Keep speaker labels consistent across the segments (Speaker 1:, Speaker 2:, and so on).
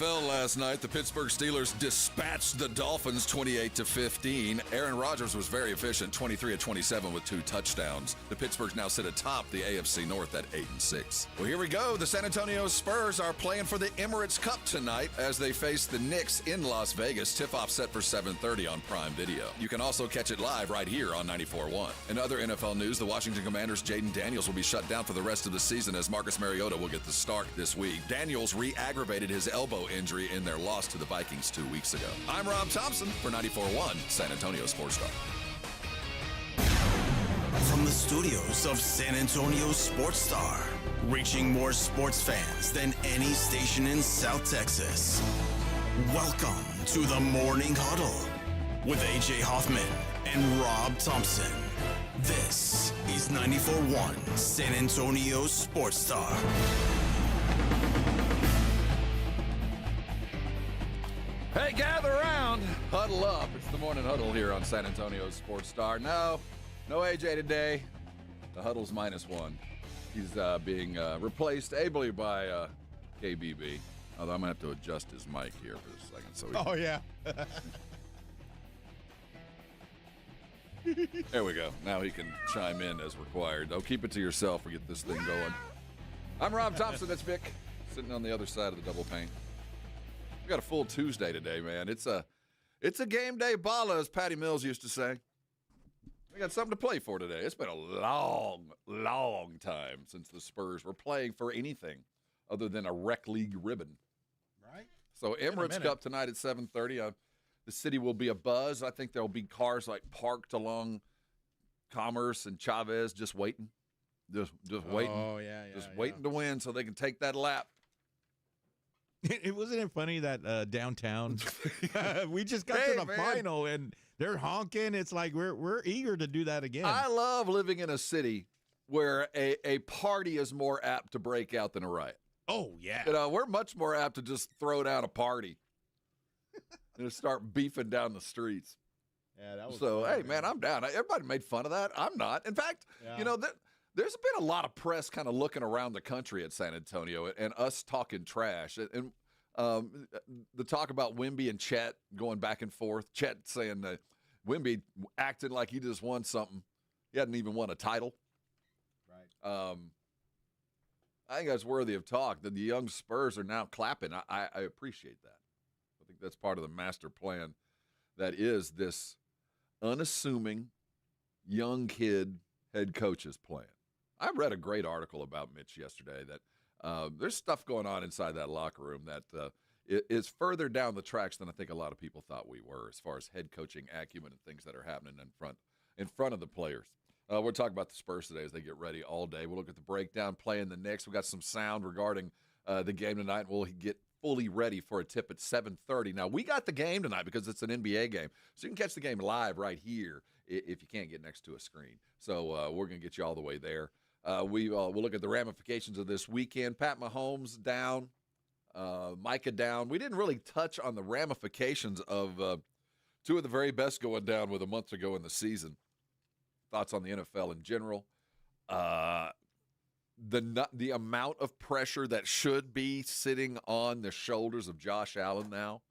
Speaker 1: NFL last night, the Pittsburgh Steelers dispatched the Dolphins 28-15. Aaron Rodgers was very efficient, 23 of 27 with 2 touchdowns. The Pittsburghs now sit atop the AFC North at 8-6. Well, here we go. The San Antonio Spurs are playing for the Emirates Cup tonight as they face the Knicks in Las Vegas. Tip-off set for 7:30 on Prime Video. You can also catch it live right here on 94.1. In other NFL news, the Washington Commanders' Jaden Daniels will be shut down for the rest of the season as Marcus Mariota will get the start this week. Daniels re-aggravated his elbow injury in their loss to the Vikings 2 weeks ago. I'm Rob Thompson for 94.1 San Antonio Sports Star.
Speaker 2: From the studios of San Antonio Sports Star, reaching more sports fans than any station in South Texas. Welcome to the Morning Huddle with AJ Hoffman and Rob Thompson. This is 94.1 San Antonio Sports Star.
Speaker 1: Hey, gather around, huddle up. It's the Morning Huddle here on San Antonio Sports Star. No AJ today. The Huddle's -1. He's being replaced ably by KBB. Although I'm going to have to adjust his mic here for a second. So
Speaker 3: yeah.
Speaker 1: There we go. Now he can chime in as required. Oh, keep it to yourself or get this thing going. I'm Rob Thompson. That's Vic, sitting on the other side of the double pane. We got a full Tuesday today, man. It's a game day balla, as Patty Mills used to say. We got something to play for today. It's been a long, long time since the Spurs were playing for anything other than a rec league ribbon.
Speaker 3: Right.
Speaker 1: So Emirates Cup tonight at 7:30. The city will be abuzz. I think there'll be cars like parked along Commerce and Chavez just waiting. Just waiting.
Speaker 3: Oh, yeah.
Speaker 1: Just waiting to win so they can take that lap.
Speaker 3: It wasn't it funny that downtown we just got to the final and they're honking. It's like we're eager to do that again.
Speaker 1: I love living in a city where a party is more apt to break out than a riot.
Speaker 3: Oh yeah,
Speaker 1: we're much more apt to just throw down a party and start beefing down the streets.
Speaker 3: Yeah, that was
Speaker 1: so.
Speaker 3: fun,
Speaker 1: Hey man, I'm down. Everybody made fun of that. I'm not. In fact, there's been a lot of press kind of looking around the country at San Antonio and us talking trash. And the talk about Wemby and Chet going back and forth. Chet saying that Wemby acting like he just won something. He hadn't even won a title.
Speaker 3: Right.
Speaker 1: I think that's worthy of talk. That the young Spurs are now clapping. I appreciate that. I think that's part of the master plan that is this unassuming young kid head coach's plan. I read a great article about Mitch yesterday that there's stuff going on inside that locker room that is further down the tracks than I think a lot of people thought we were as far as head coaching acumen and things that are happening in front of the players. We're talking about the Spurs today as they get ready all day. We'll look at the breakdown, playing the Knicks. We got some sound regarding the game tonight. We'll get fully ready for a tip at 7:30. Now, we got the game tonight because it's an NBA game, so you can catch the game live right here if you can't get next to a screen. So we're going to get you all the way there. We'll look at the ramifications of this weekend. Pat Mahomes down, Micah down. We didn't really touch on the ramifications of two of the very best going down with a month to go in the season. Thoughts on the NFL in general. The amount of pressure that should be sitting on the shoulders of Josh Allen now.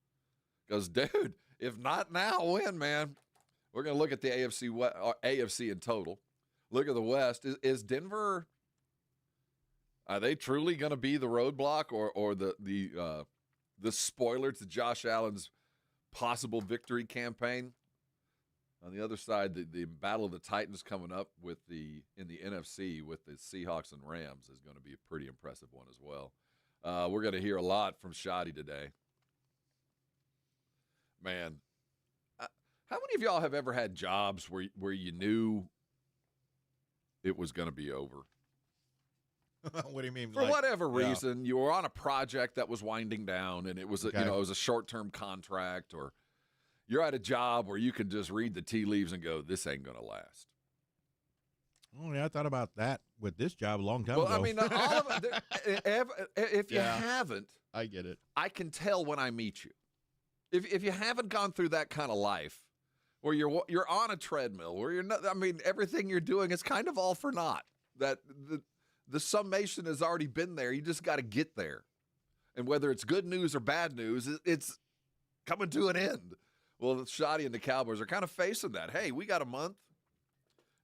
Speaker 1: Because, dude, if not now, when, man? We're going to look at the AFC in total. Look at the West. Is Denver, are they truly going to be the roadblock or the spoiler to Josh Allen's possible victory campaign? On the other side, the Battle of the Titans coming up in the NFC with the Seahawks and Rams is going to be a pretty impressive one as well. We're going to hear a lot from Shoddy today. Man, how many of y'all have ever had jobs where you knew it was going to be over?
Speaker 3: What do you mean?
Speaker 1: For whatever reason, you were on a project that was winding down, and it was it was a short-term contract, or you're at a job where you can just read the tea leaves and go, "This ain't going to last."
Speaker 3: Oh yeah, I thought about that with this job a long time ago.
Speaker 1: Well, I mean, all of it, if you haven't,
Speaker 3: I get it.
Speaker 1: I can tell when I meet you. If you haven't gone through that kind of life, where you're on a treadmill, where you're not, I mean, everything you're doing is kind of all for naught. That the summation has already been there. You just got to get there. And whether it's good news or bad news, it's coming to an end. Well, Shoddy and the Cowboys are kind of facing that. Hey, we got a month.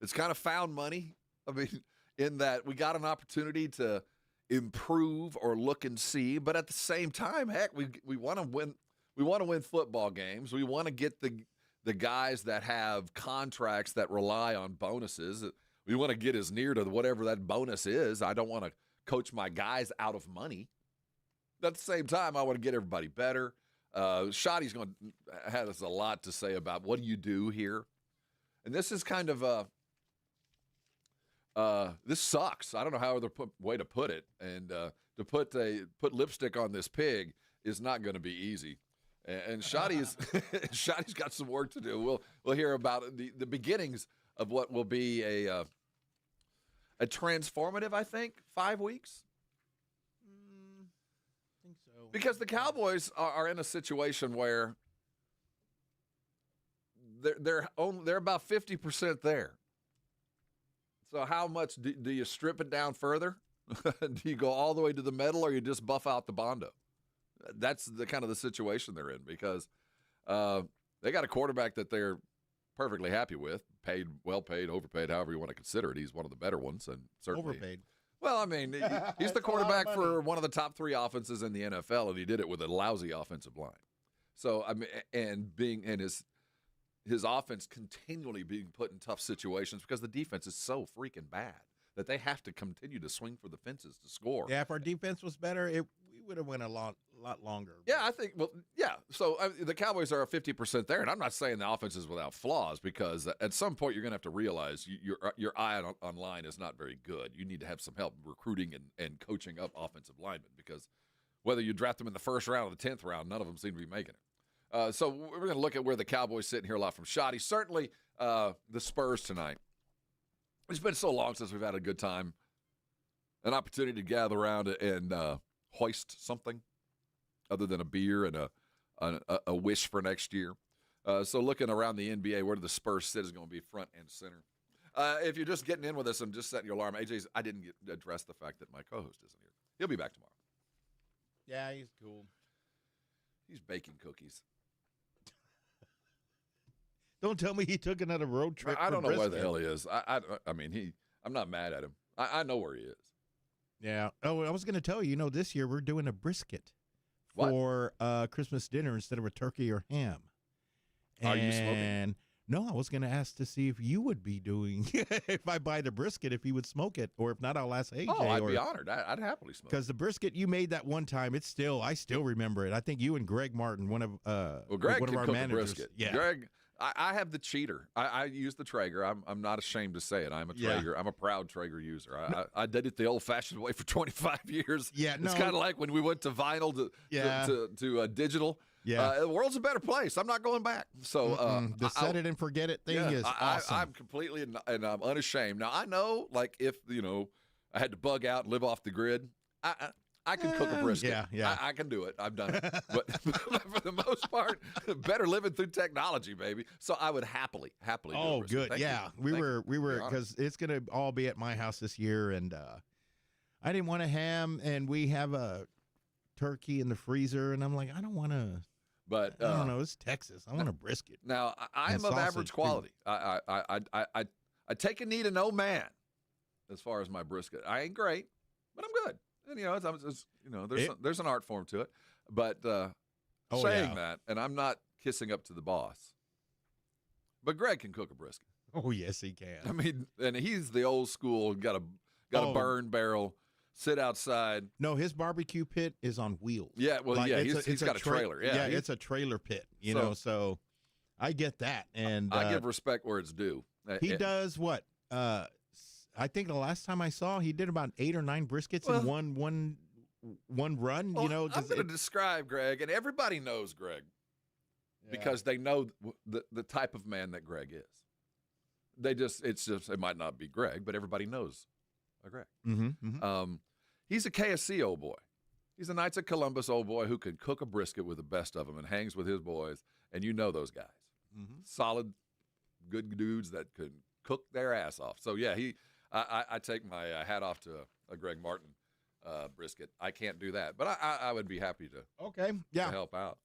Speaker 1: It's kind of found money. I mean, in that we got an opportunity to improve or look and see, but at the same time, heck, we want to win. We want to win football games. We want to get the guys that have contracts that rely on bonuses. We want to get as near to whatever that bonus is. I don't want to coach my guys out of money. At the same time, I want to get everybody better. Shoddy's going to have us a lot to say about what do you do here. And this is kind of this sucks. I don't know how other way to put it. And to put lipstick on this pig is not going to be easy. And Shoddy's got some work to do. We'll hear about the beginnings of what will be a transformative, I think, 5 weeks.
Speaker 3: I think so.
Speaker 1: Because the Cowboys are in a situation where they're about 50% there. So how much do you strip it down further? Do you go all the way to the middle, or you just buff out the Bondo? That's the kind of the situation they're in, because they got a quarterback that they're perfectly happy with, well paid, overpaid, however you want to consider it. He's one of the better ones, and certainly
Speaker 3: Overpaid.
Speaker 1: Well, I mean, he's the quarterback for one of the top 3 offenses in the NFL, and he did it with a lousy offensive line. So I mean, and his offense continually being put in tough situations because the defense is so freaking bad that they have to continue to swing for the fences to score.
Speaker 3: Yeah, if our defense was better, we would have went a lot longer.
Speaker 1: Yeah, I think. Well, yeah. So the Cowboys are 50% there, and I'm not saying the offense is without flaws, because at some point you're going to have to realize your eye on line is not very good. You need to have some help recruiting and coaching up offensive linemen, because whether you draft them in the first round or the 10th round, none of them seem to be making it. So we're going to look at where the Cowboys sit and hear a lot from Shoddy. Certainly the Spurs tonight. It's been so long since we've had a good time, an opportunity to gather around and hoist something other than a beer and a wish for next year. So looking around the NBA, where the Spurs sit is going to be front and center. If you're just getting in with us and just setting your alarm, I didn't address the fact that my co-host isn't here. He'll be back tomorrow.
Speaker 3: Yeah, he's cool.
Speaker 1: He's baking cookies.
Speaker 3: Don't tell me he took another road trip.
Speaker 1: I don't know where the hell he is. I mean, I'm not mad at him. I know where he is.
Speaker 3: Yeah. Oh, I was going to tell you, this year we're doing a brisket
Speaker 1: What?
Speaker 3: for Christmas dinner instead of a turkey or ham.
Speaker 1: Are you smoking?
Speaker 3: No, I was going to ask to see if you would be doing, if I buy the brisket, if you would smoke it, or if not, I'll ask AJ.
Speaker 1: Oh, I'd be honored. I'd happily smoke.
Speaker 3: Because the brisket you made that one time, I still remember it. I think you and Greg Martin, one of
Speaker 1: Greg
Speaker 3: one
Speaker 1: can
Speaker 3: of our
Speaker 1: cook
Speaker 3: managers.
Speaker 1: a brisket.
Speaker 3: Yeah,
Speaker 1: Greg, I have the cheater. I use the Traeger. I'm not ashamed to say it. I'm a Traeger. I'm a proud Traeger user. I did it the old-fashioned way for 25 years.
Speaker 3: Yeah,
Speaker 1: it's kind of like when we went to vinyl to digital.
Speaker 3: Yeah,
Speaker 1: the world's a better place. I'm not going back. So
Speaker 3: the set it and forget it thing is awesome.
Speaker 1: I'm completely and I'm unashamed. Now I know, like, if I had to bug out and live off the grid, I can cook a brisket.
Speaker 3: Yeah.
Speaker 1: I can do it. I've done it. But for the most part, better living through technology, baby. So I would happily do a brisket.
Speaker 3: Good.
Speaker 1: Thank
Speaker 3: yeah,
Speaker 1: you.
Speaker 3: we were because it's gonna all be at my house this year, and I didn't want a ham, and we have a turkey in the freezer, and I'm like, I don't want to.
Speaker 1: But
Speaker 3: I don't know. It's Texas. I want a brisket.
Speaker 1: Now I am
Speaker 3: And
Speaker 1: of
Speaker 3: sausage,
Speaker 1: average quality. I take a knee to no man as far as my brisket. I ain't great, but I'm good. And there's an art form to it. But saying that, and I'm not kissing up to the boss, but Greg can cook a brisket.
Speaker 3: Oh yes, he can.
Speaker 1: I mean, and he's the old school. Got a burn barrel. Sit outside.
Speaker 3: No, his barbecue pit is on wheels.
Speaker 1: Yeah, well, he's got a trailer. Yeah,
Speaker 3: it's a trailer pit. So I get that, and
Speaker 1: I give respect where it's due.
Speaker 3: He does what? I think the last time I saw, he did about 8 or 9 briskets in one run.
Speaker 1: Well, I'm going to describe Greg, and everybody knows Greg because they know the type of man that Greg is. It might not be Greg, but everybody knows a Greg.
Speaker 3: Mm-hmm.
Speaker 1: He's a KSC old boy. He's a Knights of Columbus old boy who can cook a brisket with the best of them and hangs with his boys, and you know those guys.
Speaker 3: Mm-hmm.
Speaker 1: Solid, good dudes that could cook their ass off. So, yeah, I take my hat off to Greg Martin brisket. I can't do that, but I would be happy to,
Speaker 3: Okay.
Speaker 1: to
Speaker 3: Yeah.
Speaker 1: help out.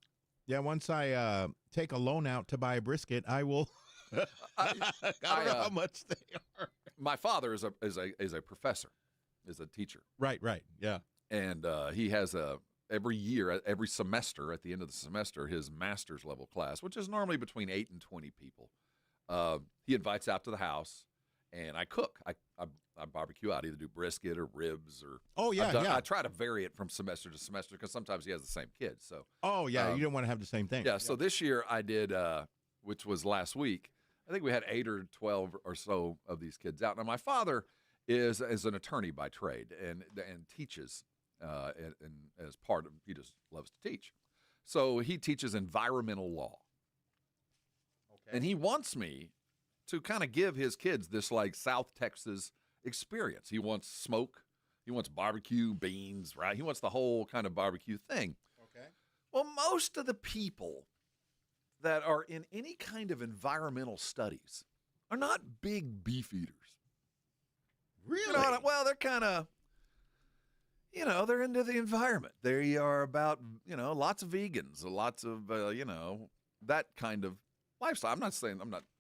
Speaker 3: Yeah. Once I take a loan out to buy a brisket, I will. I don't know how much they are.
Speaker 1: My father is a professor, is a teacher.
Speaker 3: Right. Yeah.
Speaker 1: And he has every year, every semester, at the end of the semester, his master's level class, which is normally between 8 and 20 people. He invites out to the house, and I cook. I barbecue out, either do brisket or ribs or.
Speaker 3: Oh yeah.
Speaker 1: I try to vary it from semester to semester because sometimes he has the same kids. So.
Speaker 3: Oh yeah, you don't want to have the same thing.
Speaker 1: Yeah. So this year I did, which was last week. I think we had 8 or 12 or so of these kids out. Now my father is an attorney by trade and teaches. And as part of, he just loves to teach. So he teaches environmental law. Okay. And he wants me to kind of give his kids this like South Texas experience. He wants smoke. He wants barbecue, beans, right? He wants the whole kind of barbecue thing.
Speaker 3: Okay.
Speaker 1: Well, most of the people that are in any kind of environmental studies are not big beef eaters.
Speaker 3: Really?
Speaker 1: You know, well, they're kind of, they're into the environment. They are about, lots of vegans, lots of, that kind of lifestyle.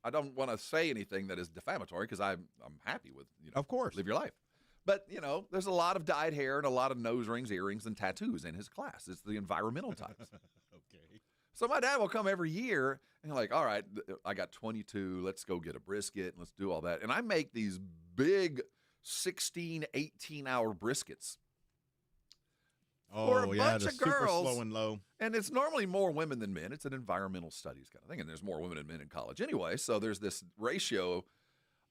Speaker 1: I don't want to say anything that is defamatory because I'm happy with,
Speaker 3: of course,
Speaker 1: live your life. But, there's a lot of dyed hair and a lot of nose rings, earrings, and tattoos in his class. It's the environmental types.
Speaker 3: Okay.
Speaker 1: So my dad will come every year and like, all right, I got 22. Let's go get a brisket and let's do all that. And I make these big 16, 18-hour briskets. For a bunch of girls,
Speaker 3: slow and low.
Speaker 1: And it's normally more women than men. It's an environmental studies kind of thing, and there's more women than men in college anyway. So there's this ratio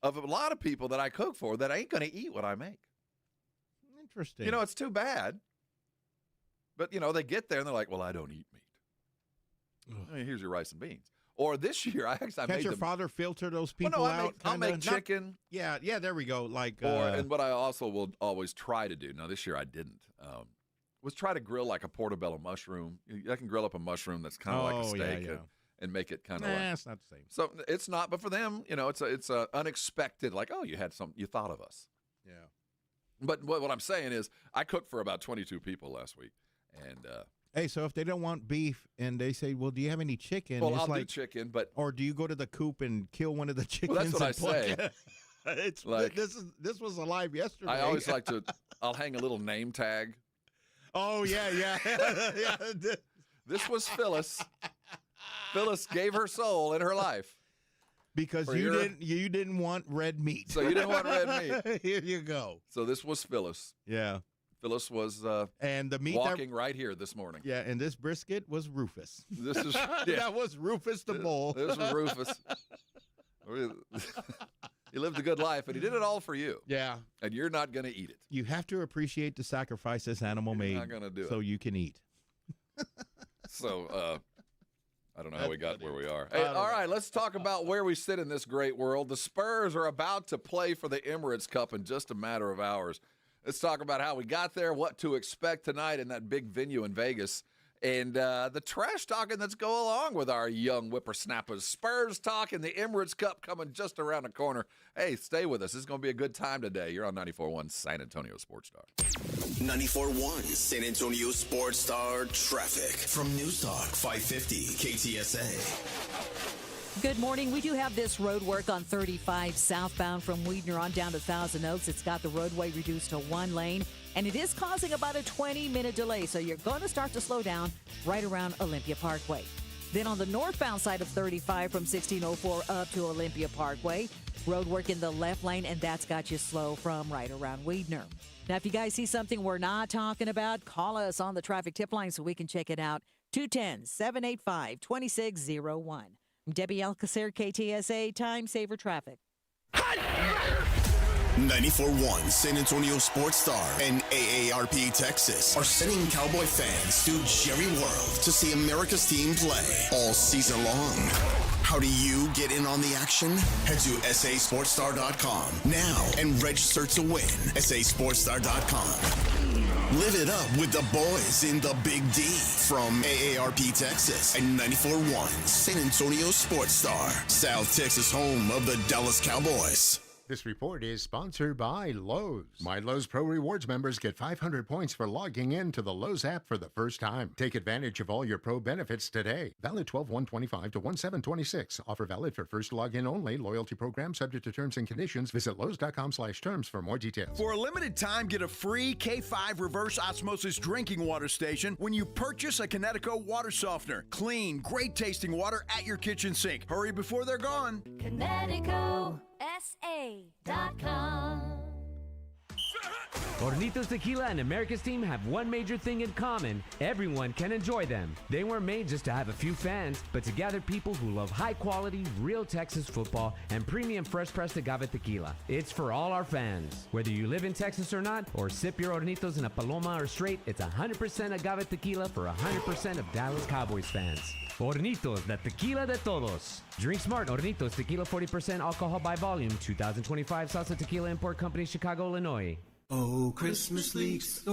Speaker 1: of a lot of people that I cook for that ain't going to eat what I make.
Speaker 3: Interesting.
Speaker 1: It's too bad. But they get there and they're like, "Well, I don't eat meat. Hey, here's your rice and beans." Or this year, I
Speaker 3: Can't
Speaker 1: made
Speaker 3: your
Speaker 1: them.
Speaker 3: father filter those people
Speaker 1: Well, no,
Speaker 3: out?
Speaker 1: I'll make chicken.
Speaker 3: Yeah. There we go. Like,
Speaker 1: And what I also will always try to do. Now this year I didn't. Was try to grill like a portobello mushroom. I can grill up a mushroom that's kind of like a steak and make it kind of like.
Speaker 3: It's not the same.
Speaker 1: So it's not, but for them, it's a unexpected, like, oh, you thought of us.
Speaker 3: Yeah.
Speaker 1: But what I'm saying is I cooked for about 22 people last week. And
Speaker 3: hey, so if they don't want beef and they say, well, do you have any chicken?
Speaker 1: well,
Speaker 3: it's
Speaker 1: I'll do chicken, but.
Speaker 3: Or do you go to the coop and kill one of the chickens?
Speaker 1: Well, that's what I
Speaker 3: and pluck
Speaker 1: say.
Speaker 3: it? It's
Speaker 1: like,
Speaker 3: this was alive yesterday.
Speaker 1: I always like to, I'll hang a little name tag.
Speaker 3: Oh, yeah. Yeah.
Speaker 1: This was Phyllis. Phyllis gave her soul in her life.
Speaker 3: Because you didn't want red meat.
Speaker 1: So you didn't want red meat.
Speaker 3: Here you go.
Speaker 1: So this was Phyllis.
Speaker 3: Yeah.
Speaker 1: Phyllis was
Speaker 3: and the meat
Speaker 1: walking right here this morning.
Speaker 3: Yeah, and this brisket was Rufus.
Speaker 1: This is
Speaker 3: That was Rufus the bull.
Speaker 1: This was Rufus. He lived a good life, and he did it all for you.
Speaker 3: Yeah.
Speaker 1: And you're not going to eat it.
Speaker 3: You have to appreciate the sacrifice this animal made.
Speaker 1: Not going to do
Speaker 3: so
Speaker 1: it.
Speaker 3: You can eat.
Speaker 1: So, I don't know how we got where we are. Hey, all right, let's talk about where we sit in this great world. The Spurs are about to play for the Emirates Cup in just a matter of hours. Let's talk about how we got there, what to expect tonight in that big venue in Vegas, and the trash talking that's go along with our young whippersnappers. Spurs talk and the Emirates Cup coming just around the corner. Hey, stay with us. It's going to be a good time today. You're on 94.1 San Antonio Sports Star.
Speaker 2: 94.1 San Antonio Sports Star traffic from News Talk 550 KTSA.
Speaker 4: Good morning. We do have this road work on 35 southbound from Weidner on down to Thousand Oaks. It's got the roadway reduced to one lane, and it is causing about a 20-minute delay. So you're going to start to slow down right around Olympia Parkway. Then on the northbound side of 35 from 1604 up to Olympia Parkway, road work in the left lane, and that's got you slow from right around Weidner. Now, if you guys see something we're not talking about, call us on the traffic tip line so we can check it out. 210-785-2601. Debbie Alcacer, KTSA, Time Saver Traffic.
Speaker 2: 94.1 San Antonio Sports Star and AARP Texas are sending Cowboy fans to Jerry World to see America's team play all season long. How do you get in on the action? Head to sasportstar.com now and register to win. sasportstar.com. Live it up with the boys in the Big D from AARP Texas and 94.1 San Antonio Sports Star, South Texas home of the Dallas Cowboys.
Speaker 5: This report is sponsored by Lowe's. My Lowe's Pro Rewards members get 500 points for logging in to the Lowe's app for the first time. Take advantage of all your Pro benefits today. Valid 12/1/25 to 1/7/26. Offer valid for first login only. Loyalty program subject to terms and conditions. Visit Lowe's.com/terms for more details.
Speaker 6: For a limited time, get a free K5 reverse osmosis drinking water station when you purchase a Connecticut water softener. Clean, great tasting water at your kitchen sink. Hurry before they're gone.
Speaker 7: ConnecticutSA.com.
Speaker 8: Hornitos Tequila and America's team have one major thing in common. Everyone can enjoy them. They weren't made just to have a few fans, but to gather people who love high-quality, real Texas football and premium fresh-pressed agave tequila. It's for all our fans. Whether you live in Texas or not, or sip your Hornitos in a Paloma or straight, it's 100% agave tequila for 100% of Dallas Cowboys fans. Hornitos, the tequila de todos. Drink smart. Hornitos Tequila, 40% alcohol by volume. 2025 Salsa Tequila Import Company, Chicago, Illinois.
Speaker 9: Oh, Christmas leaks,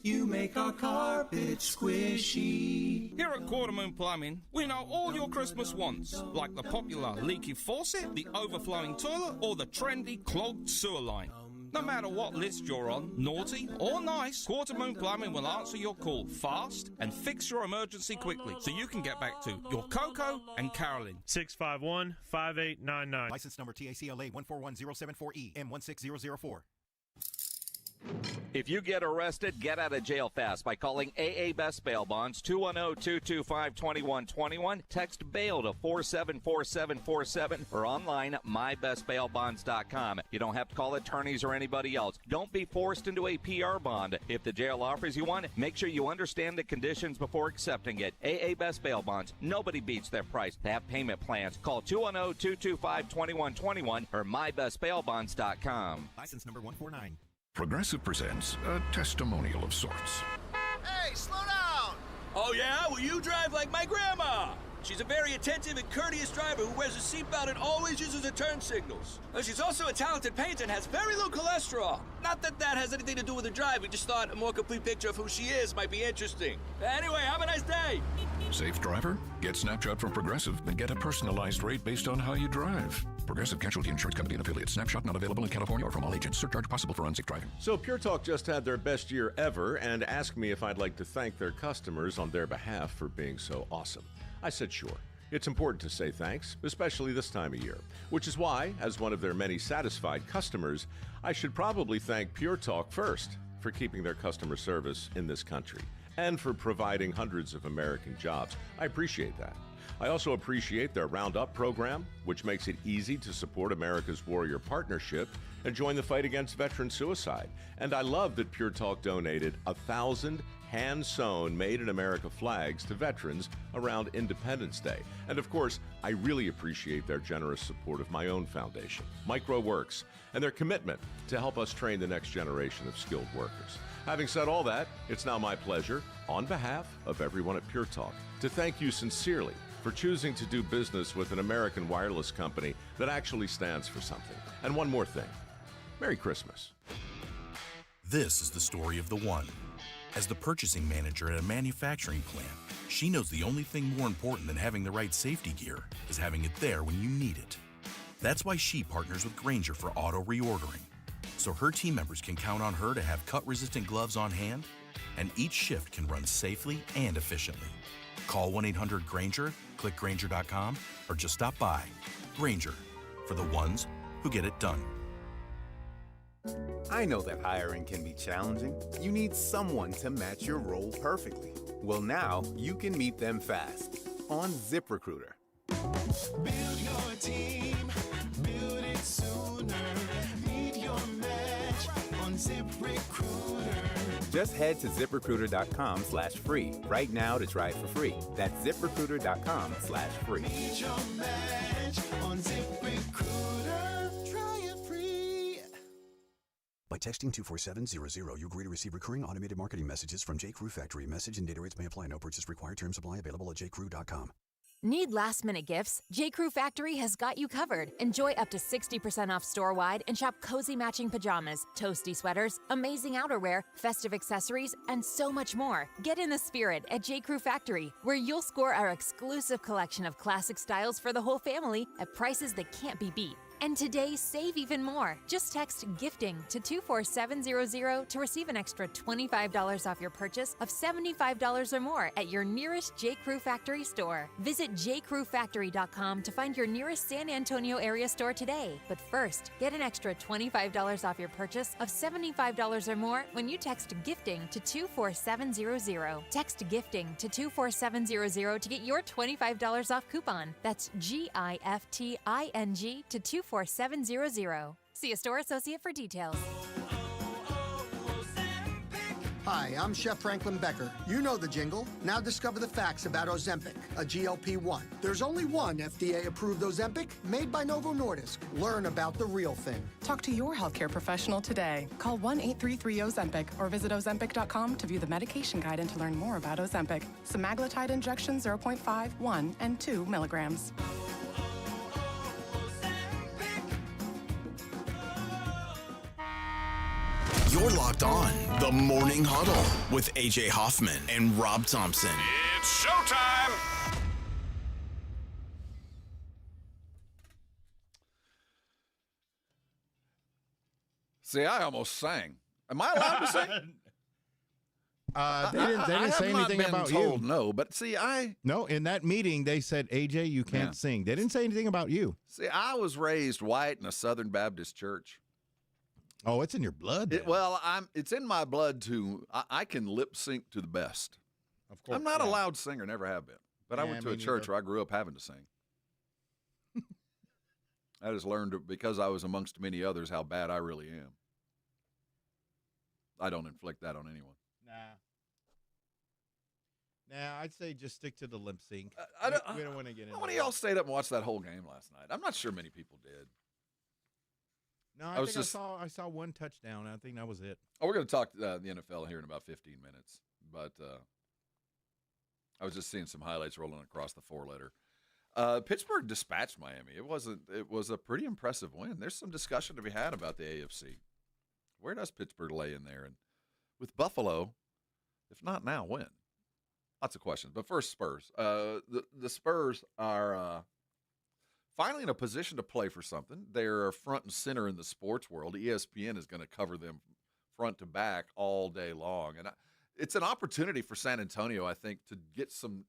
Speaker 9: you make our carpet squishy.
Speaker 10: Here at Quartermoon Plumbing, we know all your Christmas wants, like the popular leaky faucet, the overflowing toilet, or the trendy clogged sewer line. No matter what list you're on, naughty or nice, Quartermoon Plumbing will answer your call fast and fix your emergency quickly so you can get back to your Coco and Carolyn.
Speaker 11: 651-5899.
Speaker 12: License number TACLA 141074E M16004.
Speaker 13: If you get arrested, get out of jail fast by calling AA Best Bail Bonds, 210-225-2121. Text bail to 474747 or online at mybestbailbonds.com. You don't have to call attorneys or anybody else. Don't be forced into a PR bond. If the jail offers you one, make sure you understand the conditions before accepting it. AA Best Bail Bonds. Nobody beats their price. They have payment plans. Call 210-225-2121 or mybestbailbonds.com.
Speaker 12: License number 149.
Speaker 14: Progressive presents a testimonial of sorts.
Speaker 15: Hey, slow down! Oh, yeah? Well, you drive like my grandma. She's a very attentive and courteous driver who wears a seatbelt and always uses her turn signals. She's also a talented painter and has very low cholesterol. Not that that has anything to do with her driving, just thought a more complete picture of who she is might be interesting. Anyway, have a nice day.
Speaker 14: Safe driver? Get Snapshot from Progressive and get a personalized rate based on how you drive. Progressive Casualty Insurance Company and affiliates. Snapshot not available in California or from all agents. Surcharge possible for unsafe driving.
Speaker 16: So Pure Talk just had their best year ever and asked me if I'd like to thank their customers on their behalf for being so awesome. I said sure. It's important to say thanks, especially this time of year, which is why, as one of their many satisfied customers, I should probably thank Pure Talk first for keeping their customer service in this country and for providing hundreds of American jobs. I appreciate that. I also appreciate their Roundup program, which makes it easy to support America's Warrior Partnership and join the fight against veteran suicide. And I love that Pure Talk donated 1,000 hand-sewn Made in America flags to veterans around Independence Day. And of course, I really appreciate their generous support of my own foundation, MicroWorks, and their commitment to help us train the next generation of skilled workers. Having said all that, it's now my pleasure, on behalf of everyone at Pure Talk, to thank you sincerely for choosing to do business with an American wireless company that actually stands for something. And one more thing. Merry Christmas.
Speaker 2: This is the story of the one. As the purchasing manager at a manufacturing plant, she knows the only thing more important than having the right safety gear is having it there when you need it. That's why she partners with Grainger for auto reordering, so her team members can count on her to have cut-resistant gloves on hand, and each shift can run safely and efficiently. Call 1-800-GRAINGER, click Grainger.com, or just stop by. Grainger, for the ones who get it done.
Speaker 17: I know that hiring can be challenging. You need someone to match your role perfectly. Well, now you can meet them fast on ZipRecruiter.
Speaker 9: Build your team, build it sooner. Meet your match on ZipRecruiter.
Speaker 17: Just head to ZipRecruiter.com/free right now to try it for free. That's ZipRecruiter.com/free.
Speaker 9: Meet your match on ZipRecruiter. Try it free.
Speaker 18: By texting 24700, you agree to receive recurring automated marketing messages from J.Crew Factory. Message and data rates may apply. No purchase required. Terms apply. Available at jcrew.com.
Speaker 19: Need last-minute gifts? J.Crew Factory has got you covered. Enjoy up to 60% off store-wide and shop cozy matching pajamas, toasty sweaters, amazing outerwear, festive accessories, and so much more. Get in the spirit at J.Crew Factory, where you'll score our exclusive collection of classic styles for the whole family at prices that can't be beat. And today, save even more. Just text GIFTING to 24700 to receive an extra $25 off your purchase of $75 or more at your nearest J. Crew Factory store. Visit jcrewfactory.com to find your nearest San Antonio area store today. But first, get an extra $25 off your purchase of $75 or more when you text GIFTING to 24700. Text GIFTING to 24700 to get your $25 off coupon. That's GIFTING to 24700. See a store associate for details.
Speaker 11: Hi, I'm Chef Franklin Becker. You know the jingle. Now discover the facts about Ozempic, a GLP-1. There's only one FDA-approved Ozempic made by Novo Nordisk. Learn about the real thing.
Speaker 20: Talk to your healthcare professional today. Call 1-833-OZEMPIC or visit Ozempic.com to view the medication guide and to learn more about Ozempic. Semaglutide injection 0.5, 1, and 2 milligrams.
Speaker 2: You're locked on the Morning Huddle with AJ Hoffman and Rob Thompson.
Speaker 14: It's showtime!
Speaker 1: See, I almost sang. Am I allowed to sing?
Speaker 3: They didn't say anything about you.
Speaker 1: No, but see,
Speaker 3: No, in that meeting, they said, AJ, you can't sing. They didn't say anything about you.
Speaker 1: See, I was raised white in a Southern Baptist church.
Speaker 3: Oh, it's in your blood.
Speaker 1: It's in my blood I can lip sync to the best.
Speaker 3: Of course.
Speaker 1: I'm not a loud singer, never have been. But I went to a church where I grew up having to sing. I just learned, because I was amongst many others, how bad I really am. I don't inflict that on anyone.
Speaker 3: Nah, I'd say just stick to the lip sync. We don't want to get into
Speaker 1: How many of y'all stayed up and watched that whole game last night? I'm not sure many people did.
Speaker 3: No, I saw one touchdown. I think that was it.
Speaker 1: Oh, we're going to talk the NFL here in about 15 minutes. But I was just seeing some highlights rolling across the four-letter. Pittsburgh dispatched Miami. It was a pretty impressive win. There's some discussion to be had about the AFC. Where does Pittsburgh lay in there? And with Buffalo, if not now, when? Lots of questions. But first, Spurs. The Spurs are finally in a position to play for something. They're front and center in the sports world. ESPN is going to cover them front to back all day long. And it's an opportunity for San Antonio, I think, to get some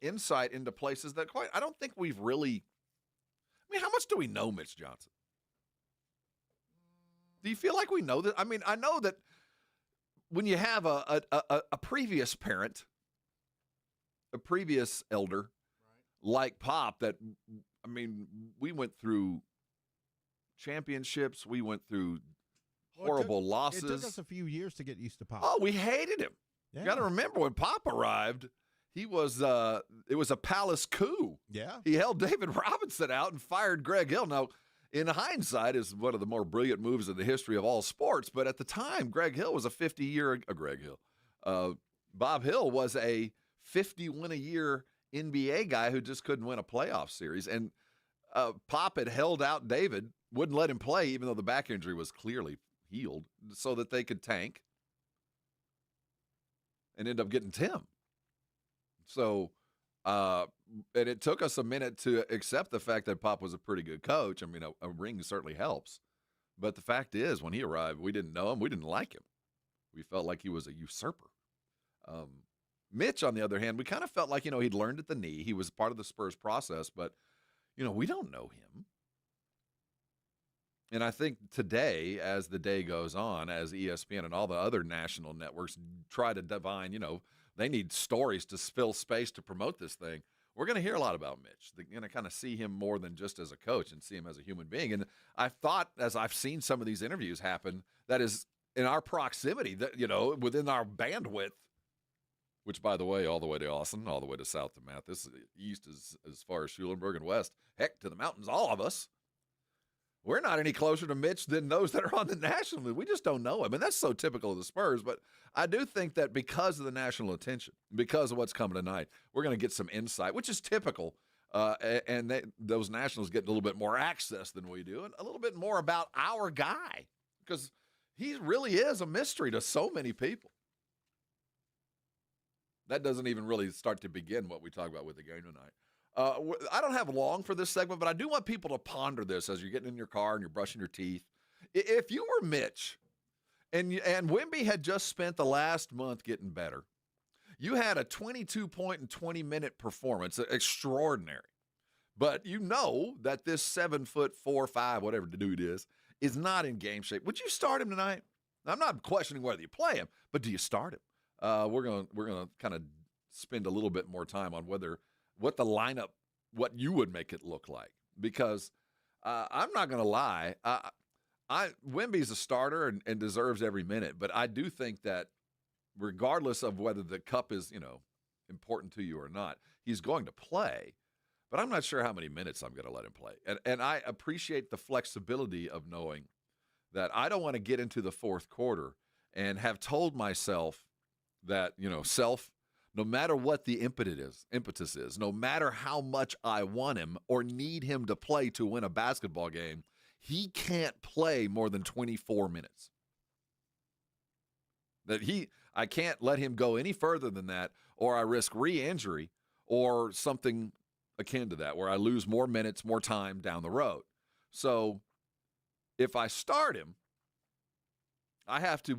Speaker 1: insight into places that I don't think we've really – I mean, how much do we know Mitch Johnson? Do you feel like we know that? I mean, I know that when you have a previous parent, a previous elder, like Pop, that – I mean, we went through championships. We went through horrible losses.
Speaker 3: It took us a few years to get used to Pop.
Speaker 1: Oh, we hated him.
Speaker 3: Yeah.
Speaker 1: You got to remember when Pop arrived, it was a palace coup.
Speaker 3: Yeah.
Speaker 1: He held David Robinson out and fired Greg Hill. Now, in hindsight, is one of the more brilliant moves in the history of all sports. But at the time, Greg Hill was a 50-year Greg Hill. Bob Hill was a 50-win-a-year NBA guy who just couldn't win a playoff series. And Pop had held out David, wouldn't let him play, even though the back injury was clearly healed, so that they could tank and end up getting Tim. So, and it took us a minute to accept the fact that Pop was a pretty good coach. I mean, a ring certainly helps. But the fact is, when he arrived, we didn't know him. We didn't like him. We felt like he was a usurper. Mitch, on the other hand, we kind of felt like, he'd learned at the knee. He was part of the Spurs process, but, we don't know him. And I think today, as the day goes on, as ESPN and all the other national networks try to divine, they need stories to fill space to promote this thing. We're going to hear a lot about Mitch. They're going to kind of see him more than just as a coach and see him as a human being. And I thought, as I've seen some of these interviews happen, that is in our proximity, that within our bandwidth, which, by the way, all the way to Austin, all the way to south to Mathis, east as far as Schulenburg and west, heck, to the mountains, all of us. We're not any closer to Mitch than those that are on the National League. We just don't know him, and that's so typical of the Spurs. But I do think that because of the national attention, because of what's coming tonight, we're going to get some insight, which is typical, and those Nationals get a little bit more access than we do, and a little bit more about our guy, because he really is a mystery to so many people. That doesn't even really start to begin what we talk about with the game tonight. I don't have long for this segment, but I do want people to ponder this as you're getting in your car and you're brushing your teeth. If you were Mitch and Wemby had just spent the last month getting better, you had a 22-point and 20-minute performance, extraordinary. But you know that this 7'4", whatever the dude is not in game shape. Would you start him tonight? I'm not questioning whether you play him, but do you start him? We're gonna kind of spend a little bit more time on what the lineup, what you would make it look like, because I'm not gonna lie, Wemby's a starter and deserves every minute, but I do think that regardless of whether the cup is important to you or not, he's going to play. But I'm not sure how many minutes I'm going to let him play. And I appreciate the flexibility of knowing that I don't want to get into the fourth quarter and have told myself that, no matter what the impetus is, no matter how much I want him or need him to play to win a basketball game, he can't play more than 24 minutes. I can't let him go any further than that, or I risk re-injury or something akin to that, where I lose more minutes, more time down the road. So if I start him, I have to,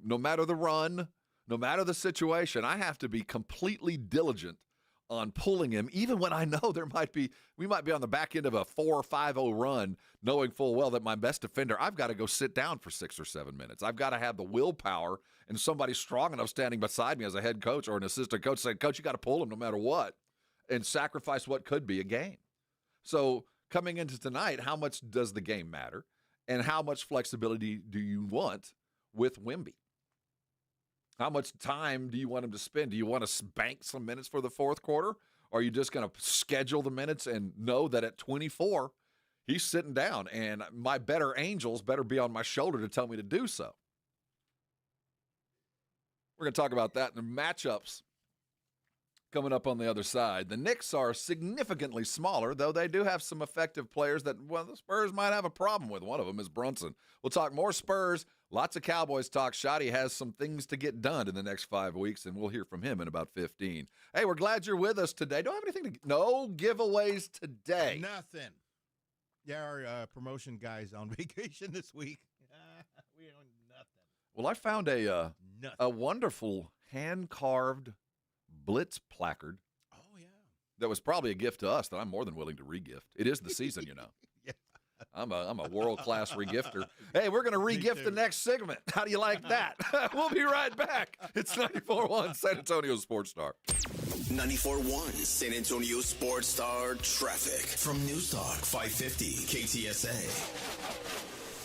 Speaker 1: no matter the run, no matter the situation, I have to be completely diligent on pulling him, even when I know we might be on the back end of a 4-5-0 run, knowing full well that my best defender, I've got to go sit down for 6 or 7 minutes. I've got to have the willpower and somebody strong enough standing beside me as a head coach or an assistant coach saying, Coach, you got to pull him no matter what, and sacrifice what could be a game. So coming into tonight, how much does the game matter? And how much flexibility do you want with Wemby? How much time do you want him to spend? Do you want to bank some minutes for the fourth quarter? Or are you just going to schedule the minutes and know that at 24, he's sitting down and my better angels better be on my shoulder to tell me to do so? We're going to talk about that in the matchups coming up on the other side. The Knicks are significantly smaller, though they do have some effective players that, the Spurs might have a problem with. One of them is Brunson. We'll talk more Spurs, lots of Cowboys talk. Shotty has some things to get done in the next 5 weeks, and we'll hear from him in about 15. Hey, we're glad you're with us today. Don't have anything no giveaways today.
Speaker 3: Nothing. Yeah, our promotion guy's on vacation this week. We own nothing.
Speaker 1: Well, I found a wonderful hand-carved Blitz placard.
Speaker 3: Oh, yeah.
Speaker 1: That was probably a gift to us that I'm more than willing to regift. It is the season,
Speaker 3: Yeah.
Speaker 1: I'm a world-class regifter. Hey, we're going to regift the next segment. How do you like that? We'll be right back. It's 94.1 San Antonio Sports Star.
Speaker 2: 94.1 San Antonio Sports Star traffic from News Talk 550 KTSA.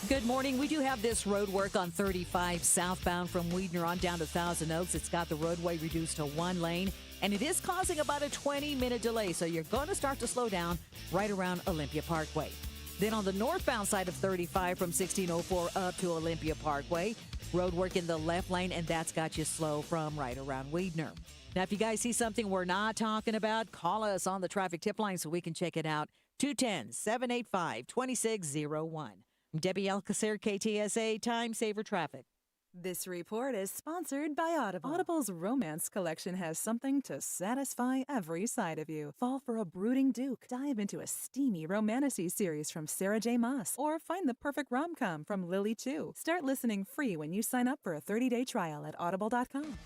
Speaker 4: Good morning. We do have this road work on 35 southbound from Weidner on down to Thousand Oaks. It's got the roadway reduced to 1 lane, and it is causing about a 20-minute delay, so you're going to start to slow down right around Olympia Parkway. Then on the northbound side of 35 from 1604 up to Olympia Parkway, road work in the left lane, and that's got you slow from right around Weidner. Now, if you guys see something we're not talking about, call us on the traffic tip line so we can check it out. 210-785-2601. Debbie Alcacer, KTSA, Time Saver Traffic.
Speaker 21: This report is sponsored by Audible. Audible's romance collection has something to satisfy every side of you. Fall for a brooding duke. Dive into a steamy romantasy series from Sarah J. Maas. Or find the perfect rom-com from Lily Chu. Start listening free when you sign up for a 30-day trial at audible.com.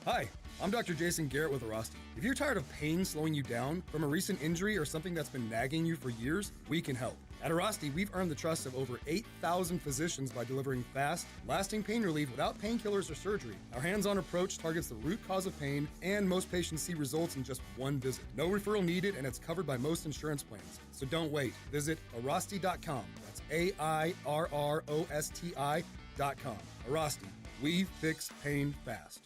Speaker 22: Hi, I'm Dr. Jason Garrett with Arasti. If you're tired of pain slowing you down from a recent injury or something that's been nagging you for years, we can help. At Arasti, we've earned the trust of over 8,000 physicians by delivering fast, lasting pain relief without painkillers or surgery. Our hands-on approach targets the root cause of pain, and most patients see results in just one visit. No referral needed, and it's covered by most insurance plans. So don't wait. Visit Arasti.com. That's AIRROSTI.com. Arasti. We fix pain fast.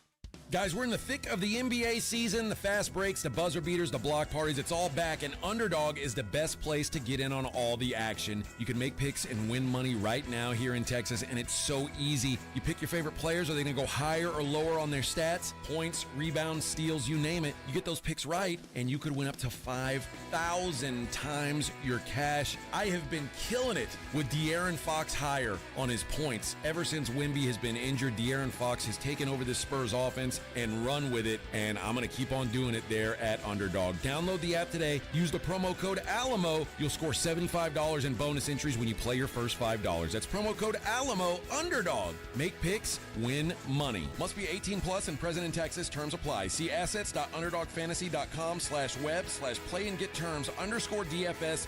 Speaker 23: Guys, we're in the thick of the NBA season. The fast breaks, the buzzer beaters, the block parties, it's all back, and Underdog is the best place to get in on all the action. You can make picks and win money right now here in Texas, and it's so easy. You pick your favorite players. Are they going to go higher or lower on their stats? Points, rebounds, steals, you name it. You get those picks right, and you could win up to 5,000 times your cash. I have been killing it with De'Aaron Fox higher on his points. Ever since Wemby has been injured, De'Aaron Fox has taken over this Spurs offense. offense and run with it, and I'm going to keep on doing it there at Underdog. Download the app today. Use the promo code ALAMO. You'll score $75 in bonus entries when you play your first $5. That's promo code ALAMO, Underdog. Make picks, win money. Must be 18 plus and present in Texas. Terms apply. See assets.underdogfantasy.com/web/play and get terms _DFS_.html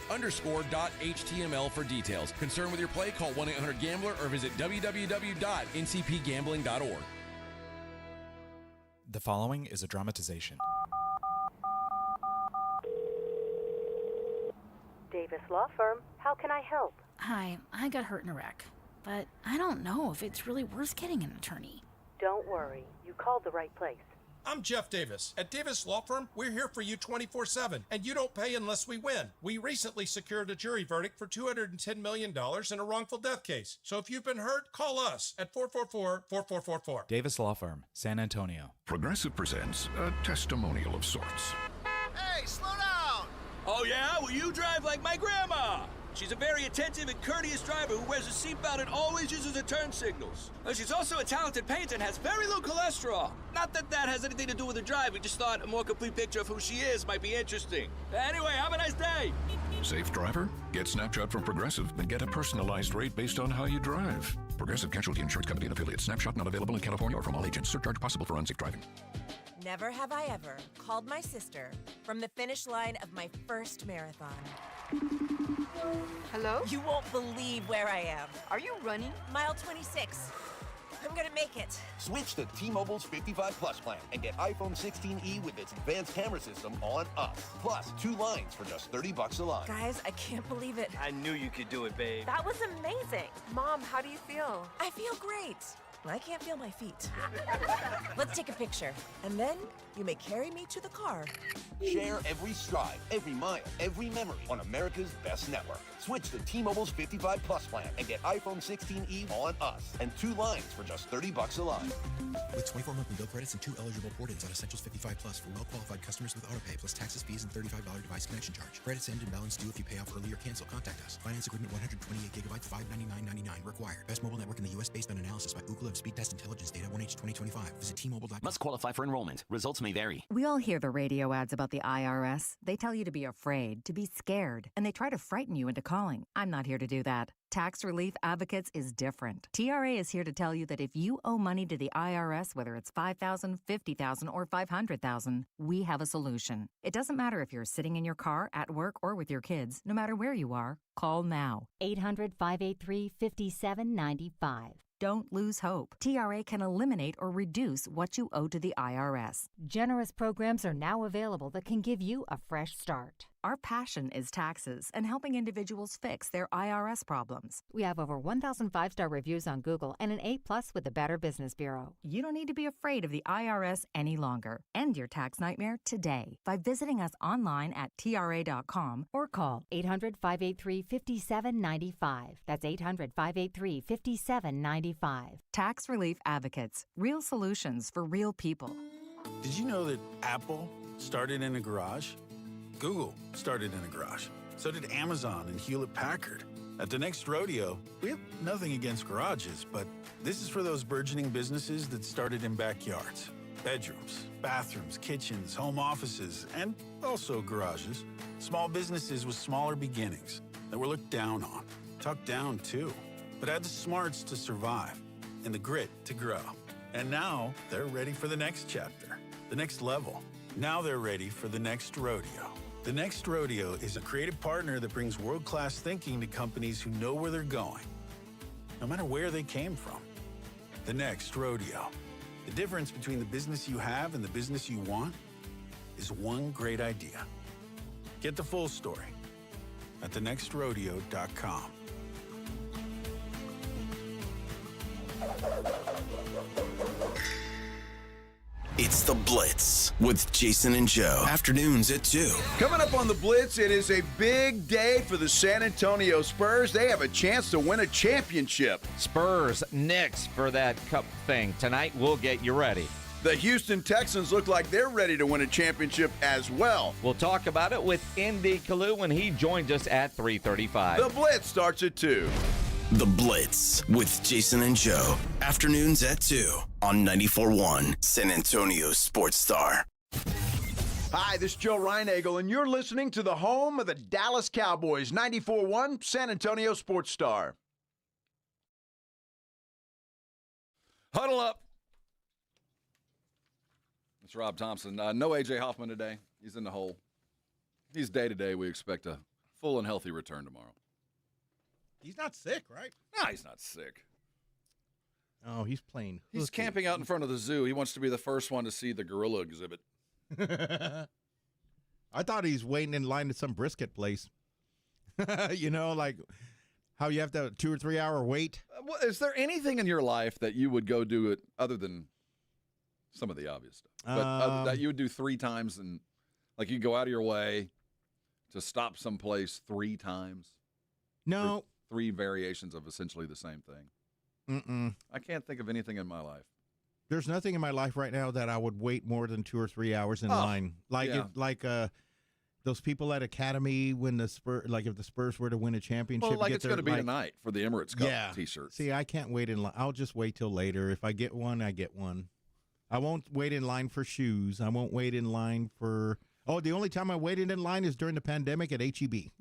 Speaker 23: for details. Concerned with your play? Call 1-800-GAMBLER or visit www.ncpgambling.org.
Speaker 5: The following is a dramatization.
Speaker 6: Davis Law Firm, how can I help?
Speaker 7: Hi, I got hurt in a wreck, but I don't know if it's really worth getting an attorney.
Speaker 6: Don't worry, you called the right place.
Speaker 24: I'm Jeff Davis. At Davis Law Firm, we're here for you 24/7, and you don't pay unless we win. We recently secured a jury verdict for $210 million in a wrongful death case. So if you've been hurt, call us at 444-4444.
Speaker 5: Davis Law Firm, San Antonio.
Speaker 14: Progressive presents a testimonial of sorts.
Speaker 15: Hey, slow down! Oh yeah? Well, you drive like my grandma! She's a very attentive and courteous driver who wears a seatbelt and always uses her turn signals. She's also a talented painter and has very low cholesterol. Not that that has anything to do with her driving, just thought a more complete picture of who she is might be interesting. Anyway, have a nice day.
Speaker 14: Safe driver? Get Snapshot from Progressive and get a personalized rate based on how you drive. Progressive Casualty Insurance Company and affiliates. Snapshot not available in California or from all agents. Surcharge possible for unsafe driving.
Speaker 25: Never have I ever called my sister from the finish line of my first marathon.
Speaker 6: Hello?
Speaker 25: You won't believe where I am.
Speaker 6: Are you running?
Speaker 25: Mile 26. I'm gonna make it.
Speaker 26: Switch to T-Mobile's 55 Plus plan and get iPhone 16e with its advanced camera system on us. Plus, 2 lines for just $30 a line.
Speaker 25: Guys, I can't believe it.
Speaker 15: I knew you could do it, babe.
Speaker 25: That was amazing. Mom, how do you feel? I feel great. I can't feel my feet. Let's take a picture. And then you may carry me to the car.
Speaker 26: Share every stride, every mile, every memory on America's best network. Switch to T-Mobile's 55 Plus plan and get iPhone 16e on us and 2 lines for just $30 a line.
Speaker 27: With 24 monthly bill credits and 2 eligible port-ins on Essentials 55 Plus for well-qualified customers with AutoPay plus taxes, fees, and $35 device connection charge. Credits end and balance due if you pay off early or cancel. Contact us. Finance agreement 128 gigabytes, $599.99 required. Best mobile network in the U.S. based on analysis by Ookla of Speed Test Intelligence Data 1H 2025. Visit T-Mobile.com.
Speaker 28: Must qualify for enrollment. Results may vary.
Speaker 29: We all hear the radio ads about the IRS. They tell you to be afraid, to be scared, and they try to frighten you into calling. I'm not here to do that. Tax Relief Advocates is different. TRA is here to tell you that if you owe money to the IRS, whether it's $5,000, $50,000, or $500,000, we have a solution. It doesn't matter if you're sitting in your car, at work, or with your kids. No matter where you are, call now. 800-583-5795. Don't lose hope. TRA can eliminate or reduce what you owe to the IRS.
Speaker 30: Generous programs are now available that can give you a fresh start.
Speaker 29: Our passion is taxes and helping individuals fix their IRS problems.
Speaker 30: We have over 1,000 5-star reviews on Google and an A+ with the Better Business Bureau.
Speaker 29: You don't need to be afraid of the IRS any longer. End your tax nightmare today by visiting us online at TRA.com or call
Speaker 30: 800-583-5795. That's 800-583-5795.
Speaker 29: Tax Relief Advocates. Real solutions for real people.
Speaker 31: Did you know that Apple started in a garage? Google started in a garage. So did Amazon and Hewlett-Packard. At the next rodeo, we have nothing against garages, but this is for those burgeoning businesses that started in backyards. Bedrooms, bathrooms, kitchens, home offices, and also garages. Small businesses with smaller beginnings that were looked down on. Tucked down, too, but had the smarts to survive and the grit to grow. And now they're ready for the next chapter, the next level. Now they're ready for the next rodeo. The Next Rodeo is a creative partner that brings world-class thinking to companies who know where they're going, no matter where they came from. The Next Rodeo. The difference between the business you have and the business you want is one great idea. Get the full story at thenextrodeo.com.
Speaker 2: It's The Blitz with Jason and Joe. Afternoons at 2.
Speaker 32: Coming up on The Blitz, it is a big day for the San Antonio Spurs. They have a chance to win a championship.
Speaker 13: Spurs, Knicks for that cup thing. Tonight, we'll get you ready.
Speaker 32: The Houston Texans look like they're ready to win a championship as well.
Speaker 13: We'll talk about it with Indy Kalu when he joins us at 3:35.
Speaker 32: The Blitz starts at 2.
Speaker 2: The Blitz with Jason and Joe. Afternoons at 2 on 94.1 San Antonio Sports Star.
Speaker 32: Hi, this is Joe Reinagel, and you're listening to the home of the Dallas Cowboys, 94.1 San Antonio Sports Star.
Speaker 1: Huddle up. It's Rob Thompson. No A.J. Hoffman today. He's in the hole. He's day-to-day. We expect a full and healthy return tomorrow.
Speaker 3: He's not sick, right?
Speaker 1: No, he's not sick.
Speaker 3: Oh, he's playing.
Speaker 1: He's camping out in front of the zoo. He wants to be the first one to see the gorilla exhibit.
Speaker 3: I thought he's waiting in line at some brisket place. You know, like how you have to 2 or 3 hour wait.
Speaker 1: Is there anything in your life that you would go do it other than some of the obvious stuff? But that you would do 3 times, and like you go out of your way to stop someplace 3 times?
Speaker 3: No.
Speaker 1: 3 variations of essentially the same thing.
Speaker 3: Mm-mm.
Speaker 1: I can't think of anything in my life.
Speaker 3: There's nothing in my life right now that I would wait more than 2 or 3 hours in line. Like those people at Academy when the Spurs, like if the Spurs were to win a championship.
Speaker 1: Well, like it's going to be tonight for the Emirates Cup T-shirts.
Speaker 3: See, I can't wait in line. I'll just wait till later. If I get one, I get one. I won't wait in line for shoes. I won't wait in line for. Oh, the only time I waited in line is during the pandemic at H-E-B.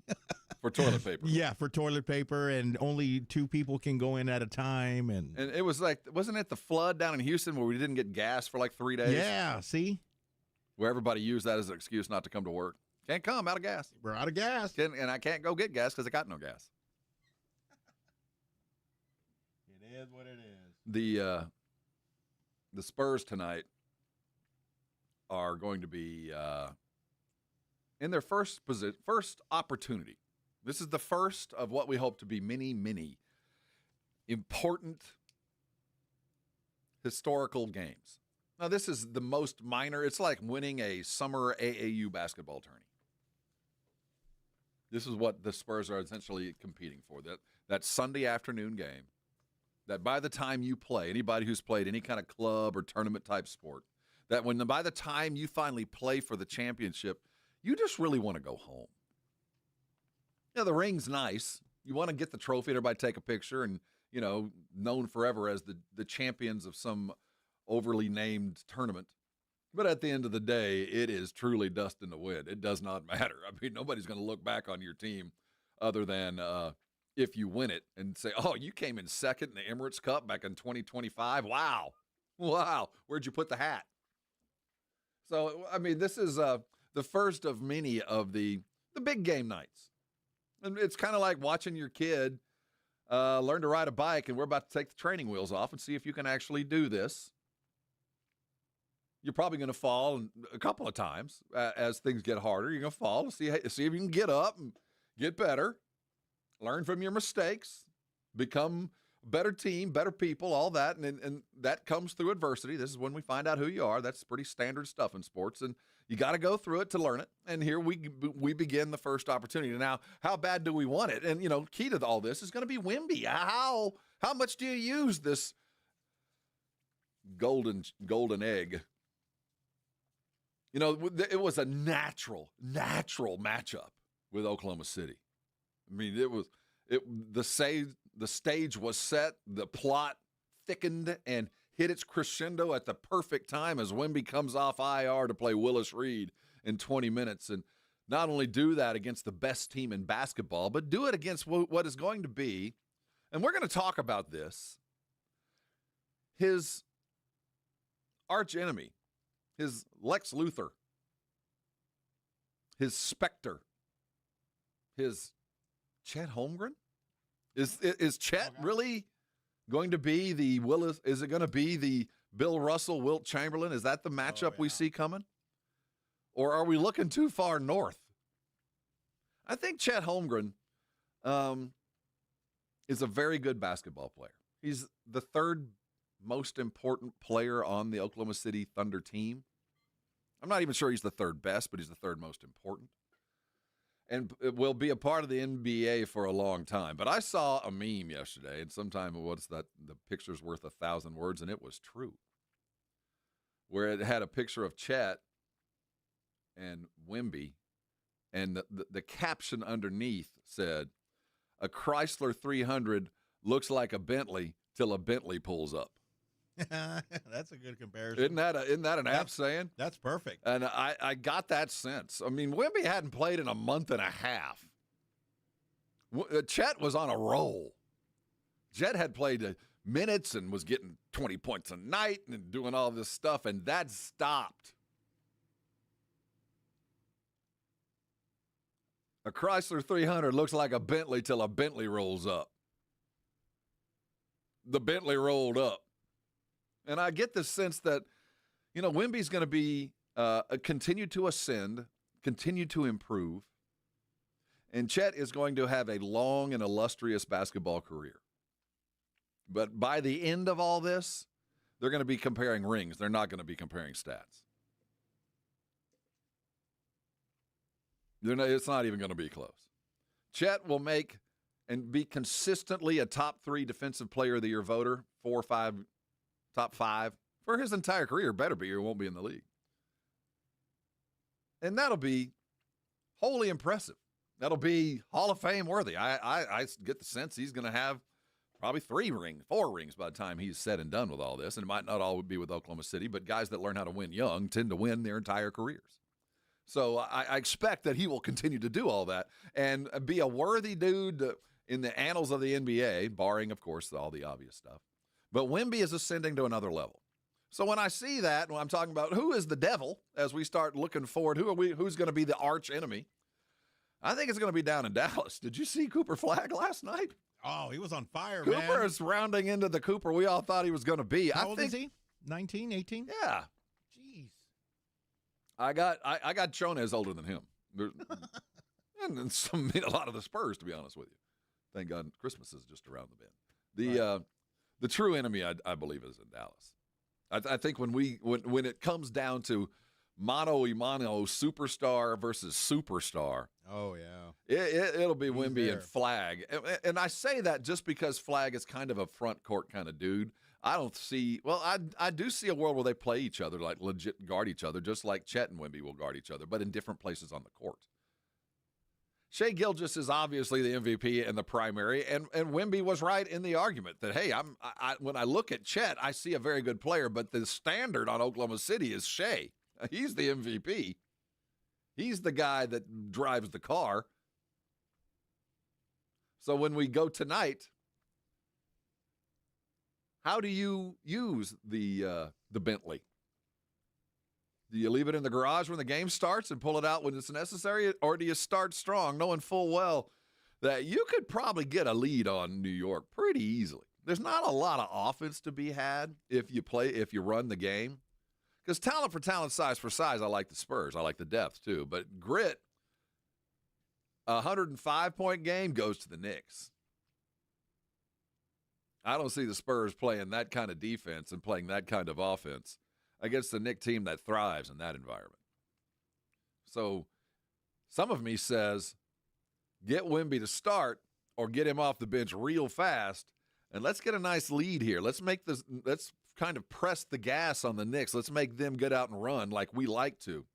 Speaker 1: For toilet paper.
Speaker 3: Yeah, for toilet paper, and only 2 people can go in at a time. And
Speaker 1: it was like, wasn't it the flood down in Houston where we didn't get gas for like 3 days?
Speaker 3: Yeah, see?
Speaker 1: Where everybody used that as an excuse not to come to work. Can't come, out of gas.
Speaker 3: We're out of gas.
Speaker 1: And I can't go get gas because I got no gas.
Speaker 3: It is what it is.
Speaker 1: The Spurs tonight are going to be in their first opportunity. This is the first of what we hope to be many, many important historical games. Now, this is the most minor. It's like winning a summer AAU basketball tourney. This is what the Spurs are essentially competing for, that Sunday afternoon game, that by the time you play, anybody who's played any kind of club or tournament-type sport, that by the time you finally play for the championship, you just really want to go home. You know, the ring's nice. You want to get the trophy and everybody take a picture and, you know, known forever as the champions of some overly named tournament. But at the end of the day, it is truly dust in the wind. It does not matter. I mean, nobody's going to look back on your team other than if you win it and say, oh, you came in second in the Emirates Cup back in 2025. Wow. Where'd you put the hat? So, I mean, this is the first of many of the big game nights. And it's kind of like watching your kid learn to ride a bike, and we're about to take the training wheels off and see if you can actually do this. You're probably going to fall a couple of times as things get harder. You're going to fall, see if you can get up and get better, learn from your mistakes, become a better team, better people, all that. And that comes through adversity. This is when we find out who you are. That's pretty standard stuff in sports. And you got to go through it to learn it. And here we begin the first opportunity. Now, how bad do we want it? And, you know, key to all this is going to be Wemby. How much do you use this golden egg? You know, it was a natural matchup with Oklahoma City. I mean, the stage was set, the plot thickened and hit its crescendo at the perfect time as Wemby comes off IR to play Willis Reed in 20 minutes. And not only do that against the best team in basketball, but do it against what is going to be, and we're going to talk about this, his arch enemy, his Lex Luthor, his Spectre, his Chet Holmgren? Is Chet really going to be the Willis? Is it going to be the Bill Russell, Wilt Chamberlain? Is that the matchup we see coming? Or are we looking too far north? I think Chet Holmgren is a very good basketball player. He's the 3rd most important player on the Oklahoma City Thunder team. I'm not even sure he's the 3rd best, but he's the 3rd most important. And it will be a part of the NBA for a long time. But I saw a meme yesterday, and sometime the picture's worth 1,000 words, and it was true, where it had a picture of Chet and Wemby, and the caption underneath said, "A Chrysler 300 looks like a Bentley till a Bentley pulls up.
Speaker 3: That's a good comparison.
Speaker 1: Isn't that an apt saying?
Speaker 3: That's perfect.
Speaker 1: And I got that sense. I mean, Wemby hadn't played in a month and a half. Chet was on a roll. Chet had played minutes and was getting 20 points a night and doing all this stuff, and that stopped. A Chrysler 300 looks like a Bentley till a Bentley rolls up. The Bentley rolled up. And I get the sense that, Wemby's going to be continue to ascend, continue to improve, and Chet is going to have a long and illustrious basketball career. But by the end of all this, they're going to be comparing rings. They're not going to be comparing stats. It's not even going to be close. Chet will make and be consistently a top 3 defensive player of the year voter, 4 or 5, top 5 for his entire career. Better be or won't be in the league. And that'll be wholly impressive. That'll be Hall of Fame worthy. I get the sense he's going to have probably 4 rings by the time he's said and done with all this. And it might not all be with Oklahoma City, but guys that learn how to win young tend to win their entire careers. So I expect that he will continue to do all that and be a worthy dude in the annals of the NBA, barring, of course, all the obvious stuff. But Wemby is ascending to another level. So when I see that, when I'm talking about who is the devil, as we start looking forward, who's going to be the arch enemy, I think it's going to be down in Dallas. Did you see Cooper Flagg last night?
Speaker 3: Oh, he was on fire, man.
Speaker 1: Cooper is rounding into the Cooper we all thought he was going to be.
Speaker 3: How old is he? 19, 18?
Speaker 1: Yeah.
Speaker 3: Jeez.
Speaker 1: I got shown as older than him. And a lot of the Spurs, to be honest with you. Thank God Christmas is just around the bend. The true enemy, I believe, is in Dallas. I think when it comes down to mano a mano, superstar versus superstar.
Speaker 3: Oh, yeah.
Speaker 1: It'll be Wemby and Flagg. And I say that just because Flagg is kind of a front court kind of dude. I do see a world where they play each other, like legit guard each other, just like Chet and Wemby will guard each other, but in different places on the court. Shai Gilgeous is obviously the MVP and the primary, and Wemby was right in the argument that, hey, when I look at Chet, I see a very good player, but the standard on Oklahoma City is Shai. He's the MVP. He's the guy that drives the car. So when we go tonight, how do you use the Bentley? Do you leave it in the garage when the game starts and pull it out when it's necessary, or do you start strong, knowing full well that you could probably get a lead on New York pretty easily? There's not a lot of offense to be had if you run the game. Because talent for talent, size for size, I like the Spurs. I like the depth, too. But grit, a 105-point game goes to the Knicks. I don't see the Spurs playing that kind of defense and playing that kind of offense against the Knicks team that thrives in that environment. So some of me says get Wemby to start or get him off the bench real fast, and let's get a nice lead here. Let's kind of press the gas on the Knicks. Let's make them get out and run like we like to.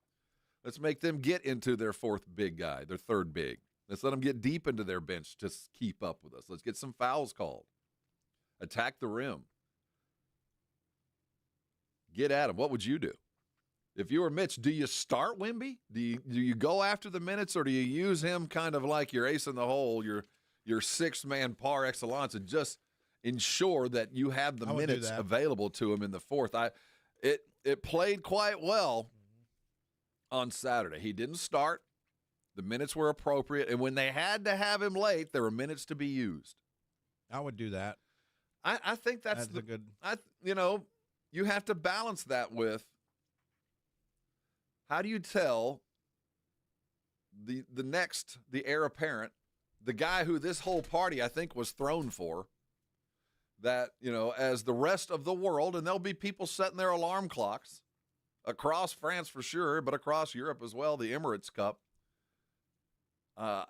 Speaker 1: Let's make them get into their 4th big guy, their 3rd big. Let's let them get deep into their bench to keep up with us. Let's get some fouls called. Attack the rim. Get at him. What would you do? If you were Mitch, do you start Wemby? Do you go after the minutes, or do you use him kind of like your ace in the hole, your 6-man par excellence, and just ensure that you have the minutes available to him in the 4th? It played quite well on Saturday. He didn't start. The minutes were appropriate, and when they had to have him late, there were minutes to be used.
Speaker 3: I would do that.
Speaker 1: I think that's
Speaker 3: a good.
Speaker 1: You have to balance that with how do you tell the heir apparent, the guy who this whole party I think was thrown for, that, as the rest of the world, and there'll be people setting their alarm clocks across France for sure, but across Europe as well, the Emirates Cup.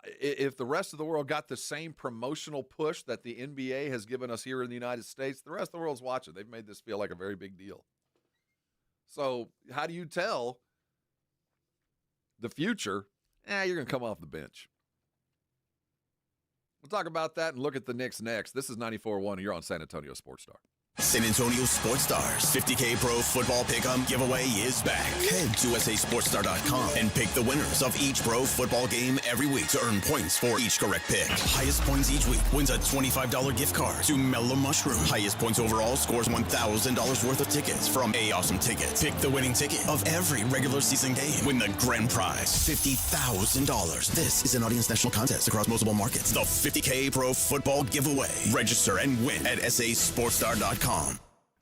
Speaker 1: If the rest of the world got the same promotional push that the NBA has given us here in the United States, the rest of the world's watching. They've made this feel like a very big deal. So how do you tell the future, you're going to come off the bench? We'll talk about that and look at the Knicks next. This is 94.1, and you're on San Antonio Sports Star.
Speaker 2: San Antonio Sports Stars 50K Pro Football Pick'em giveaway is back. Head to sasportsstar.com and pick the winners of each pro football game every week to earn points for each correct pick. Highest points each week wins a $25 gift card to Mellow Mushroom. Highest points overall scores $1,000 worth of tickets from A Awesome Tickets. Pick the winning ticket of every regular season game. Win the grand prize, $50,000. This is an audience national contest across multiple markets. The 50K Pro Football Giveaway. Register and win at sasportsstar.com.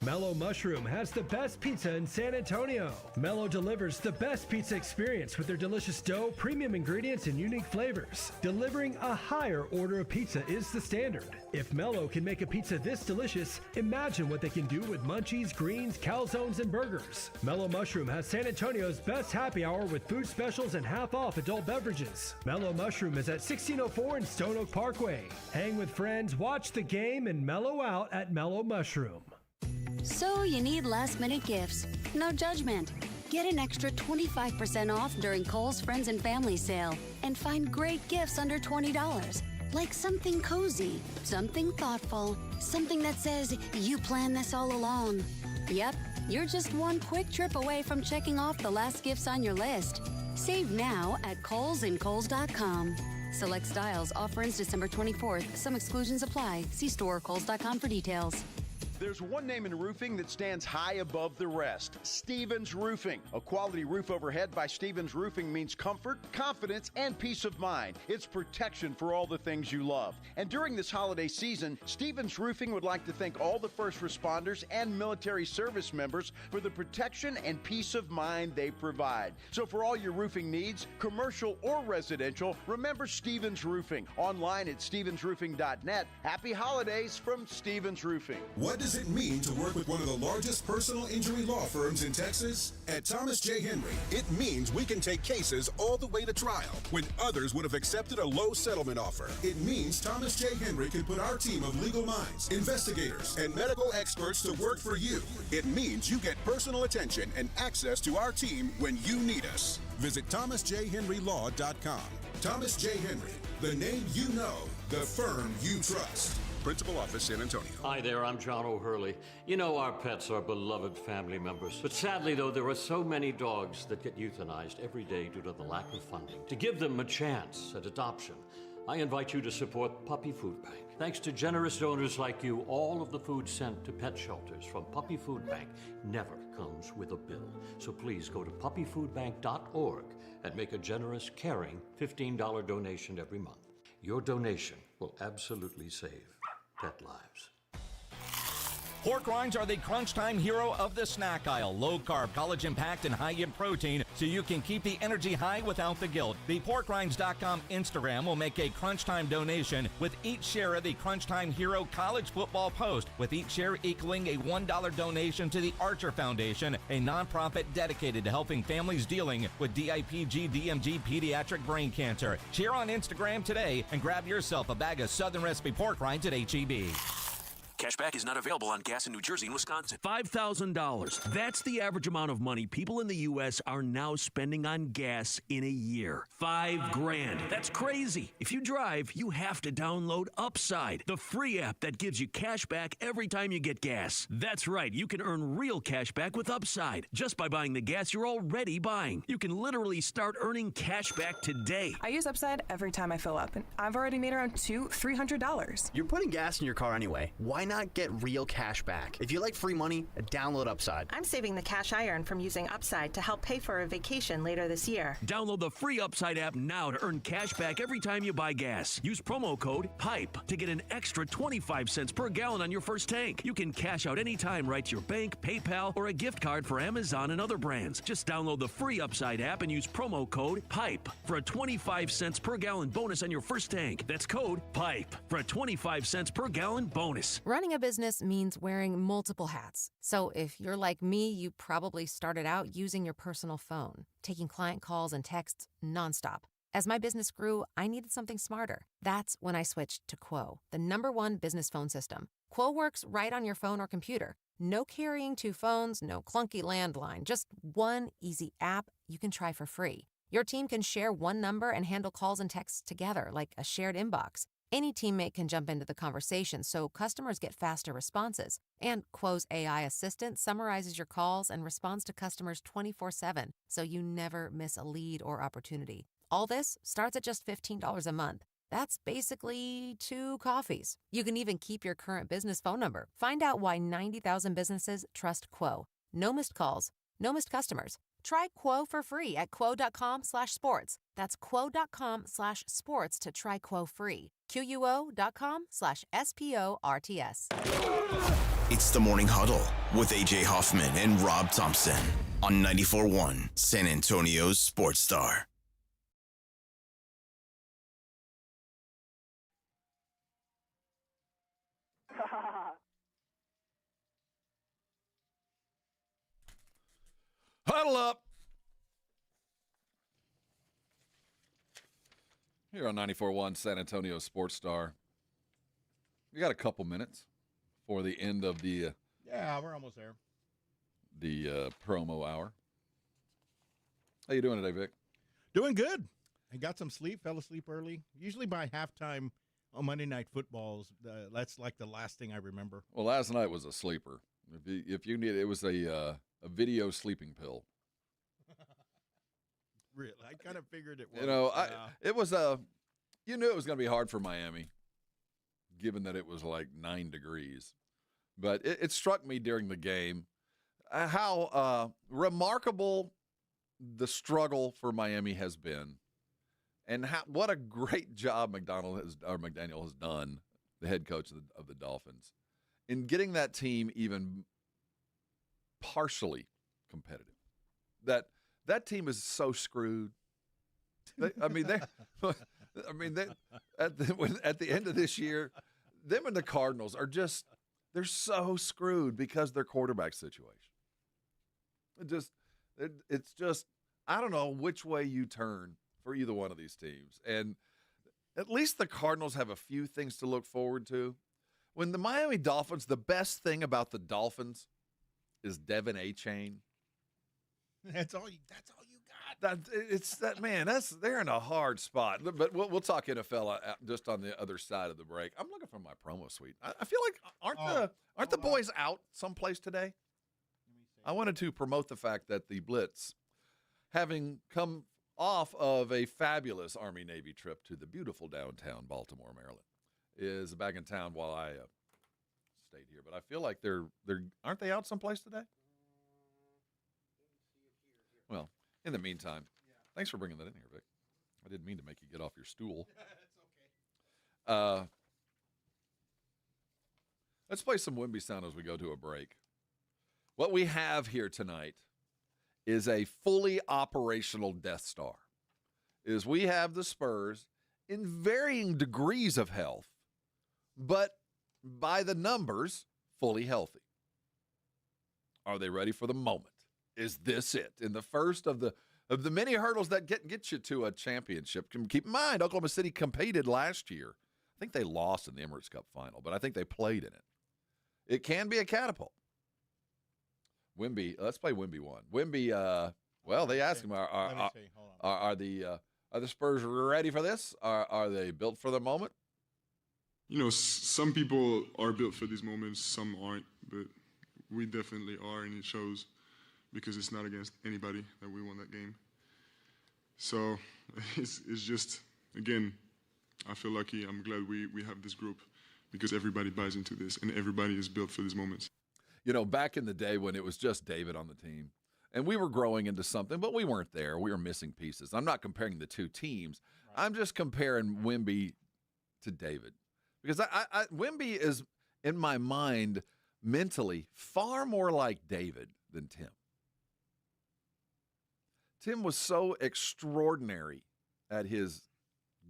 Speaker 4: Mellow Mushroom has the best pizza in San Antonio. Mellow delivers the best pizza experience with their delicious dough, premium ingredients, and unique flavors. Delivering a higher order of pizza is the standard. If Mellow can make a pizza this delicious, imagine what they can do with munchies, greens, calzones, and burgers. Mellow Mushroom has San Antonio's best happy hour with food specials and half-off adult beverages. Mellow Mushroom is at 1604 in Stone Oak Parkway. Hang with friends, watch the game, and mellow out at Mellow Mushroom.
Speaker 8: So you need last-minute gifts. No judgment. Get an extra 25% off during Kohl's Friends and Family Sale and find great gifts under $20. Like something cozy, something thoughtful, something that says, you planned this all along. Yep, you're just one quick trip away from checking off the last gifts on your list. Save now at Kohl's and Kohl's.com. Select styles. Offer ends December 24th. Some exclusions apply. See store or Kohl's.com for details.
Speaker 32: There's one name in roofing that stands high above the rest, Stevens Roofing. A quality roof overhead by Stevens Roofing means comfort, confidence, and peace of mind. It's protection for all the things you love. And during this holiday season, Stevens Roofing would like to thank all the first responders and military service members for the protection and peace of mind they provide. So for all your roofing needs, commercial or residential, remember Stevens Roofing. Online at stevensroofing.net. Happy holidays from Stevens Roofing.
Speaker 9: What does it mean to work with one of the largest personal injury law firms in Texas? At Thomas J. Henry, it means we can take cases all the way to trial when others would have accepted a low settlement offer. It means Thomas J. Henry can put our team of legal minds, investigators, and medical experts to work for you. It means you get personal attention and access to our team when you need us. Visit thomasjhenrylaw.com. Thomas J. Henry, the name you know, the firm you trust. Principal Office, San Antonio.
Speaker 10: Hi there, I'm John O'Hurley. You know our pets are beloved family members. But sadly, though, there are so many dogs that get euthanized every day due to the lack of funding. To give them a chance at adoption, I invite you to support Puppy Food Bank. Thanks to generous donors like you, all of the food sent to pet shelters from Puppy Food Bank never comes with a bill. So please go to puppyfoodbank.org and make a generous, caring $15 donation every month. Your donation will absolutely save pet lives.
Speaker 13: Pork rinds are the crunch time hero of the snack aisle. Low carb, collagen packed, and high in protein, so you can keep the energy high without the guilt. The porkrinds.com Instagram will make a crunch time donation with each share of the Crunch Time Hero college football post, with each share equaling a $1 donation to the Archer Foundation, a nonprofit dedicated to helping families dealing with DIPG, DMG, pediatric brain cancer. Share on Instagram today and grab yourself a bag of Southern Recipe pork rinds at HEB.
Speaker 11: Cashback is not available on gas in New Jersey and Wisconsin. $5,000. That's the average amount of money people in the U.S. are now spending on gas in a year. $5,000. That's crazy. If you drive, you have to download Upside, the free app that gives you cash back every time you get gas. That's right. You can earn real cash back with Upside just by buying the gas you're already buying. You can literally start earning cash back today.
Speaker 12: I use Upside every time I fill up, and I've already made around $300.
Speaker 16: You're putting gas in your car anyway. Why not get real cash back? If you like free money, download Upside.
Speaker 12: I'm saving the cash I earn from using Upside to help pay for a vacation later this year.
Speaker 11: Download the free Upside app now to earn cash back every time you buy gas. Use promo code PIPE to get an extra 25 cents per gallon on your first tank. You can cash out anytime right to your bank, PayPal, or a gift card for Amazon and other brands. Just download the free Upside app and use promo code PIPE for a 25 cents per gallon bonus on your first tank. That's code PIPE for a 25 cents per gallon bonus.
Speaker 30: Running a business means wearing multiple hats. So if you're like me, you probably started out using your personal phone, taking client calls and texts nonstop. As my business grew, I needed something smarter. That's when I switched to Quo, the #1 business phone system. Quo works right on your phone or computer. No carrying 2 phones, no clunky landline, just one easy app you can try for free. Your team can share one number and handle calls and texts together like a shared inbox. Any teammate can jump into the conversation, so customers get faster responses. And Quo's AI assistant summarizes your calls and responds to customers 24/7, so you never miss a lead or opportunity. All this starts at just $15 a month. That's basically 2 coffees. You can even keep your current business phone number. Find out why 90,000 businesses trust Quo. No missed calls, no missed customers. Try Quo for free at quo.com/sports. That's quo.com/sports to try Quo free. QUO.com/SPORTS.
Speaker 2: It's the Morning Huddle with AJ Hoffman and Rob Thompson on 94.1 San Antonio's Sports Star.
Speaker 1: Huddle up. Here on 94.1 San Antonio Sports Star. We got a couple minutes for the end of the
Speaker 3: Yeah, we're almost there.
Speaker 1: Promo hour. How you doing today, Vic?
Speaker 3: Doing good. I got some sleep, fell asleep early. Usually by halftime on Monday Night Footballs, that's like the last thing I remember.
Speaker 1: Well, last night was a sleeper. If you need it, was a video sleeping pill.
Speaker 3: Really, I kind of figured it was.
Speaker 1: You know, it was you knew it was going to be hard for Miami, given that it was like 9 degrees. But it struck me during the game how remarkable the struggle for Miami has been, and what a great job McDaniel has done, the head coach of the Dolphins, in getting that team even partially competitive. That team is so screwed. At the end of this year, them and the Cardinals are they're so screwed because of their quarterback situation. It's just I don't know which way you turn for either one of these teams. And at least the Cardinals have a few things to look forward to. When the Miami Dolphins, the best thing about the Dolphins is Devin A-Chain.
Speaker 3: That's all you got.
Speaker 1: They're in a hard spot. But we'll talk NFL just on the other side of the break. I'm looking for my promo suite. I feel like aren't the boys out someplace today? I wanted to promote the fact that the Blitz, having come off of a fabulous Army-Navy trip to the beautiful downtown Baltimore, Maryland, is back in town while I stayed here. But I feel like they're aren't they out someplace today? Well, in the meantime, thanks for bringing that in here, Vic. I didn't mean to make you get off your stool. It's okay. Let's play some Wimby sound as we go to a break. What we have here tonight is a fully operational Death Star. We have the Spurs in varying degrees of health, but by the numbers, fully healthy. Are they ready for the moment? Is this it? In the first of the many hurdles that get you to a championship. Keep in mind, Oklahoma City competed last year. I think they lost in the Emirates Cup final, but I think they played in it. It can be a catapult. Wimby, let's play Wimby 1. Wimby, they asked him, are the Spurs ready for this? Are they built for the moment?
Speaker 5: You know, some people are built for these moments, some aren't, but we definitely are, and it shows. Because it's not against anybody that we won that game. So it's just, again, I feel lucky. I'm glad we have this group because everybody buys into this and everybody is built for these moments.
Speaker 1: You know, back in the day when it was just David on the team and we were growing into something, but we weren't there. We were missing pieces. I'm not comparing the two teams. Right. I'm just comparing Wimby to David because Wimby is, in my mind, mentally far more like David than Tim. Tim was so extraordinary at his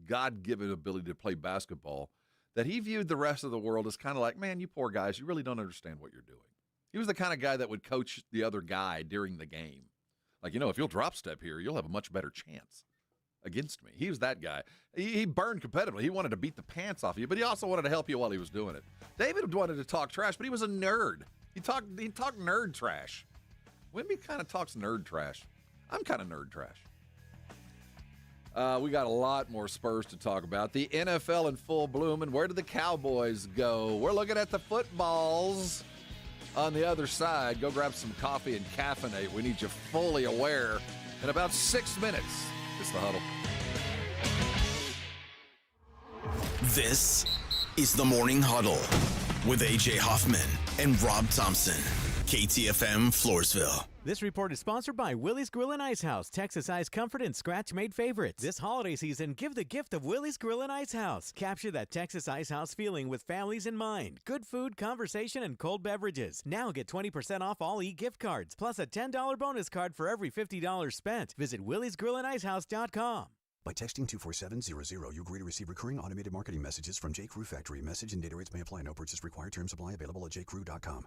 Speaker 1: God-given ability to play basketball that he viewed the rest of the world as kind of like, man, you poor guys, you really don't understand what you're doing. He was the kind of guy that would coach the other guy during the game. Like, if you'll drop step here, you'll have a much better chance against me. He was that guy. He burned competitively. He wanted to beat the pants off you, but he also wanted to help you while he was doing it. David wanted to talk trash, but he was a nerd. He talked nerd trash. Wimby kind of talks nerd trash. I'm kind of nerd trash. We got a lot more Spurs to talk about. The NFL in full bloom, and where did the Cowboys go? We're looking at the footballs on the other side. Go grab some coffee and caffeinate. We need you fully aware. In about 6 minutes, it's the Huddle.
Speaker 2: This is the Morning Huddle with A.J. Hoffman and Rob Thompson. KTFM Floresville.
Speaker 6: This report is sponsored by Willie's Grill and Ice House, Texas Ice Comfort and Scratch-made favorites. This holiday season, give the gift of Willie's Grill and Ice House. Capture that Texas Ice House feeling with families in mind. Good food, conversation, and cold beverages. Now get 20% off all e-gift cards, plus a $10 bonus card for every $50 spent. Visit Willie'sGrillAndIceHouse.com.
Speaker 27: By texting 24700, you agree to receive recurring automated marketing messages from J.Crew Factory. Message and data rates may apply. No purchase required. Terms apply. Available at jcrew.com.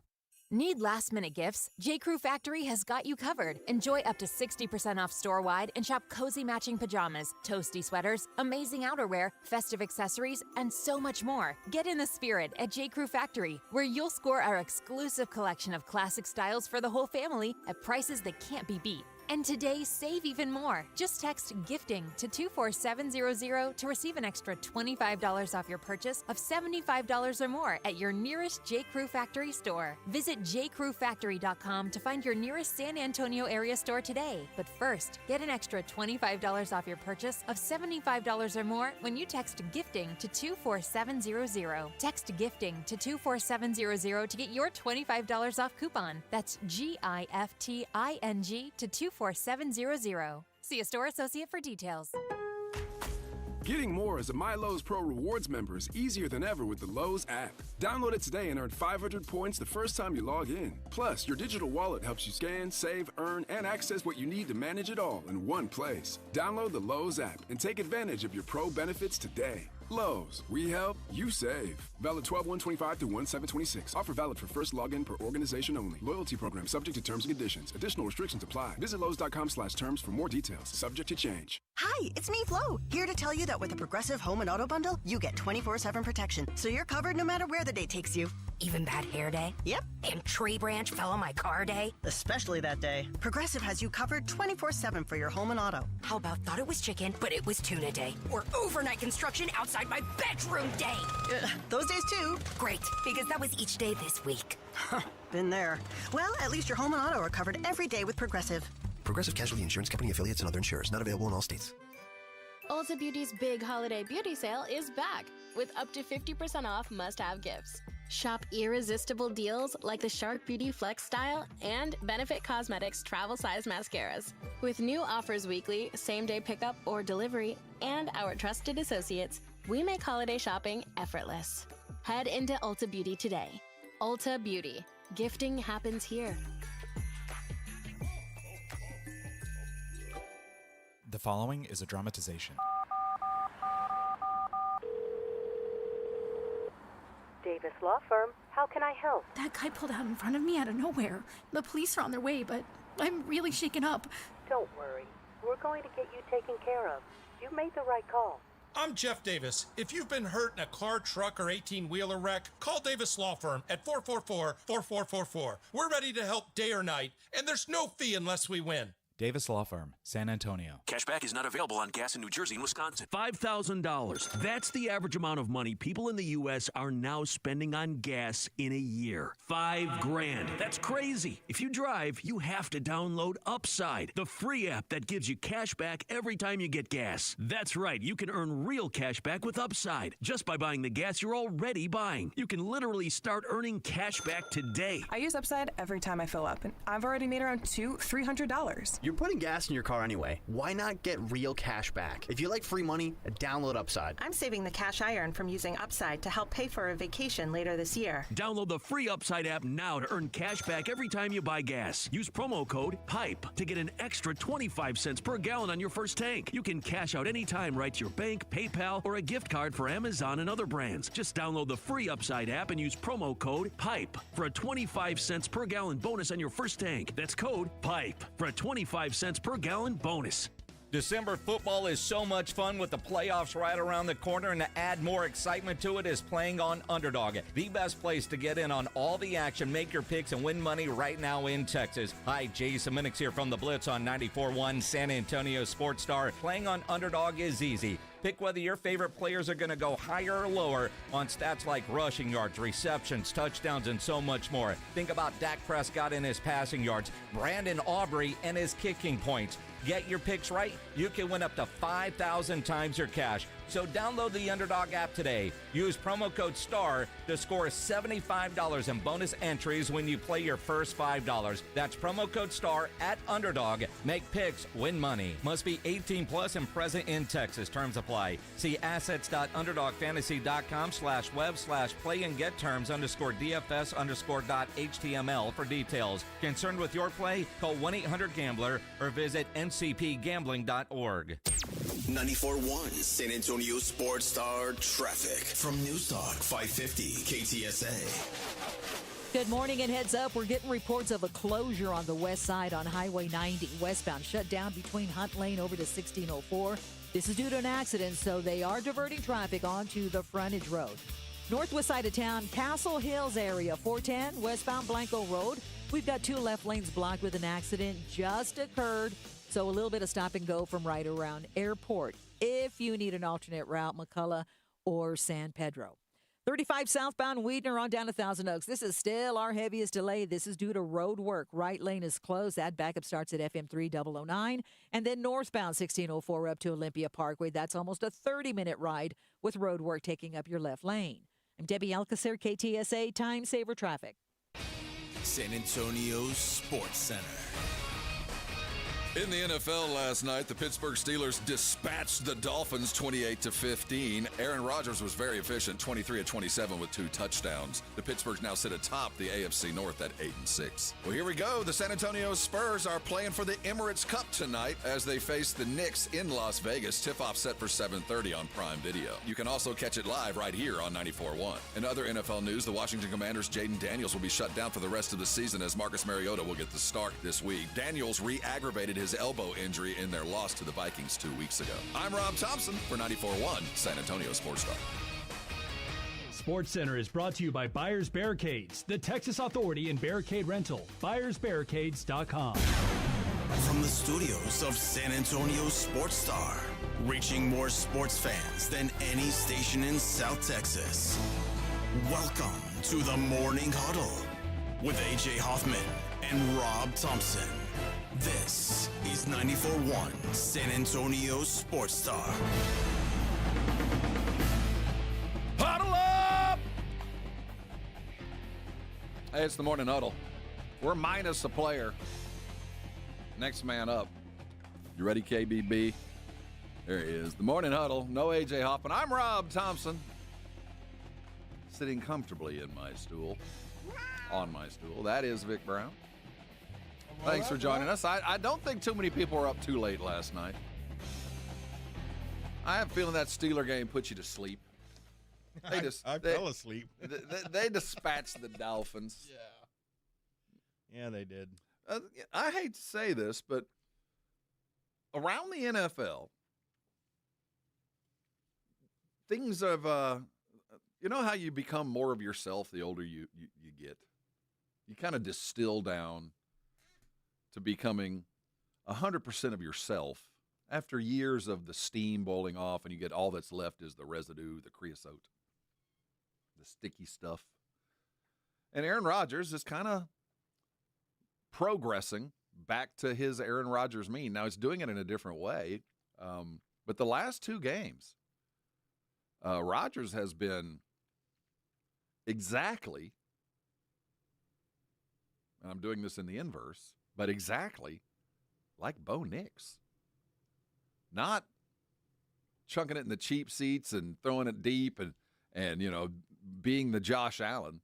Speaker 30: Need last-minute gifts? J.Crew Factory has got you covered. Enjoy up to 60% off store-wide and shop cozy matching pajamas, toasty sweaters, amazing outerwear, festive accessories, and so much more. Get in the spirit at J.Crew Factory, where you'll score our exclusive collection of classic styles for the whole family at prices that can't be beat. And today, save even more. Just text GIFTING to 24700 to receive an extra $25 off your purchase of $75 or more at your nearest J.Crew Factory store. Visit jcrewfactory.com to find your nearest San Antonio area store today. But first, get an extra $25 off your purchase of $75 or more when you text GIFTING to 24700. Text GIFTING to 24700 to get your $25 off coupon. That's GIFTING to 24700. See a store associate for details.
Speaker 7: Getting more as a MyLowe's Pro Rewards member is easier than ever with the Lowe's app. Download it today and earn 500 points the first time you log in. Plus, your digital wallet helps you scan, save, earn, and access what you need to manage it all in one place. Download the Lowe's app and take advantage of your Pro benefits today. Lowe's, we help, you save. Valid 12/1/25 through 1/7/26. Offer valid for first login per organization only. Loyalty program subject to terms and conditions. Additional restrictions apply. Visit Lowe's.com/terms for more details. Subject to change.
Speaker 14: Hi, it's me, Flo, here to tell you that with the Progressive Home and Auto Bundle, you get 24/7 protection, so you're covered no matter where the day takes you.
Speaker 15: Even bad hair day?
Speaker 14: Yep.
Speaker 15: And tree branch fell on my car day?
Speaker 14: Especially that day. Progressive has you covered 24/7 for your home and auto.
Speaker 15: How about thought it was chicken, but it was tuna day? Or overnight construction outside my bedroom day?
Speaker 14: Those days too.
Speaker 15: Great, because that was each day this week.
Speaker 14: Been there. Well, at least your home and auto are covered every day with Progressive.
Speaker 27: Progressive Casualty Insurance Company affiliates and other insurers. Not available in all states.
Speaker 17: Ulta Beauty's big holiday beauty sale is back with up to 50% off must-have gifts. Shop irresistible deals like the Shark Beauty Flex Style and Benefit Cosmetics travel size mascaras. With new offers weekly, same-day pickup or delivery, and our trusted associates, we make holiday shopping effortless. Head into Ulta Beauty today. Ulta Beauty. Gifting happens here.
Speaker 18: The following is a dramatization.
Speaker 19: Davis Law Firm, how can I help?
Speaker 20: That guy pulled out in front of me out of nowhere. The police are on their way, but I'm really shaken up.
Speaker 19: Don't worry. We're going to get you taken care of. You made the right call.
Speaker 21: I'm Jeff Davis. If you've been hurt in a car, truck, or 18-wheeler wreck, call Davis Law Firm at 444-4444. We're ready to help day or night, and there's no fee unless we win.
Speaker 18: Davis Law Firm, San Antonio.
Speaker 28: Cashback is not available on gas in New Jersey and Wisconsin.
Speaker 11: $5,000. That's the average amount of money people in the U.S. are now spending on gas in a year. $5,000. That's crazy. If you drive, you have to download Upside, the free app that gives you cash back every time you get gas. That's right. You can earn real cash back with Upside just by buying the gas you're already buying. You can literally start earning cash back today.
Speaker 22: I use Upside every time I fill up, and I've already made around $300.
Speaker 16: You're putting gas in your car anyway. Why not get real cash back? If you like free money, download Upside.
Speaker 12: I'm saving the cash I earn from using Upside to help pay for a vacation later this year.
Speaker 11: Download the free Upside app now to earn cash back every time you buy gas. Use promo code PIPE to get an extra 25 cents per gallon on your first tank. You can cash out anytime right to your bank, PayPal, or a gift card for Amazon and other brands. Just download the free Upside app and use promo code PIPE for a 25 cents per gallon bonus on your first tank. That's code PIPE for a 25 cents per gallon bonus.
Speaker 4: December football is so much fun with the playoffs right around the corner, and to add more excitement to it is playing on Underdog, the best place to get in on all the action, make your picks, and win money right now in Texas. Hi, Jason Minix here from the Blitz on 94.1 San Antonio Sports Star. Playing on Underdog is easy. Pick whether your favorite players are going to go higher or lower on stats like rushing yards, receptions, touchdowns, and so much more. Think about Dak Prescott and his passing yards, Brandon Aubrey and his kicking points. Get your picks right, you can win up to 5,000 times your cash. So download the Underdog app today. Use promo code STAR to score $75 in bonus entries when you play your first $5. That's promo code STAR at Underdog. Make picks, win money. Must be 18 plus and present in Texas. Terms apply. See assets.underdogfantasy.com/web/play and get terms _DFS_.html for details. Concerned with your play? Call 1-800-GAMBLER or visit ncpgambling.org.
Speaker 2: 94.1 San Antonio Sports Star traffic from News Talk 550 KTSA.
Speaker 8: Good morning and heads up. We're getting reports of a closure on the west side on Highway 90 westbound, shut down between Hunt Lane over to 1604. This is due to an accident, so they are diverting traffic onto the frontage road. Northwest side of town, Castle Hills area, 410 westbound Blanco Road. We've got 2 left lanes blocked with an accident just occurred. So a little bit of stop and go from right around Airport if you need an alternate route, McCullough or San Pedro. 35 southbound Weidner on down to Thousand Oaks. This is still our heaviest delay. This is due to road work. Right lane is closed. That backup starts at FM 3009. And then northbound 1604 up to Olympia Parkway. That's almost a 30-minute ride with road work taking up your left lane. I'm Debbie Alcacer, KTSA Time Saver Traffic.
Speaker 2: San Antonio Sports Center.
Speaker 1: In the NFL last night, the Pittsburgh Steelers dispatched the Dolphins 28-15. Aaron Rodgers was very efficient, 23 of 27 with 2 touchdowns. The Pittsburghs now sit atop the AFC North at 8-6. Well, here we go. The San Antonio Spurs are playing for the Emirates Cup tonight as they face the Knicks in Las Vegas. Tip-off set for 7:30 on Prime Video. You can also catch it live right here on 94.1. In other NFL news, the Washington Commanders' Jaden Daniels will be shut down for the rest of the season as Marcus Mariota will get the start this week. Daniels re-aggravated his elbow injury in their loss to the Vikings 2 weeks ago. I'm Rob Thompson for 94.1 San Antonio Sports Star.
Speaker 9: Sports Center is brought to you by Buyers Barricades, the Texas Authority in Barricade Rental. BuyersBarricades.com.
Speaker 2: From the studios of San Antonio Sports Star, reaching more sports fans than any station in South Texas. Welcome to the Morning Huddle with AJ Hoffman and Rob Thompson. This is 94.1 San Antonio Sports Star.
Speaker 1: Huddle up! Hey, it's the Morning Huddle. We're minus a player. Next man up. You ready, KBB? There he is. The Morning Huddle. No AJ Hoffman. I'm Rob Thompson. Sitting comfortably in my stool. On my stool. That is Vic Brown. Thanks for joining us. I don't think too many people were up too late last night. I have a feeling that Steeler game put you to sleep.
Speaker 3: I fell asleep.
Speaker 1: They dispatched the Dolphins.
Speaker 3: Yeah, they did.
Speaker 1: I hate to say this, but around the NFL, things have, you know how you become more of yourself the older you get? You kind of distill down to becoming 100% of yourself after years of the steam boiling off, and you get all that's left is the residue, the creosote, the sticky stuff. And Aaron Rodgers is kind of progressing back to his Aaron Rodgers mean. Now, he's doing it in a different way, but the last 2 games, Rodgers has been exactly, and I'm doing this in the inverse, but exactly like Bo Nix. Not chunking it in the cheap seats and throwing it deep and you know, being the Josh Allen,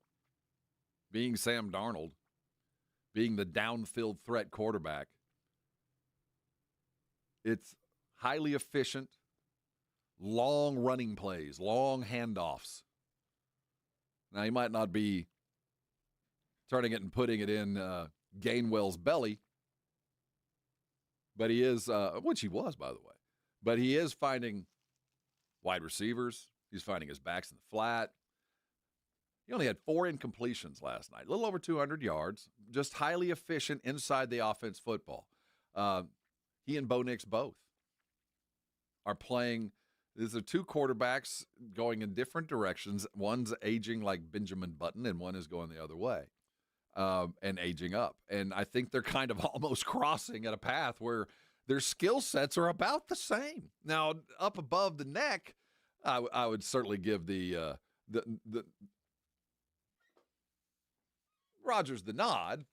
Speaker 1: being Sam Darnold, being the downfield threat quarterback. It's highly efficient, long running plays, long handoffs. Now, he might not be turning it and putting it in Gainwell's belly, But he is, which he was, by the way. But he is finding wide receivers. He's finding his backs in the flat. He only had 4 incompletions last night, a little over 200 yards, just highly efficient inside the offense football. He and Bo Nix both are playing. These are 2 quarterbacks going in different directions. One's aging like Benjamin Button, and one is going the other way and aging up. And I think they're kind of almost crossing at a path where their skill sets are about the same. Now, up above the neck, I would certainly give the Rodgers the nod,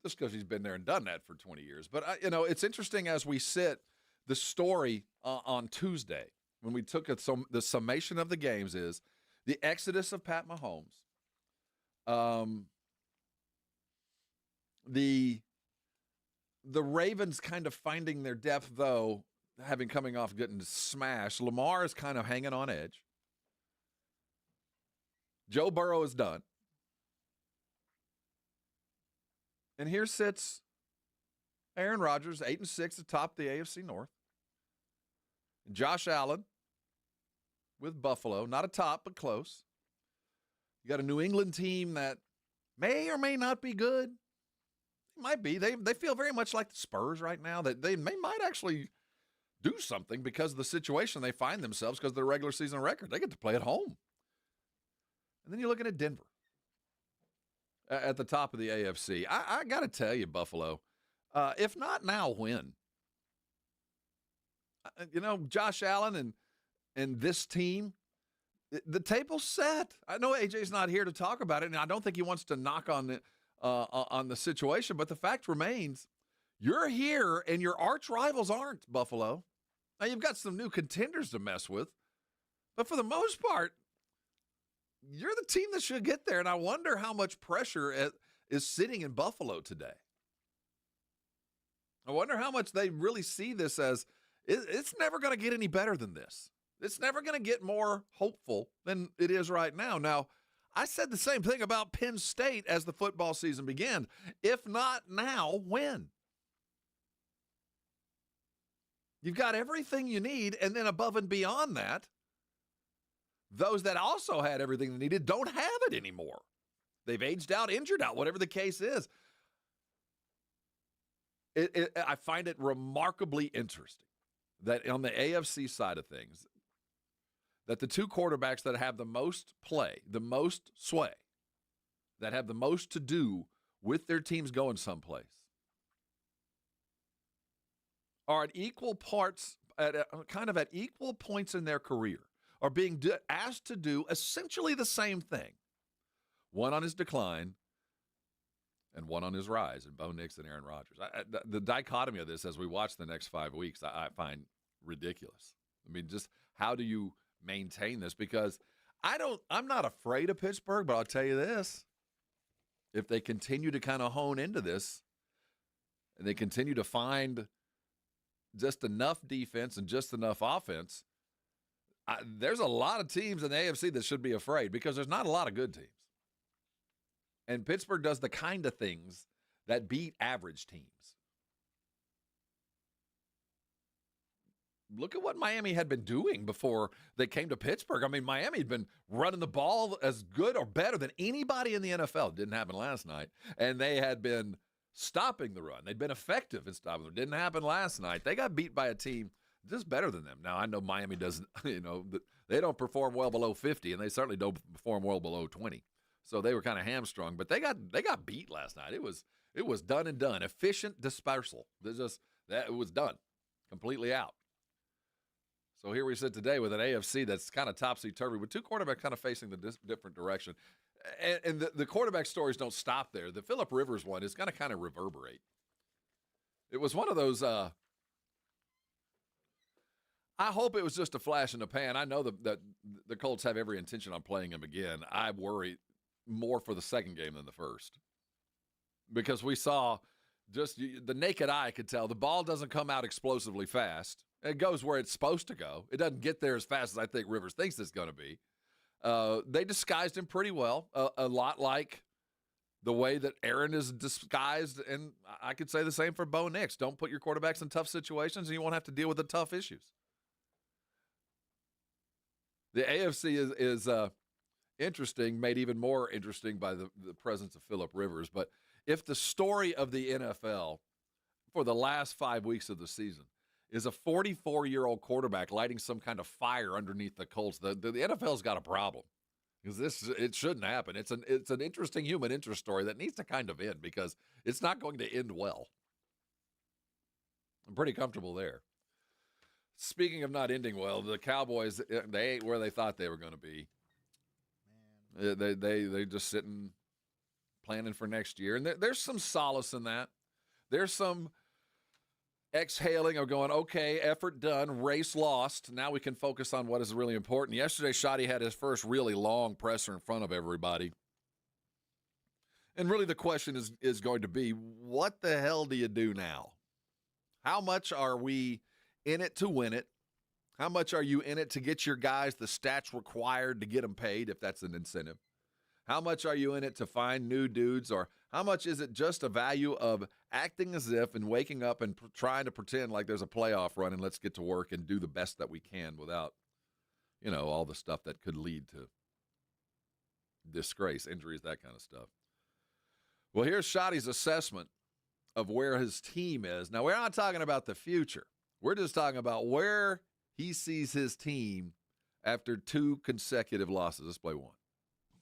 Speaker 1: just because he's been there and done that for 20 years. But, it's interesting as we sit, the story on Tuesday, when we took the summation of the games is the exodus of Pat Mahomes, the Ravens kind of finding their depth, though, coming off getting smashed. Lamar is kind of hanging on edge. Joe Burrow is done. And here sits Aaron Rodgers, 8-6 atop the AFC North. Josh Allen with Buffalo, not atop, but close. You got a New England team that may or may not be good. It might be. They feel very much like the Spurs right now, that they might actually do something because of the situation they find themselves because of their regular season record. They get to play at home. And then you're looking at Denver at the top of the AFC. I got to tell you, Buffalo, if not now, when? Josh Allen and this team, the table's set. I know AJ's not here to talk about it, and I don't think he wants to knock on the situation, but the fact remains, you're here and your arch rivals aren't, Buffalo. Now, you've got some new contenders to mess with, but for the most part, you're the team that should get there, and I wonder how much pressure is sitting in Buffalo today. I wonder how much they really see this as it's never going to get any better than this. It's never going to get more hopeful than it is right now. Now, I said the same thing about Penn State as the football season began. If not now, when? You've got everything you need, and then above and beyond that, those that also had everything they needed don't have it anymore. They've aged out, injured out, whatever the case is. I find it remarkably interesting that on the AFC side of things, that the 2 quarterbacks that have the most play, the most sway, that have the most to do with their teams going someplace, are at equal parts, kind of at equal points in their career, are being asked to do essentially the same thing. One on his decline and one on his rise, and Bo Nix and Aaron Rodgers. The dichotomy of this as we watch the next 5 weeks, I find ridiculous. I mean, just how do you maintain this? Because I'm not afraid of Pittsburgh, but I'll tell you this. If they continue to kind of hone into this and they continue to find just enough defense and just enough offense, there's a lot of teams in the AFC that should be afraid because there's not a lot of good teams. And Pittsburgh does the kind of things that beat average teams. Look at what Miami had been doing before they came to Pittsburgh. I mean, Miami had been running the ball as good or better than anybody in the NFL. It didn't happen last night. And they had been stopping the run. They'd been effective in stopping it. Didn't happen last night. They got beat by a team just better than them. Now, I know Miami doesn't, they don't perform well below 50, and they certainly don't perform well below 20. So they were kind of hamstrung, but they got beat last night. It was done and done. Efficient dispersal. It was done. Completely out. So here we sit today with an AFC that's kind of topsy-turvy, with 2 quarterbacks kind of facing the different direction. And the quarterback stories don't stop there. The Phillip Rivers one is going to kind of reverberate. It was one of those I hope it was just a flash in the pan. I know that the Colts have every intention on playing him again. I worry more for the second game than the first, because we saw just the naked eye could tell the ball doesn't come out explosively fast. It goes where it's supposed to go. It doesn't get there as fast as I think Rivers thinks it's going to be. They disguised him pretty well, a lot like the way that Aaron is disguised, and I could say the same for Bo Nix. Don't put your quarterbacks in tough situations, and you won't have to deal with the tough issues. The AFC is interesting, made even more interesting by the presence of Phillip Rivers. But if the story of the NFL for the last 5 weeks of the season is a 44-year-old quarterback lighting some kind of fire underneath the Colts, the NFL's got a problem. Because it shouldn't happen. It's an interesting human interest story that needs to kind of end because it's not going to end well. I'm pretty comfortable there. Speaking of not ending well, the Cowboys, they ain't where they thought they were going to be. They just sitting planning for next year. And there's some solace in that. There's some exhaling of going, okay, effort done, race lost. Now we can focus on what is really important. Yesterday, Shoddy had his first really long presser in front of everybody. And really the question is going to be, what the hell do you do now? How much are we in it to win it? How much are you in it to get your guys the stats required to get them paid, if that's an incentive? How much are you in it to find new dudes? Or how much is it just a value of acting as if and waking up and trying to pretend like there's a playoff run and let's get to work and do the best that we can without, all the stuff that could lead to disgrace, injuries, that kind of stuff. Well, here's Shoddy's assessment of where his team is. Now, we're not talking about the future. We're just talking about where he sees his team after 2 consecutive losses. Let's play one.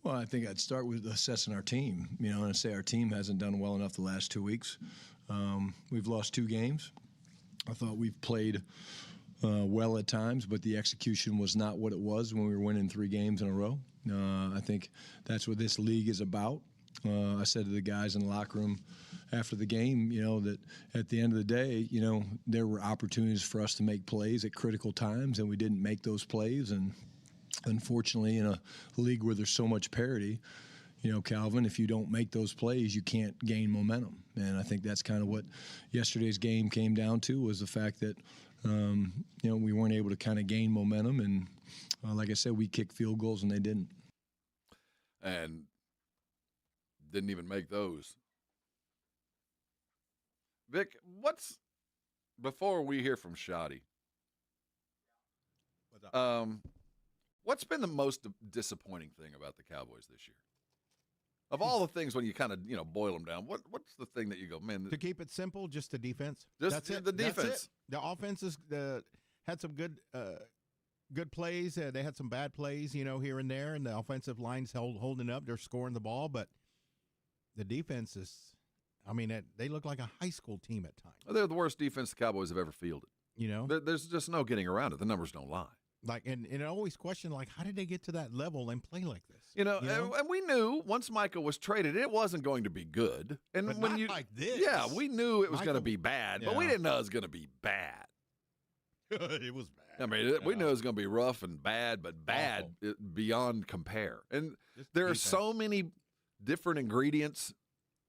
Speaker 5: Well, I think I'd start with assessing our team, and say our team hasn't done well enough the last 2 weeks. We've lost 2 games. I thought we've played well at times, but the execution was not what it was when we were winning 3 games in a row. I think that's what this league is about. I said to the guys in the locker room after the game, that at the end of the day, there were opportunities for us to make plays at critical times, and we didn't make those plays. And unfortunately, in a league where there's so much parity, Calvin, if you don't make those plays, you can't gain momentum. And I think that's kind of what yesterday's game came down to, was the fact that, we weren't able to kind of gain momentum. And like I said, we kicked field goals and they didn't.
Speaker 1: And didn't even make those. Vic, before we hear from Shoddy, what's been the most disappointing thing about the Cowboys this year? Of all the things, when you kind of, boil them down, what's the thing that you go, man?
Speaker 3: To keep it simple, just the defense.
Speaker 1: That's it. The defense.
Speaker 3: That's it. The offense had some good plays. They had some bad plays, here and there, and the offensive line's holding up. They're scoring the ball, but the defense is, they look like a high school team at times.
Speaker 1: They're the worst defense the Cowboys have ever fielded. There's just no getting around it. The numbers don't lie.
Speaker 3: And I always question, how did they get to that level and play like this?
Speaker 1: And we knew once Micah was traded, it wasn't going to be good. And
Speaker 3: but
Speaker 1: when
Speaker 3: not like this.
Speaker 1: Yeah, we knew it was going to be bad, but we didn't know it was going to be bad.
Speaker 3: It was bad.
Speaker 1: We knew it was going to be rough and bad, but bad beyond compare. And there are so many different ingredients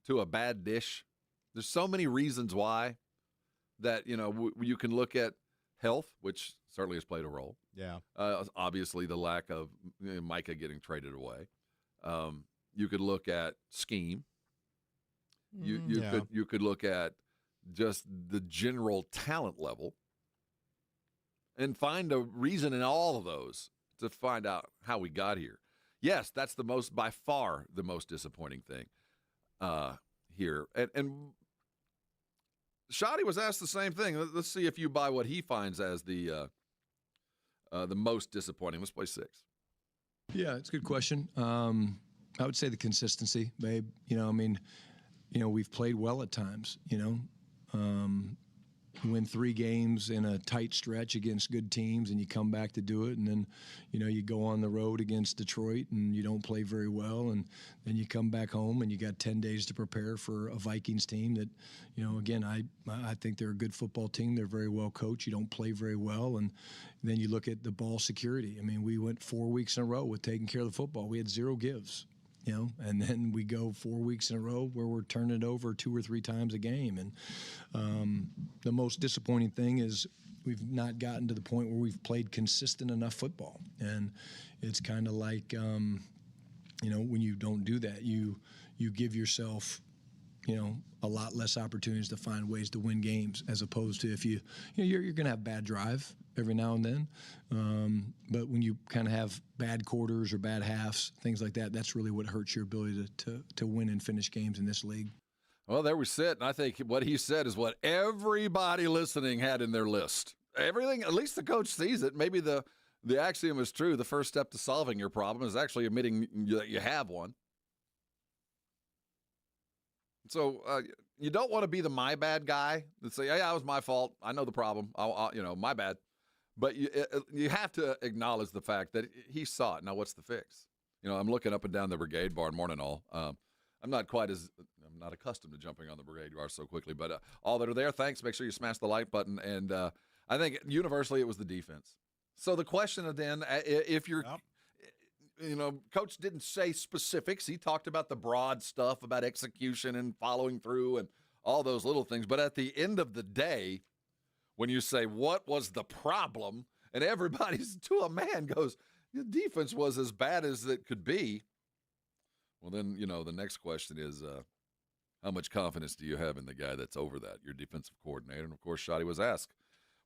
Speaker 1: to a bad dish. There's so many reasons why that, you can look at health, which certainly has played a role.
Speaker 3: Yeah.
Speaker 1: Obviously, the lack of Micah getting traded away. You could look at scheme. You could look at just the general talent level and find a reason in all of those to find out how we got here. Yes, that's by far the most disappointing thing here. And Shoddy was asked the same thing. Let's see if you buy what he finds as the most disappointing. Let's play 6.
Speaker 5: Yeah, it's a good question. I would say the consistency, babe. We've played well at times, win 3 games in a tight stretch against good teams, and you come back to do it, and then you go on the road against Detroit and you don't play very well, and then you come back home and you got 10 days to prepare for a Vikings team that, again, I think they're a good football team. They're very well coached. You don't play very well, and then you look at the ball security. We went 4 weeks in a row with taking care of the football. We had 0 gives. And then we go 4 weeks in a row where we're turning it over 2 or 3 times a game. And the most disappointing thing is we've not gotten to the point where we've played consistent enough football. And it's kind of like, when you don't do that, you give yourself, a lot less opportunities to find ways to win games, as opposed to if you're going to have bad drive every now and then. But when you kind of have bad quarters or bad halves, things like that, that's really what hurts your ability to win and finish games in this league.
Speaker 1: Well, there we sit, and I think what he said is what everybody listening had in their list. Everything, at least the coach sees it. Maybe the axiom is true. The first step to solving your problem is actually admitting that you have one. So you don't want to be the my bad guy that say, "Yeah, it was my fault. I know the problem. My bad." But you have to acknowledge the fact that he saw it. Now, what's the fix? I'm looking up and down the brigade bar in Morning Huddle. I'm not accustomed to jumping on the brigade bar so quickly, but all that are there, thanks. Make sure you smash the like button. And I think universally it was the defense. So the question then, if you're, coach didn't say specifics. He talked about the broad stuff about execution and following through and all those little things. But at the end of the day, when you say, what was the problem? And everybody's to a man goes, the defense was as bad as it could be. Well, then, the next question is, how much confidence do you have in the guy that's over that, your defensive coordinator? And, of course, Shotty was asked,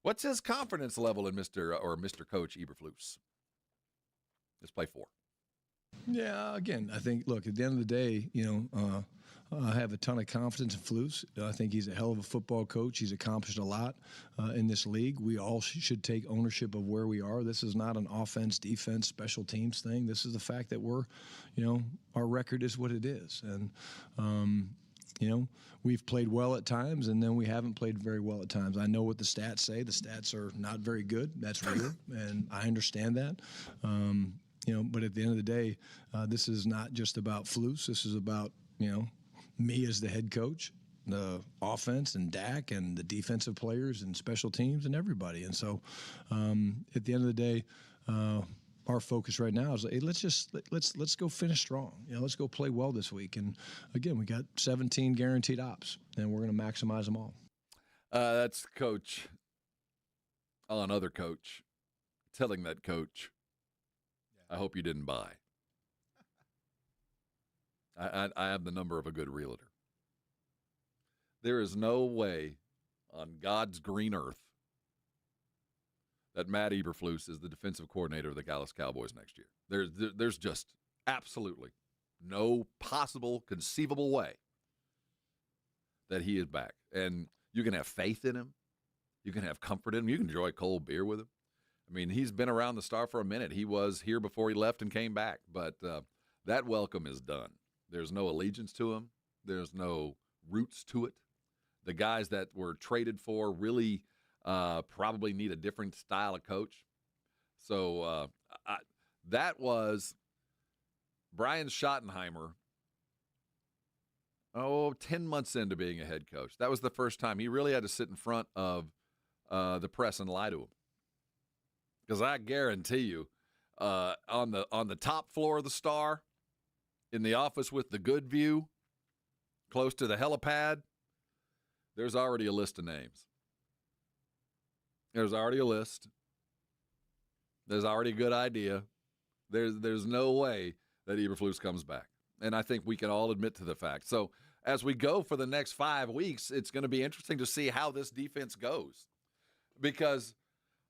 Speaker 1: what's his confidence level in Mr. Coach Eberflus? Let's play 4.
Speaker 5: Yeah, again, I think, look, at the end of the day, I have a ton of confidence in Flus. I think he's a hell of a football coach. He's accomplished a lot in this league. We all should take ownership of where we are. This is not an offense, defense, special teams thing. This is the fact that we're, our record is what it is. And, we've played well at times, and then we haven't played very well at times. I know what the stats say. The stats are not very good. That's real, and I understand that. But at the end of the day, this is not just about Flus. This is about, me as the head coach, the offense and Dak and the defensive players and special teams and everybody. And so at the end of the day, our focus right now is, hey, let's go finish strong. Let's go play well this week. And again, we got 17 guaranteed ops, and we're going to maximize them all.
Speaker 1: That's coach on another coach telling that coach, I hope you didn't buy. I have the number of a good realtor. There is no way on God's green earth that Matt Eberflus is the defensive coordinator of the Dallas Cowboys next year. There's just absolutely no possible, conceivable way that he is back. And you can have faith in him. You can have comfort in him. You can enjoy a cold beer with him. I mean, he's been around the Star for a minute. He was here before he left and came back. But that welcome is done. There's no allegiance to him. There's no roots to it. The guys that were traded for really probably need a different style of coach. So that was Brian Schottenheimer, 10 months into being a head coach. That was the first time he really had to sit in front of the press and lie to him. Because I guarantee you, on the top floor of the Star, in the office with the good view, close to the helipad, there's already a list of names. There's already a list. There's already a good idea. There's no way that Eberflus comes back. And I think we can all admit to the fact. So as we go for the next 5 weeks, it's going to be interesting to see how this defense goes. Because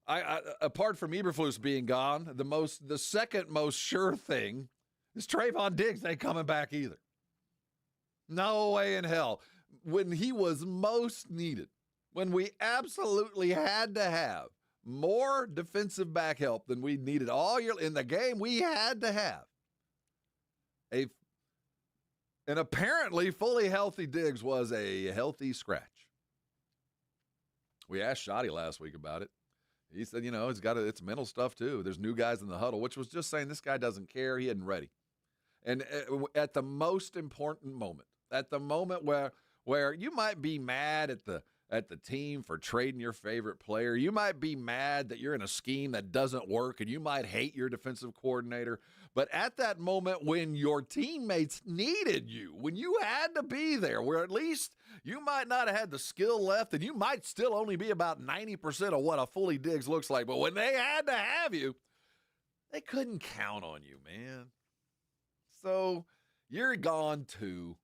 Speaker 1: I apart from Eberflus being gone, the second most sure thing is Trayvon Diggs ain't coming back either. No way in hell. When he was most needed, when we absolutely had to have more defensive back help than we needed all year in the game, we had to have an apparently fully healthy Diggs was a healthy scratch. We asked Shotty last week about it. He said, it's mental stuff too. There's new guys in the huddle, which was just saying this guy doesn't care. He isn't ready. And at the most important moment, at the moment where you might be mad at the team for trading your favorite player, you might be mad that you're in a scheme that doesn't work, and you might hate your defensive coordinator. But at that moment when your teammates needed you, when you had to be there, where at least you might not have had the skill left, and you might still only be about 90% of what a fully Diggs looks like, but when they had to have you, they couldn't count on you, man. So you're gone too.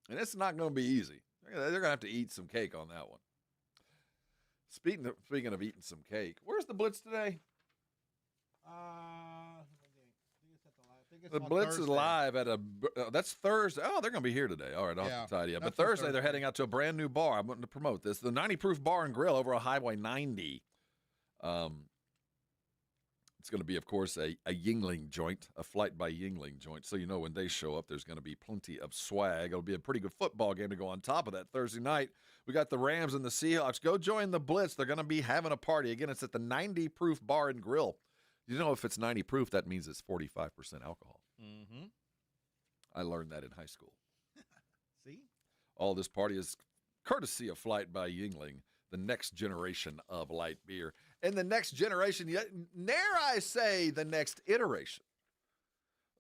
Speaker 1: And it's not going to be easy. They're going to have to eat some cake on that one. Speaking of eating some cake, where's the Blitz today? The Blitz is live at that's Thursday. Oh, they're going to be here today. All right, I'll have to tidy up. But Thursday, they're heading out to a brand new bar. I'm wanting to promote this. The 90 Proof Bar and Grill over on Highway 90. It's going to be, of course, a Yingling joint, a Flight by Yingling joint. So you know when they show up, there's going to be plenty of swag. It'll be a pretty good football game to go on top of that Thursday night. We got the Rams and the Seahawks. Go join the Blitz. They're going to be having a party. Again, it's at the 90 Proof Bar and Grill. You know, if it's 90 proof, that means it's 45% alcohol.
Speaker 3: Mm-hmm.
Speaker 1: I learned that in high school.
Speaker 3: See?
Speaker 1: All this party is courtesy of Flight by Yingling, the next generation of light beer. And the next generation, dare I say, the next iteration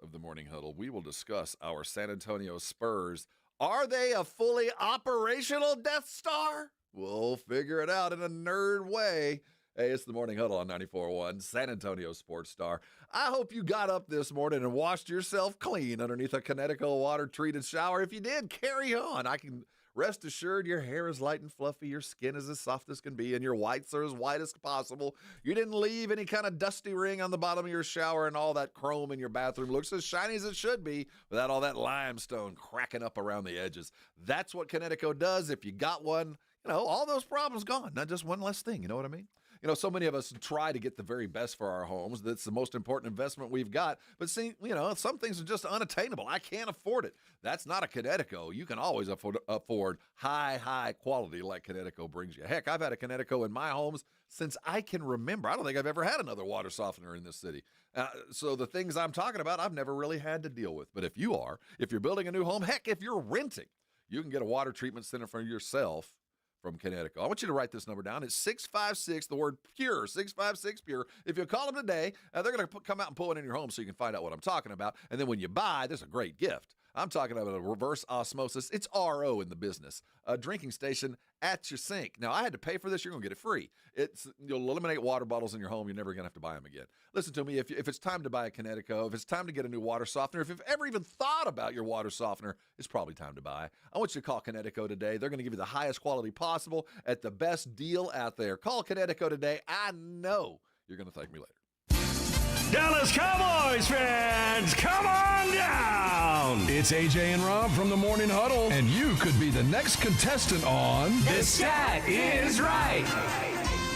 Speaker 1: of the Morning Huddle, we will discuss our San Antonio Spurs. Are they a fully operational Death Star? We'll figure it out in a nerd way. Hey, it's the Morning Huddle on 94.1, San Antonio Sports Star. I hope you got up this morning and washed yourself clean underneath a Connecticut water-treated shower. If you did, carry on. I can rest assured your hair is light and fluffy, your skin is as soft as can be, and your whites are as white as possible. You didn't leave any kind of dusty ring on the bottom of your shower, and all that chrome in your bathroom looks as shiny as it should be without all that limestone cracking up around the edges. That's what Connecticut does. If you got one, all those problems gone. Not just one less thing, you know what I mean? So many of us try to get the very best for our homes. That's the most important investment we've got. But see, some things are just unattainable. I can't afford it. That's not a Connecticut. You can always afford high quality like Connecticut brings you. Heck, I've had a Connecticut in my homes since I can remember. I don't think I've ever had another water softener in this city. So the things I'm talking about, I've never really had to deal with. But if you're building a new home, heck, if you're renting, you can get a water treatment center for yourself from Connecticut. I want you to write this number down. It's 656, the word pure, 656 pure. If you call them today, they're going to come out and pull it in your home so you can find out what I'm talking about. And then when you buy, there's a great gift. I'm talking about a reverse osmosis. It's RO in the business. A drinking station at your sink. Now, I had to pay for this. You're going to get it free. You'll eliminate water bottles in your home. You're never going to have to buy them again. Listen to me. If it's time to buy a Connecticut, if it's time to get a new water softener, if you've ever even thought about your water softener, it's probably time to buy. I want you to call Connecticut today. They're going to give you the highest quality possible at the best deal out there. Call Connecticut today. I know you're going to thank me later.
Speaker 9: Dallas Cowboys fans, come on down! It's AJ and Rob from the Morning Huddle, and you could be the next contestant on
Speaker 2: The Stat Is Right.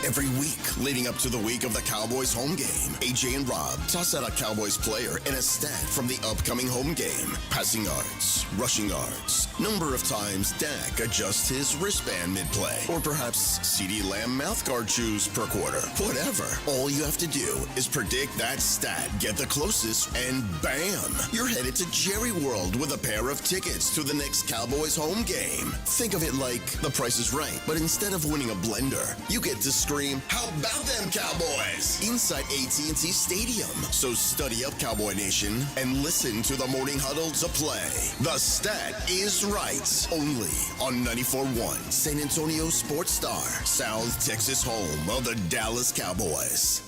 Speaker 2: Every week leading up to the week of the Cowboys home game, AJ and Rob toss out a Cowboys player and a stat from the upcoming home game. Passing yards, rushing yards, number of times Dak adjusts his wristband mid-play, or perhaps CeeDee Lamb mouthguard chews per quarter. Whatever. All you have to do is predict that stat, get the closest, and bam! You're headed to Jerry World with a pair of tickets to the next Cowboys home game. Think of it like The Price is Right, but instead of winning a blender, you get to scream, "How about them Cowboys?" inside AT&T Stadium. So study up, Cowboy Nation, and listen to the Morning Huddle to play. The Stat Is Right. Only on 94.1 San Antonio Sports Star, South Texas home of the Dallas Cowboys.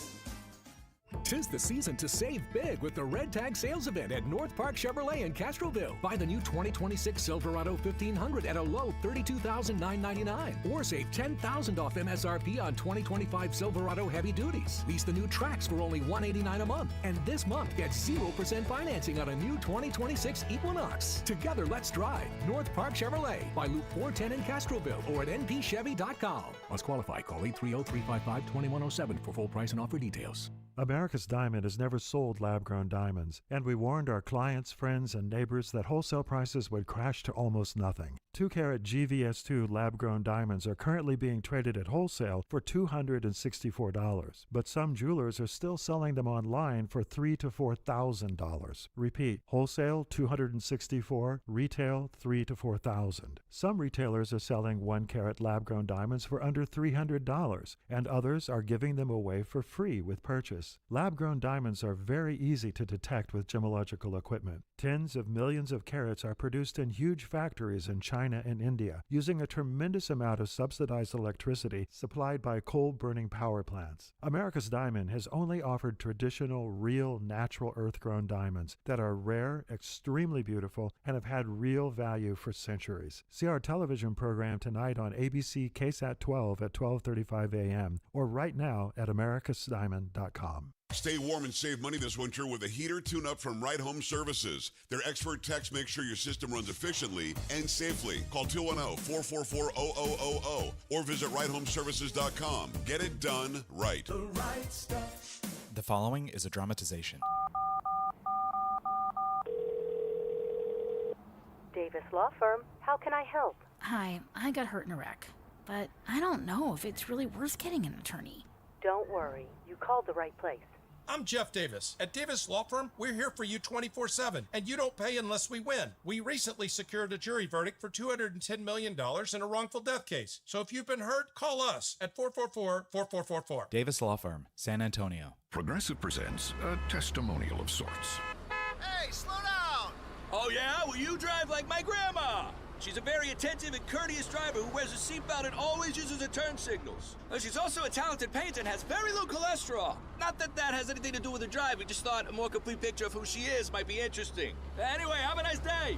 Speaker 6: 'Tis the season to save big with the Red Tag Sales Event at North Park Chevrolet in Castroville. Buy the new 2026 Silverado 1500 at a low $32,999. Or save $10,000 off MSRP on 2025 Silverado Heavy Duties. Lease the new Trax for only $189 a month. And this month, get 0% financing on a new 2026 Equinox. Together, let's drive. North Park Chevrolet by Loop 410 in Castroville or at npchevy.com. Must qualify. Call 830-355-2107 for full price and offer details.
Speaker 7: America's Diamond has never sold lab-grown diamonds, and we warned our clients, friends, and neighbors that wholesale prices would crash to almost nothing. 2-carat GVS2 lab-grown diamonds are currently being traded at wholesale for $264, but some jewelers are still selling them online for $3,000 to $4,000. Repeat, wholesale $264, retail $3,000 to $4,000. Some retailers are selling 1-carat lab-grown diamonds for under $300, and others are giving them away for free with purchase. precious. Lab-grown diamonds are very easy to detect with gemological equipment. Tens of millions of carats are produced in huge factories in China and India, using a tremendous amount of subsidized electricity supplied by coal-burning power plants. America's Diamond has only offered traditional, real, natural earth-grown diamonds that are rare, extremely beautiful, and have had real value for centuries. See our television program tonight on ABC KSAT 12 at 12:35 a.m. or right now at americasdiamond.com.
Speaker 10: Stay warm and save money this winter with a heater tune-up from Right Home Services. Their expert techs make sure your system runs efficiently and safely. Call 210-444-0000 or visit righthomeservices.com. Get it done right.
Speaker 18: The right stuff. The following is a dramatization.
Speaker 19: Davis Law Firm, how can I help?
Speaker 20: Hi, I got hurt in a wreck, but I don't know if it's really worth getting an attorney.
Speaker 19: Don't worry, you called the right place.
Speaker 21: I'm Jeff Davis. At Davis Law Firm, we're here for you 24/7, and you don't pay unless we win. We recently secured a jury verdict for $210 million in a wrongful death case. So if you've been hurt, call us at 444-4444.
Speaker 18: Davis Law Firm, San Antonio.
Speaker 9: Progressive presents a testimonial of sorts.
Speaker 13: Hey, slow down! Oh yeah? Well, you drive like my grandma. She's a very attentive and courteous driver who wears a seatbelt and always uses her turn signals. She's also a talented painter and has very low cholesterol. Not that that has anything to do with her drive. We just thought a more complete picture of who she is might be interesting. Anyway, have a nice day.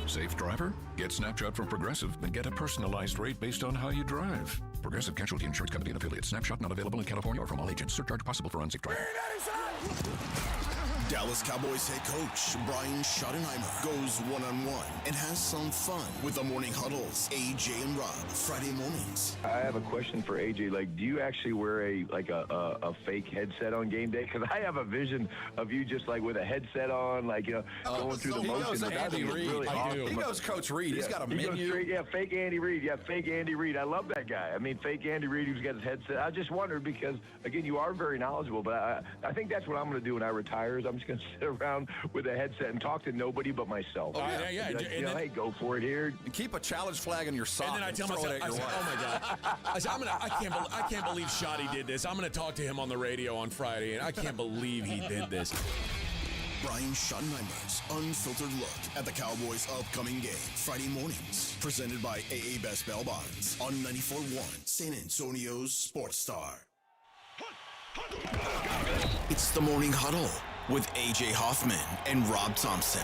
Speaker 9: Safe driver? Get Snapshot from Progressive and get a personalized rate based on how you drive. Progressive Casualty Insurance Company and affiliates. Snapshot not available in California or from all agents. Surcharge possible for unsafe driving.
Speaker 2: Dallas Cowboys head coach Brian Schottenheimer goes one-on-one and has some fun with the Morning Huddles, AJ and Rob, Friday mornings.
Speaker 14: I have a question for AJ. Like, do you actually wear a fake headset on game day? Because I have a vision of you just like with a headset on, like, you know, going through the motions.
Speaker 1: Andy Reid.
Speaker 14: Really awesome.
Speaker 1: He goes Coach Reid. He's got a menu.
Speaker 14: Fake Andy Reid. Yeah, fake Andy Reid. I love that guy. I mean, fake Andy Reid who's got his headset. I just wondered because, again, you are very knowledgeable, but I think that's what I'm going to do when I retire is I'm just going to sit around with a headset and talk to nobody but myself.
Speaker 1: Yeah.
Speaker 14: Like, you know, hey, go for it here.
Speaker 1: And keep a challenge flag in your sock.
Speaker 15: And then I tell myself, oh my God. I can't believe Shotty did this. I'm going to talk to him on the radio on Friday, and I can't believe he did this.
Speaker 2: Brian Schottenheimer's unfiltered look at the Cowboys' upcoming game. Friday mornings, presented by AA Best Bail Bonds on 94.1 San Antonio's Sports Star. It's the Morning Huddle with AJ Hoffman and Rob Thompson.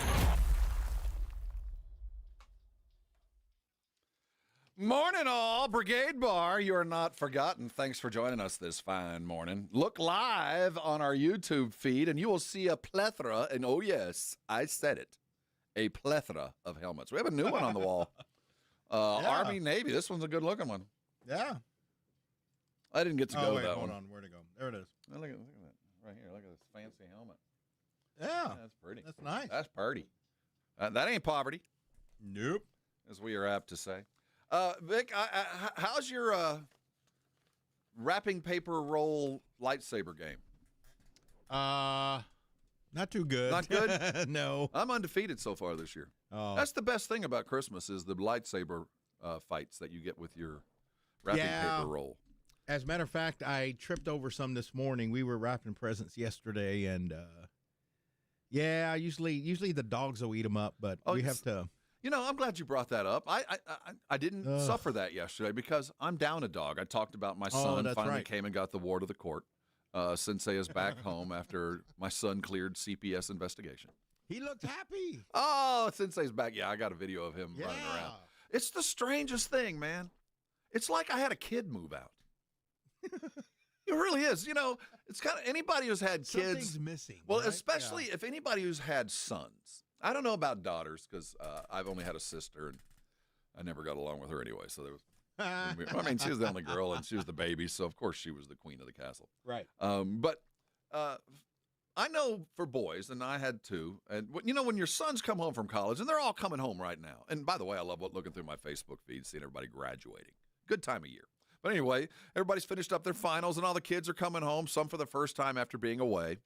Speaker 1: Morning, all. Brigade Bar, you are not forgotten. Thanks for joining us this fine morning. Look live on our YouTube feed, and you will see a plethora, and oh, yes, I said it, a plethora of helmets. We have a new one on the wall. Army, Navy. This one's a good-looking one.
Speaker 3: Yeah.
Speaker 1: I didn't get to go with that
Speaker 3: hold
Speaker 1: one.
Speaker 3: on. Where'd it go? There it is.
Speaker 1: Oh, look at that. Right here. Look at this fancy helmet.
Speaker 3: Yeah.
Speaker 1: That's pretty.
Speaker 3: That's nice.
Speaker 1: That's pretty. That ain't poverty.
Speaker 3: Nope.
Speaker 1: As we are apt to say. Vic, how's your wrapping paper roll lightsaber game?
Speaker 3: Not too good.
Speaker 1: Not good?
Speaker 3: No.
Speaker 1: I'm undefeated so far this year.
Speaker 3: Oh.
Speaker 1: That's the best thing about Christmas is the lightsaber fights that you get with your wrapping paper roll.
Speaker 3: As a matter of fact, I tripped over some this morning. We were wrapping presents yesterday, and usually the dogs will eat them up, but we have to.
Speaker 1: You know, I'm glad you brought that up. I didn't suffer that yesterday because I'm down a dog. I talked about my son finally came and got the ward of the court. Sensei is back home after my son cleared CPS investigation.
Speaker 3: He looked happy.
Speaker 1: Oh, Sensei's back. Yeah, I got a video of him running around. It's the strangest thing, man. It's like I had a kid move out. It really is. You know, it's kind of anybody who's had kids.
Speaker 3: Something's missing.
Speaker 1: Well, especially if anybody who's had sons. I don't know about daughters because I've only had a sister and I never got along with her anyway. So there was. I mean, she was the only girl and she was the baby, so of course she was the queen of the castle.
Speaker 3: Right.
Speaker 1: But I know for boys, and I had two. And you know, when your sons come home from college, and they're all coming home right now. And by the way, I love looking through my Facebook feed, seeing everybody graduating. Good time of year. But anyway, everybody's finished up their finals, and all the kids are coming home. Some for the first time after being away,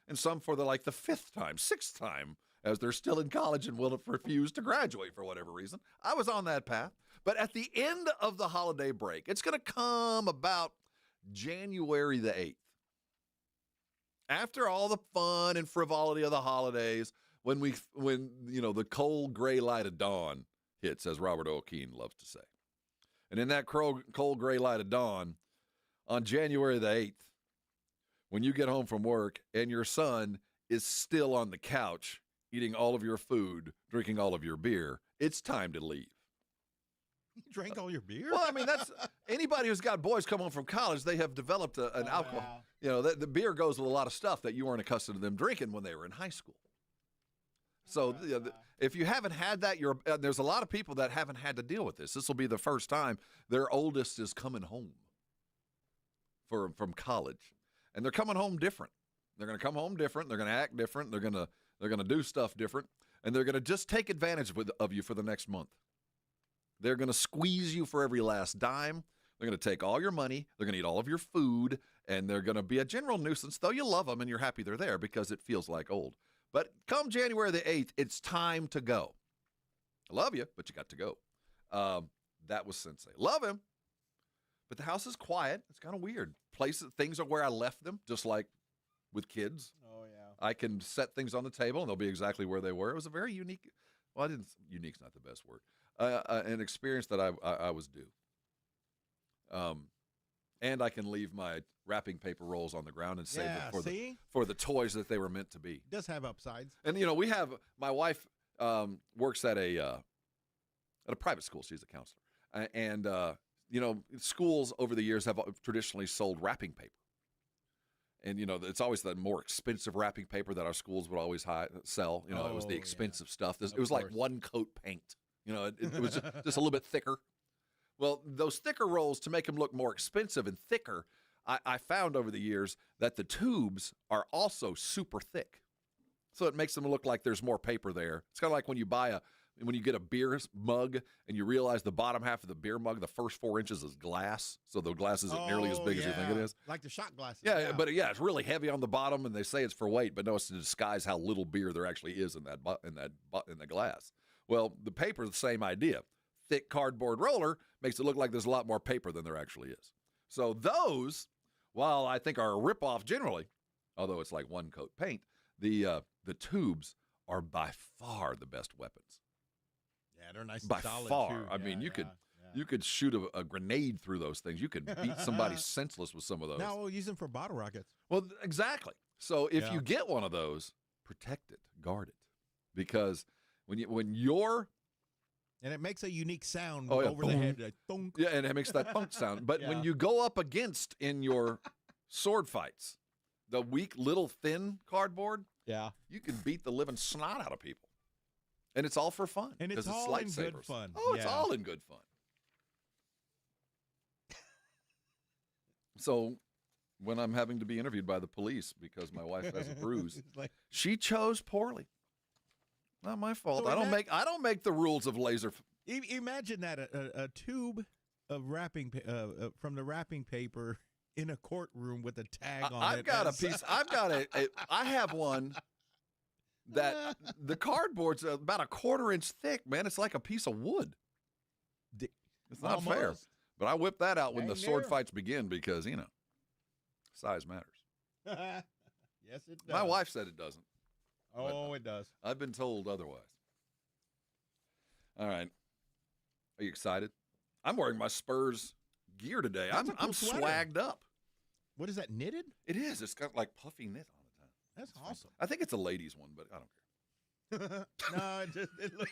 Speaker 1: and some for the fifth time, sixth time, as they're still in college and will refuse to graduate for whatever reason. I was on that path. But at the end of the holiday break, it's going to come about January the 8th. After all the fun and frivolity of the holidays, when the cold gray light of dawn hits, as Robert O'Keefe loves to say. And in that cold gray light of dawn, on January the 8th, when you get home from work and your son is still on the couch eating all of your food, drinking all of your beer, it's time to leave.
Speaker 3: You drank all your beer?
Speaker 1: Well, I mean, that's anybody who's got boys come home from college, they have developed an alcohol. Yeah. The beer goes with a lot of stuff that you weren't accustomed to them drinking when they were in high school. So if you haven't had that, there's a lot of people that haven't had to deal with this. This will be the first time their oldest is coming home from college. And they're coming home different. They're going to come home different. They're going to act different. They're going to do stuff different. And they're going to just take advantage of you for the next month. They're going to squeeze you for every last dime. They're going to take all your money. They're going to eat all of your food. And they're going to be a general nuisance, though you love them and you're happy they're there because it feels like old. But come January the 8th, it's time to go. I love you, but you got to go. That was Sensei. Love him. But the house is quiet. It's kind of weird. Things are where I left them, just like with kids.
Speaker 3: Oh, yeah.
Speaker 1: I can set things on the table, and they'll be exactly where they were. It was a very unique, unique's not the best word, an experience that I was due. And I can leave my wrapping paper rolls on the ground and save them for the toys that they were meant to be.
Speaker 3: It does have upsides.
Speaker 1: And, we have, my wife works at a private school. She's a counselor. And schools over the years have traditionally sold wrapping paper. And, it's always the more expensive wrapping paper that our schools would always sell. It was the expensive stuff. It was like one coat paint. It was just a little bit thicker. Well, those thicker rolls, to make them look more expensive and thicker, I found over the years that the tubes are also super thick. So it makes them look like there's more paper there. It's kind of like when you get a beer mug and you realize the bottom half of the beer mug, the first 4 inches is glass. So the glass isn't nearly as big as you think it is.
Speaker 3: Like the shot glasses.
Speaker 1: Yeah, but it's really heavy on the bottom, and they say it's for weight, but no, it's to disguise how little beer there actually is in the glass. Well, the paper is the same idea. Thick cardboard roller makes it look like there's a lot more paper than there actually is. So those, while I think are a ripoff generally, although it's like one coat paint, the tubes are by far the best weapons.
Speaker 3: Yeah, they're nice and
Speaker 1: by
Speaker 3: solid
Speaker 1: far.
Speaker 3: too.
Speaker 1: I mean, you could shoot a grenade through those things. You could beat somebody senseless with some of those.
Speaker 3: Now we'll use them for bottle rockets.
Speaker 1: Well, exactly. So if you get one of those, protect it, guard it, because when you're
Speaker 3: and it makes a unique sound
Speaker 1: over
Speaker 3: the head. Like, thunk.
Speaker 1: Yeah, and it makes that thunk sound. But when you go up against in your sword fights, the weak, little, thin cardboard, you can beat the living snot out of people. And it's all for fun.
Speaker 3: And it's all in good fun.
Speaker 1: Oh, it's all in good fun. So when I'm having to be interviewed by the police because my wife has a bruise, she chose poorly. Not my fault.
Speaker 3: So
Speaker 1: I don't make the rules of laser.
Speaker 3: Imagine that a tube of wrapping from the wrapping paper in a courtroom with a tag on it.
Speaker 1: I've got a piece. I have one that the cardboard's about a 1/4 inch thick. Man, it's like a piece of wood. It's not fair. But I whip that out when the sword fights begin because size matters.
Speaker 3: Yes, it does.
Speaker 1: My wife said it doesn't.
Speaker 3: Oh, it does.
Speaker 1: I've been told otherwise. All right. Are you excited? I'm wearing my Spurs gear today. I'm swagged up.
Speaker 3: What is that, knitted?
Speaker 1: It is. It's got like puffy knit on it.
Speaker 3: That's awesome.
Speaker 1: I think it's a ladies one, but I don't care.
Speaker 3: No, it looks.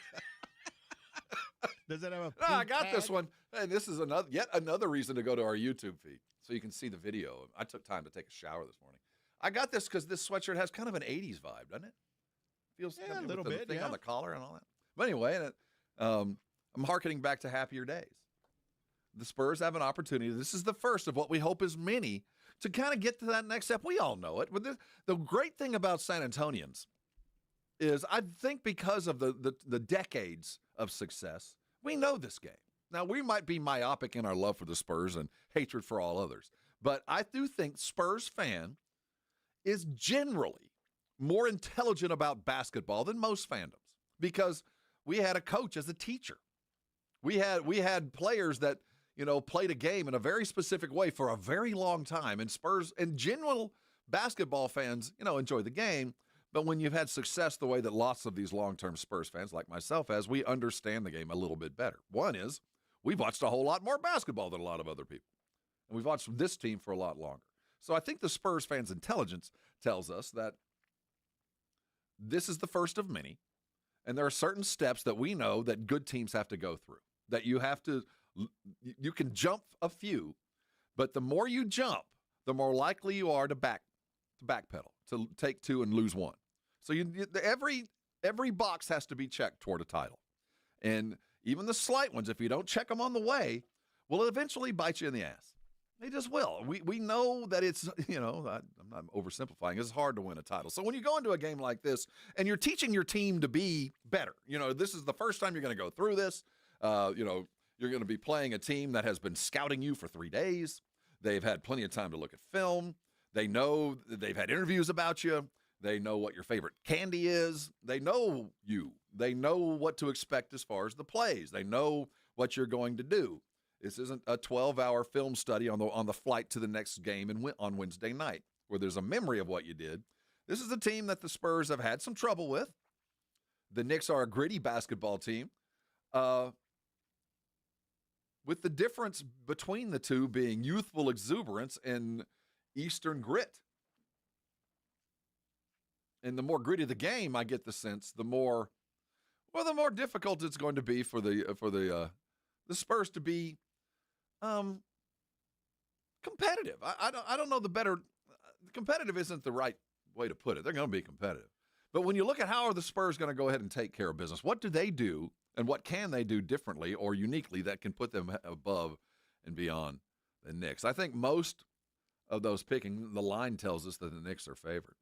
Speaker 3: Does it have a?
Speaker 1: No, I got this one, and this is yet another reason to go to our YouTube feed so you can see the video. I took time to take a shower this morning. I got this because this sweatshirt has kind of an '80s vibe, doesn't it? Feels
Speaker 3: a little bit.
Speaker 1: Thing on the collar and all that. But anyway, I'm hearkening back to happier days. The Spurs have an opportunity. This is the first of what we hope is many to kind of get to that next step. We all know it. But the great thing about San Antonians is I think because of the decades of success, we know this game. Now, we might be myopic in our love for the Spurs and hatred for all others, but I do think Spurs fan is generally more intelligent about basketball than most fandoms because we had a coach as a teacher. We had players that, played a game in a very specific way for a very long time. And Spurs, in general, basketball fans, enjoy the game. But when you've had success the way that lots of these long-term Spurs fans like myself has, we understand the game a little bit better. One is we've watched a whole lot more basketball than a lot of other people. And we've watched this team for a lot longer. So I think the Spurs fans' intelligence tells us that this is the first of many. And there are certain steps that we know that good teams have to go through, that you can jump a few, but the more you jump, the more likely you are to backpedal, to take two and lose one. So every box has to be checked toward a title. And even the slight ones, if you don't check them on the way, will eventually bite you in the ass. They just will. We know that it's, I'm not oversimplifying, it's hard to win a title. So when you go into a game like this and you're teaching your team to be better, this is the first time you're going to go through this. You're going to be playing a team that has been scouting you for 3 days. They've had plenty of time to look at film. They know they've had interviews about you. They know what your favorite candy is. They know you. They know what to expect as far as the plays. They know what you're going to do. This isn't a 12-hour film study on the flight to the next game on Wednesday night where there's a memory of what you did. This is a team that the Spurs have had some trouble with. The Knicks are a gritty basketball team, with the difference between the two being youthful exuberance and Eastern grit. And the more gritty the game, I get the sense, the more difficult it's going to be for the Spurs to be competitive. I don't know the better. Competitive isn't the right way to put it. They're going to be competitive. But when you look at how are the Spurs going to go ahead and take care of business, what do they do and what can they do differently or uniquely that can put them above and beyond the Knicks? I think most of those picking, the line tells us that the Knicks are favored.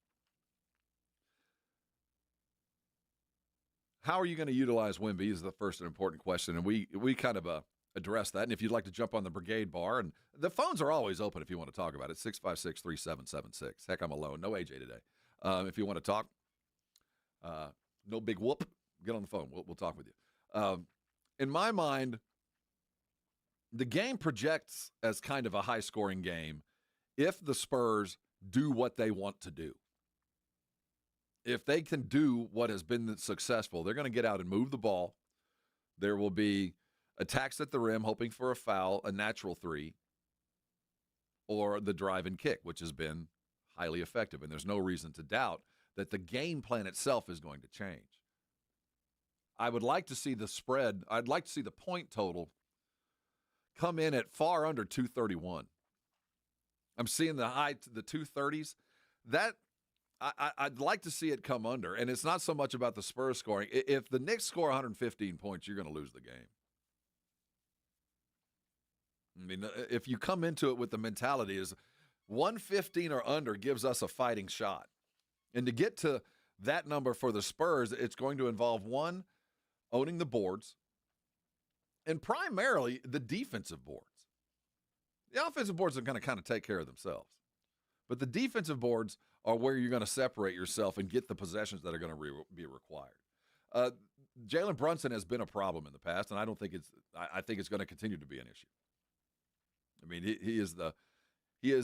Speaker 1: How are you going to utilize Wemby is the first and important question, and we kind of address that. And if you'd like to jump on the Brigade Bar, and the phones are always open if you want to talk about it, 656-3776. Heck, I'm alone. No AJ today. If you want to talk, no big whoop, get on the phone. We'll talk with you. In my mind, the game projects as kind of a high-scoring game if the Spurs do what they want to do. If they can do what has been successful, they're going to get out and move the ball. There will be attacks at the rim, hoping for a foul, a natural three, or the drive and kick, which has been highly effective. And there's no reason to doubt that the game plan itself is going to change. I would like to see the spread. I'd like to see the point total come in at far under 231. I'm seeing the 230s. That I'd like to see it come under, and it's not so much about the Spurs scoring. If the Knicks score 115 points, you're going to lose the game. I mean, if you come into it with the mentality is 115 or under gives us a fighting shot. And to get to that number for the Spurs, it's going to involve, one, owning the boards, and primarily the defensive boards. The offensive boards are going to kind of take care of themselves. But the defensive boards are where you're going to separate yourself and get the possessions that are going to be required. Jalen Brunson has been a problem in the past, and I think it's going to continue to be an issue. I mean, he is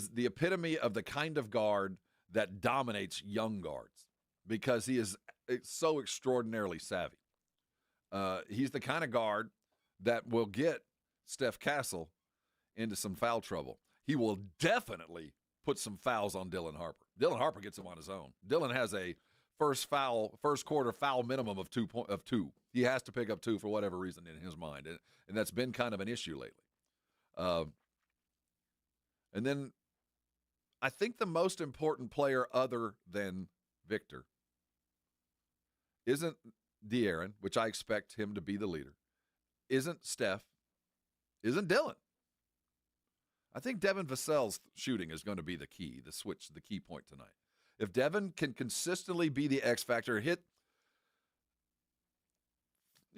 Speaker 1: the epitome of the kind of guard that dominates young guards because he is so extraordinarily savvy. He's the kind of guard that will get Steph Castle into some foul trouble. He will definitely put some fouls on Dylan Harper. Dylan Harper gets him on his own. Dylan has a first quarter foul minimum of two. He has to pick up two for whatever reason in his mind, and that's been kind of an issue lately. And then I think the most important player other than Victor isn't De'Aaron, which I expect him to be the leader, isn't Steph, isn't Dylan. I think Devin Vassell's shooting is going to be the key point tonight. If Devin can consistently be the X factor, hit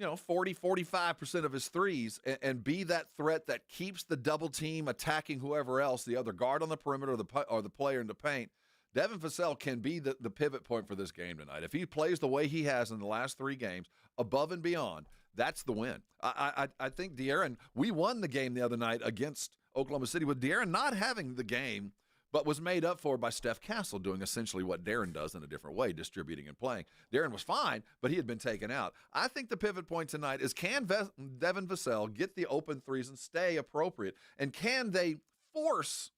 Speaker 1: 40-45% of his threes and be that threat that keeps the double team attacking whoever else, the other guard on the perimeter or the player in the paint, Devin Vassell can be the pivot point for this game tonight. If he plays the way he has in the last 3 games, above and beyond, that's the win. I think De'Aaron, we won the game the other night against Oklahoma City with De'Aaron not having the game but was made up for by Steph Castle doing essentially what Darren does in a different way, distributing and playing. Darren was fine, but he had been taken out. I think the pivot point tonight is, can Devin Vassell get the open threes and stay appropriate? And can they force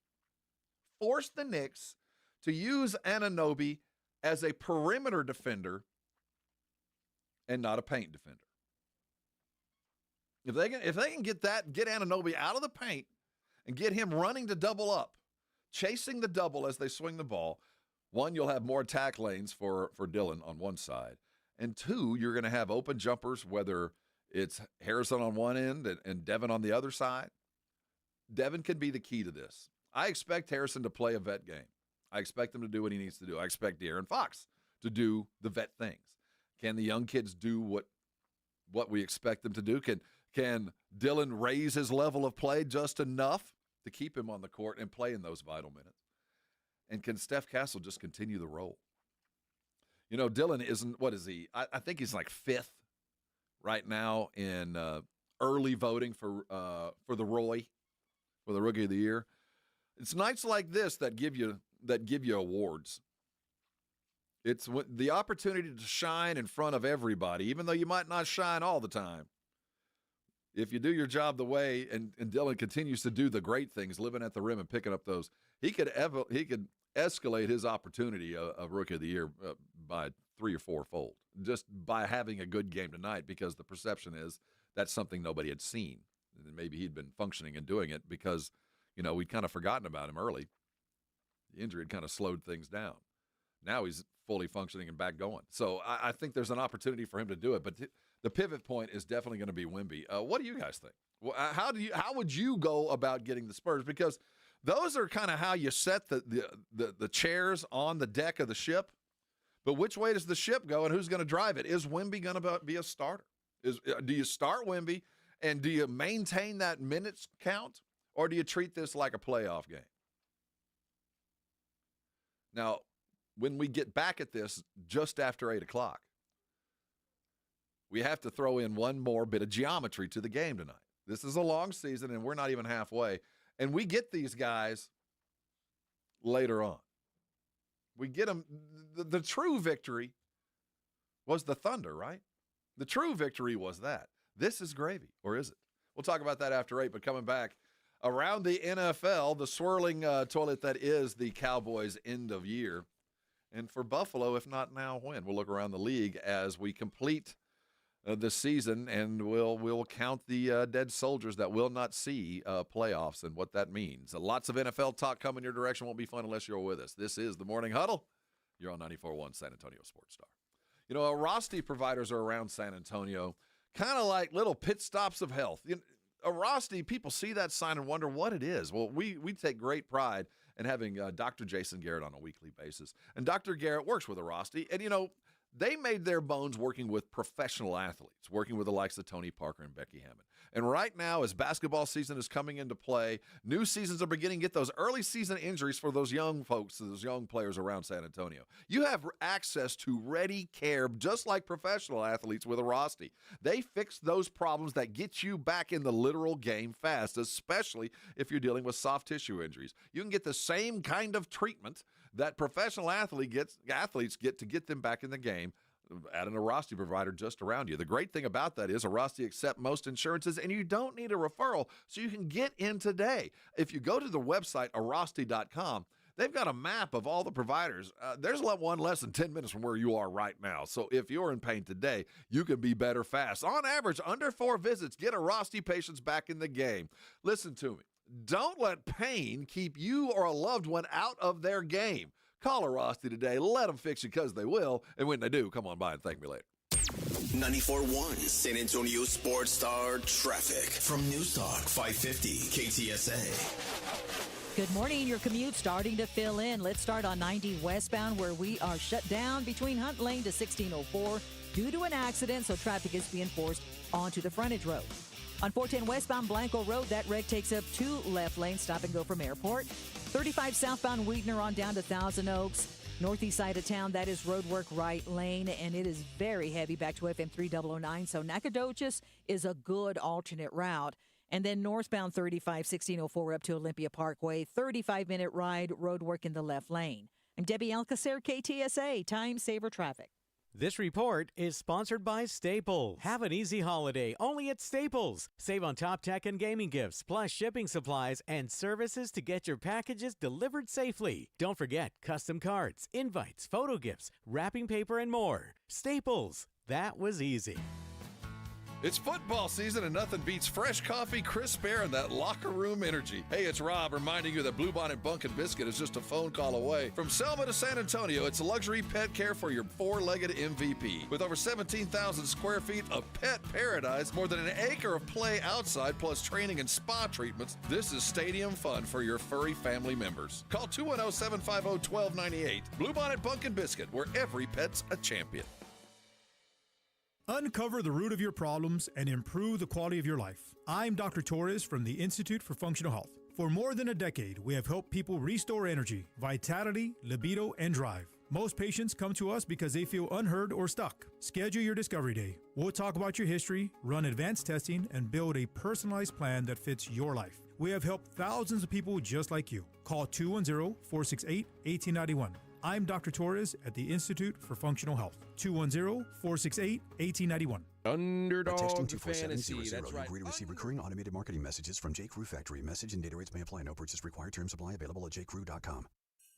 Speaker 1: the Knicks to use Anunoby as a perimeter defender and not a paint defender? If they can get Anunoby out of the paint and get him running to double up, chasing the double as they swing the ball, one, you'll have more attack lanes for Dillon on one side, and two, you're going to have open jumpers, whether it's Harrison on one end and Devin on the other side. Devin can be the key to this. I expect Harrison to play a vet game. I expect him to do what he needs to do. I expect De'Aaron Fox to do the vet things. Can the young kids do what we expect them to do? Can Dillon raise his level of play just enough to keep him on the court and play in those vital minutes? And can Steph Castle just continue the role? You know, Dillon isn't, what is he? I think he's like 5th right now in early voting for the Roy, for the Rookie of the Year. It's nights like this that give you awards. It's the opportunity to shine in front of everybody, even though you might not shine all the time. If you do your job the way, and Dillon continues to do the great things, living at the rim and picking up those, he could escalate his opportunity of Rookie of the Year by 3 or 4-fold just by having a good game tonight, because the perception is that's something nobody had seen. And maybe he'd been functioning and doing it because, you know, we'd kind of forgotten about him early. The injury had kind of slowed things down. Now he's fully functioning and back going. So I think there's an opportunity for him to do it, but the pivot point is definitely going to be Wemby. What do you guys think? How would you go about getting the Spurs? Because those are kind of how you set the chairs on the deck of the ship. But which way does the ship go, and who's going to drive it? Is Wemby going to be a starter? Do you start Wemby, and do you maintain that minutes count, or do you treat this like a playoff game? Now, when we get back at this just after 8 o'clock, we have to throw in one more bit of geometry to the game tonight. This is a long season, and we're not even halfway. And we get these guys later on. We get them. The true victory was the Thunder, right? The true victory was that. This is gravy, or is it? We'll talk about that after 8, but coming back, around the NFL, the swirling toilet that is the Cowboys' end of year. And for Buffalo, if not now, when? We'll look around the league as we complete the season, and we'll count the dead soldiers that will not see playoffs and what that means. Lots of NFL talk coming your direction. Won't be fun unless you're with us. This is the Morning Huddle. You're on 94.1 San Antonio Sports Star. You know, Rosti providers are around San Antonio, kind of like little pit stops of health. You know, Rosti, people see that sign and wonder what it is. Well, we take great pride in having Dr. Jason Garrett on a weekly basis. And Dr. Garrett works with Rosti, and, you know, they made their bones working with professional athletes, working with the likes of Tony Parker and Becky Hammond. And right now, as basketball season is coming into play, new seasons are beginning to get those early season injuries for those young folks, those young players around San Antonio. You have access to ready care, just like professional athletes with Rosti. They fix those problems that get you back in the literal game fast, especially if you're dealing with soft tissue injuries. You can get the same kind of treatment that professional athletes get to get them back in the game at an Rosti provider just around you. The great thing about that is Rosti accepts most insurances, and you don't need a referral, so you can get in today. If you go to the website, Rosti.com, they've got a map of all the providers. There's one less than 10 minutes from where you are right now. So if you're in pain today, you can be better fast. On average, under 4 visits, get a Rosti patients back in the game. Listen to me. Don't let pain keep you or a loved one out of their game. Call a Rosti today. Let them fix you, because they will. And when they do, come on by and thank me later.
Speaker 2: 94.1 San Antonio Sports Star traffic from News Talk 550 KTSA.
Speaker 8: Good morning. Your commute starting to fill in. Let's start on 90 westbound, where we are shut down between Hunt Lane to 1604 due to an accident, so traffic is being forced onto the frontage road. On 410 westbound Blanco Road, that wreck takes up 2 left lanes, stop and go from Airport. 35 southbound Wheatner on down to Thousand Oaks. Northeast side of town, that is road work right lane, and it is very heavy back to FM 3009. So Nacogdoches is a good alternate route. And then northbound 35, 1604 up to Olympia Parkway, 35-minute ride, road work in the left lane. I'm Debbie Alcacer, KTSA, Time Saver Traffic.
Speaker 17: This report is sponsored by Staples. Have an easy holiday only at Staples. Save on top tech and gaming gifts, plus shipping supplies and services to get your packages delivered safely. Don't forget custom cards, invites, photo gifts, wrapping paper, and more. Staples. That was easy.
Speaker 1: It's football season and nothing beats fresh coffee, crisp air, and that locker room energy. Hey, it's Rob reminding you that Bluebonnet Bunkin' Biscuit is just a phone call away. From Selma to San Antonio, it's luxury pet care for your four-legged MVP. With over 17,000 square feet of pet paradise, more than an acre of play outside, plus training and spa treatments, this is stadium fun for your furry family members. Call 210-750-1298. Bluebonnet Bunkin' Biscuit, where every pet's a champion.
Speaker 22: Uncover the root of your problems and improve the quality of your life. I'm Dr. Torres from the Institute for Functional Health. For more than a decade, we have helped people restore energy, vitality, libido, and drive. Most patients come to us because they feel unheard or stuck. Schedule your discovery day. We'll talk about your history, run advanced testing, and build a personalized plan that fits your life. We have helped thousands of people just like you. Call 210-468-1891. I'm Dr. Torres at the Institute for Functional Health. 210-468-1891.
Speaker 23: Underdog
Speaker 24: texting
Speaker 23: fantasy.
Speaker 24: 24700,
Speaker 23: That's right.
Speaker 24: agree to receive recurring automated marketing messages from J.Crew Factory. Message and data rates may apply. No purchase required. Terms apply. Available at jcrew.com.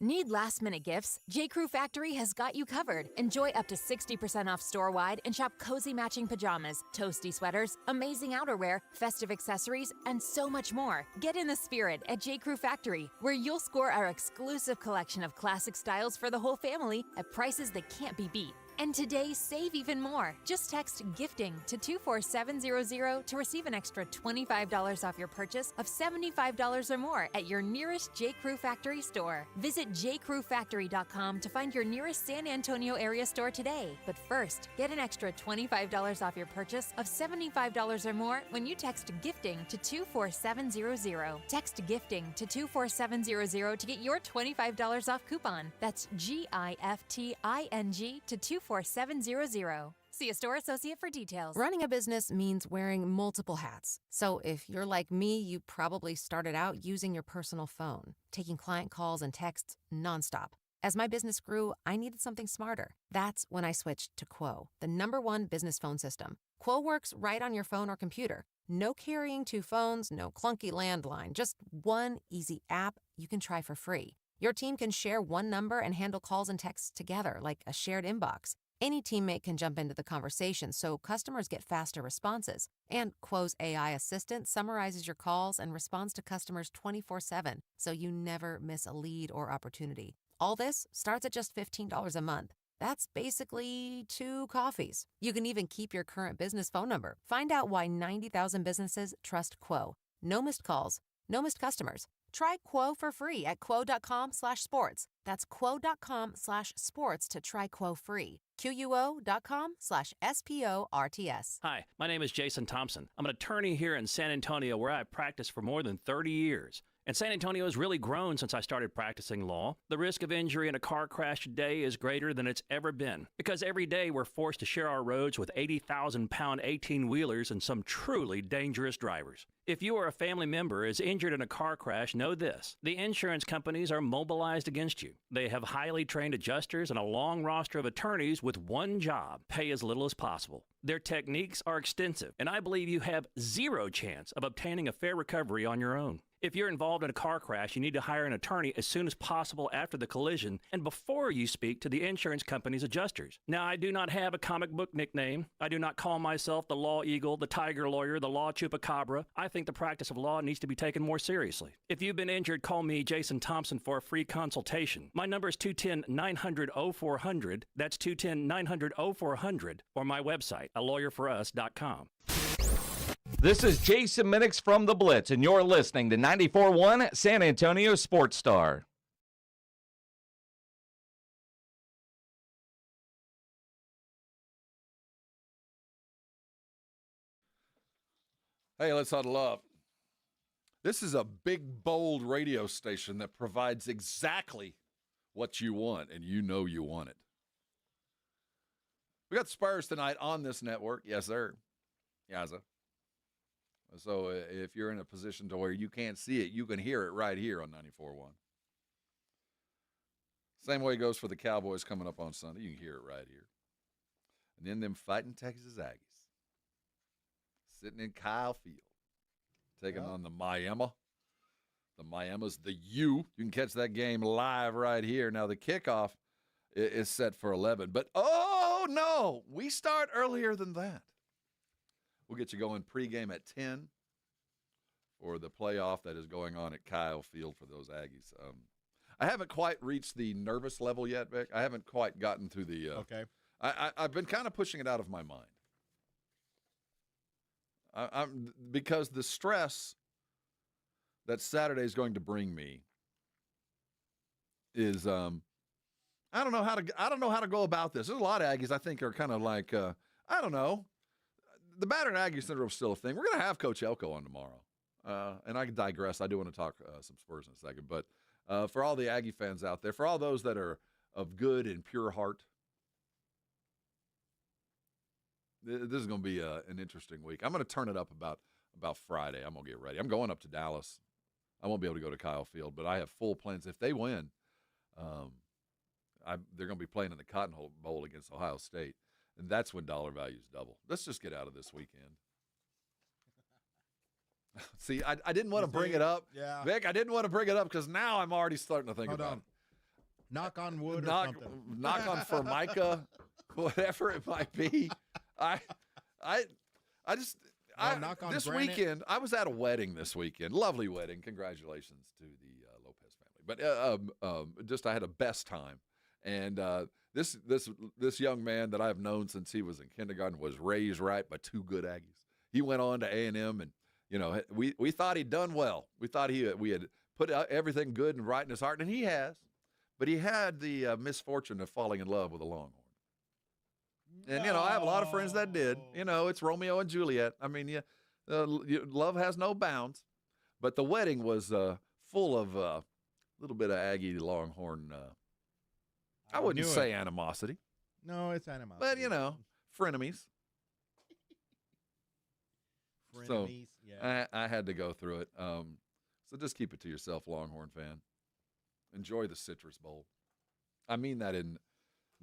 Speaker 25: Need last-minute gifts? J.Crew Factory has got you covered. Enjoy up to 60% off store-wide and shop cozy matching pajamas, toasty sweaters, amazing outerwear, festive accessories, and so much more. Get in the spirit at J.Crew Factory, where you'll score our exclusive collection of classic styles for the whole family at prices that can't be beat. And today, save even more. Just text GIFTING to 24700 to receive an extra $25 off your purchase of $75 or more at your nearest J.Crew Factory store. Visit jcrewfactory.com to find your nearest San Antonio area store today. But first, get an extra $25 off your purchase of $75 or more when you text GIFTING to 24700. Text GIFTING to 24700 to get your $25 off coupon. That's GIFTING to 24700. See a store associate for details.
Speaker 26: Running a business means wearing multiple hats. So if you're like me, you probably started out using your personal phone, taking client calls and texts nonstop. As my business grew, I needed something smarter. That's when I switched to Quo, the #1 business phone system. Quo works right on your phone or computer. No carrying two phones, no clunky landline, just one easy app you can try for free. Your team can share one number and handle calls and texts together like a shared inbox. Any teammate can jump into the conversation so customers get faster responses. And Quo's AI assistant summarizes your calls and responds to customers 24/7, so you never miss a lead or opportunity. All this starts at just $15 a month. That's basically 2 coffees. You can even keep your current business phone number. Find out why 90,000 businesses trust Quo. No missed calls, no missed customers. Try Quo for free at quo.com/sports. That's quo.com/sports to try Quo free. QUO.com/SPORTS.
Speaker 27: Hi, my name is Jason Thompson. I'm an attorney here in San Antonio where I've practiced for more than 30 years. And San Antonio has really grown since I started practicing law. The risk of injury in a car crash today is greater than it's ever been because every day we're forced to share our roads with 80,000-pound 18-wheelers and some truly dangerous drivers. If you or a family member is injured in a car crash, know this. The insurance companies are mobilized against you. They have highly trained adjusters and a long roster of attorneys with one job: pay as little as possible. Their techniques are extensive, and I believe you have zero chance of obtaining a fair recovery on your own. If you're involved in a car crash, you need to hire an attorney as soon as possible after the collision and before you speak to the insurance company's adjusters. Now, I do not have a comic book nickname. I do not call myself the Law Eagle, the Tiger Lawyer, the Law Chupacabra. I think the practice of law needs to be taken more seriously. If you've been injured, call me, Jason Thompson, for a free consultation. My number is 210-900-0400. That's 210-900-0400, or my website, alawyerforus.com.
Speaker 4: This is Jason Minix from The Blitz, and you're listening to 94.1 San Antonio Sports Star.
Speaker 1: Hey, let's huddle up. This is a big, bold radio station that provides exactly what you want, and you know you want it. We got Spurs tonight on this network. Yes, sir. Yes, sir. So if you're in a position to where you can't see it, you can hear it right here on 94.1. Same way it goes for the Cowboys coming up on Sunday. You can hear it right here. And then them fighting Texas Aggies sitting in Kyle Field, taking on the Miami. The Miami's the U. You can catch that game live right here. Now, the kickoff is set for 11. But, oh, no, we start earlier than that. We'll get you going pregame at 10 for the playoff that is going on at Kyle Field for those Aggies. I haven't quite reached the nervous level yet, Vic. I haven't quite gotten to the
Speaker 3: okay.
Speaker 1: I've been kind of pushing it out of my mind. Because the stress that Saturday is going to bring me is I don't know how to go about this. There's a lot of Aggies I think are kind of like I don't know. The battered Aggie syndrome is still a thing. We're going to have Coach Elko on tomorrow. And I digress. I do want to talk some Spurs in a second. But for all the Aggie fans out there, for all those that are of good and pure heart, this is going to be an interesting week. I'm going to turn it up about Friday. I'm going to get ready. I'm going up to Dallas. I won't be able to go to Kyle Field, but I have full plans. If they win, they're going to be playing in the Cotton Bowl against Ohio State. And that's when dollar values double. Let's just get out of this weekend. See, I didn't want to bring it up.
Speaker 3: Yeah.
Speaker 1: Vic, I didn't want to bring it up because now I'm already starting to think about it.
Speaker 3: Knock on wood or something.
Speaker 1: Knock on Formica, whatever it might be.
Speaker 3: knock on
Speaker 1: this
Speaker 3: granite.
Speaker 1: weekend, I was at a wedding this weekend. Lovely wedding. Congratulations to the Lopez family. But just I had a best time. And this young man that I've known since he was in kindergarten was raised right by two good Aggies. He went on to A&M, and we thought he'd done well. We thought we had put everything good and right in his heart, and he has. But he had the misfortune of falling in love with a Longhorn. And I have a lot of friends that did. It's Romeo and Juliet. I mean, love has no bounds. But the wedding was full of a little bit of Aggie Longhorn. I wouldn't say animosity.
Speaker 3: No, it's animosity.
Speaker 1: But, frenemies. So
Speaker 3: yeah.
Speaker 1: I had to go through it. So just keep it to yourself, Longhorn fan. Enjoy the Citrus Bowl. I mean that in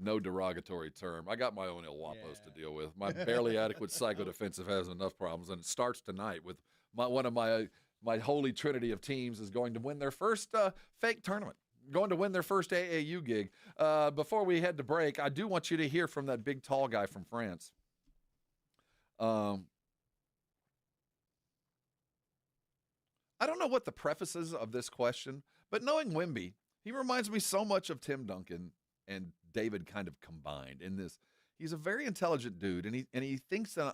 Speaker 1: no derogatory term. I got my own Il Wapos to deal with. My barely adequate psychodefensive has enough problems, and it starts tonight with one of my holy trinity of teams is going to win their first fake tournament. Going to win their first AAU gig. Before we head to break, I do want you to hear from that big, tall guy from France. I don't know what the preface is of this question, but knowing Wemby, he reminds me so much of Tim Duncan and David kind of combined in this. He's a very intelligent dude, and he thinks in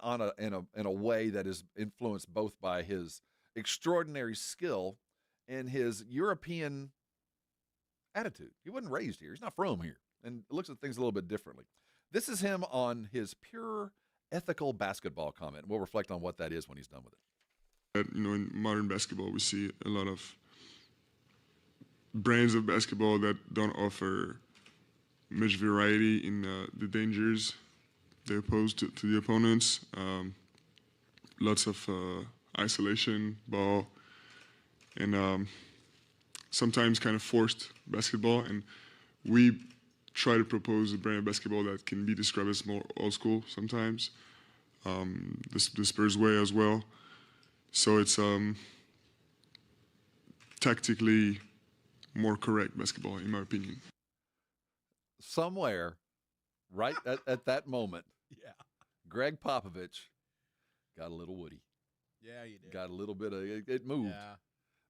Speaker 1: a way that is influenced both by his extraordinary skill and his European attitude. He wasn't raised here. He's not from here, and looks at things a little bit differently. This is him on his pure ethical basketball comment. We'll reflect on what that is when he's done with it.
Speaker 5: In modern basketball, we see a lot of brands of basketball that don't offer much variety in the dangers they pose to the opponents. Lots of isolation, ball, and sometimes kind of forced basketball. And we try to propose a brand of basketball that can be described as more old school sometimes, the Spurs way as well. So it's tactically more correct basketball, in my opinion.
Speaker 1: Somewhere, right at that moment, Greg Popovich got a little woody.
Speaker 3: Yeah, you did.
Speaker 1: Got a little bit of it moved.
Speaker 3: Yeah.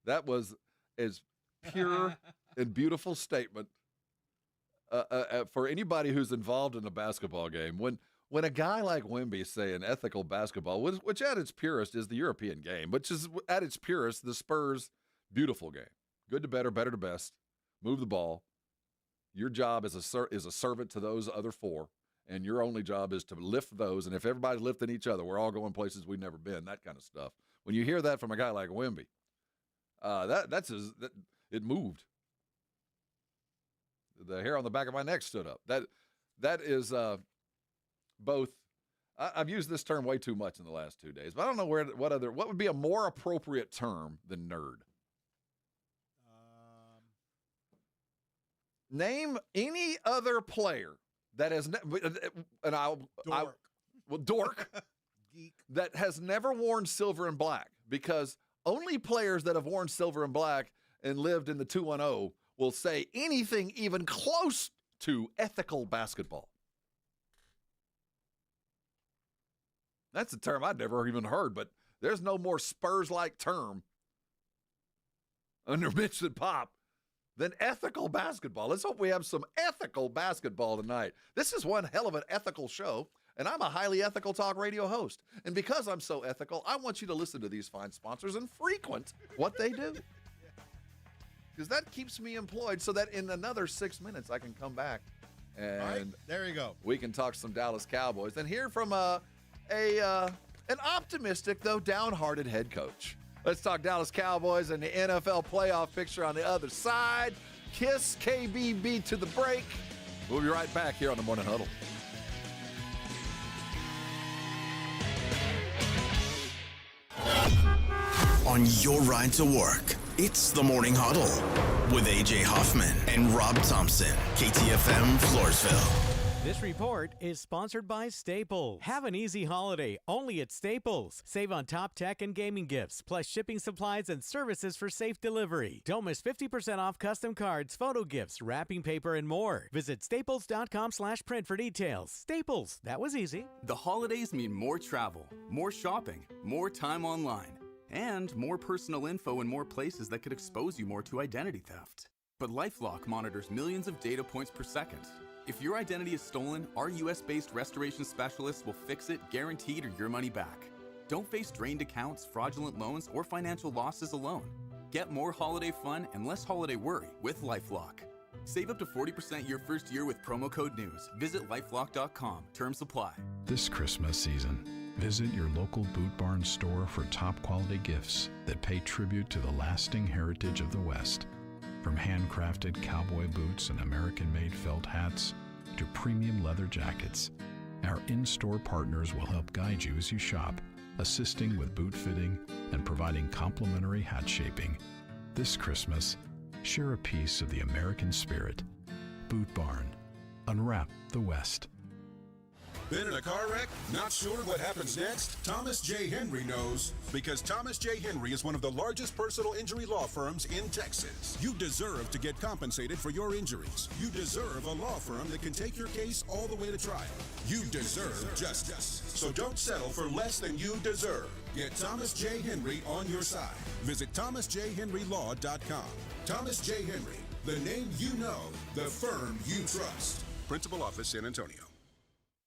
Speaker 1: That was as pure and beautiful statement for anybody who's involved in a basketball game. When a guy like Wemby is saying ethical basketball, which at its purest is the European game, which is at its purest the Spurs' beautiful game. Good to better, better to best. Move the ball. Your job is a servant to those other four, and your only job is to lift those. And if everybody's lifting each other, we're all going places we've never been, that kind of stuff. When you hear that from a guy like Wemby, it moved. The hair on the back of my neck stood up. That is both I've used this term way too much in the last 2 days, but I don't know what would be a more appropriate term than nerd. Name any other player that has dork geek that has never worn silver and black, because only players that have worn silver and black and lived in the 210 will say anything even close to ethical basketball. That's a term I'd never even heard, but there's no more Spurs-like term under Mitch and Pop than ethical basketball. Let's hope we have some ethical basketball tonight. This is one hell of an ethical show, and I'm a highly ethical talk radio host. And because I'm so ethical, I want you to listen to these fine sponsors and frequent what they do. Because that keeps me employed so that in another 6 minutes I can come back and
Speaker 3: all right, there you go.
Speaker 1: We can talk some Dallas Cowboys and hear from an optimistic, though downhearted head coach. Let's talk Dallas Cowboys and the NFL playoff picture on the other side. Kiss KBB to the break. We'll be right back here on the Morning Huddle.
Speaker 2: On your ride to work, it's the Morning Huddle with A.J. Hoffman and Rob Thompson, KTFM Floresville.
Speaker 17: This report is sponsored by Staples. Have an easy holiday only at Staples. Save on top tech and gaming gifts, plus shipping supplies and services for safe delivery. Don't miss 50% off custom cards, photo gifts, wrapping paper, and more. Visit staples.com/print for details. Staples, that was easy.
Speaker 6: The holidays mean more travel, more shopping, more time online, and more personal info in more places that could expose you more to identity theft. But LifeLock monitors millions of data points per second. If your identity is stolen, our US-based restoration specialists will fix it, guaranteed, or your money back. Don't face drained accounts, fraudulent loans, or financial losses alone. Get more holiday fun and less holiday worry with LifeLock. Save up to 40% your first year with promo code NEWS. Visit lifelock.com. Terms apply.
Speaker 7: This Christmas season, visit your local Boot Barn store for top quality gifts that pay tribute to the lasting heritage of the West. From handcrafted cowboy boots and American-made felt hats to premium leather jackets, our in-store partners will help guide you as you shop, assisting with boot fitting and providing complimentary hat shaping. This Christmas, share a piece of the American spirit. Boot Barn. Unwrap the West.
Speaker 10: Been in a car wreck? Not sure what happens next? Thomas J. Henry knows, because Thomas J. Henry is one of the largest personal injury law firms in Texas. You deserve to get compensated for your injuries. You deserve a law firm that can take your case all the way to trial. You deserve justice. So don't settle for less than you deserve. Get Thomas J. Henry on your side. Visit thomasjhenrylaw.com. Thomas J. Henry, the name you know, the firm you trust. Principal Office, San Antonio.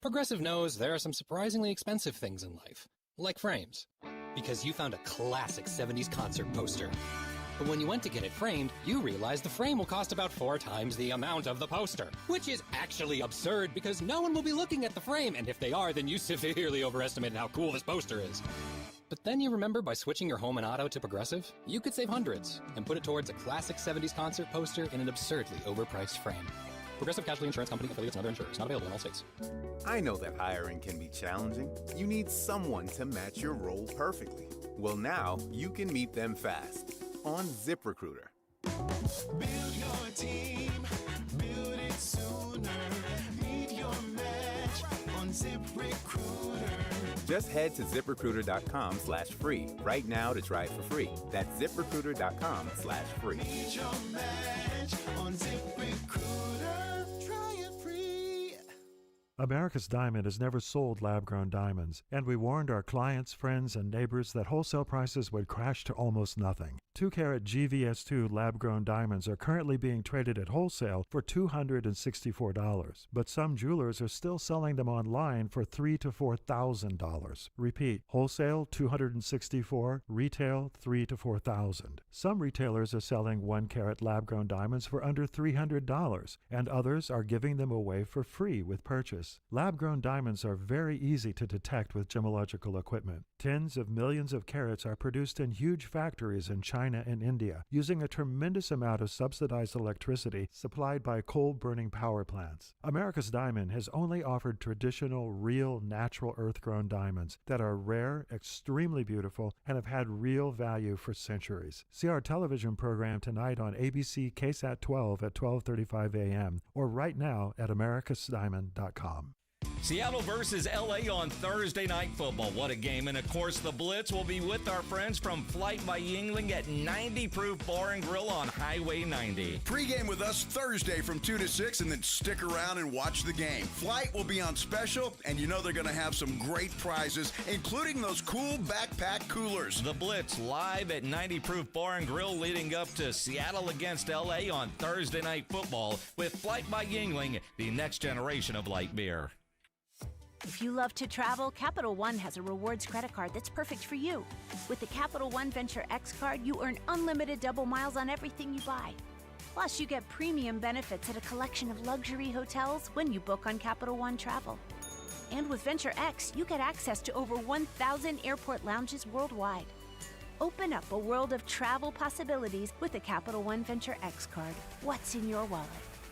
Speaker 11: Progressive knows there are some surprisingly expensive things in life, like frames, because you found a classic 70s concert poster. But when you went to get it framed, you realized the frame will cost about 4 times the amount of the poster, which is actually absurd because no one will be looking at the frame, and if they are, then you severely overestimated how cool this poster is. But then you remember by switching your home and auto to Progressive, you could save hundreds and put it towards a classic 70s concert poster in an absurdly overpriced frame. Progressive Casualty Insurance Company, affiliates, and other insurers. Not available in all states.
Speaker 12: I know that hiring can be challenging. You need someone to match your role perfectly. Well, now you can meet them fast on ZipRecruiter.
Speaker 16: Build your team, build it sooner. Meet your match on ZipRecruiter.
Speaker 12: Just head to ZipRecruiter.com/free right now to try it for free. That's ZipRecruiter.com/free.
Speaker 16: Meet your match on ZipRecruiter. Try it free.
Speaker 22: America's Diamond has never sold lab-grown diamonds, and we warned our clients, friends, and neighbors that wholesale prices would crash to almost nothing. 2-carat GVS2 lab-grown diamonds are currently being traded at wholesale for $264, but some jewelers are still selling them online for $3,000 to $4,000. Repeat, wholesale $264, retail $3,000 to $4,000. Some retailers are selling 1-carat lab-grown diamonds for under $300, and others are giving them away for free with purchase.
Speaker 9: precious. Lab-grown diamonds are very easy to detect with gemological equipment. Tens of millions of carats are produced in huge factories in China and India, using a tremendous amount of subsidized electricity supplied by coal-burning power plants. America's Diamond has only offered traditional, real, natural earth-grown diamonds that are rare, extremely beautiful, and have had real value for centuries. See our television program tonight on ABC KSAT 12 at 12:35 a.m. or right now at americasdiamond.com.
Speaker 4: Seattle versus LA on Thursday Night Football. What a game. And, of course, the Blitz will be with our friends from Flight by Yingling at 90 Proof Bar and Grill on Highway 90.
Speaker 13: Pre-game with us Thursday from 2 to 6, and then stick around and watch the game. Flight will be on special, and you know they're going to have some great prizes, including those cool backpack coolers.
Speaker 4: The Blitz live at 90 Proof Bar and Grill leading up to Seattle against LA on Thursday Night Football with Flight by Yingling, the next generation of light beer.
Speaker 18: If you love to travel, Capital One has a rewards credit card that's perfect for you. With the Capital One Venture X card, you earn unlimited double miles on everything you buy. Plus, you get premium benefits at a collection of luxury hotels when you book on Capital One Travel. And with Venture X, you get access to over 1,000 airport lounges worldwide. Open up a world of travel possibilities with the Capital One Venture X card. What's in your wallet?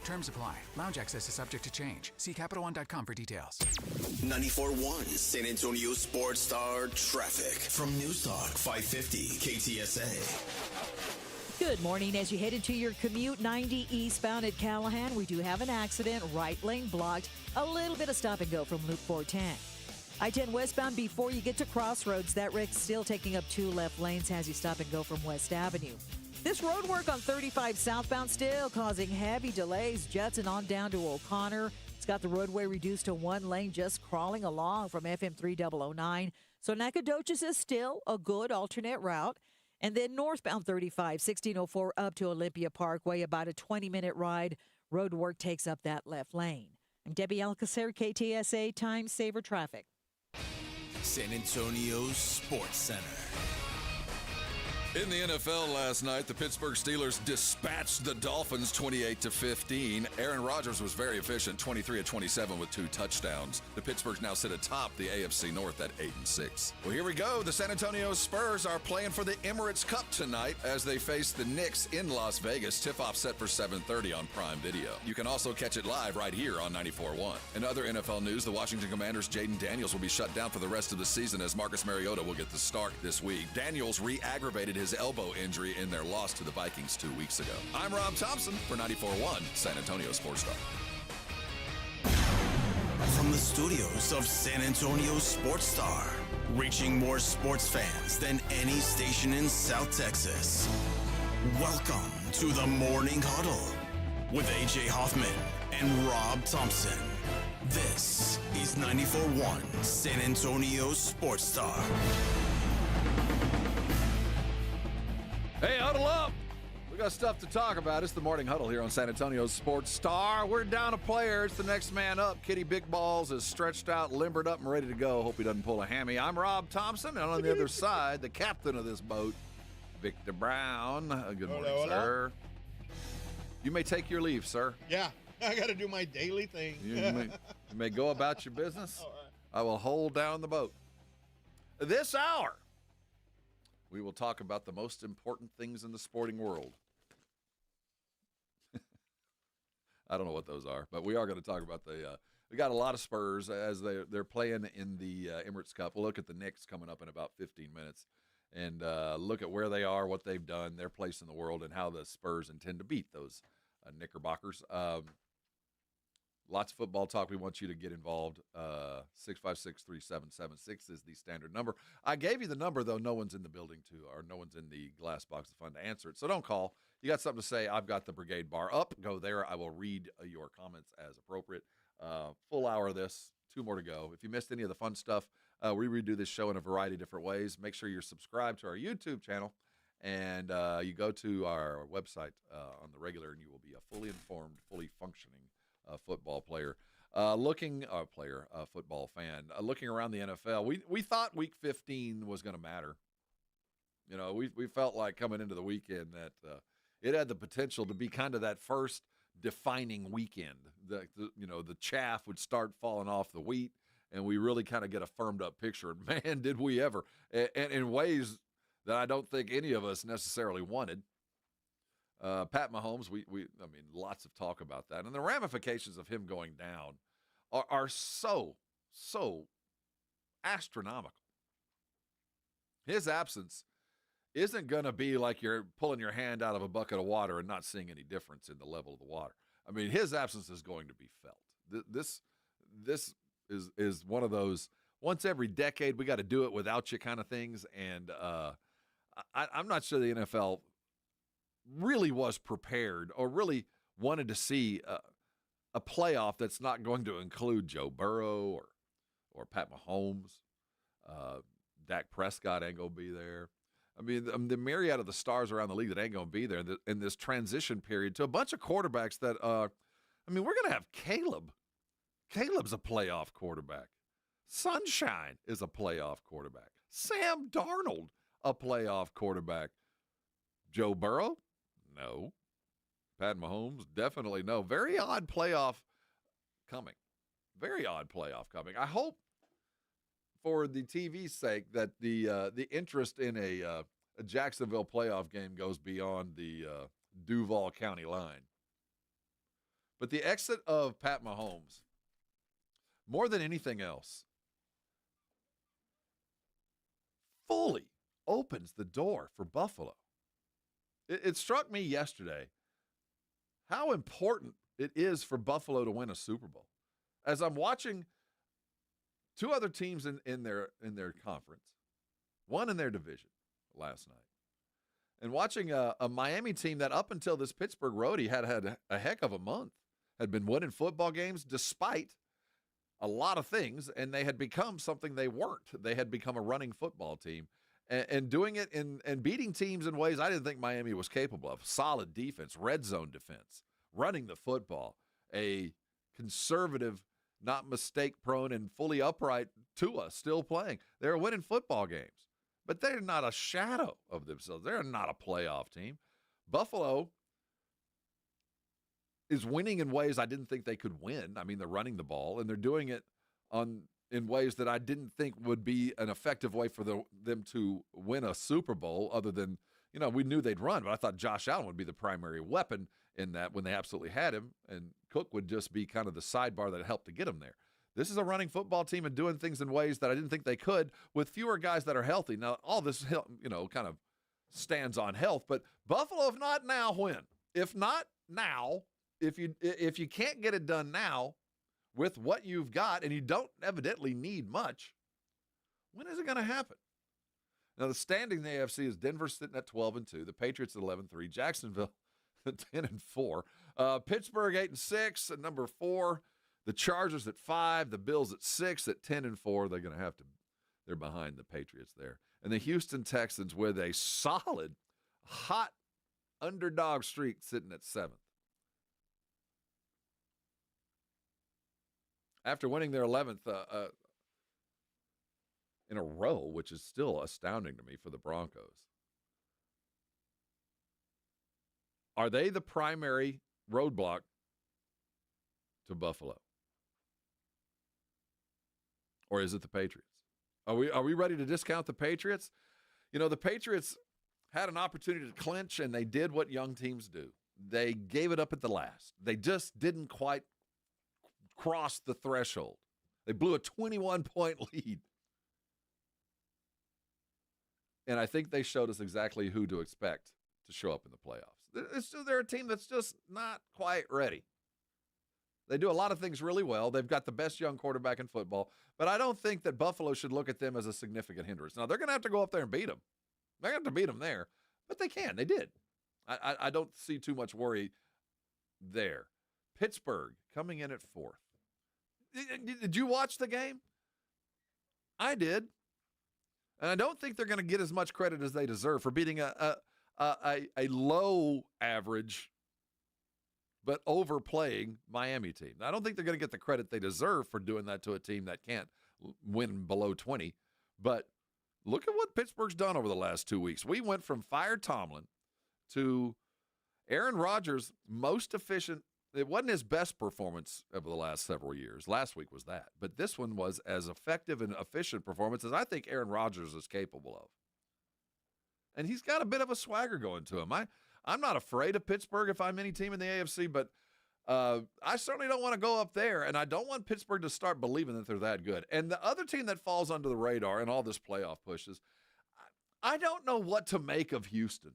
Speaker 19: Terms apply. Lounge access is subject to change. See CapitalOne.com for details.
Speaker 2: 94.1 San Antonio Sports Star traffic from News Talk 550 KTSA.
Speaker 8: Good morning. As you head into your commute, 90 eastbound at Callahan, we do have an accident. Right lane blocked. A little bit of stop and go from Loop 410. I-10 westbound before you get to Crossroads. That wreck's still taking up 2 left lanes as you stop and go from West Avenue. This road work on 35 southbound still causing heavy delays. Judson on down to O'Connor. It's got the roadway reduced to 1 lane, just crawling along from FM 3009. So Nacogdoches is still a good alternate route. And then northbound 35, 1604 up to Olympia Parkway, about a 20-minute ride. Road work takes up that left lane. I'm Debbie Alcacer, KTSA Time Saver Traffic.
Speaker 2: San Antonio Sports Center.
Speaker 1: In the NFL last night, the Pittsburgh Steelers dispatched the Dolphins 28-15. Aaron Rodgers was very efficient, 23 of 27 with 2 touchdowns. The Pittsburghs now sit atop the AFC North at 8-6. Well, here we go. The San Antonio Spurs are playing for the Emirates Cup tonight as they face the Knicks in Las Vegas. Tip-off set for 7:30 on Prime Video. You can also catch it live right here on 94.1. In other NFL news, the Washington Commanders' Jaden Daniels will be shut down for the rest of the season as Marcus Mariota will get the start this week. Daniels re-aggravated his elbow injury in their loss to the Vikings 2 weeks ago. I'm Rob Thompson for 94.1 San Antonio Sports Star.
Speaker 2: From the studios of San Antonio Sports Star, reaching more sports fans than any station in South Texas. Welcome to the Morning Huddle with AJ Hoffman and Rob Thompson. This is 94.1 San Antonio Sports Star.
Speaker 1: Hey, huddle up. We got stuff to talk about. It's the Morning Huddle here on San Antonio Sports Star. We're down a player. It's the next man up. Kitty Big Balls is stretched out, limbered up, and ready to go. Hope he doesn't pull a hammy. I'm Rob Thompson, and on the other side, the captain of this boat, Victor Brown. Good morning, sir. You may take your leave, sir.
Speaker 3: Yeah, I got to do my daily thing.
Speaker 1: You may go about your business. All right. I will hold down the boat. This hour, we will talk about the most important things in the sporting world. I don't know what those are, but we are going to talk about we got a lot of Spurs as they're playing in the Emirates Cup. We'll look at the Knicks coming up in about 15 minutes and look at where they are, what they've done, their place in the world, and how the Spurs intend to beat those Knickerbockers. Lots of football talk. We want you to get involved. 656-3776 is the standard number. I gave you the number, though. No one's in the building or no one's in the glass box to fund to answer it. So don't call. You got something to say, I've got the brigade bar up. Go there. I will read your comments as appropriate. Full hour of this. 2 more to go. If you missed any of the fun stuff, we redo this show in a variety of different ways. Make sure you're subscribed to our YouTube channel. And you go to our website on the regular, and you will be a fully informed, fully functioning football player, football fan, looking around the NFL. We thought Week 15 was going to matter. You know, we felt like coming into the weekend that it had the potential to be kind of that first defining weekend. The chaff would start falling off the wheat, and we really kind of get a firmed up picture. And man, did we ever, and in ways that I don't think any of us necessarily wanted. Pat Mahomes, I mean, lots of talk about that. And the ramifications of him going down are so astronomical. His absence isn't going to be like you're pulling your hand out of a bucket of water and not seeing any difference in the level of the water. I mean, his absence is going to be felt. This is one of those once every decade we got to do it without you kind of things. And I'm not sure the NFL really was prepared or really wanted to see a playoff that's not going to include Joe Burrow or Pat Mahomes. Dak Prescott ain't going to be there. I mean, the myriad of the stars around the league that ain't going to be there in this transition period to a bunch of quarterbacks that, we're going to have Caleb. Caleb's a playoff quarterback. Sunshine is a playoff quarterback. Sam Darnold, a playoff quarterback. Joe Burrow? No. Pat Mahomes? Definitely no. Very odd playoff coming. Very odd playoff coming. I hope, for the TV's sake, that the interest in a Jacksonville playoff game goes beyond the Duval County line. But the exit of Pat Mahomes, more than anything else, fully opens the door for Buffalo. It struck me yesterday how important it is for Buffalo to win a Super Bowl. As I'm watching two other teams in their conference, one in their division last night, and watching a Miami team that up until this Pittsburgh roadie had a heck of a month, had been winning football games despite a lot of things, and they had become something they weren't. They had become a running football team, and doing it and beating teams in ways I didn't think Miami was capable of. Solid defense, red zone defense, running the football, a conservative, not mistake-prone and fully upright Tua still playing. They're winning football games, but they're not a shadow of themselves. They're not a playoff team. Buffalo is winning in ways I didn't think they could win. I mean, they're running the ball, and they're doing it in ways that I didn't think would be an effective way for them to win a Super Bowl, other than, we knew they'd run, but I thought Josh Allen would be the primary weapon in that when they absolutely had him, and Cook would just be kind of the sidebar that helped to get him there. This is a running football team and doing things in ways that I didn't think they could with fewer guys that are healthy. Now, all this, kind of stands on health, but Buffalo, if not now, when? If not now, if you can't get it done now with what you've got, and you don't evidently need much, when is it going to happen? Now, the standing in the AFC is Denver sitting at 12-2, the Patriots at 11-3, Jacksonville 10-4, Pittsburgh 8-6 at number 4, the Chargers at 5, the Bills at 6 at 10-4. They're behind the Patriots there, and the Houston Texans with a solid, hot underdog streak sitting at 7th. After winning their 11th in a row, which is still astounding to me for the Broncos. Are they the primary roadblock to Buffalo? Or is it the Patriots? Are we ready to discount the Patriots? The Patriots had an opportunity to clinch, and they did what young teams do. They gave it up at the last. They just didn't quite cross the threshold. They blew a 21-point lead. And I think they showed us exactly who to expect to show up in the playoffs. They're a team that's just not quite ready. They do a lot of things really well. They've got the best young quarterback in football, but I don't think that Buffalo should look at them as a significant hindrance. Now, they're going to have to go up there and beat them. They're going to have to beat them there, but they can. They did. I don't see too much worry there. Pittsburgh coming in at 4th. Did you watch the game? I did. And I don't think they're going to get as much credit as they deserve for beating a low average but overplaying Miami team. I don't think they're going to get the credit they deserve for doing that to a team that can't win below 20. But look at what Pittsburgh's done over the last 2 weeks. We went from fired Tomlin to Aaron Rodgers' most efficient It wasn't his best performance over the last several years. Last week was that. But this one was as effective and efficient performance as I think Aaron Rodgers is capable of. And he's got a bit of a swagger going to him. I'm not afraid of Pittsburgh if I'm any team in the AFC, but I certainly don't want to go up there, and I don't want Pittsburgh to start believing that they're that good. And the other team that falls under the radar in all this playoff pushes, I don't know what to make of Houston.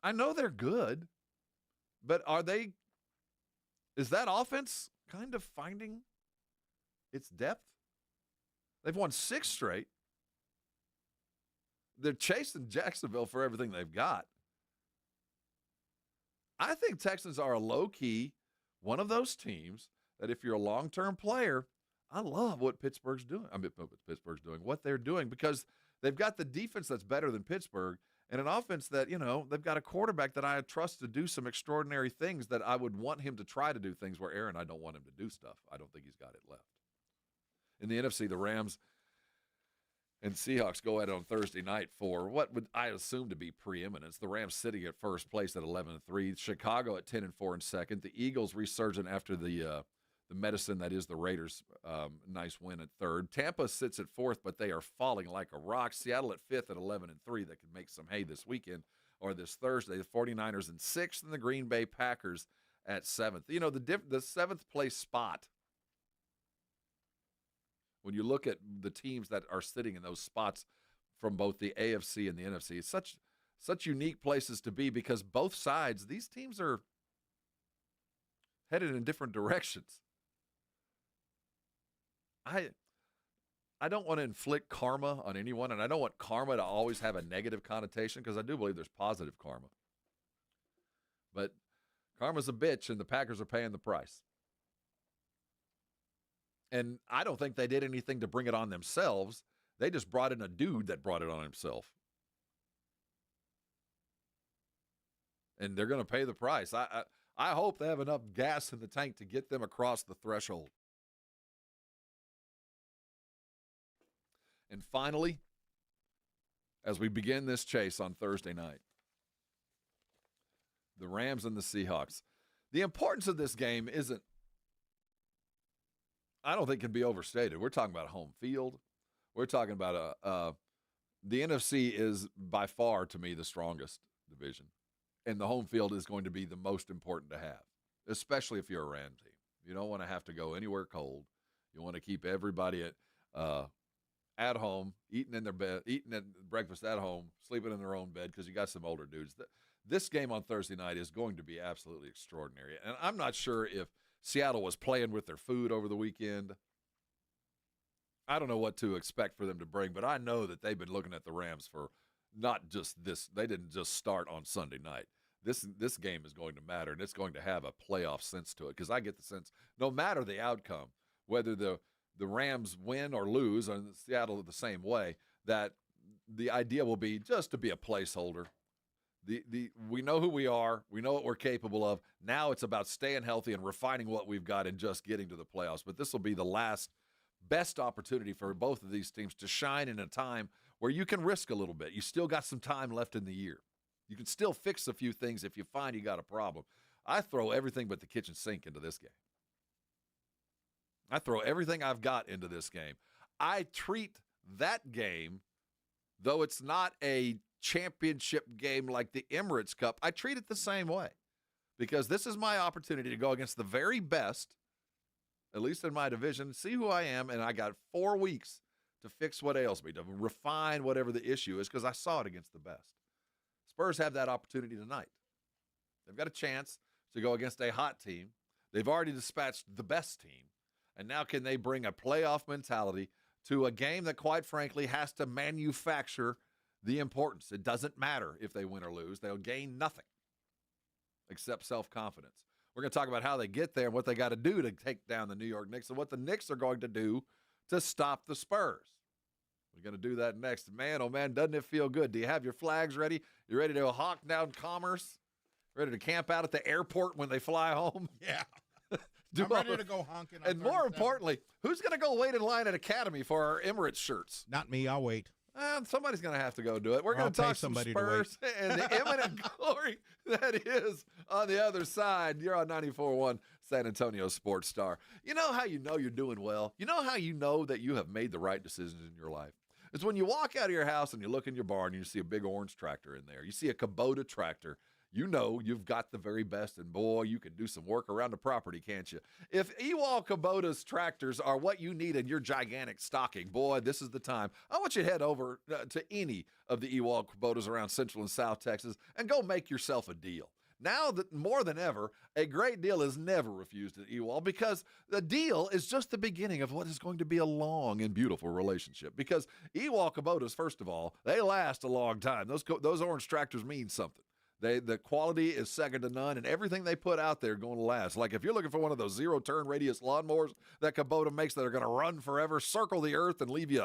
Speaker 1: I know they're good, but is that offense kind of finding its depth? They've won 6 straight. They're chasing Jacksonville for everything they've got. I think Texans are a low-key one of those teams that if you're a long-term player, I love what Pittsburgh's doing. What they're doing, because they've got the defense that's better than Pittsburgh and an offense that, they've got a quarterback that I trust to do some extraordinary things that I would want him to try to do things where Aaron, I don't want him to do stuff. I don't think he's got it left. In the NFC, the Rams and Seahawks go at it on Thursday night for what would I assume to be preeminence. The Rams sitting at first place at 11-3. Chicago at 10-4 in second. The Eagles resurgent after the medicine that is the Raiders. Nice win at third. Tampa sits at fourth, but they are falling like a rock. Seattle at fifth at 11-3. That could make some hay this weekend or this Thursday. The 49ers in sixth, and the Green Bay Packers at seventh. The seventh place spot, when you look at the teams that are sitting in those spots from both the AFC and the NFC, it's such unique places to be because both sides, these teams are headed in different directions. I don't want to inflict karma on anyone, and I don't want karma to always have a negative connotation because I do believe there's positive karma. But karma's a bitch, and the Packers are paying the price. And I don't think they did anything to bring it on themselves. They just brought in a dude that brought it on himself. And they're going to pay the price. I hope they have enough gas in the tank to get them across the threshold. And finally, as we begin this chase on Thursday night, the Rams and the Seahawks. The importance of this game isn't, I don't think can be overstated. We're talking about a home field. We're talking about the NFC is by far, to me, the strongest division. And the home field is going to be the most important to have, especially if you're a Ram team. You don't want to have to go anywhere cold. You want to keep everybody at home, eating in their bed, eating at breakfast at home, sleeping in their own bed because you got some older dudes. This game on Thursday night is going to be absolutely extraordinary. And I'm not sure if Seattle was playing with their food over the weekend. I don't know what to expect for them to bring, but I know that they've been looking at the Rams for not just this. They didn't just start on Sunday night. This game is going to matter, and it's going to have a playoff sense to it because I get the sense no matter the outcome, whether the Rams win or lose, and Seattle the same way, that the idea will be just to be a placeholder. We know who we are. We know what we're capable of. Now it's about staying healthy and refining what we've got and just getting to the playoffs. But this will be the last best opportunity for both of these teams to shine in a time where you can risk a little bit. You still got some time left in the year. You can still fix a few things if you find you got a problem. I throw everything but the kitchen sink into this game. I throw everything I've got into this game. I treat that game, though it's not a championship game like the Emirates Cup, I treat it the same way because this is my opportunity to go against the very best, at least in my division, see who I am, and I got 4 weeks to fix what ails me, to refine whatever the issue is because I saw it against the best. Spurs have that opportunity tonight. They've got a chance to go against a hot team. They've already dispatched the best team, and now can they bring a playoff mentality to a game that, quite frankly, has to manufacture the importance. It doesn't matter if they win or lose. They'll gain nothing except self-confidence. We're going to talk about how they get there and what they got to do to take down the New York Knicks and what the Knicks are going to do to stop the Spurs. We're going to do that next. Man, oh, man, doesn't it feel good? Do you have your flags ready? You ready to hawk down commerce? Ready to camp out at the airport when they fly home?
Speaker 3: Yeah. I'm ready to go honking.
Speaker 1: And more importantly, who's going to go wait in line at Academy for our Emirates shirts?
Speaker 3: Not me. I'll wait.
Speaker 1: Somebody's going to have to go do it. We're going to
Speaker 3: I'll pay
Speaker 1: talk some
Speaker 3: somebody to
Speaker 1: Spurs and the imminent glory that is on the other side. You're on 94.1 San Antonio Sports Star. You know how you know you're doing well? You know how you know that you have made the right decisions in your life? It's when you walk out of your house and you look in your barn and you see a big orange tractor in there. You see a Kubota tractor. You know you've got the very best, and boy, you can do some work around the property, can't you? If Ewald Kubota's tractors are what you need in your gigantic stocking, boy, this is the time. I want you to head over to any of the Ewald Kubotas around Central and South Texas and go make yourself a deal. Now that more than ever, a great deal is never refused at Ewald, because the deal is just the beginning of what is going to be a long and beautiful relationship. Because Ewald Kubotas, first of all, they last a long time. Those orange tractors mean something. The quality is second to none, and everything they put out there going to last. Like if you're looking for one of those zero-turn radius lawnmowers that Kubota makes that are going to run forever, circle the earth, and leave you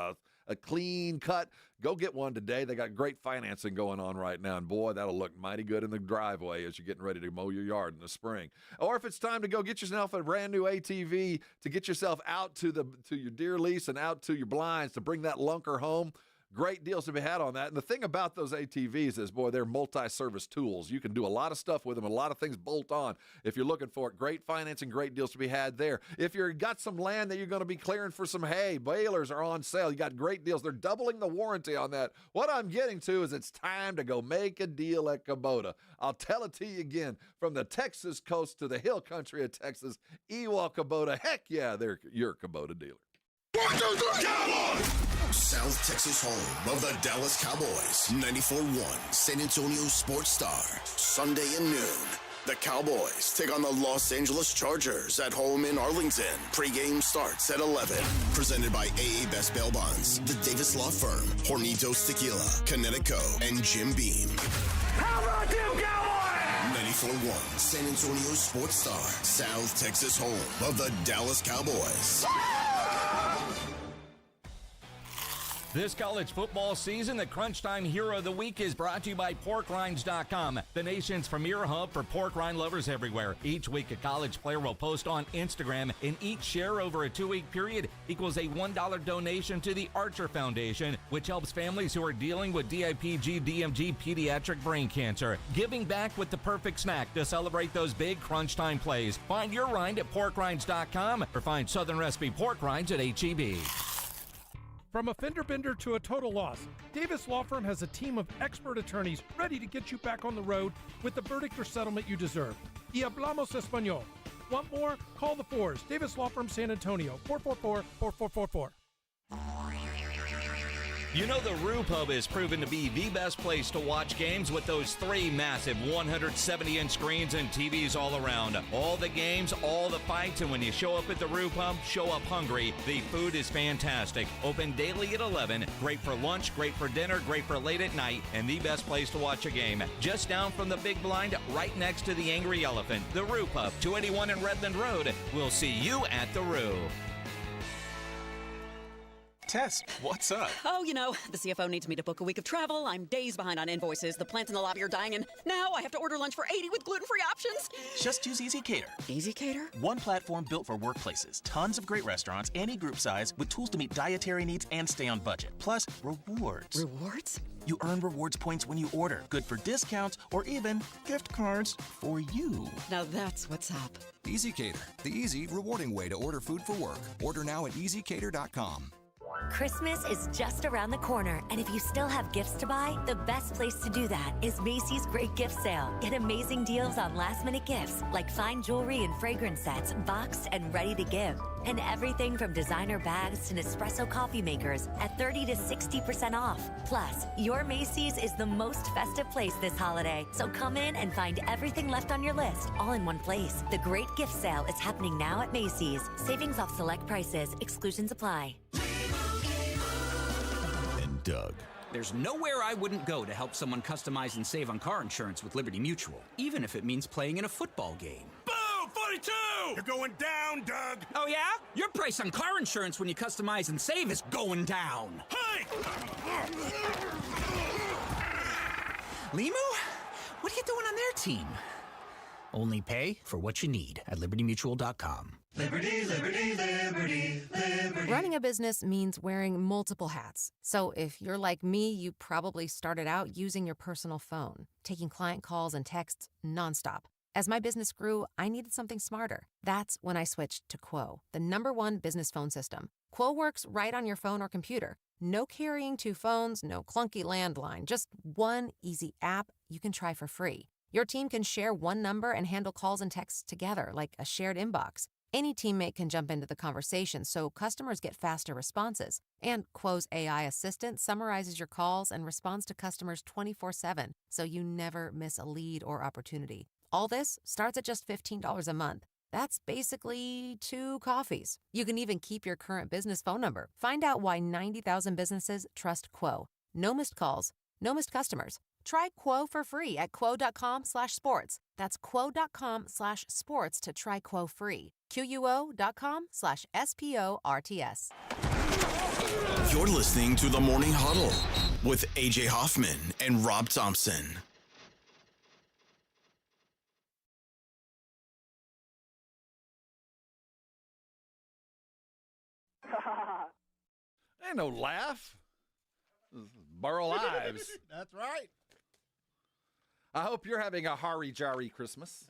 Speaker 1: a clean cut, go get one today. They got great financing going on right now, and boy, that'll look mighty good in the driveway as you're getting ready to mow your yard in the spring. Or if it's time to go get yourself a brand new ATV to get yourself out to your deer lease and out to your blinds to bring that lunker home, great deals to be had on that. And the thing about those ATVs is, boy, they're multi-service tools. You can do a lot of stuff with them. A lot of things bolt on. If you're looking for it, great financing, great deals to be had there. If you've got some land that you're going to be clearing for some hay, balers are on sale. You got great deals. They're doubling the warranty on that. What I'm getting to is it's time to go make a deal at Kubota. I'll tell it to you again. From the Texas coast to the hill country of Texas, Ewald Kubota, heck yeah, they're your Kubota dealer.
Speaker 2: 1, 2, 3, Cowboys! South Texas home of the Dallas Cowboys. 94.1 San Antonio Sports Star. Sunday at noon. The Cowboys take on the Los Angeles Chargers at home in Arlington. Pre-game starts at 11. Presented by AA Best Bail Bonds, the Davis Law Firm, Hornitos Tequila, Connecticut, and Jim Beam.
Speaker 16: How about them Cowboys?
Speaker 2: 94.1 San Antonio Sports Star. South Texas home of the Dallas Cowboys.
Speaker 4: This college football season, the Crunch Time Hero of the Week is brought to you by PorkRinds.com, the nation's premier hub for pork rind lovers everywhere. Each week, a college player will post on Instagram, and each share over a 2-week period equals a $1 donation to the Archer Foundation, which helps families who are dealing with DIPG, DMG, pediatric brain cancer. Giving back with the perfect snack to celebrate those big Crunch Time plays. Find your rind at PorkRinds.com or find Southern Recipe pork rinds at HEB.
Speaker 14: From a fender bender to a total loss, Davis Law Firm has a team of expert attorneys ready to get you back on the road with the verdict or settlement you deserve. Y hablamos español. Want more? Call the Fours. Davis Law Firm San Antonio, 444-4444.
Speaker 4: You know the Roo Pub has proven to be the best place to watch games with those 3 massive 170-inch screens and TVs all around. All the games, all the fights, and when you show up at the Roo Pub, show up hungry. The food is fantastic. Open daily at 11. Great for lunch, great for dinner, great for late at night, and the best place to watch a game. Just down from the big blind, right next to the Angry Elephant. The Roo Pub, 281 in Redland Road. We'll see you at the Roo.
Speaker 15: Tess, what's up?
Speaker 20: Oh, you know, the CFO needs me to book a week of travel. I'm days behind on invoices. The plants in the lobby are dying, and now I have to order lunch for 80 with gluten-free options.
Speaker 15: Just use Easy Cater.
Speaker 20: Easy Cater?
Speaker 15: One platform built for workplaces. Tons of great restaurants, any group size, with tools to meet dietary needs and stay on budget. Plus, rewards.
Speaker 20: Rewards?
Speaker 15: You earn rewards points when you order. Good for discounts or even gift cards for you.
Speaker 20: Now that's what's up.
Speaker 21: Easy Cater, the easy, rewarding way to order food for work. Order now at easycater.com.
Speaker 23: Christmas is just around the corner, and if you still have gifts to buy, the best place to do that is Macy's Great Gift Sale. Get amazing deals on last-minute gifts like fine jewelry and fragrance sets, boxed and ready to give. And everything from designer bags to Nespresso coffee makers at 30 to 60% off. Plus, your Macy's is the most festive place this holiday, so come in and find everything left on your list all in one place. The Great Gift Sale is happening now at Macy's. Savings off select prices. Exclusions apply.
Speaker 2: Doug.
Speaker 24: There's nowhere I wouldn't go to help someone customize and save on car insurance with Liberty Mutual, even if it means playing in a football game.
Speaker 10: Boom! 42! You're going down, Doug!
Speaker 24: Oh, yeah? Your price on car insurance when you customize and save is going down.
Speaker 10: Hey!
Speaker 24: Limu? What are you doing on their team? Only pay for what you need at LibertyMutual.com.
Speaker 16: Liberty, liberty, liberty, liberty.
Speaker 5: Running a business means wearing multiple hats. So if you're like me, you probably started out using your personal phone, taking client calls and texts nonstop. As my business grew, I needed something smarter. That's when I switched to Quo, the #1 business phone system. Quo works right on your phone or computer. No carrying 2 phones, no clunky landline, just one easy app you can try for free. Your team can share one number and handle calls and texts together like a shared inbox. Any teammate can jump into the conversation so customers get faster responses. And Quo's AI assistant summarizes your calls and responds to customers 24/7, so you never miss a lead or opportunity. All this starts at just $15 a month. That's basically 2 coffees. You can even keep your current business phone number. Find out why 90,000 businesses trust Quo. No missed calls, no missed customers. Try Quo for free at quo.com/sports. That's quo.com/sports to try Quo free. QUO.com/SPORTS.
Speaker 2: You're listening to the Morning Huddle with AJ Hoffman and Rob Thompson.
Speaker 1: Ain't no laugh. This is Burl Ives.
Speaker 3: That's right.
Speaker 1: I hope you're having a Hari-Jari Christmas.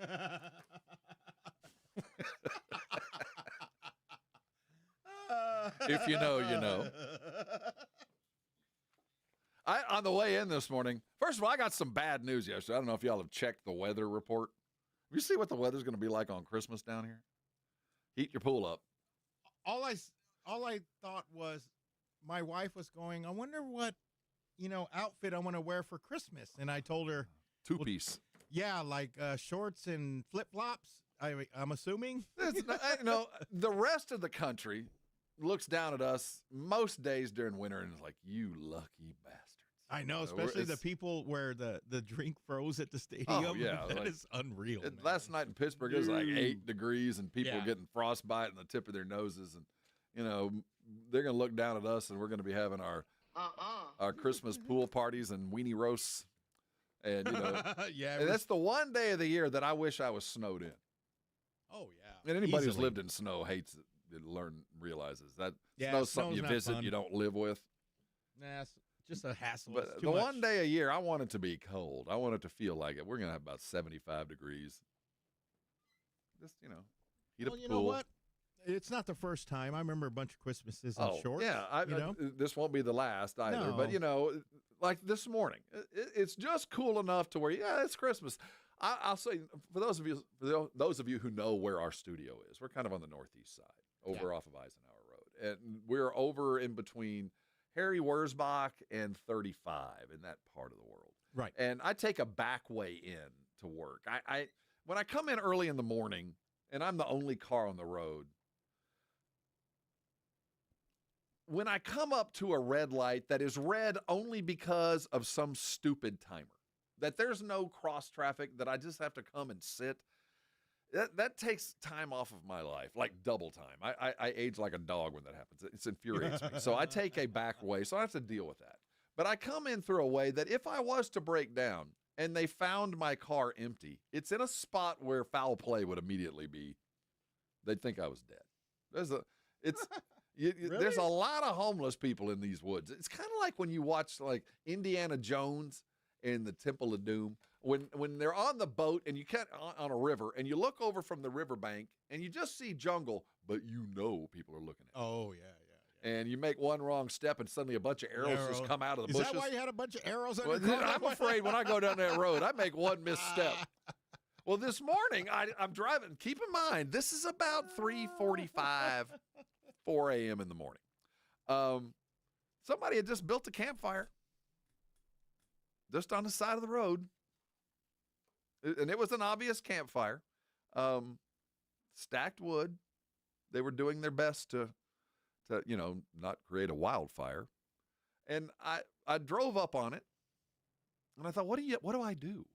Speaker 1: If you know, you know. On the way in this morning, first of all, I got some bad news yesterday. I don't know if y'all have checked the weather report. You see what the weather's going to be like on Christmas down here? Heat your pool up.
Speaker 3: All I thought was my wife was going, I wonder what, outfit I want to wear for Christmas. And I told her.
Speaker 1: 2-piece.
Speaker 3: Yeah, like shorts and flip-flops, I'm assuming.
Speaker 1: The rest of the country looks down at us most days during winter and is like, you lucky bastards.
Speaker 3: I know, especially the people where the drink froze at the stadium.
Speaker 1: Oh, yeah.
Speaker 3: That is unreal.
Speaker 1: Last night in Pittsburgh, it was like 8 degrees and people getting frostbite in the tip of their noses. And, they're going to look down at us and we're going to be having our Christmas pool parties and weenie roasts. And, and that's the one day of the year that I wish I was snowed in.
Speaker 3: Oh, yeah.
Speaker 1: And anybody who's lived in snow hates it. Realizes that snow's something you visit, fun. You don't live with.
Speaker 3: Nah, it's just a hassle.
Speaker 1: But the one day a year, I want it to be cold. I want it to feel like it. We're going to have about 75 degrees. Just, heat up the pool.
Speaker 3: You know what? It's not the first time. I remember a bunch of Christmases in shorts.
Speaker 1: Yeah, this won't be the last either. No. But, like this morning, it's just cool enough to where, it's Christmas. I'll say, for those of you who know where our studio is, we're kind of on the northeast side, off of Eisenhower Road. And we're over in between Harry Wurzbach and 35 in that part of the world.
Speaker 3: Right.
Speaker 1: And I take a back way in to work. When I come in early in the morning and I'm the only car on the road, when I come up to a red light that is red only because of some stupid timer, that there's no cross traffic, that I just have to come and sit, that takes time off of my life, like double time. I age like a dog when that happens. It infuriates me. So I take a back way, so I have to deal with that. But I come in through a way that if I was to break down and they found my car empty, it's in a spot where foul play would immediately be, they'd think I was dead.
Speaker 3: Really?
Speaker 1: There's a lot of homeless people in these woods. It's kind of like when you watch like Indiana Jones and the Temple of Doom, when they're on the boat and you can't on a river and you look over from the riverbank and you just see jungle, but people are looking at you.
Speaker 3: Oh, yeah.
Speaker 1: And you make one wrong step and suddenly a bunch of arrows just come out of the bushes.
Speaker 3: Is that why you had a bunch of arrows on your car?
Speaker 1: I'm afraid when I go down that road, I make one misstep. Well, this morning, I'm driving. Keep in mind, this is about 3:45, 4 a.m. in the morning. Somebody had just built a campfire just on the side of the road. And it was an obvious campfire. Stacked wood. They were doing their best to not create a wildfire. And I drove up on it, and I thought, what do I do?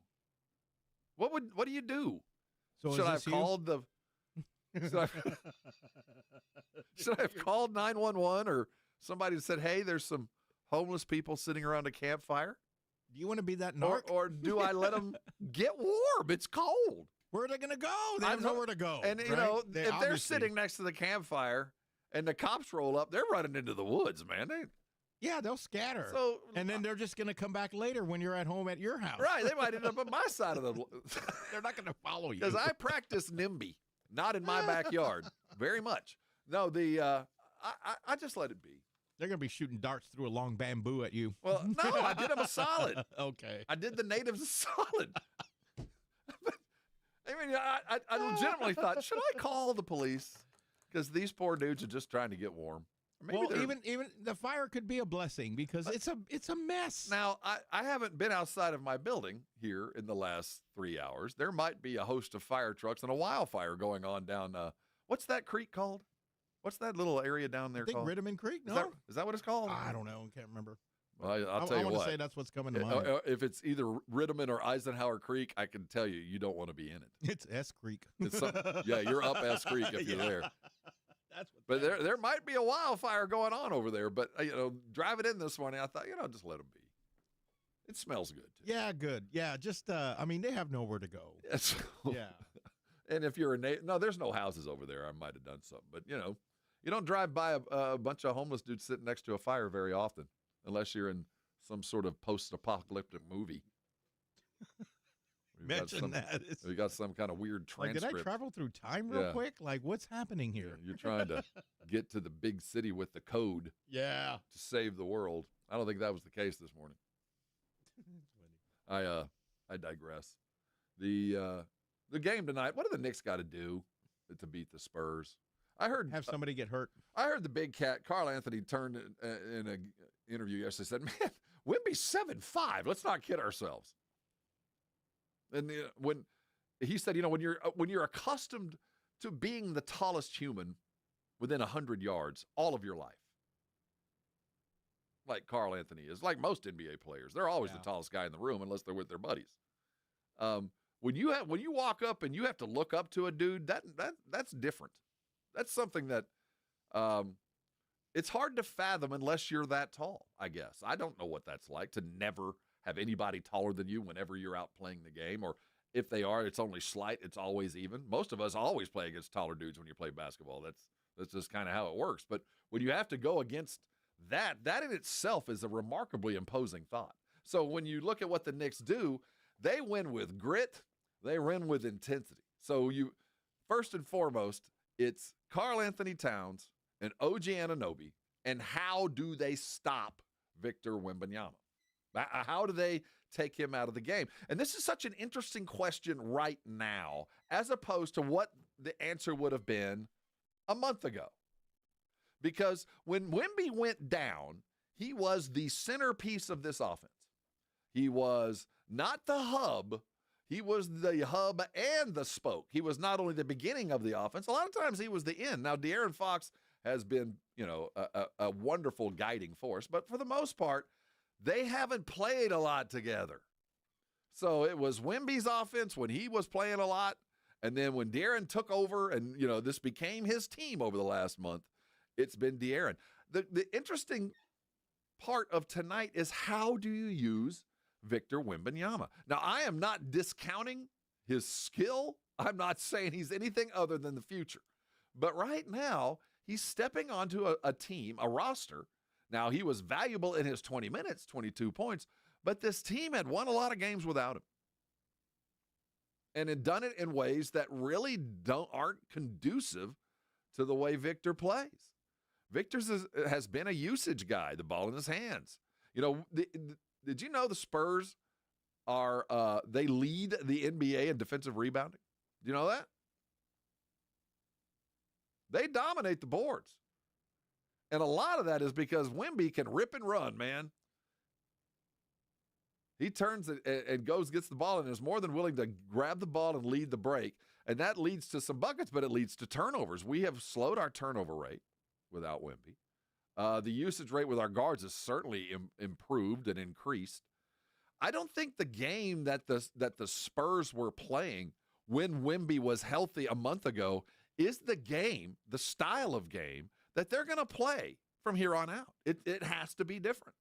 Speaker 1: What do you do?
Speaker 3: So
Speaker 1: should I have called the? Should I have called 911 or somebody said, "Hey, there's some homeless people sitting around a campfire"?
Speaker 3: Do you want to be that narc?
Speaker 1: Or do I let them get warm? It's cold.
Speaker 3: Where are they going to go? They have nowhere to go.
Speaker 1: And, you
Speaker 3: right?
Speaker 1: know,
Speaker 3: They
Speaker 1: if they're
Speaker 3: obviously-
Speaker 1: sitting next to the campfire and the cops roll up, they're running into the woods, man.
Speaker 3: Yeah, they'll scatter.
Speaker 1: So,
Speaker 3: and then they're just going to come back later when you're at home at your house.
Speaker 1: Right, they might end up on my side of the.
Speaker 3: They're not going to follow you.
Speaker 1: Because I practice NIMBY, not in my backyard, very much. No, I just let it be.
Speaker 3: They're going to be shooting darts through a long bamboo at you.
Speaker 1: Well, no, I did them a solid.
Speaker 3: Okay.
Speaker 1: I did the natives a solid. I mean, I legitimately thought, should I call the police? Because these poor dudes are just trying to get warm. Maybe
Speaker 3: Well, even the fire could be a blessing because it's a mess.
Speaker 1: Now, I haven't been outside of my building here in the last 3 hours. There might be a host of fire trucks and a wildfire going on down, what's that creek called? What's that little area down there
Speaker 3: I think
Speaker 1: called?
Speaker 3: Riddiman Creek, no?
Speaker 1: Is that what it's called?
Speaker 3: I don't know. Can't remember.
Speaker 1: Well, I'll tell you
Speaker 3: I
Speaker 1: what.
Speaker 3: want to say that's what's coming to mind.
Speaker 1: If it's either Riddiman or Eisenhower Creek, I can tell you don't want to be in it.
Speaker 3: It's S Creek.
Speaker 1: Yeah, you're up S Creek if you're there.
Speaker 3: That's what
Speaker 1: But there might be a wildfire going on over there. But, driving in this morning, I thought, just let them be. It smells good, too.
Speaker 3: Yeah, good. Yeah, just, they have nowhere to go.
Speaker 1: Yes.
Speaker 3: Yeah.
Speaker 1: And if you're no, there's no houses over there. I might have done something. But, you don't drive by a bunch of homeless dudes sitting next to a fire very often, unless you're in some sort of post-apocalyptic movie.
Speaker 3: Mention that.
Speaker 1: We got some kind of weird
Speaker 3: Like,
Speaker 1: transcript.
Speaker 3: did I travel through time real quick? Like, what's happening here?
Speaker 1: You're trying to get to the big city with the code.
Speaker 3: Yeah.
Speaker 1: To save the world. I don't think that was the case this morning. I digress. The game tonight. What do the Knicks got to do to beat the Spurs? I heard
Speaker 3: have somebody get hurt.
Speaker 1: I heard the big cat Carl Anthony turned in an interview yesterday. Said, "Man, Wemby's 7'5". Let's not kid ourselves." And when he said, when you're accustomed to being the tallest human within 100 yards all of your life, like Carl Anthony is, like most NBA players, they're always the tallest guy in the room unless they're with their buddies. When you walk up and you have to look up to a dude, that's different. That's something that it's hard to fathom unless you're that tall, I guess. I don't know what that's like to never have anybody taller than you whenever you're out playing the game, or if they are, it's only slight. It's always even. Most of us always play against taller dudes when you play basketball. That's just kind of how it works. But when you have to go against that in itself is a remarkably imposing thought. So when you look at what the Knicks do, they win with grit. They win with intensity. So first and foremost, it's Karl Anthony Towns and OG Anunoby, and how do they stop Victor Wembanyama? How do they take him out of the game? And this is such an interesting question right now, as opposed to what the answer would have been a month ago. Because when Wemby went down, he was the centerpiece of this offense. He was not the hub. He was the hub and the spoke. He was not only the beginning of the offense, a lot of times he was the end. Now, De'Aaron Fox has been, a wonderful guiding force, but for the most part, they haven't played a lot together. So it was Wemby's offense when he was playing a lot, and then when De'Aaron took over and, this became his team over the last month, it's been De'Aaron. The interesting part of tonight is how do you use Victor Wembanyama? Now, I am not discounting his skill. I'm not saying he's anything other than the future. But right now, he's stepping onto a team, a roster. Now, he was valuable in his 20 minutes, 22 points, but this team had won a lot of games without him. And had done it in ways that really aren't conducive to the way Victor plays. Victor has been a usage guy, the ball in his hands. Did you know the Spurs they lead the NBA in defensive rebounding? Do you know that? They dominate the boards. And a lot of that is because Wemby can rip and run, man. He turns and gets the ball and is more than willing to grab the ball and lead the break. And that leads to some buckets, but it leads to turnovers. We have slowed our turnover rate without Wemby. The usage rate with our guards has certainly improved and increased. I don't think the game that the Spurs were playing when Wemby was healthy a month ago is the game, the style of game that they're going to play from here on out. It has to be different.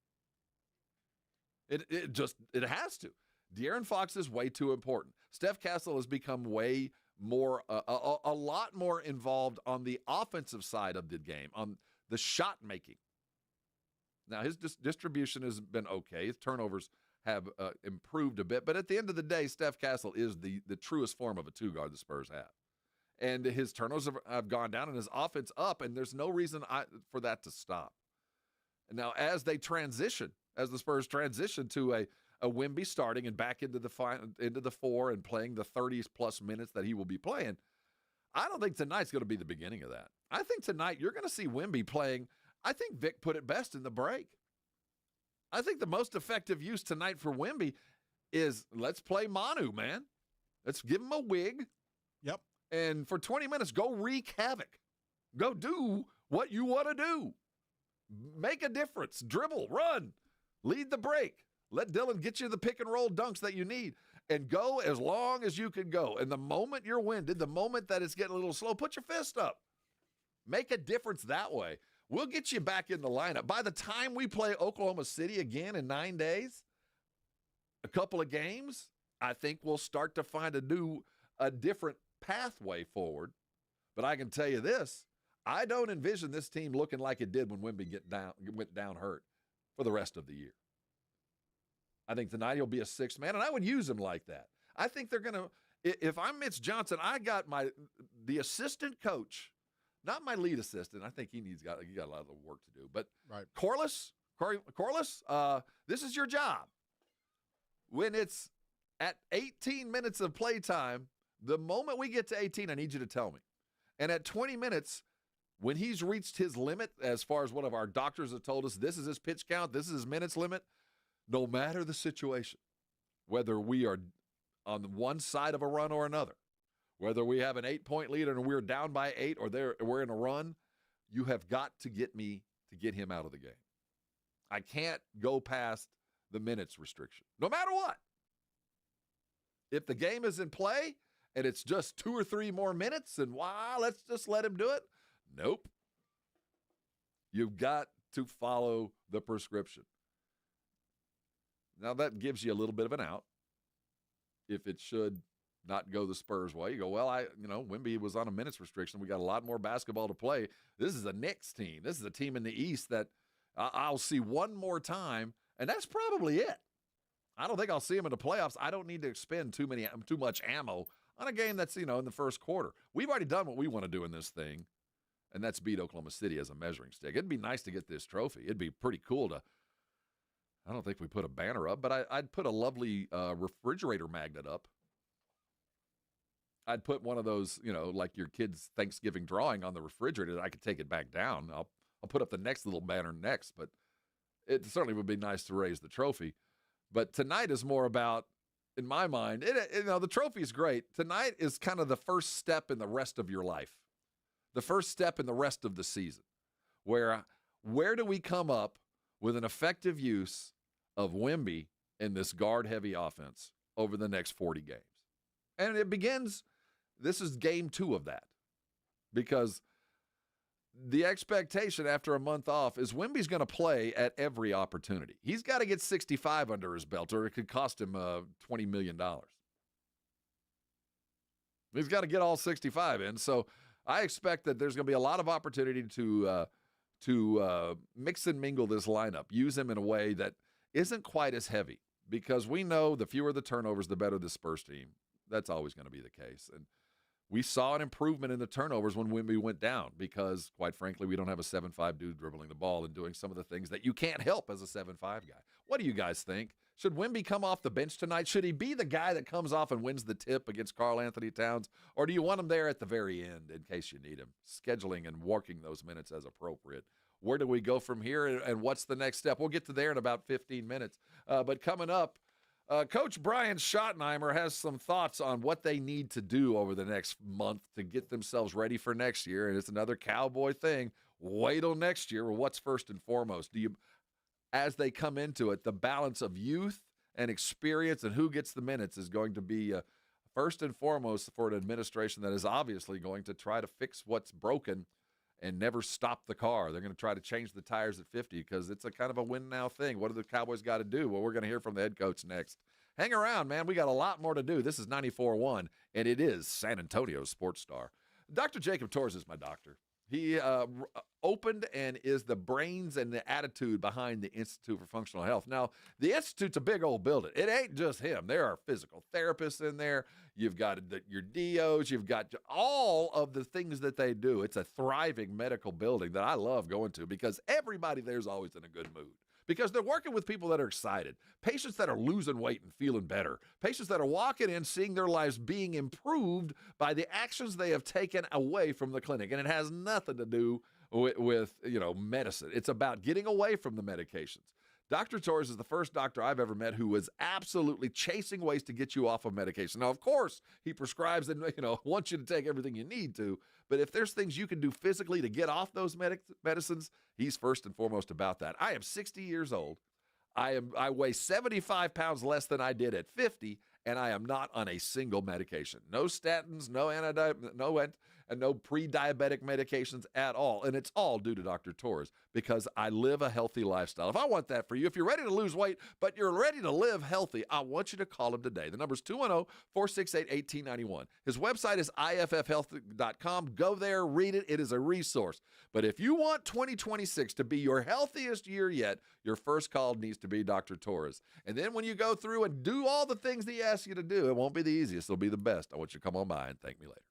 Speaker 1: It has to. De'Aaron Fox is way too important. Steph Castle has become way more, a lot more involved on the offensive side of the game, on the shot making. Now, his distribution has been okay. His turnovers have improved a bit. But at the end of the day, Steph Castle is the truest form of a two-guard the Spurs have. And his turnovers have gone down and his offense up, and there's no reason for that to stop. And now, as the Spurs transition to a Wemby starting and back into the four and playing the 30-plus minutes that he will be playing, I don't think tonight's going to be the beginning of that. I think tonight you're going to see Wemby playing. I think Vic put it best in the break. I think the most effective use tonight for Wemby is let's play Manu, man. Let's give him a wig.
Speaker 3: Yep.
Speaker 1: And for 20 minutes, go wreak havoc. Go do what you want to do. Make a difference. Dribble, run, lead the break. Let Dylan get you the pick and roll dunks that you need. And go as long as you can go. And the moment you're winded, the moment that it's getting a little slow, put your fist up. Make a difference that way. We'll get you back in the lineup. By the time we play Oklahoma City again in 9 days, a couple of games, I think we'll start to find a different pathway forward. But I can tell you this, I don't envision this team looking like it did when Wemby went down hurt for the rest of the year. I think tonight he'll be a sixth man, and I would use him like that. I think they're going to – if I'm Mitch Johnson, I got the assistant coach, not my lead assistant. I think he got a lot of work to do. But
Speaker 3: right.
Speaker 1: Corliss, this is your job. When it's at 18 minutes of playtime, the moment we get to 18, I need you to tell me. And at 20 minutes, when he's reached his limit, as far as one of our doctors have told us, this is his pitch count, this is his minutes limit, no matter the situation, whether we are on one side of a run or another, whether we have an 8-point lead and we're down by 8 or we're in a run, you have got to get him out of the game. I can't go past the minutes restriction, no matter what. If the game is in play and it's just 2 or 3 more minutes and let's just let him do it, nope. You've got to follow the prescription. Now, that gives you a little bit of an out. If it should not go the Spurs' way, you go, well, Wemby was on a minutes restriction. We got a lot more basketball to play. This is a Knicks team. This is a team in the East that I'll see one more time, and that's probably it. I don't think I'll see them in the playoffs. I don't need to expend too much ammo on a game that's, in the first quarter. We've already done what we want to do in this thing, and that's beat Oklahoma City as a measuring stick. It'd be nice to get this trophy. It'd be pretty cool to – I don't think we put a banner up, but I'd put a lovely refrigerator magnet up. I'd put one of those, like your kid's Thanksgiving drawing on the refrigerator. I could take it back down. I'll put up the next little banner next, but it certainly would be nice to raise the trophy. But tonight is more about, in my mind, the trophy is great. Tonight is kind of the first step in the rest of your life, the first step in the rest of the season, where do we come up with an effective use of Wemby in this guard-heavy offense over the next 40 games. And it begins, this is game 2 of that, because the expectation after a month off is Wemby's going to play at every opportunity. He's got to get 65 under his belt, or it could cost him $20 million. He's got to get all 65 in. So I expect that there's going to be a lot of opportunity to mix and mingle this lineup, use him in a way that isn't quite as heavy, because we know the fewer the turnovers, the better the Spurs team. That's always going to be the case. And we saw an improvement in the turnovers when Wemby went down because, quite frankly, we don't have a 7'5" dude dribbling the ball and doing some of the things that you can't help as a 7'5" guy. What do you guys think? Should Wemby come off the bench tonight? Should he be the guy that comes off and wins the tip against Karl Anthony Towns? Or do you want him there at the very end in case you need him, scheduling and working those minutes as appropriate? Where do we go from here, and what's the next step? We'll get to there in about 15 minutes. But coming up, Coach Brian Schottenheimer has some thoughts on what they need to do over the next month to get themselves ready for next year. And it's another Cowboy thing. Wait till next year. Well, what's first and foremost? As they come into it, the balance of youth and experience and who gets the minutes is going to be first and foremost for an administration that is obviously going to try to fix what's broken and never stop the car. They're going to try to change the tires at 50 because it's a kind of a win-now thing. What do the Cowboys got to do? Well, we're going to hear from the head coach next. Hang around, man. We got a lot more to do. This is 94.1, and it is San Antonio's Sports Star. Dr. Jacob Torres is my doctor. He opened and is the brains and the attitude behind the Institute for Functional Health. Now, the Institute's a big old building. It ain't just him. There are physical therapists in there. You've got your DOs. You've got all of the things that they do. It's a thriving medical building that I love going to because everybody there's always in a good mood. Because they're working with people that are excited, patients that are losing weight and feeling better, patients that are walking in, seeing their lives being improved by the actions they have taken away from the clinic. And it has nothing to do with medicine. It's about getting away from the medications. Dr. Torres is the first doctor I've ever met who was absolutely chasing ways to get you off of medication. Now, of course, he prescribes and wants you to take everything you need to, but if there's things you can do physically to get off those medicines, he's first and foremost about that. I am 60 years old. I weigh 75 pounds less than I did at 50, and I am not on a single medication. No statins, no pre-diabetic medications at all. And it's all due to Dr. Torres because I live a healthy lifestyle. If I want that for you, if you're ready to lose weight, but you're ready to live healthy, I want you to call him today. The number's 210-468-1891. His website is iffhealth.com. Go there, read it. It is a resource. But if you want 2026 to be your healthiest year yet, your first call needs to be Dr. Torres. And then when you go through and do all the things that he asks you to do, it won't be the easiest. It'll be the best. I want you to come on by and thank me later.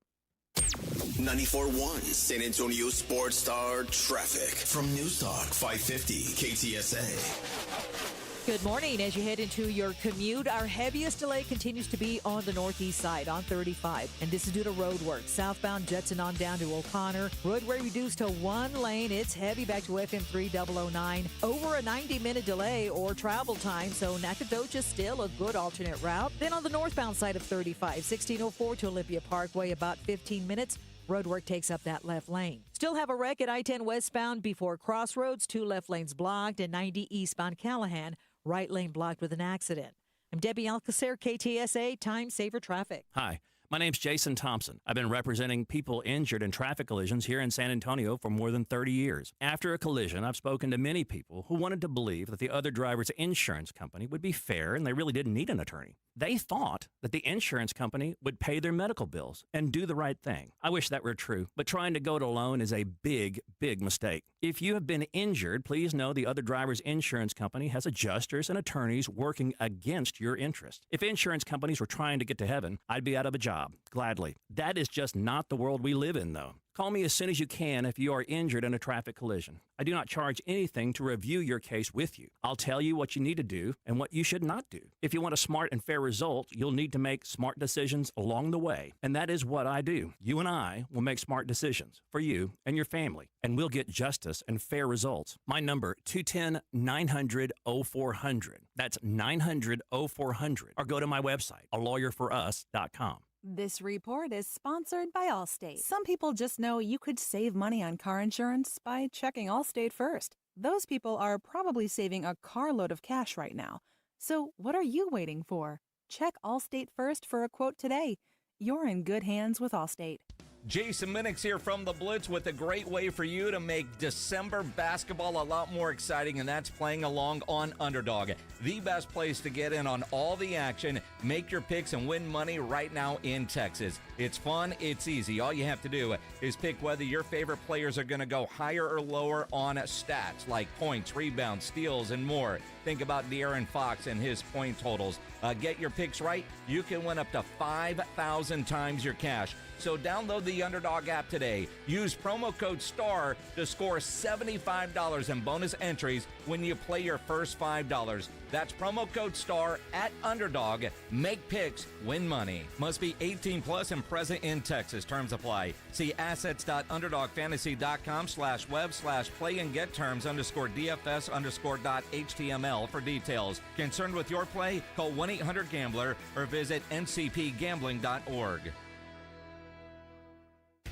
Speaker 2: 94.1 San Antonio Sports Star traffic from News Talk 550 KTSA.
Speaker 8: Good morning. As you head into your commute, our heaviest delay continues to be on the northeast side on 35. And this is due to road work. Southbound Judson on down to O'Connor. Roadway reduced to one lane. It's heavy back to FM 3009. Over a 90-minute delay or travel time, so Nacogdoches still a good alternate route. Then on the northbound side of 35, 1604 to Olympia Parkway, about 15 minutes. Roadwork takes up that left lane. Still have a wreck at I-10 westbound before Crossroads. 2 left lanes blocked, and 90 eastbound Callahan. Right lane blocked with an accident. I'm Debbie Alcacer, KTSA, Time Saver Traffic.
Speaker 6: Hi, my name's Jason Thompson. I've been representing people injured in traffic collisions here in San Antonio for more than 30 years. After a collision, I've spoken to many people who wanted to believe that the other driver's insurance company would be fair and they really didn't need an attorney. They thought that the insurance company would pay their medical bills and do the right thing. I wish that were true, but trying to go it alone is a big, big mistake. If you have been injured, please know the other driver's insurance company has adjusters and attorneys working against your interest. If insurance companies were trying to get to heaven, I'd be out of a job, gladly. That is just not the world we live in, though. Call me as soon as you can if you are injured in a traffic collision. I do not charge anything to review your case with you. I'll tell you what you need to do and what you should not do. If you want a smart and fair result, you'll need to make smart decisions along the way. And that is what I do. You and I will make smart decisions for you and your family, and we'll get justice and fair results. My number, 210-900-0400. That's 900-0400. Or go to my website, alawyerforus.com.
Speaker 7: This report is sponsored by Allstate. Some people just know you could save money on car insurance by checking Allstate first. Those people are probably saving a carload of cash right now. So what are you waiting for? Check Allstate first for a quote today. You're in good hands with Allstate.
Speaker 4: Jason Minix here from the Blitz with a great way for you to make December basketball a lot more exciting, and that's playing along on Underdog. The best place to get in on all the action, make your picks, and win money right now in Texas. It's fun, it's easy. All you have to do is pick whether your favorite players are going to go higher or lower on stats like points, rebounds, steals, and more. Think about De'Aaron Fox and his point totals. Get your picks right, you can win up to 5,000 times your cash. So download the Underdog app today. Use promo code STAR to score $75 in bonus entries when you play your first $5. That's promo code STAR at Underdog. Make picks, win money. Must be 18 plus and present in Texas. Terms apply. See assets.underdogfantasy.com/web/play and get terms _DFS_.html for details. Concerned with your play? Call 1-800-GAMBLER or visit ncpgambling.org.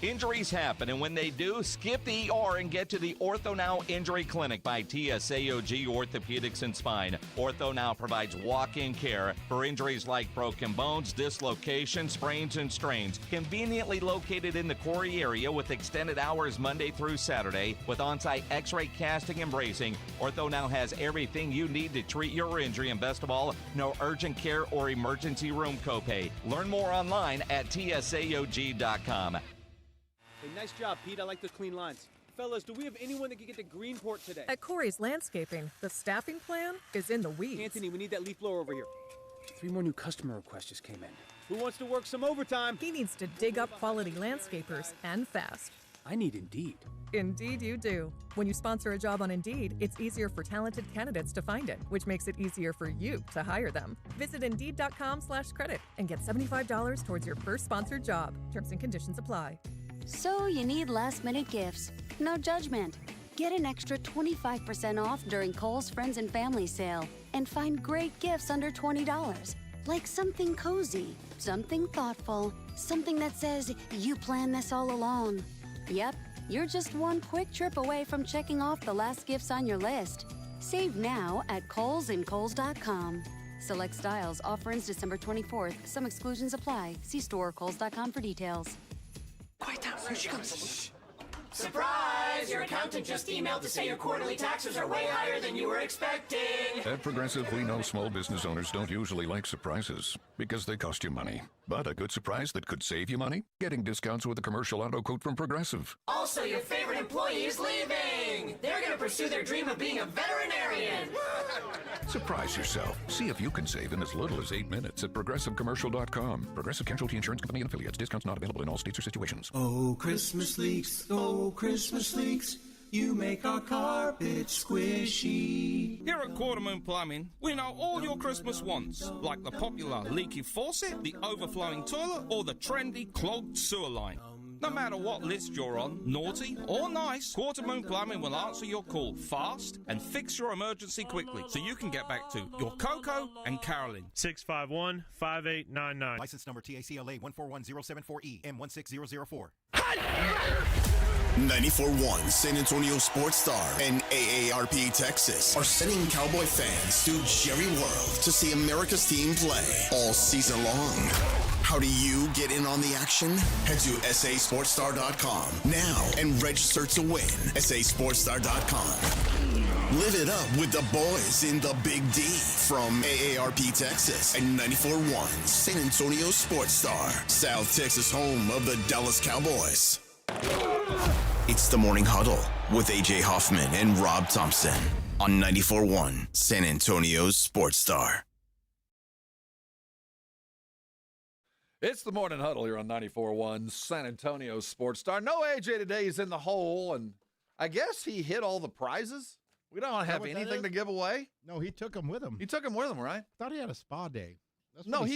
Speaker 4: Injuries happen, and when they do, skip the ER and get to the Ortho Now Injury Clinic by TSAOG Orthopedics and Spine. Ortho Now provides walk-in care for injuries like broken bones, dislocations, sprains, and strains. Conveniently located in the Quarry area with extended hours Monday through Saturday with on-site x-ray casting and bracing, Ortho Now has everything you need to treat your injury, and best of all, no urgent care or emergency room copay. Learn more online at tsaog.com.
Speaker 11: Hey, nice job, Pete. I like the clean lines. Fellas, do we have anyone that can get to Greenport today?
Speaker 12: At Corey's Landscaping, the staffing plan is in the weeds.
Speaker 11: Anthony, we need that leaf blower over here. 3 more new customer requests just came in. Who wants to work some overtime?
Speaker 12: He needs to dig up quality landscapers, and fast.
Speaker 11: I need Indeed.
Speaker 12: Indeed you do. When you sponsor a job on Indeed, it's easier for talented candidates to find it, which makes it easier for you to hire them. Visit Indeed.com/credit and get $75 towards your first sponsored job. Terms and conditions apply.
Speaker 17: So you need last-minute gifts. No judgment. Get an extra 25% off during Kohl's Friends and Family Sale and find great gifts under $20. Like something cozy, something thoughtful, something that says you planned this all along. Yep, you're just one quick trip away from checking off the last gifts on your list. Save now at Kohl's and Kohl's.com. Select styles. Offer ends December 24th. Some exclusions apply. See store or Kohl's.com for details.
Speaker 16: Quiet down, here she comes. Surprise! Your accountant just emailed to say your quarterly taxes are way higher than you were expecting.
Speaker 22: At Progressive, we know small business owners don't usually like surprises because they cost you money. But a good surprise that could save you money? Getting discounts with a commercial auto quote from Progressive.
Speaker 16: Also, your favorite employee is leaving. They're going to pursue their dream of being a veterinarian.
Speaker 22: Surprise yourself. See if you can save in as little as 8 minutes at ProgressiveCommercial.com. Progressive Casualty Insurance Company and Affiliates. Discounts not available in all states or situations.
Speaker 16: Oh, Christmas leaks. Oh, Christmas leaks. You make our carpet squishy.
Speaker 25: Here at Quartermoon Plumbing, we know all your Christmas wants, like the popular leaky faucet, the overflowing toilet, or the trendy clogged sewer line. No matter what list you're on, naughty or nice, Quartermoon Plumbing will answer your call fast and fix your emergency quickly so you can get back to your Coco and Carolyn.
Speaker 26: 651-5899.
Speaker 3: License number TACLA 141074E M16004.
Speaker 2: 94.1 San Antonio Sports Star and AARP Texas are sending Cowboy fans to Jerry World to see America's team play all season long. How do you get in on the action? Head to sasportstar.com now and register to win. sasportstar.com. Live it up with the boys in the Big D from AARP Texas and 94.1 San Antonio Sports Star, South Texas home of the Dallas Cowboys. It's the Morning Huddle with A.J. Hoffman and Rob Thompson on 94.1 San Antonio's Sports Star.
Speaker 1: It's the Morning Huddle here on 94.1 San Antonio Sports Star. No AJ today. He's in the hole, and I guess he hit all the prizes. We don't have anything to give away.
Speaker 3: No, he took them with him.
Speaker 1: He took them with him, right?
Speaker 3: Thought he had a spa day. That's
Speaker 1: No,
Speaker 3: what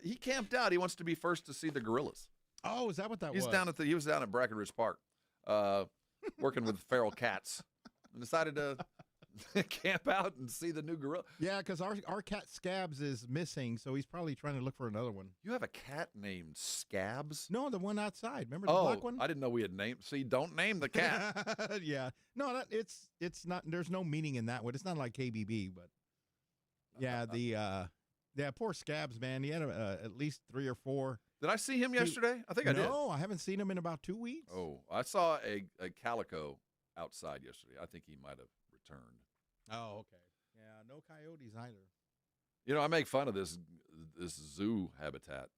Speaker 1: he camped out. He wants to be first to see the gorillas.
Speaker 3: Oh, is that what that
Speaker 1: He
Speaker 3: was?
Speaker 1: was down at Brackenridge Park, working with feral cats, and decided to camp out and see the new gorilla.
Speaker 3: Yeah, because our cat Scabs is missing, so he's probably trying to look for another one.
Speaker 1: You have a cat named Scabs?
Speaker 3: No, the one outside. Remember the black one?
Speaker 1: I didn't know we had named. See, don't name the cat.
Speaker 3: Yeah. No, it's not. There's no meaning in that one. It's not like KBB, but yeah, poor Scabs, man. He had at least 3 or 4.
Speaker 1: Did I see him yesterday? I think I did.
Speaker 3: No, I haven't seen him in about 2 weeks.
Speaker 1: Oh, I saw a calico outside yesterday. I think he might have returned.
Speaker 3: Oh, okay. Yeah, no coyotes either.
Speaker 1: You know, I make fun of this zoo habitat.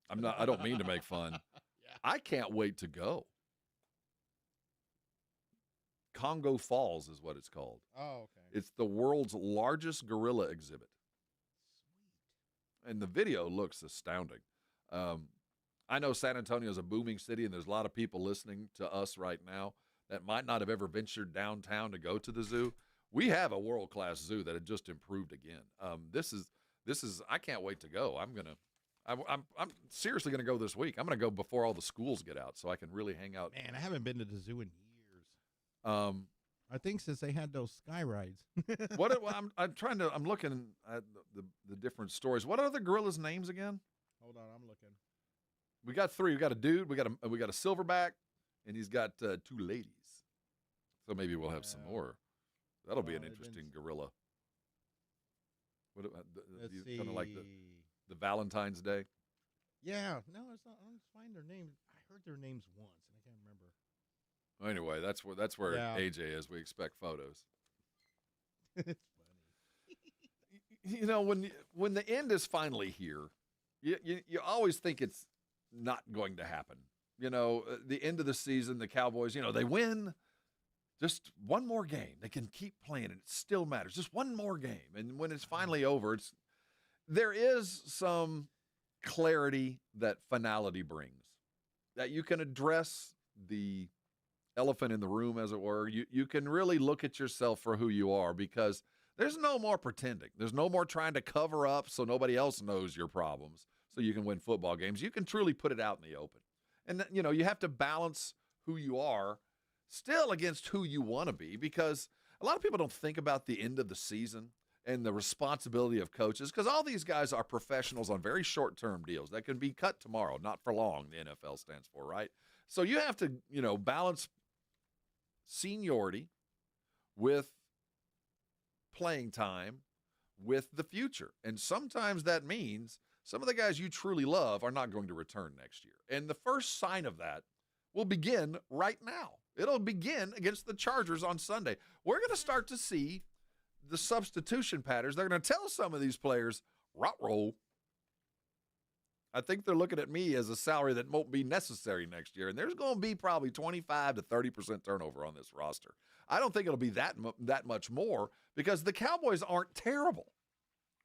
Speaker 1: I don't mean to make fun.
Speaker 3: Yeah.
Speaker 1: I can't wait to go. Congo Falls is what it's called.
Speaker 3: Oh, okay.
Speaker 1: It's the world's largest gorilla exhibit. And the video looks astounding. I know San Antonio is a booming city, and there's a lot of people listening to us right now that might not have ever ventured downtown to go to the zoo. We have a world-class zoo that had just improved again. This is. I can't wait to go. I'm seriously gonna go this week. I'm gonna go before all the schools get out, so I can really hang out.
Speaker 3: Man, I haven't been to the zoo in years. I think since they had those sky rides.
Speaker 1: I'm looking at the different stories. What are the gorillas' names again?
Speaker 3: Hold on, I'm looking.
Speaker 1: We got three. We got a dude. We got a silverback, and he's got two ladies. So maybe we'll have some more. That'll be an interesting gorilla. What kind of like the Valentine's Day?
Speaker 3: Yeah, no, it's not. I'm just find their names. I heard their names once, and I can't remember.
Speaker 1: Anyway, that's where AJ is. We expect photos.
Speaker 3: It's
Speaker 1: You know, when the end is finally here, you always think it's not going to happen. You know, the end of the season, the Cowboys, they win just one more game. They can keep playing, and it still matters. Just one more game. And when it's finally over, there is some clarity that finality brings, that you can address the elephant in the room, as it were. You can really look at yourself for who you are, because there's no more pretending. There's no more trying to cover up so nobody else knows your problems so you can win football games. You can truly put it out in the open. And, you have to balance who you are still against who you want to be, because a lot of people don't think about the end of the season and the responsibility of coaches, because all these guys are professionals on very short-term deals that can be cut tomorrow, not for long, the NFL stands for, right? So you have to, balance seniority with playing time with the future. And sometimes that means some of the guys you truly love are not going to return next year. And the first sign of that will begin right now. It'll begin against the Chargers on Sunday. We're going to start to see the substitution patterns. They're going to tell some of these players, rot roll. I think they're looking at me as a salary that won't be necessary next year. And there's going to be probably 25 to 30% turnover on this roster. I don't think it'll be that much more, because the Cowboys aren't terrible,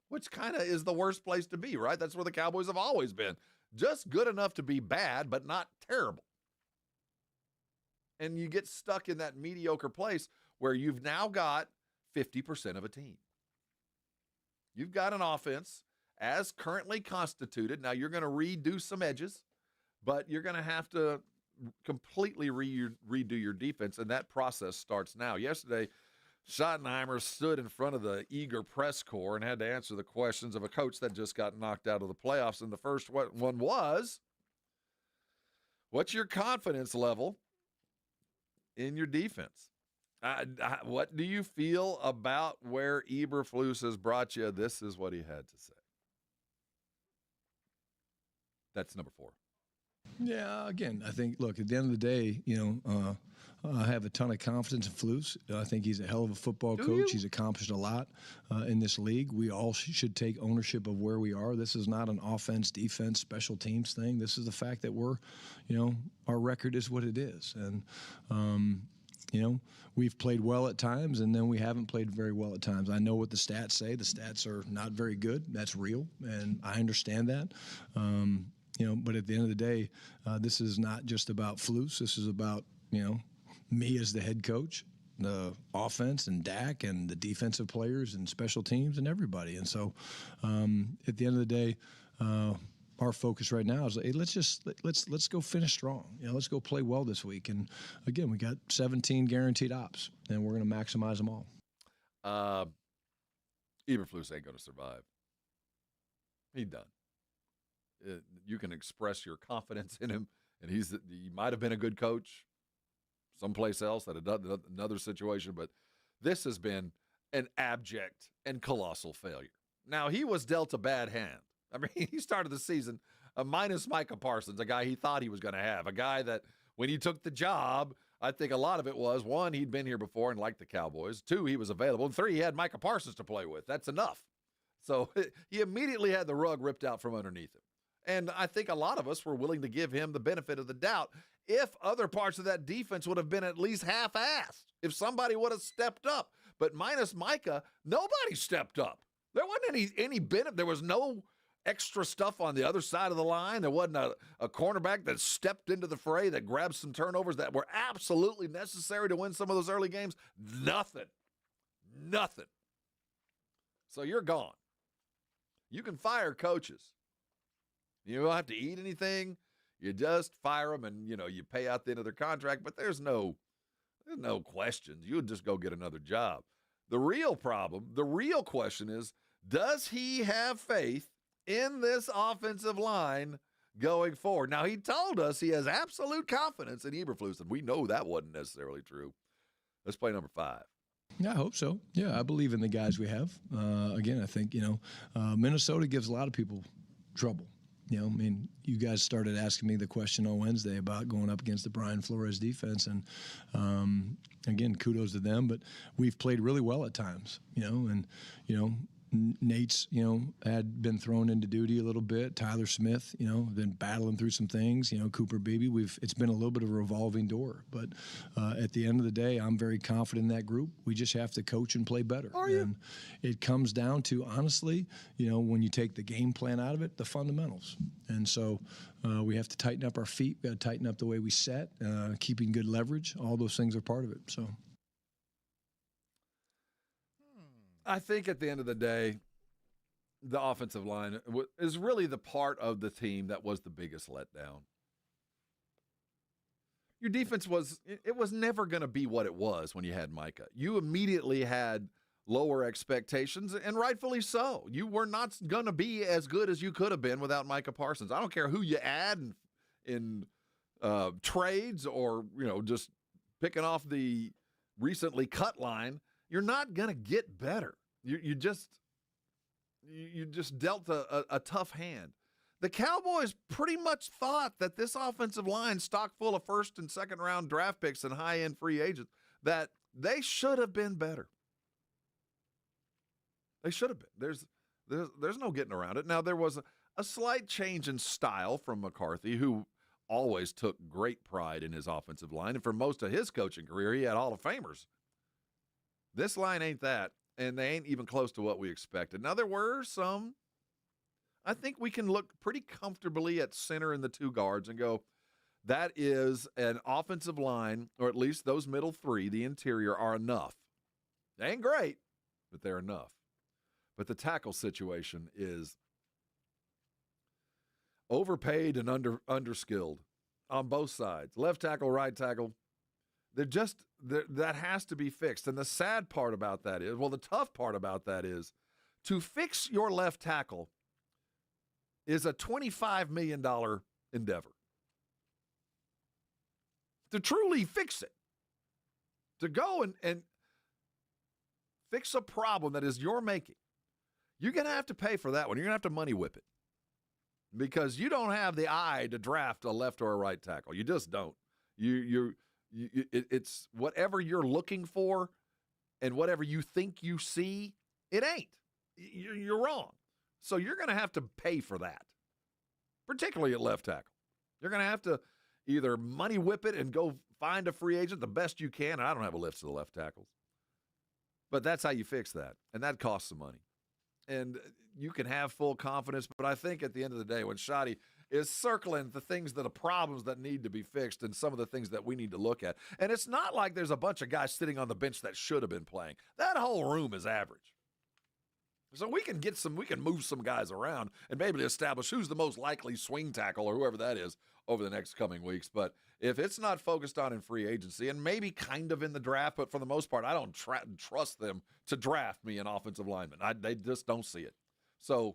Speaker 1: which kind of is the worst place to be, right? That's where the Cowboys have always been. Just good enough to be bad, but not terrible. And you get stuck in that mediocre place where you've now got 50% of a team. You've got an offense as currently constituted. Now you're going to redo some edges, but you're going to have to completely redo your defense, and that process starts now. Yesterday, Schottenheimer stood in front of the eager press corps and had to answer the questions of a coach that just got knocked out of the playoffs. And the first one was, what's your confidence level in your defense? What do you feel about where Eberflus has brought you? This is what he had to say. That's number 4.
Speaker 9: Yeah, again, I think, look, at the end of the day, I have a ton of confidence in Flus. I think he's a hell of a football coach. He's accomplished a lot in this league. We all should take ownership of where we are. This is not an offense, defense, special teams thing. This is the fact that we're, our record is what it is. And, we've played well at times, and then we haven't played very well at times. I know what the stats say. The stats are not very good. That's real, and I understand that. But at the end of the day, this is not just about Flus. This is about, me as the head coach, the offense and Dak and the defensive players and special teams and everybody. And so at the end of the day, our focus right now is, hey, let's go finish strong. Let's go play well this week. And again, we got 17 guaranteed ops, and we're going to maximize them all.
Speaker 1: Eberflus ain't going to survive. He's done. You can express your confidence in him, and he might have been a good coach someplace else at another situation, but this has been an abject and colossal failure. Now, he was dealt a bad hand. I mean, he started the season minus Micah Parsons, a guy he thought he was going to have, a guy that when he took the job, I think a lot of it was, 1, he'd been here before and liked the Cowboys. 2, he was available. And 3, he had Micah Parsons to play with. That's enough. So he immediately had the rug ripped out from underneath him. And I think a lot of us were willing to give him the benefit of the doubt if other parts of that defense would have been at least half-assed, if somebody would have stepped up. But minus Micah, nobody stepped up. There wasn't any benefit. There was no extra stuff on the other side of the line. There wasn't a cornerback that stepped into the fray, that grabbed some turnovers that were absolutely necessary to win some of those early games. Nothing. So you're gone. You can fire coaches. You don't have to eat anything. You just fire them, and you pay out the end of their contract. But there's no questions. You'll just go get another job. The real question is, does he have faith in this offensive line going forward. Now, he told us he has absolute confidence in Eberflus, and we know that wasn't necessarily true. Let's play number 5.
Speaker 9: Yeah, I hope so. Yeah, I believe in the guys we have. Again, I think, Minnesota gives a lot of people trouble. I mean, you guys started asking me the question on Wednesday about going up against the Brian Flores defense. And, again, kudos to them. But we've played really well at times, Nate's, had been thrown into duty a little bit. Tyler Smith, been battling through some things. Cooper Beebe, it's been a little bit of a revolving door. But at the end of the day, I'm very confident in that group. We just have to coach and play better. And it comes down to, honestly, when you take the game plan out of it, the fundamentals. And so we have to tighten up our feet. We got to tighten up the way we set, keeping good leverage. All those things are part of it. So.
Speaker 1: I think at the end of the day, the offensive line is really the part of the team that was the biggest letdown. Your defense was never going to be what it was when you had Micah. You immediately had lower expectations, and rightfully so. You were not going to be as good as you could have been without Micah Parsons. I don't care who you add in trades or, just picking off the recently cut line. You're not going to get better. You just dealt a tough hand. The Cowboys pretty much thought that this offensive line, stocked full of first and second round draft picks and high-end free agents, that they should have been better. They should have been. There's no getting around it. Now, there was a slight change in style from McCarthy, who always took great pride in his offensive line, and for most of his coaching career, he had Hall of Famers. This line ain't that, and they ain't even close to what we expected. Now, there were some. I think we can look pretty comfortably at center and the 2 guards and go, that is an offensive line, or at least those middle 3, the interior, are enough. They ain't great, but they're enough. But the tackle situation is overpaid and underskilled on both sides. Left tackle, right tackle. That has to be fixed. And the sad part about that is, the tough part about that is, to fix your left tackle is a $25 million endeavor. To truly fix it. To go and fix a problem that is your making. You're going to have to pay for that one. You're going to have to money whip it. Because you don't have the eye to draft a left or a right tackle. You just don't. It's whatever you're looking for and whatever you think you see, it ain't. You're wrong. So you're going to have to pay for that, particularly at left tackle. You're going to have to either money whip it and go find a free agent the best you can. And I don't have a list of the left tackles. But that's how you fix that, and that costs some money. And you can have full confidence, but I think at the end of the day, when Shotty is circling the things that are problems that need to be fixed and some of the things that we need to look at, and it's not like there's a bunch of guys sitting on the bench that should have been playing. That whole room is average. So we can move some guys around and maybe establish who's the most likely swing tackle or whoever that is over the next coming weeks. But if it's not focused on in free agency and maybe kind of in the draft, but for the most part, I don't trust them to draft me an offensive lineman. They just don't see it. So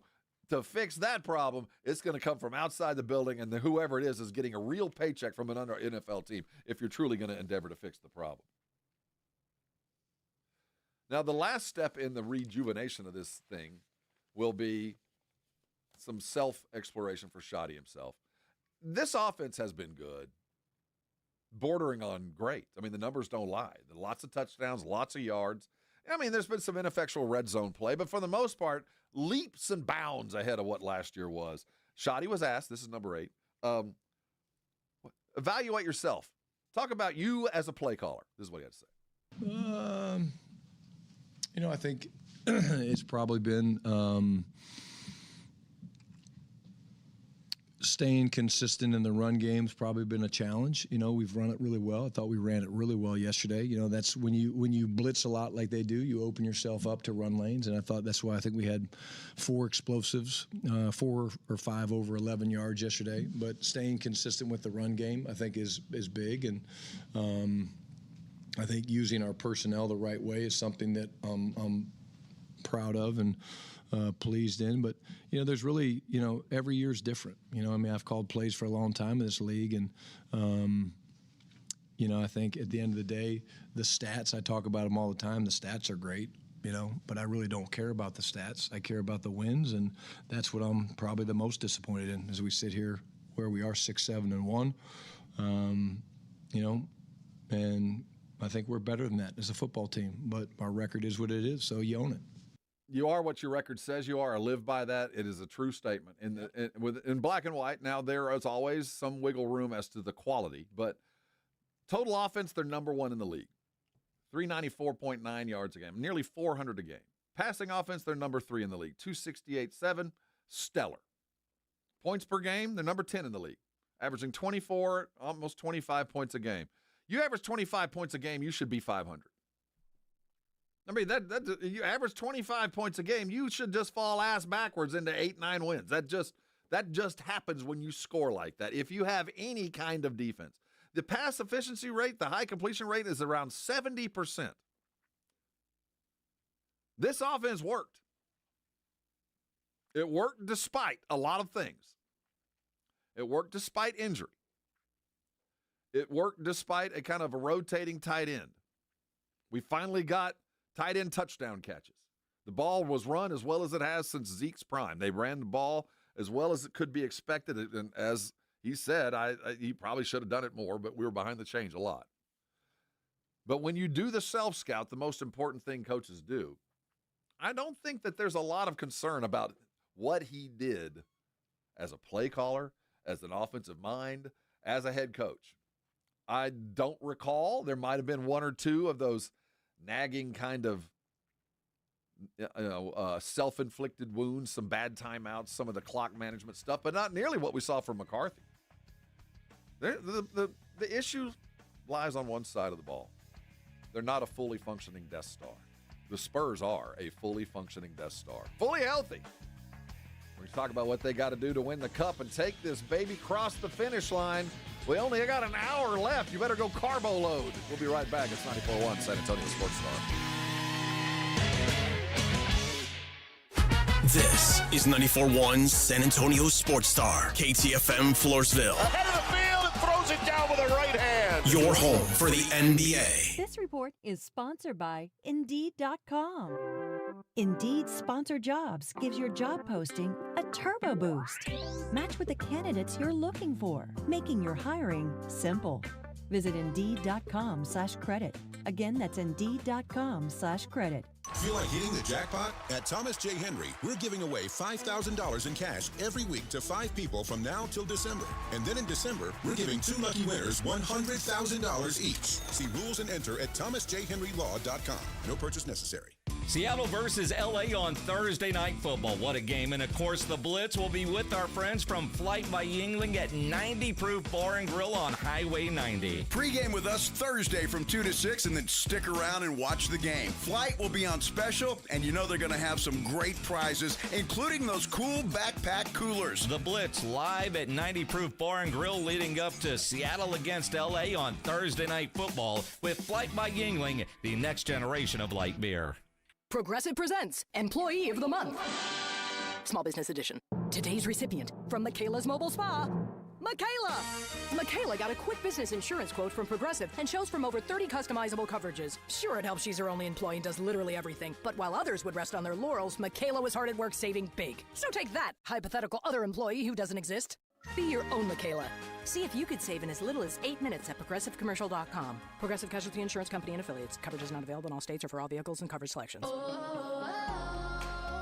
Speaker 1: to fix that problem, it's going to come from outside the building, and whoever it is getting a real paycheck from an NFL team if you're truly going to endeavor to fix the problem. Now, the last step in the rejuvenation of this thing will be some self-exploration for Shotty himself. This offense has been good, bordering on great. I mean, the numbers don't lie. Lots of touchdowns, lots of yards. I mean, there's been some ineffectual red zone play, but for the most part, leaps and bounds ahead of what last year was. Shotty was asked, this is number 8, evaluate yourself. Talk about you as a play caller. This is what he had to say.
Speaker 9: I think it's probably been staying consistent in the run game's probably been a challenge. We've run it really well. I thought we ran it really well yesterday. That's when you blitz a lot like they do, you open yourself up to run lanes, and I thought that's why I think we had 4 explosives, 4 or 5 over 11 yards yesterday. But staying consistent with the run game, I think, is big, and I think using our personnel the right way is something that I'm proud of and pleased in. But, there's really, every year's different. I've called plays for a long time in this league, and, I think at the end of the day, the stats, I talk about them all the time. The stats are great, but I really don't care about the stats. I care about the wins, and that's what I'm probably the most disappointed in as we sit here where we are 6-7-1, and I think we're better than that as a football team, but our record is what it is, so you own it.
Speaker 1: You are what your record says you are. I live by that. It is a true statement. In black and white, now there is always some wiggle room as to the quality, but total offense, they're number one in the league. 394.9 yards a game, nearly 400 a game. Passing offense, they're number 3 in the league. 268.7, stellar. Points per game, they're number 10 in the league, averaging 24, almost 25 points a game. You average 25 points a game, you should be 500. I mean, that you average 25 points a game, you should just fall ass backwards into 8-9 wins. That just happens when you score like that. If you have any kind of defense, the pass efficiency rate, the high completion rate is around 70%. This offense worked. It worked despite a lot of things. It worked despite injury. It worked despite a kind of a rotating tight end. We finally got tight end touchdown catches. The ball was run as well as it has since Zeke's prime. They ran the ball as well as it could be expected. And as he said, he probably should have done it more, but we were behind the change a lot. But when you do the self-scout, the most important thing coaches do, I don't think that there's a lot of concern about what he did as a play caller, as an offensive mind, as a head coach. I don't recall. There might have been one or two of those nagging kind of self-inflicted wounds, some bad timeouts, some of the clock management stuff, but not nearly what we saw from McCarthy. The issue lies on one side of the ball. They're not a fully functioning Death Star. The Spurs are a fully functioning Death Star. Fully healthy. We talk about what they got to do to win the cup and take this baby across the finish line. We only got an hour left. You better go carbo load. We'll be right back. It's 94.1 San Antonio Sports Star.
Speaker 2: This is 94.1 San Antonio Sports Star, KTFM Floresville.
Speaker 13: Head of the field and throws it down with a right hand.
Speaker 2: Your home for the NBA.
Speaker 14: This report is sponsored by Indeed.com. Indeed Sponsored Jobs gives your job posting a turbo boost. Match with the candidates you're looking for, making your hiring simple. Visit Indeed.com/credit. Again, that's Indeed.com/credit.
Speaker 10: Feel like hitting the jackpot? At Thomas J. Henry, we're giving away $5,000 in cash every week to 5 people from now till December. And then in December, we're giving 2 lucky winners $100,000 each. See rules and enter at thomasjhenrylaw.com. No purchase necessary.
Speaker 4: Seattle versus LA on Thursday Night Football. What a game. And, of course, the Blitz will be with our friends from Flight by Yingling at 90 Proof Bar and Grill on Highway 90.
Speaker 15: Pre-game with us Thursday from 2 to 6, and then stick around and watch the game. Flight will be on special, and you know they're going to have some great prizes, including those cool backpack coolers.
Speaker 4: The Blitz live at 90 Proof Bar and Grill leading up to Seattle against LA on Thursday Night Football with Flight by Yingling, the next generation of light beer.
Speaker 18: Progressive presents Employee of the Month. Small Business Edition. Today's recipient from Michaela's Mobile Spa, Michaela! Michaela got a quick business insurance quote from Progressive and chose from over 30 customizable coverages. Sure, it helps she's her only employee and does literally everything. But while others would rest on their laurels, Michaela was hard at work saving big. So take that, hypothetical other employee who doesn't exist. Be your own Michaela. See if you could save in as little as 8 minutes at ProgressiveCommercial.com. Progressive Casualty Insurance Company and Affiliates. Coverage is not available in all states or for all vehicles and coverage selections.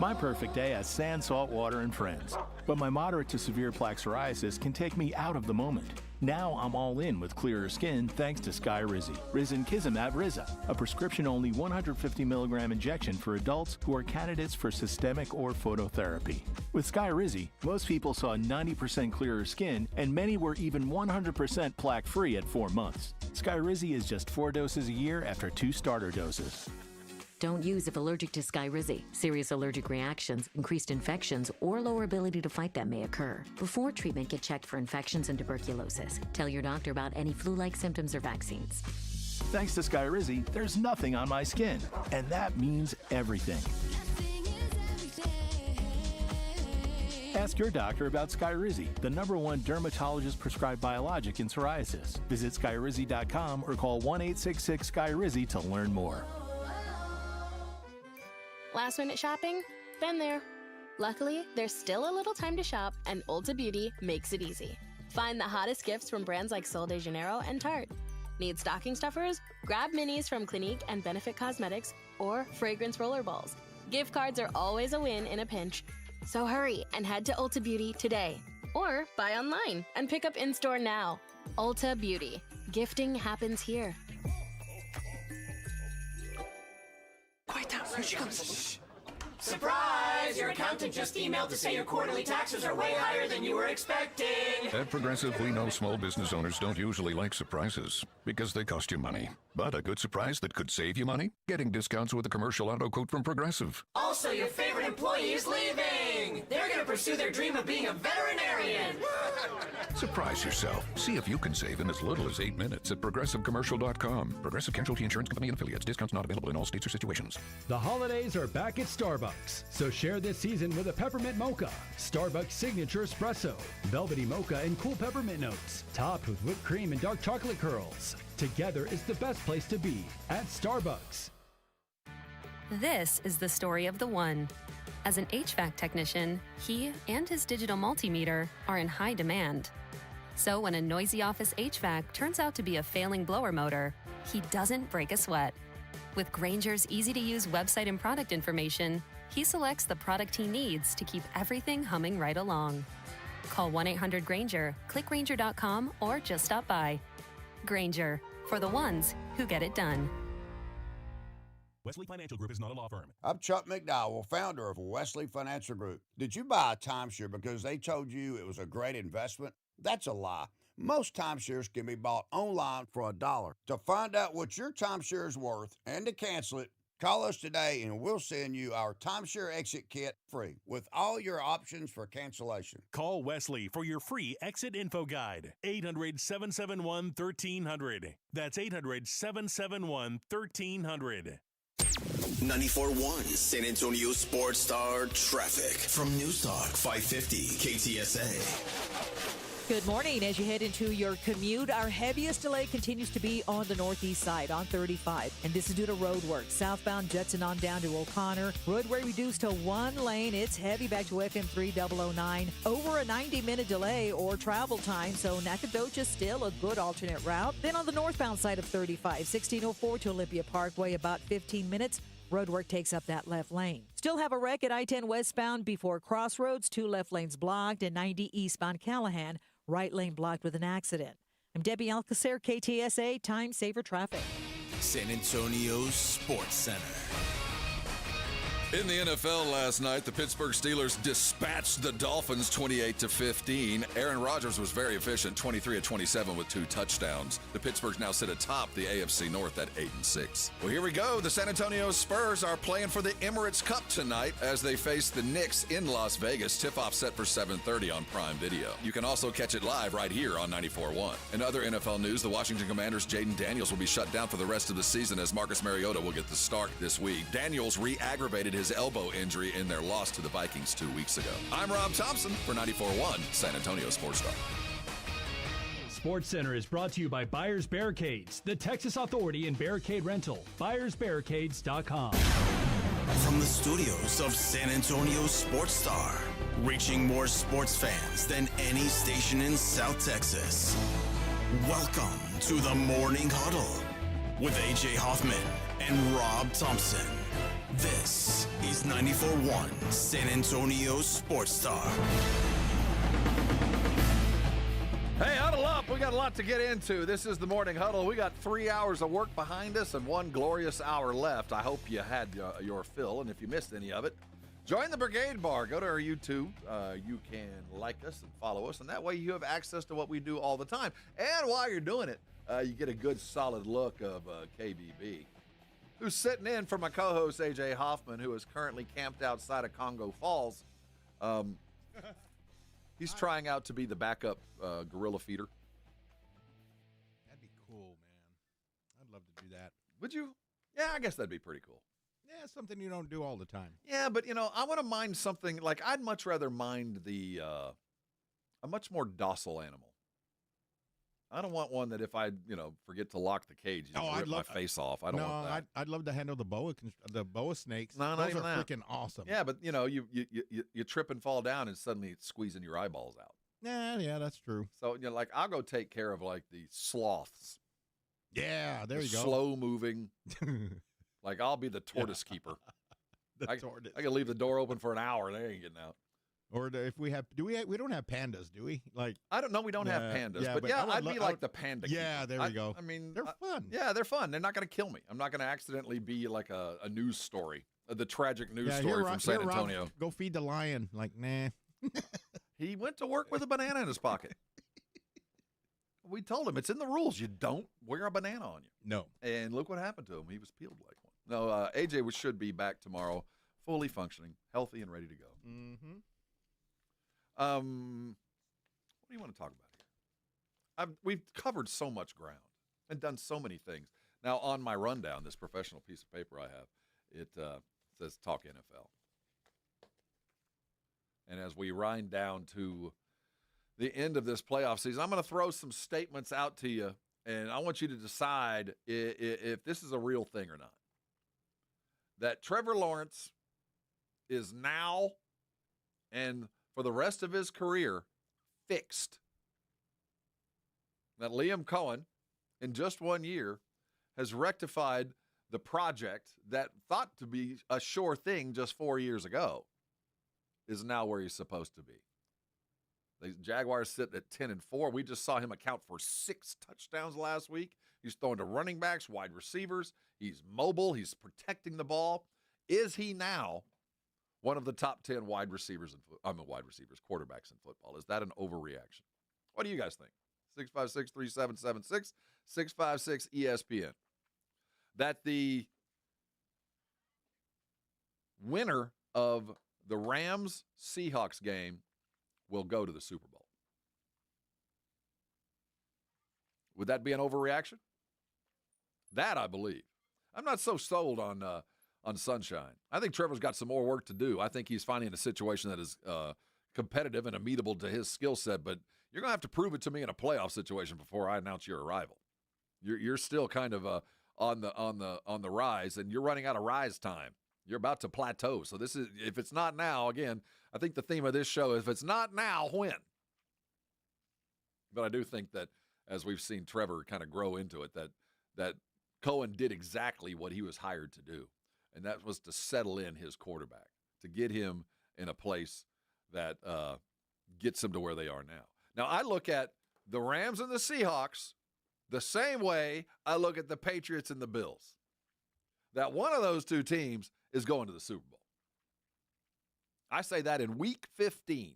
Speaker 19: My perfect day has sand, salt water, and friends. But my moderate to severe plaque psoriasis can take me out of the moment. Now I'm all in with clearer skin thanks to Skyrizi. Risankizumab Riza, a prescription-only 150 milligram injection for adults who are candidates for systemic or phototherapy. With Skyrizi, most people saw 90% clearer skin, and many were even 100% plaque-free at 4 months. Skyrizi is just 4 doses a year after 2 starter doses.
Speaker 23: Don't use if allergic to Skyrizi. Serious allergic reactions, increased infections, or lower ability to fight them may occur. Before treatment, get checked for infections and tuberculosis. Tell your doctor about any flu-like symptoms or vaccines.
Speaker 19: Thanks to Skyrizi, there's nothing on my skin, and that means everything. Ask your doctor about Skyrizi, the #1 dermatologist-prescribed biologic in psoriasis. Visit Skyrizi.com or call 1-866-SKYRIZI to learn more.
Speaker 5: Last minute shopping? Been there. Luckily, there's still a little time to shop, and Ulta Beauty makes it easy. Find the hottest gifts from brands like Sol de Janeiro and Tarte. Need stocking stuffers? Grab minis from Clinique and Benefit Cosmetics or fragrance rollerballs. Gift cards are always a win in a pinch. So hurry and head to Ulta Beauty today. Or buy online and pick up in-store now. Ulta Beauty. Gifting happens here.
Speaker 16: Quiet down. Here she comes. Surprise! Your accountant just emailed to say your quarterly taxes are way higher than you were expecting.
Speaker 22: At Progressive, we know small business owners don't usually like surprises because they cost you money. But a good surprise that could save you money? Getting discounts with a commercial auto quote from Progressive.
Speaker 16: Also, your favorite employee is leaving. They're going to pursue their dream of being a veterinarian.
Speaker 22: Surprise yourself. See if you can save in as little as 8 minutes at ProgressiveCommercial.com. Progressive Casualty Insurance Company and Affiliates. Discounts not available in all states or situations.
Speaker 8: The holidays are back at Starbucks, so share this season with a peppermint mocha, Starbucks signature espresso, velvety mocha and cool peppermint notes, topped with whipped cream and dark chocolate curls. Together is the best place to be at Starbucks.
Speaker 20: This is the story of the one. As an HVAC technician, he and his digital multimeter are in high demand. So when a noisy office HVAC turns out to be a failing blower motor, he doesn't break a sweat. With Grainger's easy-to-use website and product information, he selects the product he needs to keep everything humming right along. Call 1-800-GRAINGER, click Grainger.com, or just stop by. Grainger, for the ones who get it done.
Speaker 21: Wesley Financial Group is not a law firm.
Speaker 24: I'm Chuck McDowell, founder of Wesley Financial Group. Did you buy a timeshare because they told you it was a great investment? That's a lie. Most timeshares can be bought online for $1. To find out what your timeshare is worth and to cancel it, call us today and we'll send you our timeshare exit kit free with all your options for cancellation.
Speaker 21: Call Wesley for your free exit info guide. 800-771-1300. That's 800-771-1300.
Speaker 2: 94.1 San Antonio Sports Star traffic from News Talk 550 KTSA.
Speaker 26: Good morning. As you head into your commute, our heaviest delay continues to be on the northeast side on 35. And this is due to road work. Southbound Judson on down to O'Connor. Roadway reduced to one lane. It's heavy back to FM 3009. Over a 90-minute delay or travel time, so Nacogdoches still a good alternate route. Then on the northbound side of 35, 1604 to Olympia Parkway, about 15 minutes. Roadwork takes up that left lane. Still have a wreck at I-10 westbound before Crossroads. 2 left lanes blocked, and 90 eastbound Callahan. Right lane blocked with an accident. I'm Debbie Alcacer, KTSA, Time Saver Traffic.
Speaker 2: San Antonio Sports Center.
Speaker 1: In the NFL last night, the Pittsburgh Steelers dispatched the Dolphins 28-15. Aaron Rodgers was very efficient, 23 of 27 with 2 touchdowns. The Pittsburghs now sit atop the AFC North at 8-6. Well, here we go. The San Antonio Spurs are playing for the Emirates Cup tonight as they face the Knicks in Las Vegas. Tip-off set for 7:30 on Prime Video. You can also catch it live right here on 94.1. In other NFL news, the Washington Commanders' Jaden Daniels will be shut down for the rest of the season as Marcus Mariota will get the start this week. Daniels re-aggravated his elbow injury in their loss to the Vikings 2 weeks ago. I'm Rob Thompson for 94.1 San Antonio Sports Star.
Speaker 8: Sports Center is brought to you by Buyers Barricades, the Texas Authority in Barricade Rental. BuyersBarricades.com.
Speaker 2: From the studios of San Antonio Sports Star, reaching more sports fans than any station in South Texas. Welcome to the Morning Huddle with AJ Hoffman and Rob Thompson. This is 94.1 San Antonio Sports Star.
Speaker 1: Hey, huddle up. We got a lot to get into. This is the Morning Huddle. We got 3 hours of work behind us and 1 glorious hour left. I hope you had your fill, and if you missed any of it, join the Brigade Bar. Go to our YouTube. You can like us and follow us, and that way you have access to what we do all the time. And while you're doing it, you get a good solid look of KBB, who's sitting in for my co-host, AJ Hoffman, who is currently camped outside of Congo Falls. He's trying out to be the backup gorilla feeder.
Speaker 3: That'd be cool, man. I'd love to do that.
Speaker 1: Would you? Yeah, I guess that'd be pretty cool.
Speaker 3: Yeah, it's something you don't do all the time.
Speaker 1: Yeah, but, I want to mind something. Like, I'd much rather mind a much more docile animal. I don't want one that if I, forget to lock the cage, rip my face off. I don't want that.
Speaker 3: I'd love to handle the boa snakes.
Speaker 1: No, not
Speaker 3: Those
Speaker 1: even
Speaker 3: are
Speaker 1: that.
Speaker 3: freaking awesome.
Speaker 1: Yeah, but, you trip and fall down and suddenly it's squeezing your eyeballs out.
Speaker 3: Yeah, that's true.
Speaker 1: So, like, I'll go take care of, like, the sloths.
Speaker 3: Yeah, there you go.
Speaker 1: Slow moving. Like, I'll be the tortoise keeper.
Speaker 3: Tortoise.
Speaker 1: I can leave the door open for an hour. They ain't getting out.
Speaker 3: Or if we have, we don't have pandas, do we? Like,
Speaker 1: I don't know. We don't have pandas,
Speaker 3: yeah,
Speaker 1: but I'd be like the panda.
Speaker 3: Yeah,
Speaker 1: keeper.
Speaker 3: there we go.
Speaker 1: I mean,
Speaker 3: they're fun.
Speaker 1: Yeah, they're fun. They're not going to kill me. I'm not going to accidentally be like a news story, the tragic news story from San Antonio.
Speaker 3: Rob, go feed the lion. Like, nah.
Speaker 1: He went to work with a banana in his pocket. We told him it's in the rules. You don't wear a banana on you.
Speaker 3: No.
Speaker 1: And look what happened to him. He was peeled like one. No, AJ should be back tomorrow, fully functioning, healthy, and ready to go.
Speaker 3: Mm-hmm.
Speaker 1: What do you want to talk about here? We've covered so much ground and done so many things. Now, on my rundown, this professional piece of paper I have, it says Talk NFL. And as we wind down to the end of this playoff season, I'm going to throw some statements out to you, and I want you to decide if this is a real thing or not. That Trevor Lawrence is now and for the rest of his career fixed. That Liam Cohen, in just 1 year, has rectified the project that thought to be a sure thing just 4 years ago, is now where he's supposed to be. The Jaguars sit at 10-4. We just saw him account for 6 touchdowns last week. He's throwing to running backs, wide receivers. He's mobile. He's protecting the ball. Is he now one of the top 10 quarterbacks in football? Is that an overreaction? What do you guys think? 656-3776, 656-ESPN. That the winner of the Rams-Seahawks game will go to the Super Bowl. Would that be an overreaction? That I believe. I'm not so sold on Sunshine. I think Trevor's got some more work to do. I think he's finding a situation that is competitive and amenable to his skill set, but you're going to have to prove it to me in a playoff situation before I announce your arrival. You're still kind of on the rise, and you're running out of rise time. You're about to plateau. So this is, if it's not now, again, I think the theme of this show is, if it's not now, when? But I do think that as we've seen Trevor kind of grow into it, that Cohen did exactly what he was hired to do, and that was to settle in his quarterback, to get him in a place that gets him to where they are now. Now, I look at the Rams and the Seahawks the same way I look at the Patriots and the Bills. That one of those two teams is going to the Super Bowl. I say that in week 15.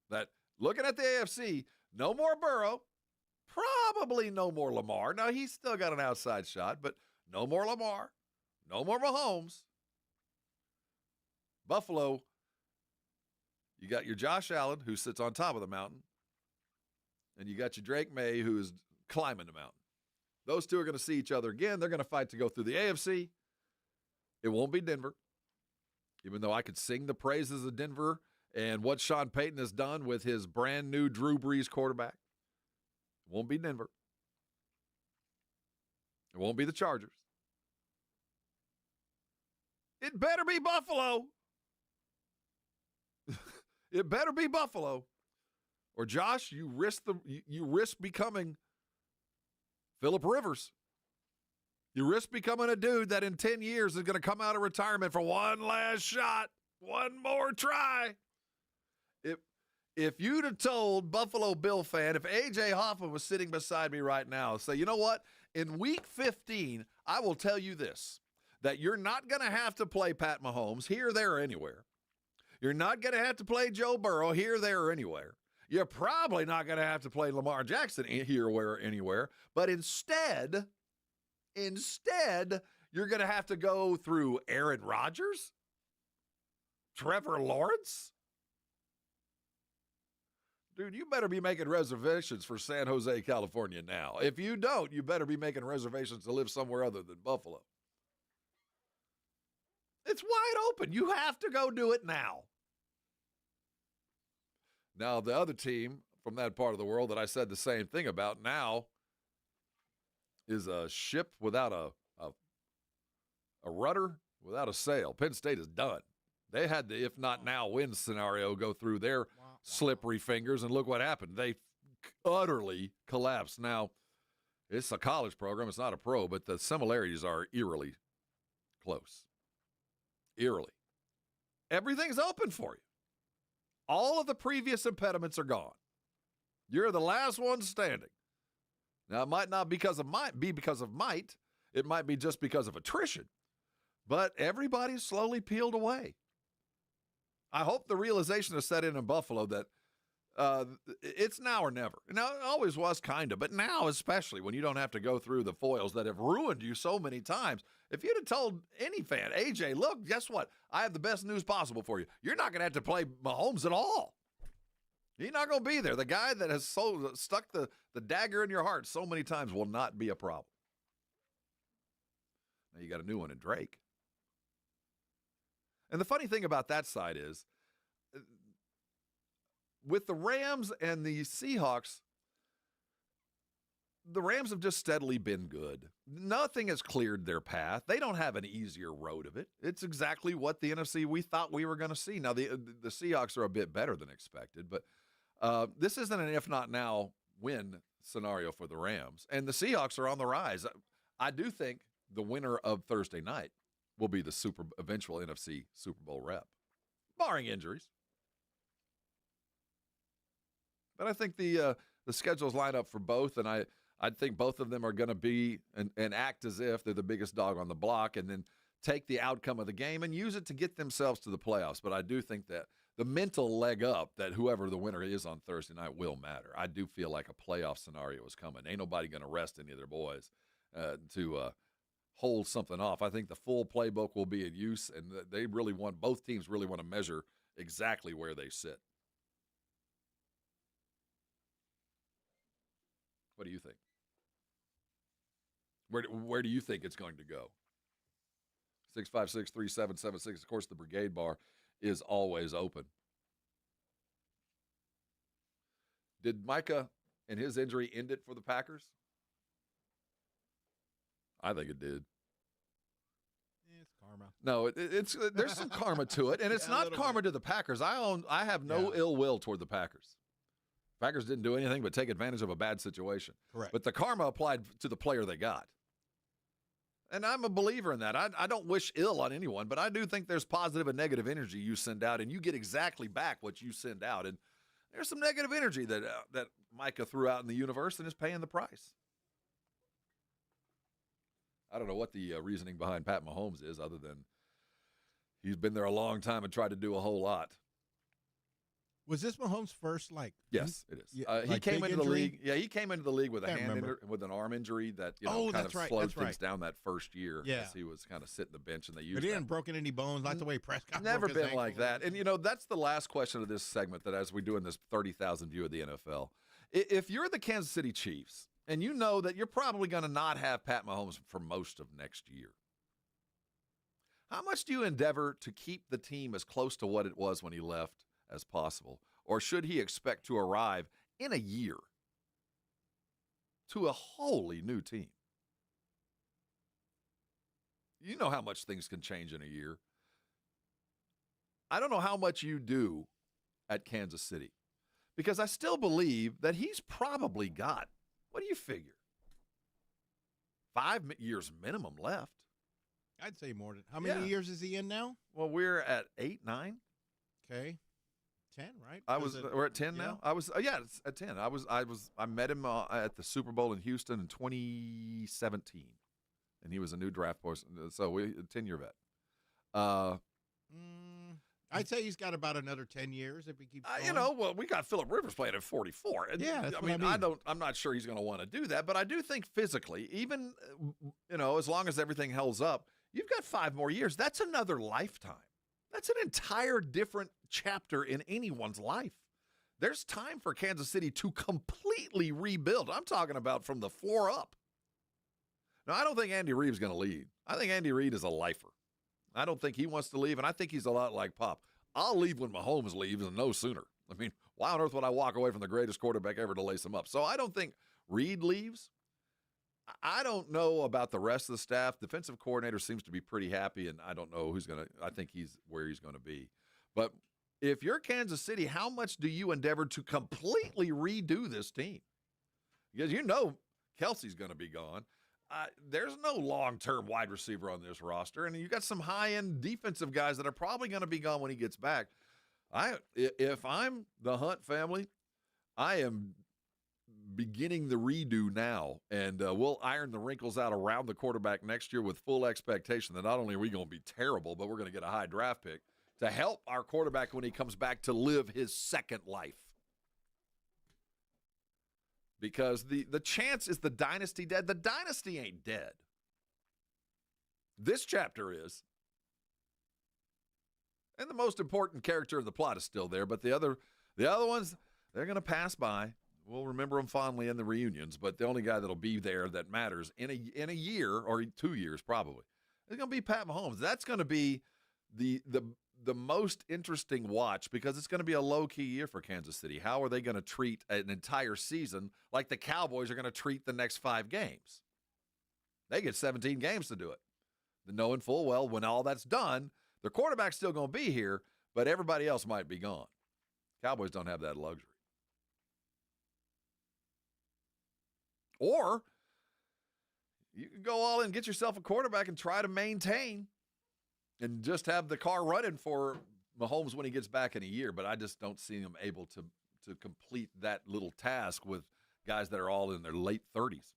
Speaker 1: That looking at the AFC, no more Burrow, probably no more Lamar. Now, he's still got an outside shot, but no more Lamar, no more Mahomes. Buffalo, you got your Josh Allen, who sits on top of the mountain, and you got your Drake May, who is climbing the mountain. Those two are going to see each other again. They're going to fight to go through the AFC. It won't be Denver, even though I could sing the praises of Denver and what Sean Payton has done with his brand new Drew Brees quarterback. It won't be Denver. It won't be the Chargers. It better be Buffalo. It better be Buffalo. Or Josh, you risk becoming Phillip Rivers. You risk becoming a dude that in 10 years is going to come out of retirement for one last shot, one more try. If you'd have told Buffalo Bill fan, if A.J. Hoffman was sitting beside me right now, say, you know what? In week 15, I will tell you this, that you're not going to have to play Pat Mahomes here, there, or anywhere. You're not going to have to play Joe Burrow here, there, or anywhere. You're probably not going to have to play Lamar Jackson here, where, anywhere. But instead, you're going to have to go through Aaron Rodgers, Trevor Lawrence. Dude, you better be making reservations for San Jose, California now. If you don't, you better be making reservations to live somewhere other than Buffalo. It's wide open. You have to go do it now. Now, the other team from that part of the world that I said the same thing about now is a ship without a rudder, without a sail. Penn State is done. They had the if not now win scenario go through their slippery fingers, and look what happened. They utterly collapsed. Now, it's a college program. It's not a pro, but the similarities are eerily close. Eerily. Everything's open for you. All of the previous impediments are gone. You're the last one standing. Now, it might not be because of might. It might be just because of attrition. But everybody's slowly peeled away. I hope the realization has set in Buffalo that it's now or never. Now, it always was kind of, but now especially when you don't have to go through the foils that have ruined you so many times. If you'd have told any fan, AJ, look, guess what? I have the best news possible for you. You're not going to have to play Mahomes at all. You're not going to be there. The guy that has stuck the dagger in your heart so many times will not be a problem. Now you got a new one in Drake. And the funny thing about that side is, with the Rams and the Seahawks, the Rams have just steadily been good. Nothing has cleared their path. They don't have an easier road of it. It's exactly what the NFC we thought we were going to see. Now, the Seahawks are a bit better than expected, but this isn't an if not now win scenario for the Rams. And the Seahawks are on the rise. I do think the winner of Thursday night will be the eventual NFC Super Bowl rep, barring injuries. But I think the schedules line up for both, and I think both of them are going to be and act as if they're the biggest dog on the block, and then take the outcome of the game and use it to get themselves to the playoffs. But I do think that the mental leg up that whoever the winner is on Thursday night will matter. I do feel like a playoff scenario is coming. Ain't nobody going to rest any of their boys to hold something off. I think the full playbook will be in use, and both teams really want to measure exactly where they sit. What do you think? Where do you think it's going to go? 656-3776. Of course, the Brigade Bar is always open. Did Micah and his injury end it for the Packers? I think it did.
Speaker 3: It's karma.
Speaker 1: No, there's some karma to it, and it's not karma to the Packers. I have no ill will toward the Packers. Packers didn't do anything but take advantage of a bad situation.
Speaker 3: Correct. But
Speaker 1: the karma applied to the player they got. And I'm a believer in that. I don't wish ill on anyone, but I do think there's positive and negative energy you send out, and you get exactly back what you send out. And there's some negative energy that Micah threw out in the universe and is paying the price. I don't know what the reasoning behind Pat Mahomes is, other than he's been there a long time and tried to do a whole lot.
Speaker 3: Was this Mahomes' first,
Speaker 1: Yes, it is. He
Speaker 3: like
Speaker 1: came into
Speaker 3: injury?
Speaker 1: the league. Yeah, he came into the league with with an arm injury that kind of slowed things down that first year as he was kind of sitting the bench, and they used.
Speaker 3: But he hadn't broken any bones, like the way Prescott.
Speaker 1: Never
Speaker 3: broke his
Speaker 1: been like
Speaker 3: ankle.
Speaker 1: that. And that's the last question of this segment. That as we do in this 30,000 view of the NFL, if you're the Kansas City Chiefs and you know that you're probably going to not have Pat Mahomes for most of next year, how much do you endeavor to keep the team as close to what it was when he left as possible? Or should he expect to arrive in a year to a wholly new team? You know how much things can change in a year. I don't know how much you do at Kansas City, because I still believe that he's probably got, what do you figure, 5 years minimum left.
Speaker 3: I'd say more than. How many years is he in now?
Speaker 1: Well, we're at 8, 9.
Speaker 3: Okay. 10, right?
Speaker 1: We're at 10 now. It's at 10. I met him at the Super Bowl in Houston in 2017, and he was a new draft person. So a 10-year vet.
Speaker 3: I'd say he's got about another 10 years if he keeps going.
Speaker 1: Well, we got Phillip Rivers playing at 44. And,
Speaker 3: yeah, that's
Speaker 1: I'm not sure he's going to want to do that, but I do think physically, even as long as everything holds up, you've got 5 more years. That's another lifetime. That's an entire different chapter in anyone's life. There's time for Kansas City to completely rebuild. I'm talking about from the floor up. Now, I don't think Andy Reid's going to lead. I think Andy Reid is a lifer. I don't think he wants to leave, and I think he's a lot like Pop. I'll leave when Mahomes leaves and no sooner. I mean, why on earth would I walk away from the greatest quarterback ever to lace him up? So I don't think Reed leaves. I don't know about the rest of the staff. Defensive coordinator seems to be pretty happy, and I don't know who's going to – I think he's where he's going to be. But if you're Kansas City, how much do you endeavor to completely redo this team? Because you know Kelsey's going to be gone. There's no long-term wide receiver on this roster, and you got some high-end defensive guys that are probably going to be gone when he gets back. If I'm the Hunt family, I am beginning the redo now, and we'll iron the wrinkles out around the quarterback next year with full expectation that not only are we going to be terrible, but we're going to get a high draft pick to help our quarterback when he comes back to live his second life. Because the chance is the dynasty dead. The dynasty ain't dead. This chapter is. And the most important character of the plot is still there, but the other ones, they're going to pass by. We'll remember them fondly in the reunions, but the only guy that'll be there that matters in a year or 2 years probably is going to be Pat Mahomes. That's going to be the most interesting watch because it's going to be a low-key year for Kansas City. How are they going to treat an entire season like the Cowboys are going to treat the next 5 games? They get 17 games to do it. Knowing full well when all that's done, their quarterback's still going to be here, but everybody else might be gone. Cowboys don't have that luxury. Or you can go all in, get yourself a quarterback and try to maintain and just have the car running for Mahomes when he gets back in a year. But I just don't see him able to complete that little task with guys that are all in their late 30s.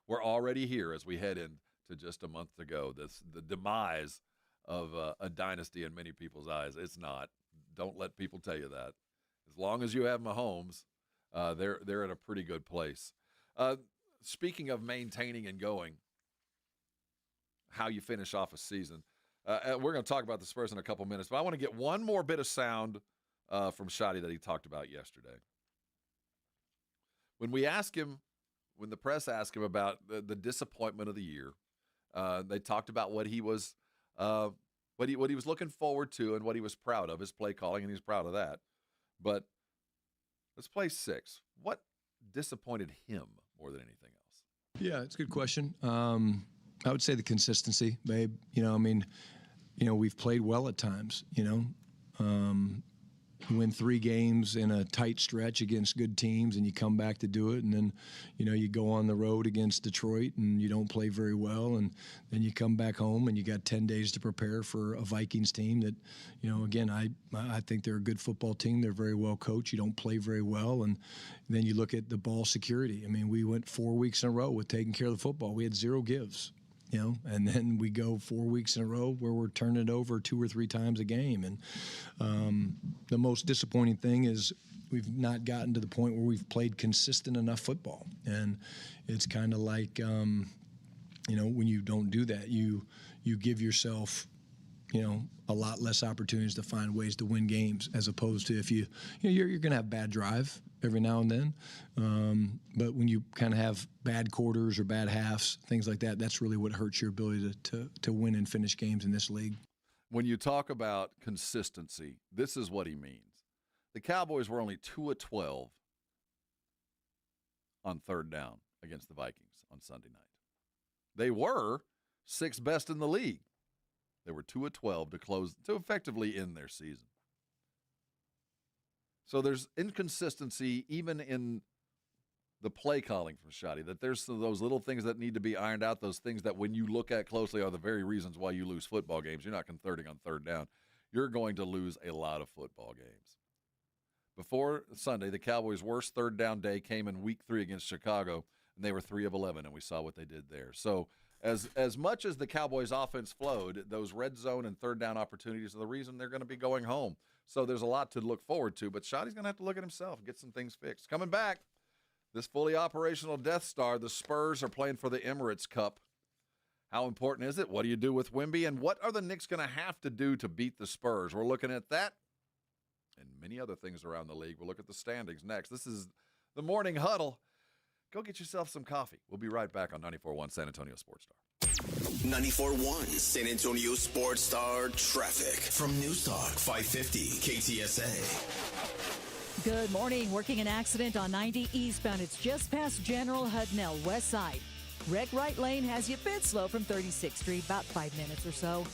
Speaker 1: We're already here as we head into just a month to go. The demise of a dynasty in many people's eyes. It's not. Don't let people tell you that. As long as you have Mahomes, they're in a pretty good place. Speaking of maintaining and going, how you finish off a season, we're going to talk about the Spurs in a couple minutes, but I want to get one more bit of sound from Shotty that he talked about yesterday. When the press asked him about the disappointment of the year, they talked about what he was looking forward to and what he was proud of, his play calling, and he's proud of that. But let's play 6. What disappointed him more than anything else?
Speaker 9: Yeah, it's a good question. I would say the consistency, babe. We've played well at times, win 3 games in a tight stretch against good teams and you come back to do it. And then, you go on the road against Detroit and you don't play very well. And then you come back home and you got 10 days to prepare for a Vikings team that, again, I think they're a good football team. They're very well coached. You don't play very well. And then you look at the ball security. I mean, we went 4 weeks in a row with taking care of the football. We had 0 gives. And then we go 4 weeks in a row where we're turning it over 2 or 3 times a game. And the most disappointing thing is we've not gotten to the point where we've played consistent enough football. And it's kind of like, when you don't do that, you give yourself, a lot less opportunities to find ways to win games, as opposed to if you're going to have bad drive every now and then. But when you kind of have bad quarters or bad halves, things like that, that's really what hurts your ability to win and finish games in this league.
Speaker 1: When you talk about consistency, this is what he means. The Cowboys were only 2 of 12 on 3rd down against the Vikings on Sunday night. They were 6th best in the league. They were 2 of 12 to effectively end their season. So there's inconsistency even in the play calling from Shotty, that there's those little things that need to be ironed out, those things that when you look at closely are the very reasons why you lose football games. You're not converting on 3rd down. You're going to lose a lot of football games. Before Sunday, the Cowboys' worst 3rd down day came in Week 3 against Chicago, and they were 3 of 11, and we saw what they did there. So as much as the Cowboys' offense flowed, those red zone and 3rd down opportunities are the reason they're going to be going home. So there's a lot to look forward to, but Shotty's going to have to look at himself and get some things fixed. Coming back, this fully operational Death Star, the Spurs are playing for the Emirates Cup. How important is it? What do you do with Wemby? And what are the Knicks going to have to do to beat the Spurs? We're looking at that and many other things around the league. We'll look at the standings next. This is the Morning Huddle. go get yourself some coffee. We'll be right back on 94.1 San Antonio Sports Star.
Speaker 2: 94.1 San Antonio Sports Star traffic from News Talk 550 KTSA.
Speaker 26: Good morning. Working an accident on 90 eastbound. It's just past General Hudnell, west side. Wreck right lane has you a bit slow from 36th Street, about 5 minutes or so.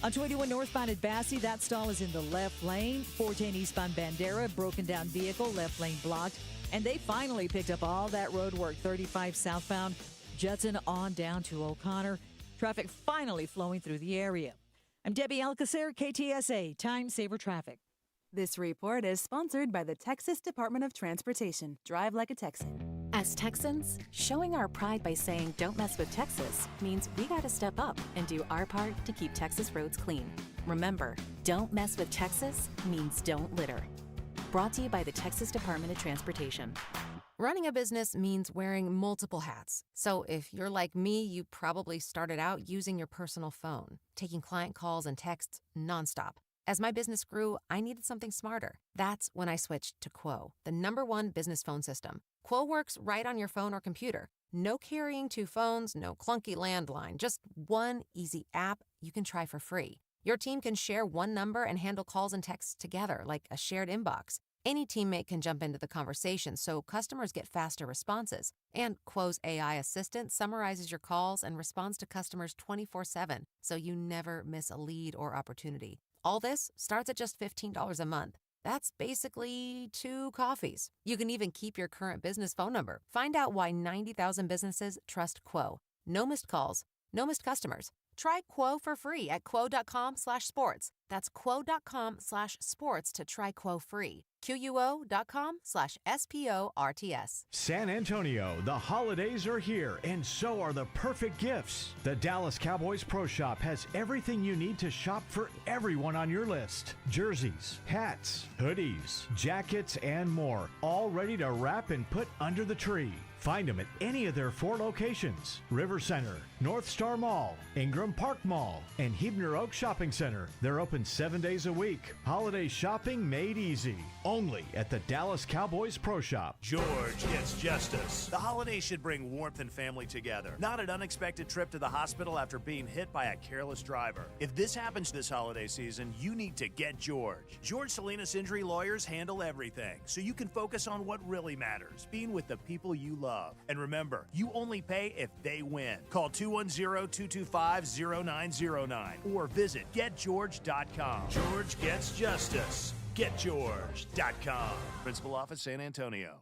Speaker 26: On 21 northbound at Bassey, that stall is in the left lane. 410 eastbound Bandera, broken down vehicle, left lane blocked. And they finally picked up all that road work. 35 southbound, Judson on down to O'Connor. Traffic finally flowing through the area. I'm Debbie Alcacer, KTSA, Time Saver Traffic.
Speaker 6: This report is sponsored by the Texas Department of Transportation. Drive like a Texan.
Speaker 7: As Texans, showing our pride by saying don't mess with Texas means we gotta step up and do our part to keep Texas roads clean. Remember, don't mess with Texas means don't litter. Brought to you by the Texas Department of Transportation.
Speaker 11: Running a business means wearing multiple hats. So if you're like me, you probably started out using your personal phone, taking client calls and texts nonstop. As my business grew, I needed something smarter. That's when I switched to Quo, the #1 business phone system. Quo works right on your phone or computer. No carrying 2 phones, no clunky landline, just one easy app you can try for free. Your team can share one number and handle calls and texts together like a shared inbox. Any teammate can jump into the conversation so customers get faster responses. And Quo's AI assistant summarizes your calls and responds to customers 24/7, so you never miss a lead or opportunity. All this starts at just $15 a month. That's basically 2 coffees. You can even keep your current business phone number. Find out why 90,000 businesses trust Quo. No missed calls, no missed customers. Try Quo for free at quo.com/sports. That's quo.com/sports to try Quo free. QUO.com/SPORTS.
Speaker 12: San Antonio, the holidays are here, and so are the perfect gifts. The Dallas Cowboys Pro Shop has everything you need to shop for everyone on your list. Jerseys, hats, hoodies, jackets, and more, all ready to wrap and put under the tree. Find them at any of their 4 locations: River Center, North Star Mall, Ingram Park Mall, and Hebner Oak Shopping Center. They're open 7 days a week. Holiday shopping made easy. Only at the Dallas Cowboys Pro Shop.
Speaker 17: George gets justice. The holidays should bring warmth and family together, not an unexpected trip to the hospital after being hit by a careless driver. If this happens this holiday season, you need to get George. George Salinas Injury Lawyers handle everything, so you can focus on what really matters, being with the people you love. And remember, you only pay if they win. Call 210-225-0909 or visit getgeorge.com. George gets justice. GetGeorge.com. Principal Office, San Antonio.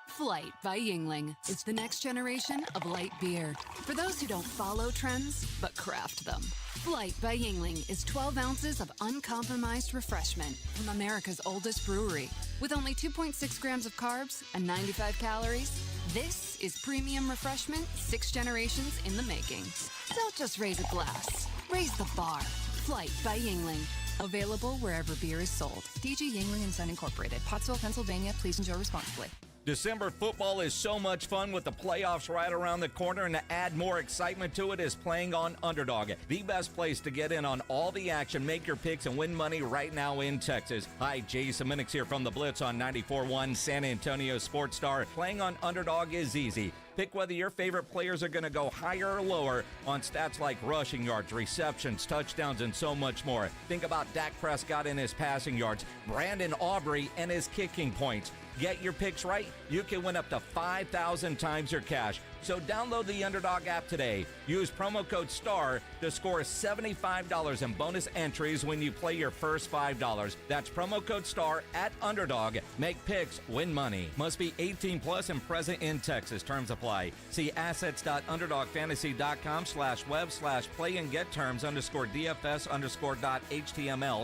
Speaker 25: Flight by Yingling. It's the next generation of light beer. For those who don't follow trends, but craft them. Flight by Yingling is 12 ounces of uncompromised refreshment from America's oldest brewery. With only 2.6 grams of carbs and 95 calories, this is premium refreshment 6 generations in the making. Don't just raise a glass, raise the bar. Flight by Yingling. Available wherever beer is sold. DG Yingling & Son Incorporated, Pottsville, Pennsylvania. Please enjoy responsibly.
Speaker 4: December football is so much fun with the playoffs right around the corner, and to add more excitement to it is playing on Underdog, the best place to get in on all the action, make your picks, and win money right now in Texas. Hi, Jason Minix here from The Blitz on 94.1 San Antonio Sports Star. Playing on Underdog is easy. Pick whether your favorite players are going to go higher or lower on stats like rushing yards, receptions, touchdowns, and so much more. Think about Dak Prescott and his passing yards, Brandon Aubrey and his kicking points. Get your picks right, you can win up to 5,000 times your cash. So download the Underdog app today. Use promo code STAR to score $75 in bonus entries when you play your first $5. That's promo code STAR at Underdog. Make picks, win money. Must be 18 plus and present in Texas. Terms apply. See assets.underdogfantasy.com/web/play and get terms _DFS_.html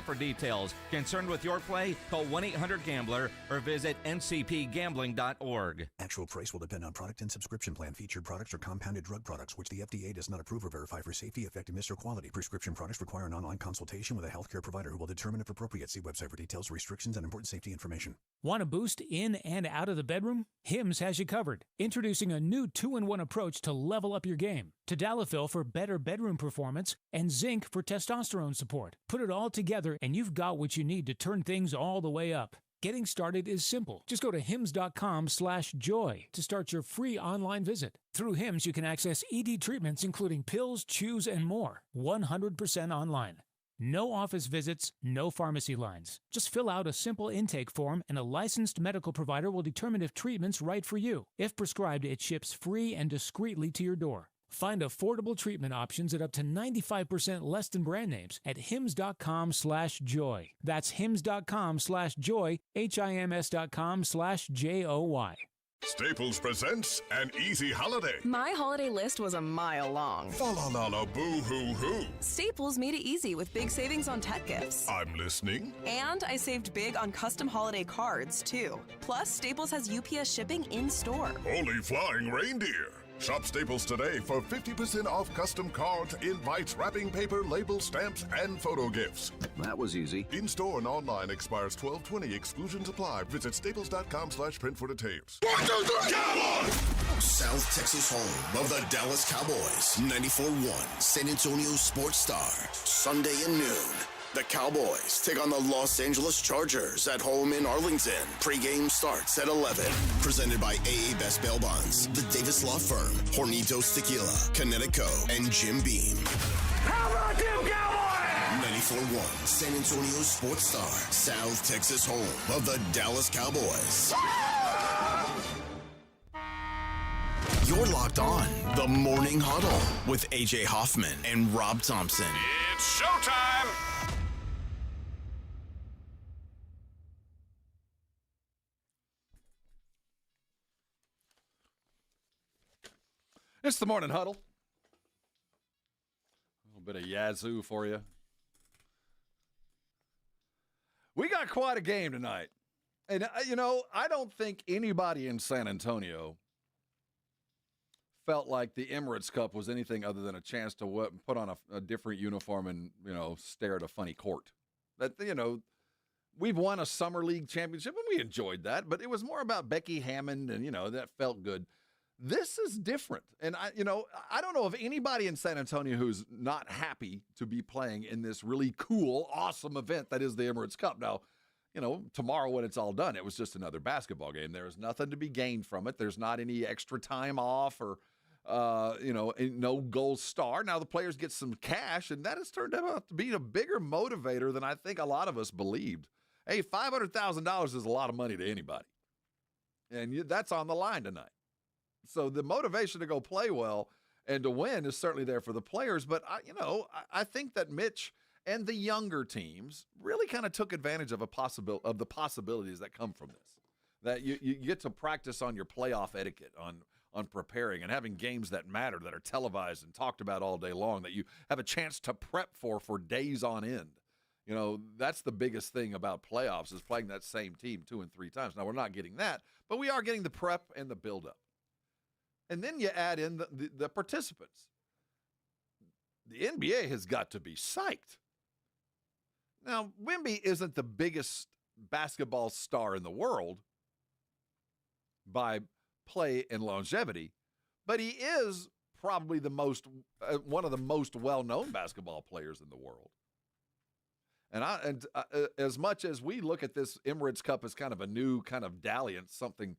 Speaker 4: for details. Concerned with your play? Call 1-800-GAMBLER or visit ncpgambling.org.
Speaker 27: Actual price will depend on product and subscription plan. Featured products are compounded drug products, which the FDA does not approve or verify for safety, effectiveness, or quality. Prescription products require an online consultation with a healthcare provider who will determine if appropriate. See website for details, restrictions, and important safety information.
Speaker 28: Want a boost in and out of the bedroom? Hims has you covered. Introducing a new 2-in-1 approach to level up your game. Tadalafil for better bedroom performance and zinc for testosterone support. Put it all together and you've got what you need to turn things all the way up. Getting started is simple. Just go to hims.com/joy to start your free online visit. Through Hims, you can access ED treatments including pills, chews, and more, 100% online. No office visits, no pharmacy lines. Just fill out a simple intake form and a licensed medical provider will determine if treatment's right for you. If prescribed, it ships free and discreetly to your door. Find affordable treatment options at up to 95% less than brand names at hims.com/joy. That's hims.com/joy, hims.com/joy.
Speaker 5: Staples presents an easy holiday.
Speaker 10: My holiday list was a mile long.
Speaker 5: Fa la la la boo hoo hoo.
Speaker 10: Staples made it easy with big savings on tech gifts.
Speaker 5: I'm listening.
Speaker 10: And I saved big on custom holiday cards, too. Plus, Staples has UPS shipping in store.
Speaker 5: Holy flying reindeer. Shop Staples today for 50% off custom cards, invites, wrapping paper, labels, stamps, and photo gifts.
Speaker 13: That was easy.
Speaker 5: In-store and online expires 12/20. Exclusions apply. Visit staples.com/print for details.
Speaker 2: 1, 2, 3, Cowboys! South Texas home of the Dallas Cowboys. 94-1 San Antonio Sports Star. Sunday at noon. The Cowboys take on the Los Angeles Chargers at home in Arlington. Pre-game starts at 11. Presented by AA Best Bail Bonds, the Davis Law Firm, Hornitos Tequila, Connecticut, and Jim Beam.
Speaker 16: How about them Cowboys?
Speaker 2: 94-1 San Antonio Sports Star. South Texas home of the Dallas Cowboys. You're locked on the Morning Huddle with AJ Hoffman and Rob Thompson.
Speaker 5: It's showtime!
Speaker 1: It's the Morning Huddle. A little bit of Yazoo for you. We got quite a game tonight. And, I don't think anybody in San Antonio felt like the Emirates Cup was anything other than a chance to put on a different uniform and, stare at a funny court. That, we've won a Summer League championship, and we enjoyed that. But it was more about Becky Hammond, and, that felt good. This is different. And, I don't know of anybody in San Antonio who's not happy to be playing in this really cool, awesome event that is the Emirates Cup. Now, tomorrow when it's all done, it was just another basketball game. There's nothing to be gained from it. There's not any extra time off or, no gold star. Now the players get some cash, and that has turned out to be a bigger motivator than I think a lot of us believed. Hey, $500,000 is a lot of money to anybody. And that's on the line tonight. So the motivation to go play well and to win is certainly there for the players. But, I think that Mitch and the younger teams really kind of took advantage of the possibilities that come from this. That you get to practice on your playoff etiquette, on preparing and having games that matter, that are televised and talked about all day long, that you have a chance to prep for days on end. That's the biggest thing about playoffs is playing that same team 2 and 3 times. Now, we're not getting that, but we are getting the prep and the buildup. And then you add in the participants. The NBA has got to be psyched. Now, Wemby isn't the biggest basketball star in the world by play and longevity, but he is probably one of the most well-known basketball players in the world. And as much as we look at this Emirates Cup as kind of a new kind of dalliance, something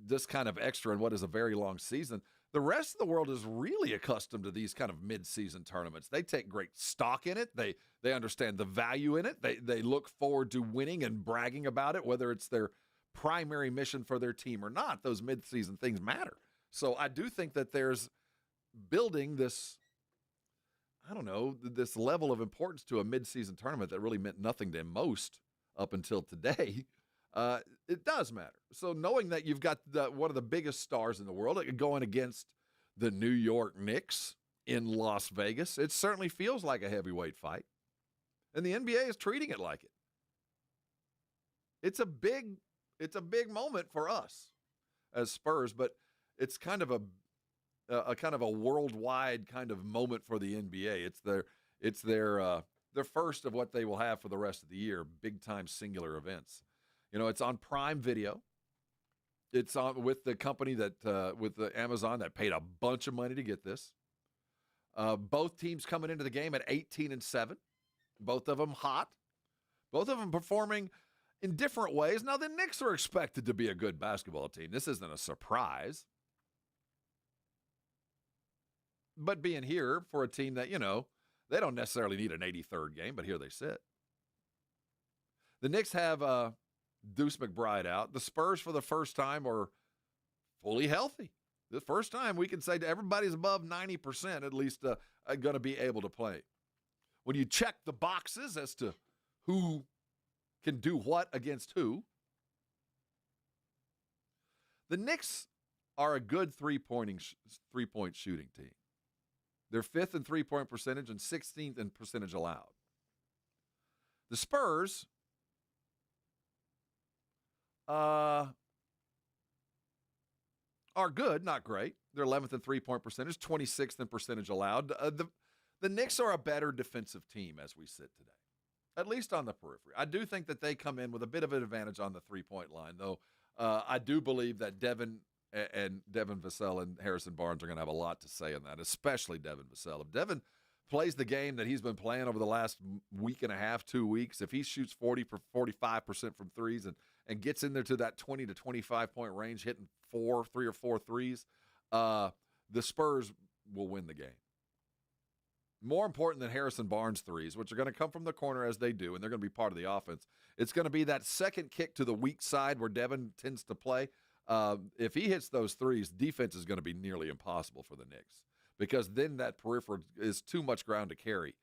Speaker 1: just kind of extra in what is a very long season, the rest of the world is really accustomed to these kind of mid-season tournaments. They take great stock in it. They understand the value in it. They look forward to winning and bragging about it, whether it's their primary mission for their team or not. Those mid-season things matter. So I do think that there's building this, this level of importance to a mid-season tournament that really meant nothing to most up until today. It does matter. So knowing that you've got one of the biggest stars in the world going against the New York Knicks in Las Vegas, it certainly feels like a heavyweight fight. And the NBA is treating it like it. It's a big moment for us as Spurs, but it's kind of a kind of a worldwide kind of moment for the NBA. It's their first of what they will have for the rest of the year, big time singular events. It's on Prime Video. It's on with the company with the Amazon that paid a bunch of money to get this. Both teams coming into the game at 18-7. Both of them hot. Both of them performing in different ways. Now, the Knicks are expected to be a good basketball team. This isn't a surprise. But being here for a team that, they don't necessarily need an 83rd game, but here they sit. The Knicks have Deuce McBride out. The Spurs, for the first time, are fully healthy. The first time we can say everybody's above 90%, at least going to be able to play. When you check the boxes as to who can do what against who, the Knicks are a good three-point shooting team. They're 5th in three-point percentage and 16th in percentage allowed. The Spurs are good, not great. They're 11th in three-point percentage, 26th in percentage allowed. The Knicks are a better defensive team as we sit today, at least on the periphery. I do think that they come in with a bit of an advantage on the three-point line, though. I do believe that Devin Vassell and Harrison Barnes are going to have a lot to say in that, especially Devin Vassell. If Devin plays the game that he's been playing over the last week and a half, 2 weeks, if he shoots 45% from threes and gets in there to that 20 to 25-point range, hitting 3 or 4 threes, the Spurs will win the game. More important than Harrison Barnes' threes, which are going to come from the corner as they do, and they're going to be part of the offense, it's going to be that second kick to the weak side where Devin tends to play. If he hits those threes, defense is going to be nearly impossible for the Knicks because then that peripheral is too much ground to carry.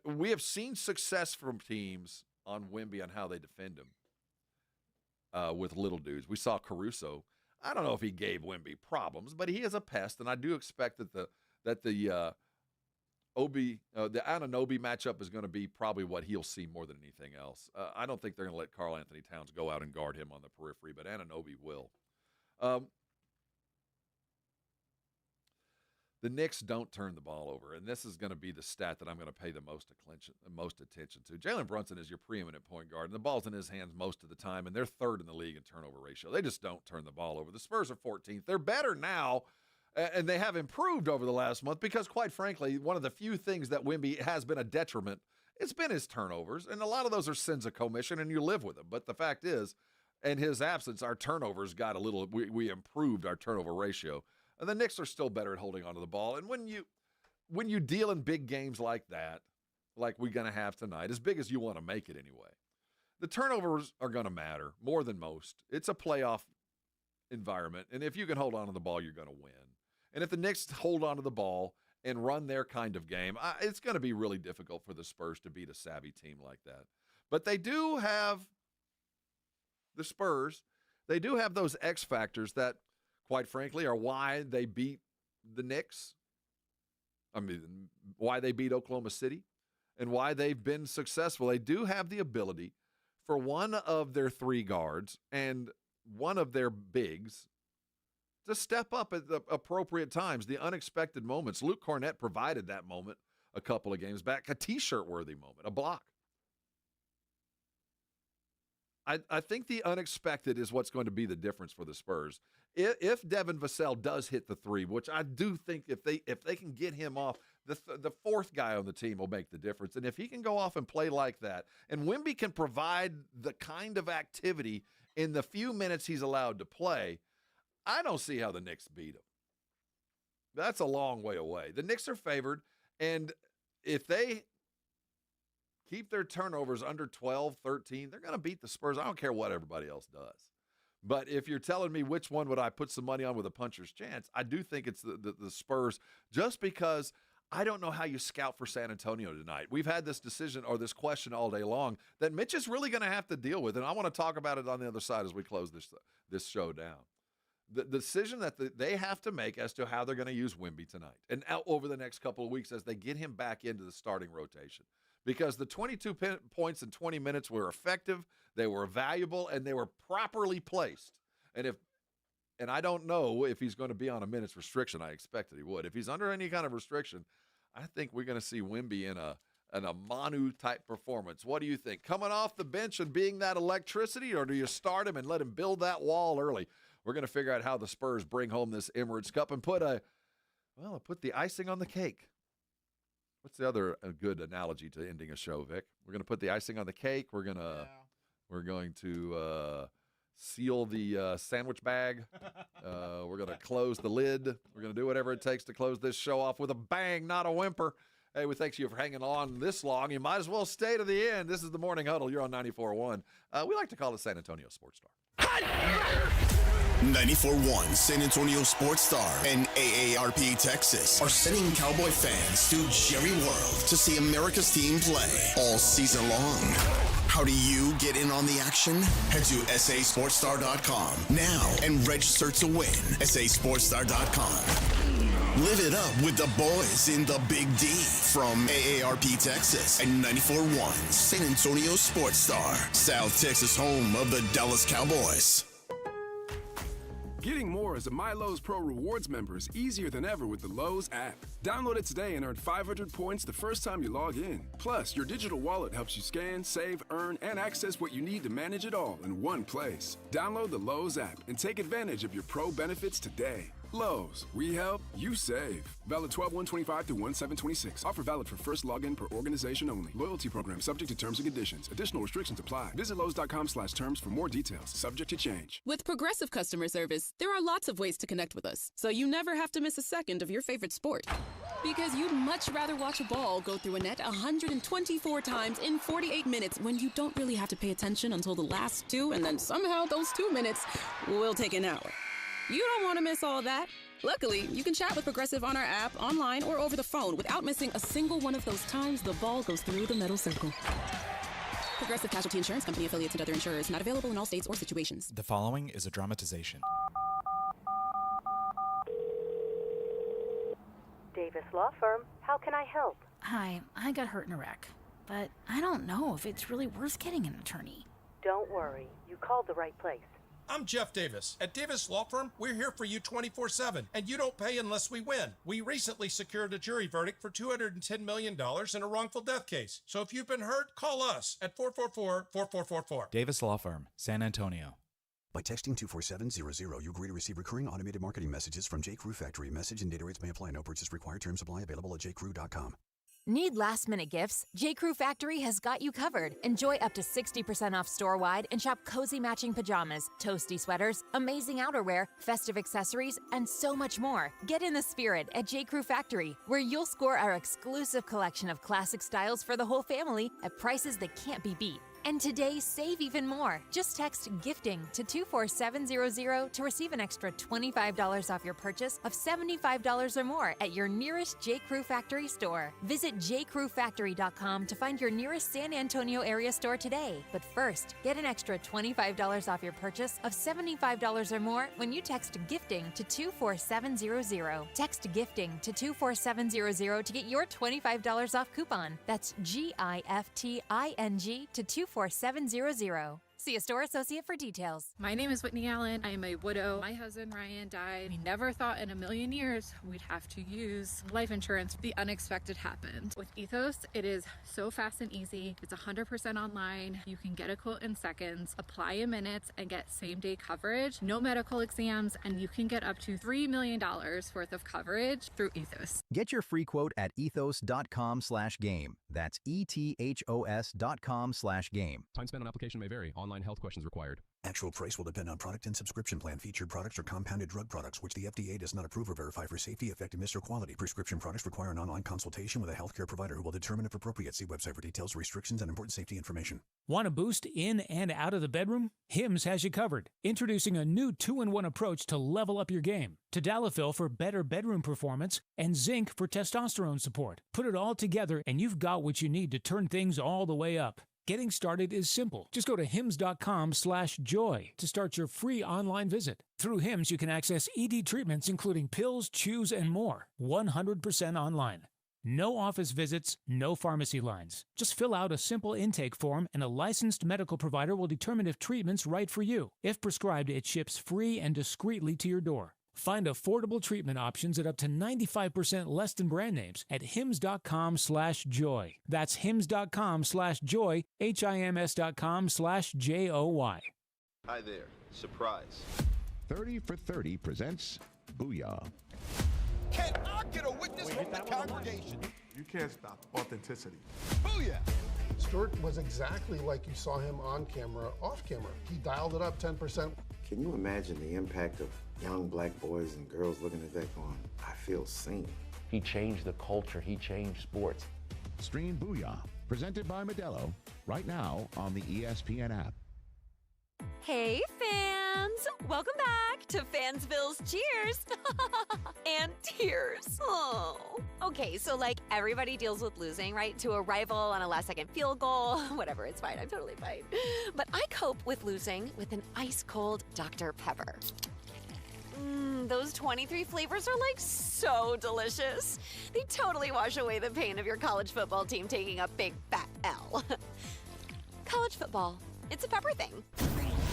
Speaker 1: We have seen success from teams on Wemby on how they defend him with little dudes. We saw Caruso. I don't know if he gave Wemby problems, but he is a pest, and I do expect that the Anunoby matchup is going to be probably what he'll see more than anything else. I don't think they're going to let Karl Anthony Towns go out and guard him on the periphery, but Anunoby will. The Knicks don't turn the ball over, and this is going to be the stat that I'm going to pay the most attention to. Jalen Brunson is your preeminent point guard, and the ball's in his hands most of the time, and they're 3rd in the league in turnover ratio. They just don't turn the ball over. The Spurs are 14th. They're better now, and they have improved over the last month because, quite frankly, one of the few things that Wemby has been a detriment, it's been his turnovers, and a lot of those are sins of commission, and you live with them. But the fact is, in his absence, our turnovers got a little – we improved our turnover ratio. And the Knicks are still better at holding onto the ball. And when you deal in big games like that, like we're going to have tonight, as big as you want to make it anyway, the turnovers are going to matter more than most. It's a playoff environment, and if you can hold on to the ball, you're going to win. And if the Knicks hold on to the ball and run their kind of game, it's going to be really difficult for the Spurs to beat a savvy team like that. But they do have the Spurs. They do have those X factors that, quite frankly, are why they beat the Knicks. I mean, why they beat Oklahoma City and why they've been successful. They do have the ability for one of their 3 guards and one of their bigs to step up at the appropriate times, the unexpected moments. Luke Cornett provided that moment a couple of games back, a T-shirt-worthy moment, a block. I think the unexpected is what's going to be the difference for the Spurs. If Devin Vassell does hit the 3, which I do think if they can get him off, the 4th guy on the team will make the difference. And if he can go off and play like that, and Wemby can provide the kind of activity in the few minutes he's allowed to play, I don't see how the Knicks beat him. That's a long way away. The Knicks are favored, and if they keep their turnovers under 12, 13, they're going to beat the Spurs. I don't care what everybody else does. But if you're telling me which one would I put some money on with a puncher's chance, I do think it's the Spurs, just because I don't know how you scout for San Antonio tonight. We've had this decision or this question all day long that Mitch is really going to have to deal with, and I want to talk about it on the other side as we close this show down. The decision that they have to make as to how they're going to use Wemby tonight and out over the next couple of weeks as they get him back into the starting rotation. Because the 22 points in 20 minutes were effective, they were valuable, and they were properly placed. And I don't know if he's going to be on a minutes restriction. I expected he would. If he's under any kind of restriction, I think we're going to see Wemby in a Manu-type performance. What do you think? Coming off the bench and being that electricity, or do you start him and let him build that wall early? We're going to figure out how the Spurs bring home this Emirates Cup and put the icing on the cake. What's the other good analogy to ending a show, Vic? We're going to put the icing on the cake. We're going to We're going to seal the sandwich bag. We're going to close the lid. We're going to do whatever it takes to close this show off with a bang, not a whimper. Hey, we thank you for hanging on this long. You might as well stay to the end. This is the Morning Huddle. You're on 94.1. We like to call it San Antonio Sports Star.
Speaker 2: 94.1 San Antonio Sports Star and AARP Texas are sending Cowboy fans to Jerry World to see America's team play all season long. How do you get in on the action? Head to sasportstar.com now and register to win. sasportstar.com. Live it up with the boys in the Big D from AARP Texas and 94.1 San Antonio Sports Star, South Texas home of the Dallas Cowboys.
Speaker 13: Getting more as a MyLowe's Pro Rewards member is easier than ever with the Lowe's app. Download it today and earn 500 points the first time you log in. Plus, your digital wallet helps you scan, save, earn, and access what you need to manage it all in one place. Download the Lowe's app and take advantage of your Pro benefits today. Lowe's, we help, you save. Valid 12/1/25 through 1/7/26. Offer valid for first login per organization only. Loyalty program subject to terms and conditions. Additional restrictions apply. Visit Lowe's.com/terms for more details. Subject to change.
Speaker 14: With Progressive customer service, there are lots of ways to connect with us, so you never have to miss a second of your favorite sport. Because you'd much rather watch a ball go through a net 124 times in 48 minutes when you don't really have to pay attention until the last two, and then somehow those 2 minutes will take an hour. You don't want to miss all that. Luckily, you can chat with Progressive on our app, online, or over the phone without missing a single one of those times the ball goes through the metal circle. Progressive Casualty Insurance Company, affiliates, and other insurers. Not available in all states or situations.
Speaker 15: The following is a dramatization.
Speaker 18: Davis Law Firm, how can I help?
Speaker 19: Hi, I got hurt in a wreck, but I don't know if it's really worth getting an attorney.
Speaker 18: Don't worry, you called the right place.
Speaker 20: I'm Jeff Davis. At Davis Law Firm, we're here for you 24/7, and you don't pay unless we win. We recently secured a jury verdict for $210 million in a wrongful death case. So if you've been hurt, call us at 444-4444.
Speaker 15: Davis Law Firm, San Antonio.
Speaker 27: By texting 24700, you agree to receive recurring automated marketing messages from J.Crew Factory. Message and data rates may apply. No purchase required. Terms apply. Available at jcrew.com.
Speaker 11: Need last-minute gifts? J.Crew Factory has got you covered. Enjoy up to 60% off store-wide and shop cozy matching pajamas, toasty sweaters, amazing outerwear, festive accessories, and so much more. Get in the spirit at J.Crew Factory, where you'll score our exclusive collection of classic styles for the whole family at prices that can't be beat. And today, save even more. Just text GIFTING to 24700 to receive an extra $25 off your purchase of $75 or more at your nearest J.Crew Factory store. Visit jcrewfactory.com to find your nearest San Antonio area store today. But first, get an extra $25 off your purchase of $75 or more when you text GIFTING to 24700. Text GIFTING to 24700 to get your $25 off coupon. That's GIFTING to 24700. See a store associate for details.
Speaker 22: My name is Whitney Allen. I am a widow. My husband Ryan died. We never thought in a million years we'd have to use life insurance. The unexpected happened. With Ethos, it is so fast and easy. It's 100% online. You can get a quote in seconds, apply in minutes, and get same-day coverage. No medical exams, and you can get up to $3 million worth of coverage through Ethos.
Speaker 23: Get your free quote at ethos.com/game. That's ETHOS.com/game.
Speaker 21: Time spent on application may vary. Online health questions required.
Speaker 27: Actual price will depend on product and subscription plan. Featured products are compounded drug products, which the FDA does not approve or verify for safety, effectiveness, or quality. Prescription products require an online consultation with a healthcare provider who will determine if appropriate. See website for details, restrictions, and important safety information.
Speaker 28: Want a boost in and out of the bedroom? Hims has you covered. Introducing a new 2-in-1 approach to level up your game. Tadalafil for better bedroom performance and zinc for testosterone support. Put it all together and you've got what you need to turn things all the way up. Getting started is simple. Just go to hims.com/joy to start your free online visit. Through Hims, you can access ED treatments including pills, chews, and more. 100% online. No office visits, no pharmacy lines. Just fill out a simple intake form and a licensed medical provider will determine if treatment's right for you. If prescribed, it ships free and discreetly to your door. Find affordable treatment options at up to 95% less than brand names at hims.com/joy. That's hims.com/joy, HIMS.com/JOY.
Speaker 29: Hi there. Surprise.
Speaker 30: 30 for 30 presents Booyah.
Speaker 31: Can I get a witness from the congregation?
Speaker 32: You can't stop authenticity.
Speaker 31: Booyah!
Speaker 3: Stewart was exactly like you saw him on camera, off camera. He dialed it up 10%.
Speaker 6: Can you imagine the impact of young black boys and girls looking at that going, I feel seen?
Speaker 7: He changed the culture. He changed sports.
Speaker 30: Stream Booyah, presented by Modelo, right now on the ESPN app.
Speaker 8: Hey, fans! Welcome back to Fansville's Cheers and Tears. Oh. Okay, so like everybody deals with losing, right? To a rival on a last-second field goal. Whatever, it's fine. I'm totally fine. But I cope with losing with an ice-cold Dr. Pepper. Those 23 flavors are like so delicious. They totally wash away the pain of your college football team taking a big fat L. College football, it's a pepper thing.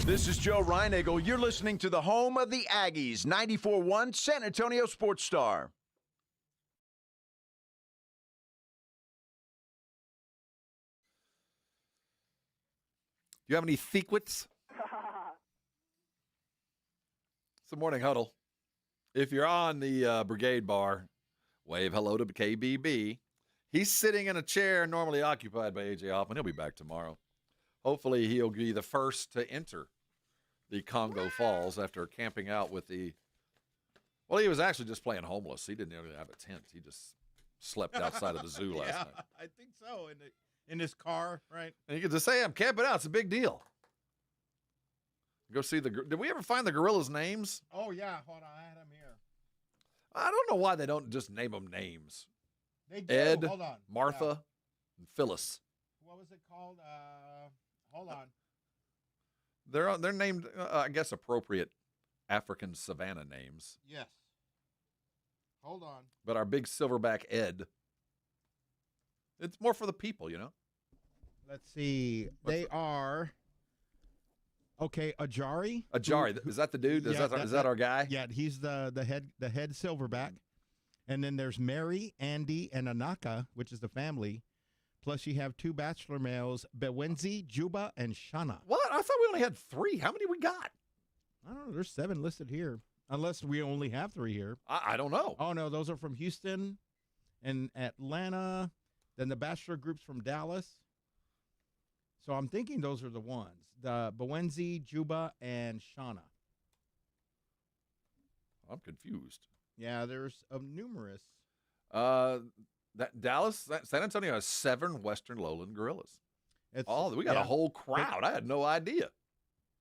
Speaker 9: This is Joe Reinagle. You're listening to the home of the Aggies, 94.1 San Antonio Sports Star.
Speaker 1: Do you have any secrets? It's the Morning Huddle. If you're on the Brigade Bar, wave hello to KBB. He's sitting in a chair normally occupied by A.J. Hoffman. He'll be back tomorrow. Hopefully he'll be the first to enter the Congo Falls after camping out with the – well, he was actually just playing homeless. He didn't even have a tent. He just slept outside of the zoo last night.
Speaker 12: I think so, in his car, right?
Speaker 1: And you can just say, I'm camping out. It's a big deal. Go see the – did we ever find the gorillas' names?
Speaker 12: Oh, yeah. Hold on. I had them here.
Speaker 1: I don't know why they don't just name them names.
Speaker 12: They do.
Speaker 1: Ed,
Speaker 12: Hold on.
Speaker 1: Martha, and Phyllis.
Speaker 12: What was it called? Hold on.
Speaker 1: They're named, I guess, appropriate African savanna names.
Speaker 12: Yes. Hold on.
Speaker 1: But our big silverback Ed, it's more for the people, you know?
Speaker 12: Let's see. They are, okay, Ajari.
Speaker 1: Ajari. Is that the dude? Is that our guy?
Speaker 12: Yeah, he's the head silverback. And then there's Mary, Andy, and Anaka, which is the family. Plus, you have two bachelor males, Bewenzi, Juba, and Shana.
Speaker 1: What? I thought we only had 3. How many we got?
Speaker 12: I don't know. There's 7 listed here. Unless we only have 3 here.
Speaker 1: I don't know.
Speaker 12: Oh, no. Those are from Houston and Atlanta. Then the bachelor group's from Dallas. So I'm thinking those are the ones. The Bewenzi, Juba, and Shana.
Speaker 1: I'm confused.
Speaker 12: Yeah, there's numerous.
Speaker 1: That Dallas, San Antonio has 7 Western Lowland gorillas. We got a whole crowd. I had no idea.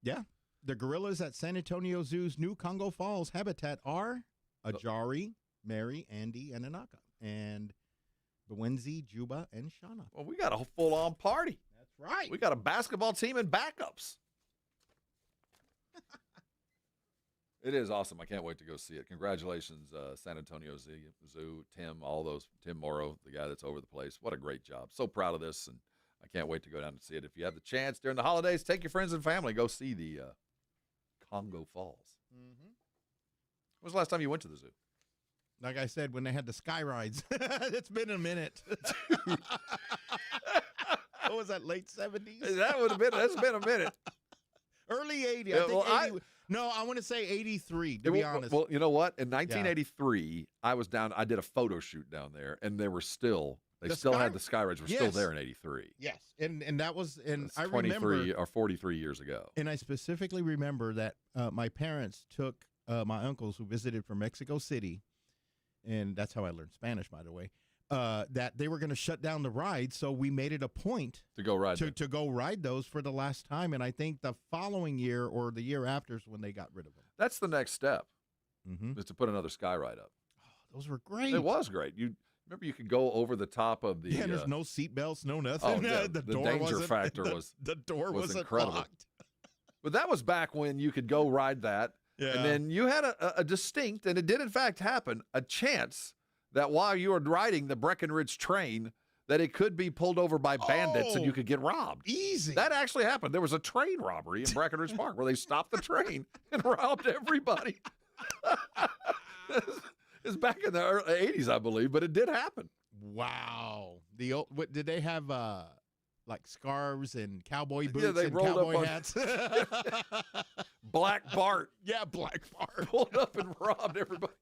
Speaker 12: Yeah. The gorillas at San Antonio Zoo's new Congo Falls habitat are Ajari, Mary, Andy, and Anaka. And Bewenzi, Juba, and Shana.
Speaker 1: Well, we got a full-on party.
Speaker 12: That's right.
Speaker 1: We got a basketball team and backups. It is awesome. I can't wait to go see it. Congratulations, San Antonio Zoo, Tim Morrow, the guy that's over the place. What a great job. So proud of this, and I can't wait to go down and see it. If you have the chance during the holidays, take your friends and family. Go see the Congo Falls.
Speaker 12: Mm-hmm.
Speaker 1: When was the last time you went to the zoo?
Speaker 12: Like I said, when they had the sky rides. It's been a minute. What was that, late 70s?
Speaker 1: That's been a minute.
Speaker 12: Early 80s.
Speaker 1: Yeah,
Speaker 12: I want to say 83, to be honest.
Speaker 1: Well, you know what? In 1983, I was down. I did a photo shoot down there, and they still had the sky rides were still there in 83.
Speaker 12: Yes, and that was, and
Speaker 1: That's
Speaker 12: I
Speaker 1: 23
Speaker 12: remember,
Speaker 1: or 43 years ago.
Speaker 12: And I specifically remember that my parents took my uncles who visited from Mexico City, and that's how I learned Spanish, by the way. That they were going to shut down the ride, so we made it a point
Speaker 1: to go ride
Speaker 12: to go ride those for the last time. And I think the following year or the year after is when they got rid of them.
Speaker 1: That's the next step, is to put another sky ride up.
Speaker 12: Oh, those were great.
Speaker 1: It was great. You remember you could go over the top of the.
Speaker 12: Yeah, there's no seat belts, no nothing.
Speaker 1: Oh, yeah,
Speaker 12: the
Speaker 1: the
Speaker 12: door
Speaker 1: danger factor was
Speaker 12: the door
Speaker 1: was
Speaker 12: wasn't
Speaker 1: incredible.
Speaker 12: locked.
Speaker 1: But that was back when you could go ride that, and then you had a distinct, and it did in fact happen, a chance that while you were riding the Breckenridge train, that it could be pulled over by bandits and you could get robbed.
Speaker 12: Easy.
Speaker 1: That actually happened. There was a train robbery in Breckenridge Park where they stopped the train and robbed everybody. It's back in the early 80s, I believe, but it did happen.
Speaker 12: Wow. What did they have? Like scarves and cowboy boots
Speaker 1: they
Speaker 12: and
Speaker 1: rolled
Speaker 12: cowboy
Speaker 1: up
Speaker 12: hats.
Speaker 1: Black Bart.
Speaker 12: Yeah, Black Bart
Speaker 1: pulled up and robbed everybody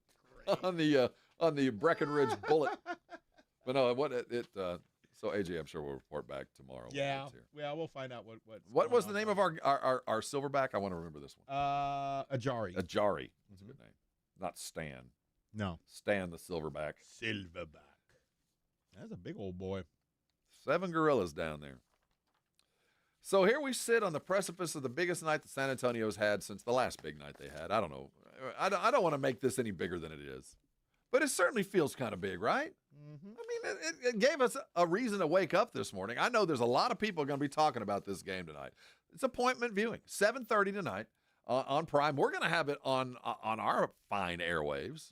Speaker 1: on the Breckenridge Bullet. But no, So, AJ, I'm sure we'll report back tomorrow.
Speaker 12: Yeah, we'll find out
Speaker 1: What was the name of our silverback? I want to remember this one.
Speaker 12: Ajari.
Speaker 1: Ajari. That's a good name. Not Stan.
Speaker 12: No.
Speaker 1: Stan the silverback.
Speaker 12: Silverback. That's a big old boy.
Speaker 1: 7 gorillas down there. So here we sit on the precipice of the biggest night that San Antonio's had since the last big night they had. I don't know. I don't want to make this any bigger than it is. But it certainly feels kind of big, right? I mean, it gave us a reason to wake up this morning. I know there's a lot of people going to be talking about this game tonight. It's appointment viewing, 7:30 tonight on Prime. We're going to have it on our fine airwaves,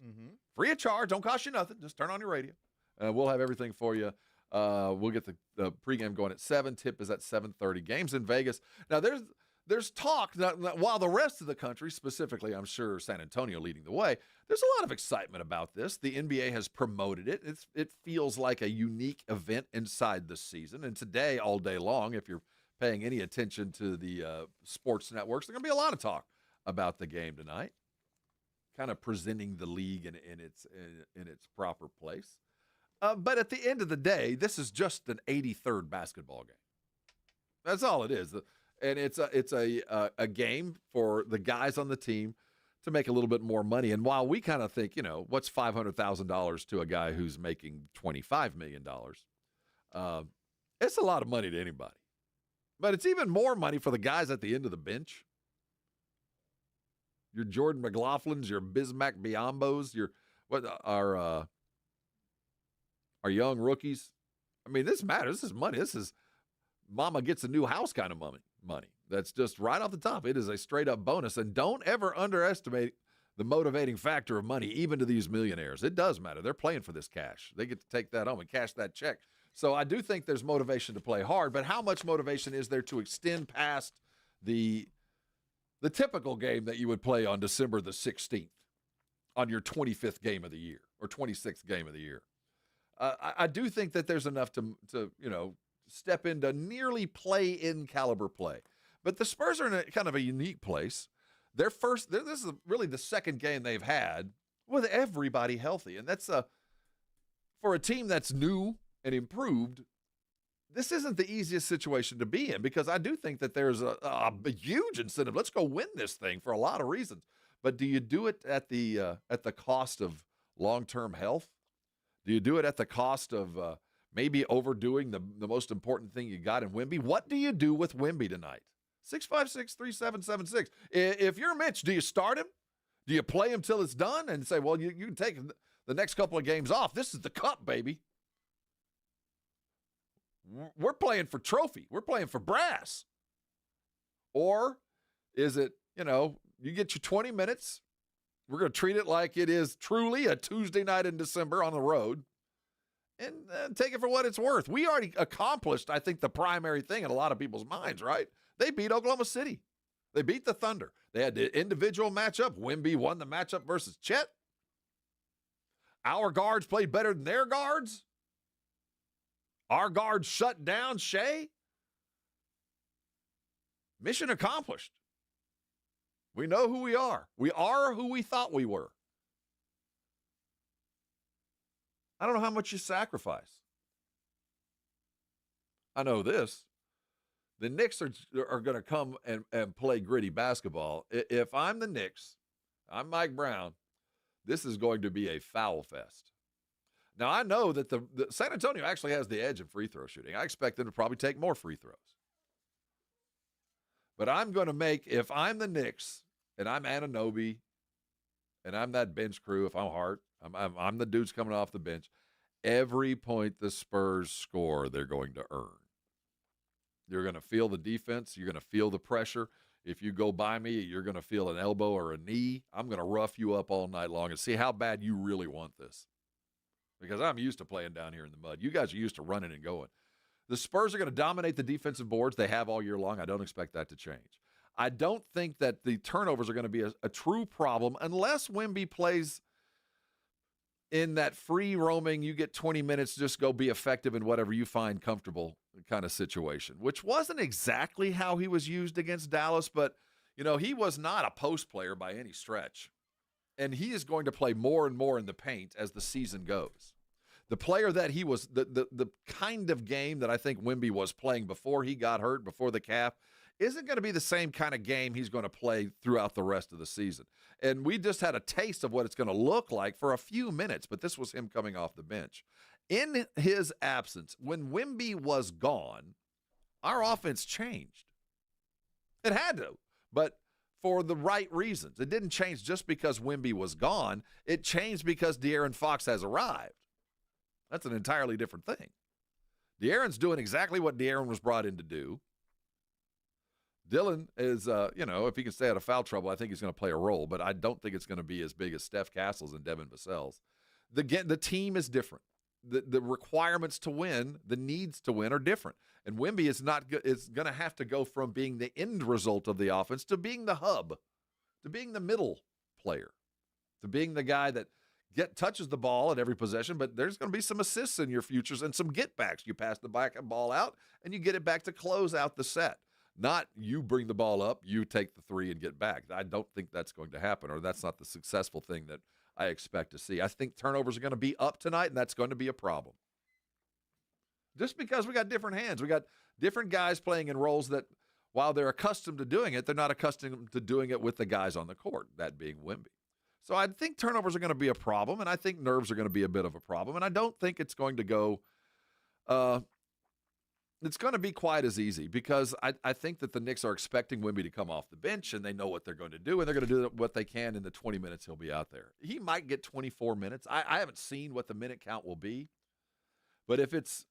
Speaker 1: free of charge. Don't cost you nothing. Just turn on your radio. We'll have everything for you. We'll get the pregame going at 7. Tip is at 7:30. Games in Vegas. Now, there's talk that while the rest of the country, specifically, I'm sure San Antonio leading the way, there's a lot of excitement about this. The NBA has promoted it. It feels like a unique event inside the season. And today, all day long, if you're paying any attention to the sports networks, there's going to be a lot of talk about the game tonight, kind of presenting the league in its proper place. But at the end of the day, this is just an 83rd basketball game. That's all it is. And it's a game for the guys on the team to make a little bit more money. And while we kind of think, what's $500,000 to a guy who's making $25 million, it's a lot of money to anybody. But it's even more money for the guys at the end of the bench. Your Jordan McLaughlins, your Bismack Biombos, our young rookies. I mean, this matters. This is money. This is mama gets a new house kind of money. That's just right off the top. It is a straight-up bonus. And don't ever underestimate the motivating factor of money, even to these millionaires. It does matter. They're playing for this cash. They get to take that home and cash that check. So I do think there's motivation to play hard, but how much motivation is there to extend past the typical game that you would play on December the 16th on your 25th game of the year or 26th game of the year? I do think that there's enough to step into nearly play-in caliber play. But the Spurs are in a kind of a unique place. This is really the second game they've had with everybody healthy. And that's for a team that's new and improved, this isn't the easiest situation to be in, because I do think that there's a huge incentive. Let's go win this thing for a lot of reasons. But do you do it at the cost of long-term health? Do you do it at the cost of maybe overdoing the most important thing you got in Wemby? What do you do with Wemby tonight? 656-3776. If you're Mitch, do you start him? Do you play him till it's done and say, well, you can take the next couple of games off? This is the cup, baby. We're playing for trophy. We're playing for brass. Or is it, you get your 20 minutes. We're going to treat it like it is truly a Tuesday night in December on the road and take it for what it's worth. We already accomplished, I think, the primary thing in a lot of people's minds, right? They beat Oklahoma City. They beat the Thunder. They had the individual matchup. Wemby won the matchup versus Chet. Our guards played better than their guards. Our guards shut down Shea. Mission accomplished. We know who we are. We are who we thought we were. I don't know how much you sacrifice. I know this. The Knicks are going to come and play gritty basketball. If I'm the Knicks, I'm Mike Brown, this is going to be a foul fest. Now, I know that the San Antonio actually has the edge in free throw shooting. I expect them to probably take more free throws. But I'm going to make, if I'm the Knicks and I'm Anunoby and I'm that bench crew, if I'm Hart, I'm the dudes coming off the bench, every point the Spurs score, they're going to earn. You're going to feel the defense. You're going to feel the pressure. If you go by me, you're going to feel an elbow or a knee. I'm going to rough you up all night long and see how bad you really want this. Because I'm used to playing down here in the mud. You guys are used to running and going. The Spurs are going to dominate the defensive boards. They have all year long. I don't expect that to change. I don't think that the turnovers are going to be a true problem unless Wemby plays in that free roaming, you get 20 minutes, just go be effective in whatever you find comfortable kind of situation, which wasn't exactly how he was used against Dallas, but, he was not a post player by any stretch. And he is going to play more and more in the paint as the season goes. the player that he was, the kind of game that I think Wemby was playing before he got hurt, before the calf, isn't going to be the same kind of game he's going to play throughout the rest of the season. And we just had a taste of what it's going to look like for a few minutes, but this was him coming off the bench. In his absence, when Wemby was gone, our offense changed. It had to, but for the right reasons. It didn't change just because Wemby was gone. It changed because De'Aaron Fox has arrived. That's an entirely different thing. De'Aaron's doing exactly what De'Aaron was brought in to do. Dylan is, if he can stay out of foul trouble, I think he's going to play a role, but I don't think it's going to be as big as Steph Castles and Devin Vassell's. The team is different. The requirements to win, the needs to win are different. And Wemby is going to have to go from being the end result of the offense to being the hub, to being the middle player, to being the guy that touches the ball at every possession, but there's going to be some assists in your futures and some get-backs. You pass the ball out, and you get it back to close out the set. Not you bring the ball up, you take the three and get back. I don't think that's going to happen, or that's not the successful thing that I expect to see. I think turnovers are going to be up tonight, and that's going to be a problem. Just because we got different hands. We got different guys playing in roles that, while they're accustomed to doing it, they're not accustomed to doing it with the guys on the court, that being Wemby. So I think turnovers are going to be a problem, and I think nerves are going to be a bit of a problem, and I don't think it's going to go it's going to be quite as easy because I think that the Knicks are expecting Wemby to come off the bench, and they know what they're going to do, and they're going to do what they can in the 20 minutes he'll be out there. He might get 24 minutes. I haven't seen what the minute count will be, but if it's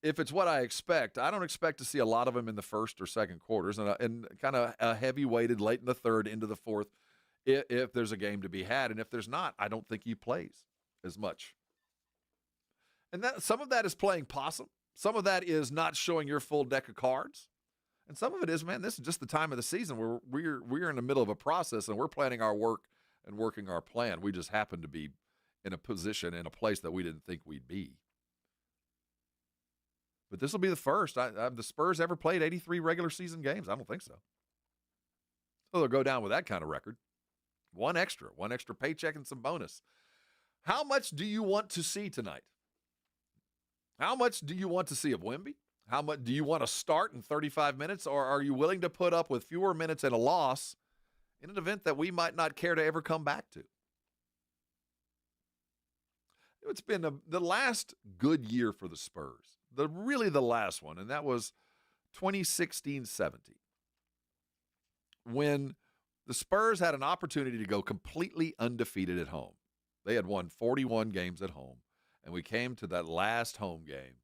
Speaker 1: what I expect, I don't expect to see a lot of them in the first or second quarters, and kind of a heavy-weighted late in the third into the fourth if there's a game to be had. And if there's not, I don't think he plays as much. And that some of that is playing possum. Some of that is not showing your full deck of cards. And some of it is, man, this is just the time of the season where we're in the middle of a process and we're planning our work and working our plan. We just happen to be in a position, in a place that we didn't think we'd be. But this will be the first. Have the Spurs ever played 83 regular season games? I don't think so. So they'll go down with that kind of record. One extra paycheck and some bonus. How much do you want to see tonight? How much do you want to see of Wemby? How much do you want to start in 35 minutes, or are you willing to put up with fewer minutes and a loss in an event that we might not care to ever come back to? It's been the last good year for the Spurs, really the last one, and that was 2016-17, when the Spurs had an opportunity to go completely undefeated at home. They had won 41 games at home. And we came to that last home game,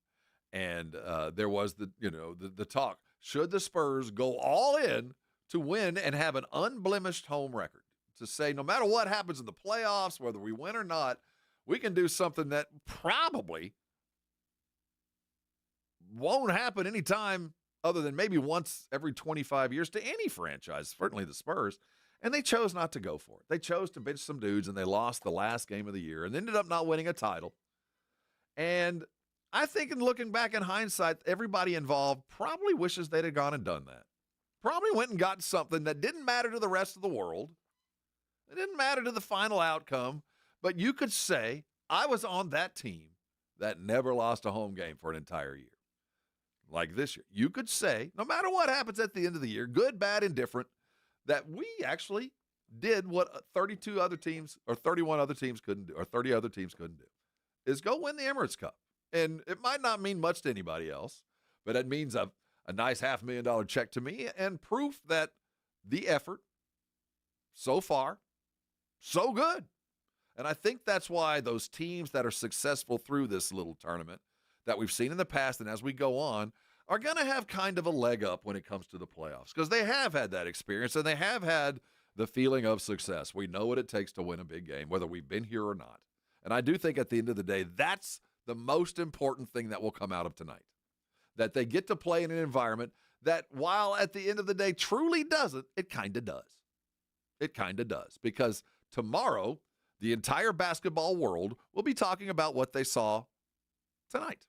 Speaker 1: and there was the talk. Should the Spurs go all in to win and have an unblemished home record? To say no matter what happens in the playoffs, whether we win or not, we can do something that probably won't happen anytime other than maybe once every 25 years to any franchise, certainly the Spurs. And they chose not to go for it. They chose to bench some dudes, and they lost the last game of the year and ended up not winning a title. And I think in looking back in hindsight, everybody involved probably wishes they'd have gone and done that. Probably went and got something that didn't matter to the rest of the world. It didn't matter to the final outcome. But you could say, I was on that team that never lost a home game for an entire year. Like this year. You could say, no matter what happens at the end of the year, good, bad, indifferent, that we actually did what 32 other teams or 31 other teams couldn't do, or 30 other teams couldn't do. Is go win the Emirates Cup. And it might not mean much to anybody else, but it means a nice $500,000 check to me and proof that the effort so far, so good. And I think that's why those teams that are successful through this little tournament that we've seen in the past and as we go on are going to have kind of a leg up when it comes to the playoffs because they have had that experience and they have had the feeling of success. We know what it takes to win a big game, whether we've been here or not. And I do think at the end of the day, that's the most important thing that will come out of tonight, that they get to play in an environment that, while at the end of the day truly doesn't, it kind of does. It kind of does, because tomorrow, the entire basketball world will be talking about what they saw tonight.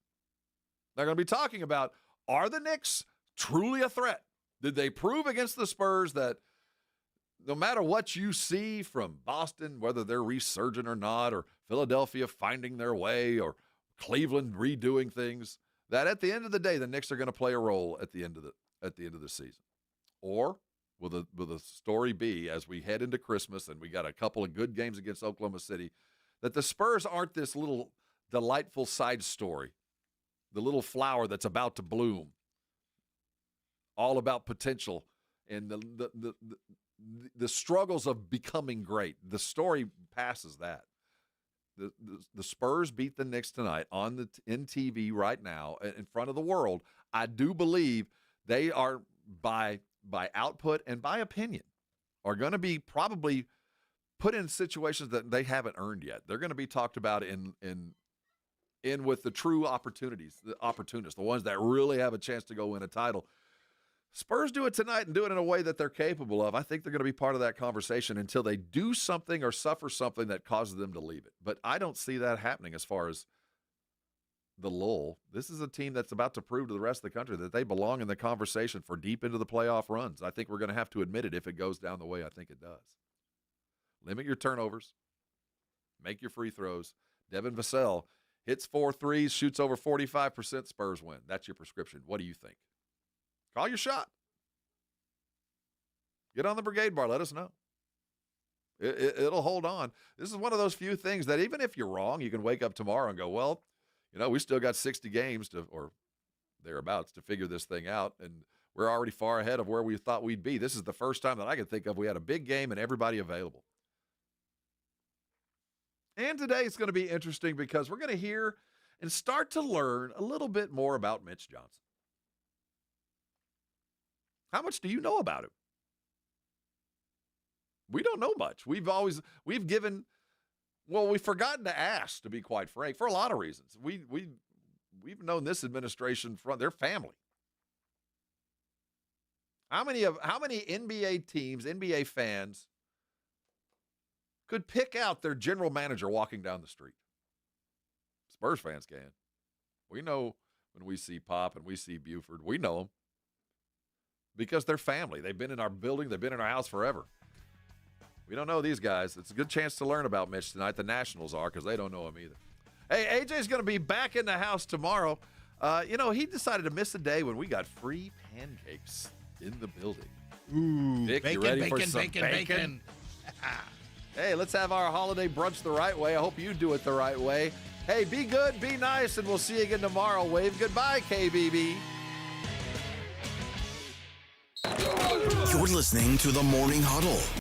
Speaker 1: They're going to be talking about, are the Knicks truly a threat? Did they prove against the Spurs that no matter what you see from Boston, whether they're resurgent or not, or Philadelphia finding their way or Cleveland redoing things, that at the end of the day, the Knicks are going to play a role at the end of the season. Or will the story be, as we head into Christmas and we got a couple of good games against Oklahoma City, that the Spurs aren't this little delightful side story, the little flower that's about to bloom, all about potential and the struggles of becoming great. The story passes that. The Spurs beat the Knicks tonight in TV right now in front of the world. I do believe they are, by output and by opinion, are going to be probably put in situations that they haven't earned yet. They're going to be talked about in with the true opportunities, the opportunists, the ones that really have a chance to go win a title. Spurs do it tonight and do it in a way that they're capable of. I think they're going to be part of that conversation until they do something or suffer something that causes them to leave it. But I don't see that happening as far as the lull. This is a team that's about to prove to the rest of the country that they belong in the conversation for deep into the playoff runs. I think we're going to have to admit it if it goes down the way I think it does. Limit your turnovers. Make your free throws. Devin Vassell hits 4 threes, shoots over 45%, Spurs win. That's your prescription. What do you think? Call your shot. Get on the brigade bar. Let us know. It'll hold on. This is one of those few things that even if you're wrong, you can wake up tomorrow and go, well, we still got 60 games or thereabouts to figure this thing out, and we're already far ahead of where we thought we'd be. This is the first time that I can think of we had a big game and everybody available. And today it's going to be interesting because we're going to hear and start to learn a little bit more about Mitch Johnson. How much do you know about him? We don't know much. We've forgotten to ask, to be quite frank, for a lot of reasons. We've known this administration from their family. How many NBA teams, NBA fans could pick out their general manager walking down the street? Spurs fans can. We know when we see Pop and we see Buford, we know them. Because they're family. They've been in our building. They've been in our house forever. We don't know these guys. It's a good chance to learn about Mitch tonight. The Nationals are, because they don't know him either. Hey, AJ's going to be back in the house tomorrow. He decided to miss a day when we got free pancakes in the building.
Speaker 2: Ooh,
Speaker 1: Vic,
Speaker 2: bacon,
Speaker 1: you ready
Speaker 2: bacon,
Speaker 1: for some
Speaker 2: bacon.
Speaker 1: Hey, let's have our holiday brunch the right way. I hope you do it the right way. Hey, be good, be nice, and we'll see you again tomorrow. Wave goodbye, KBB.
Speaker 4: You're listening to the Morning Huddle.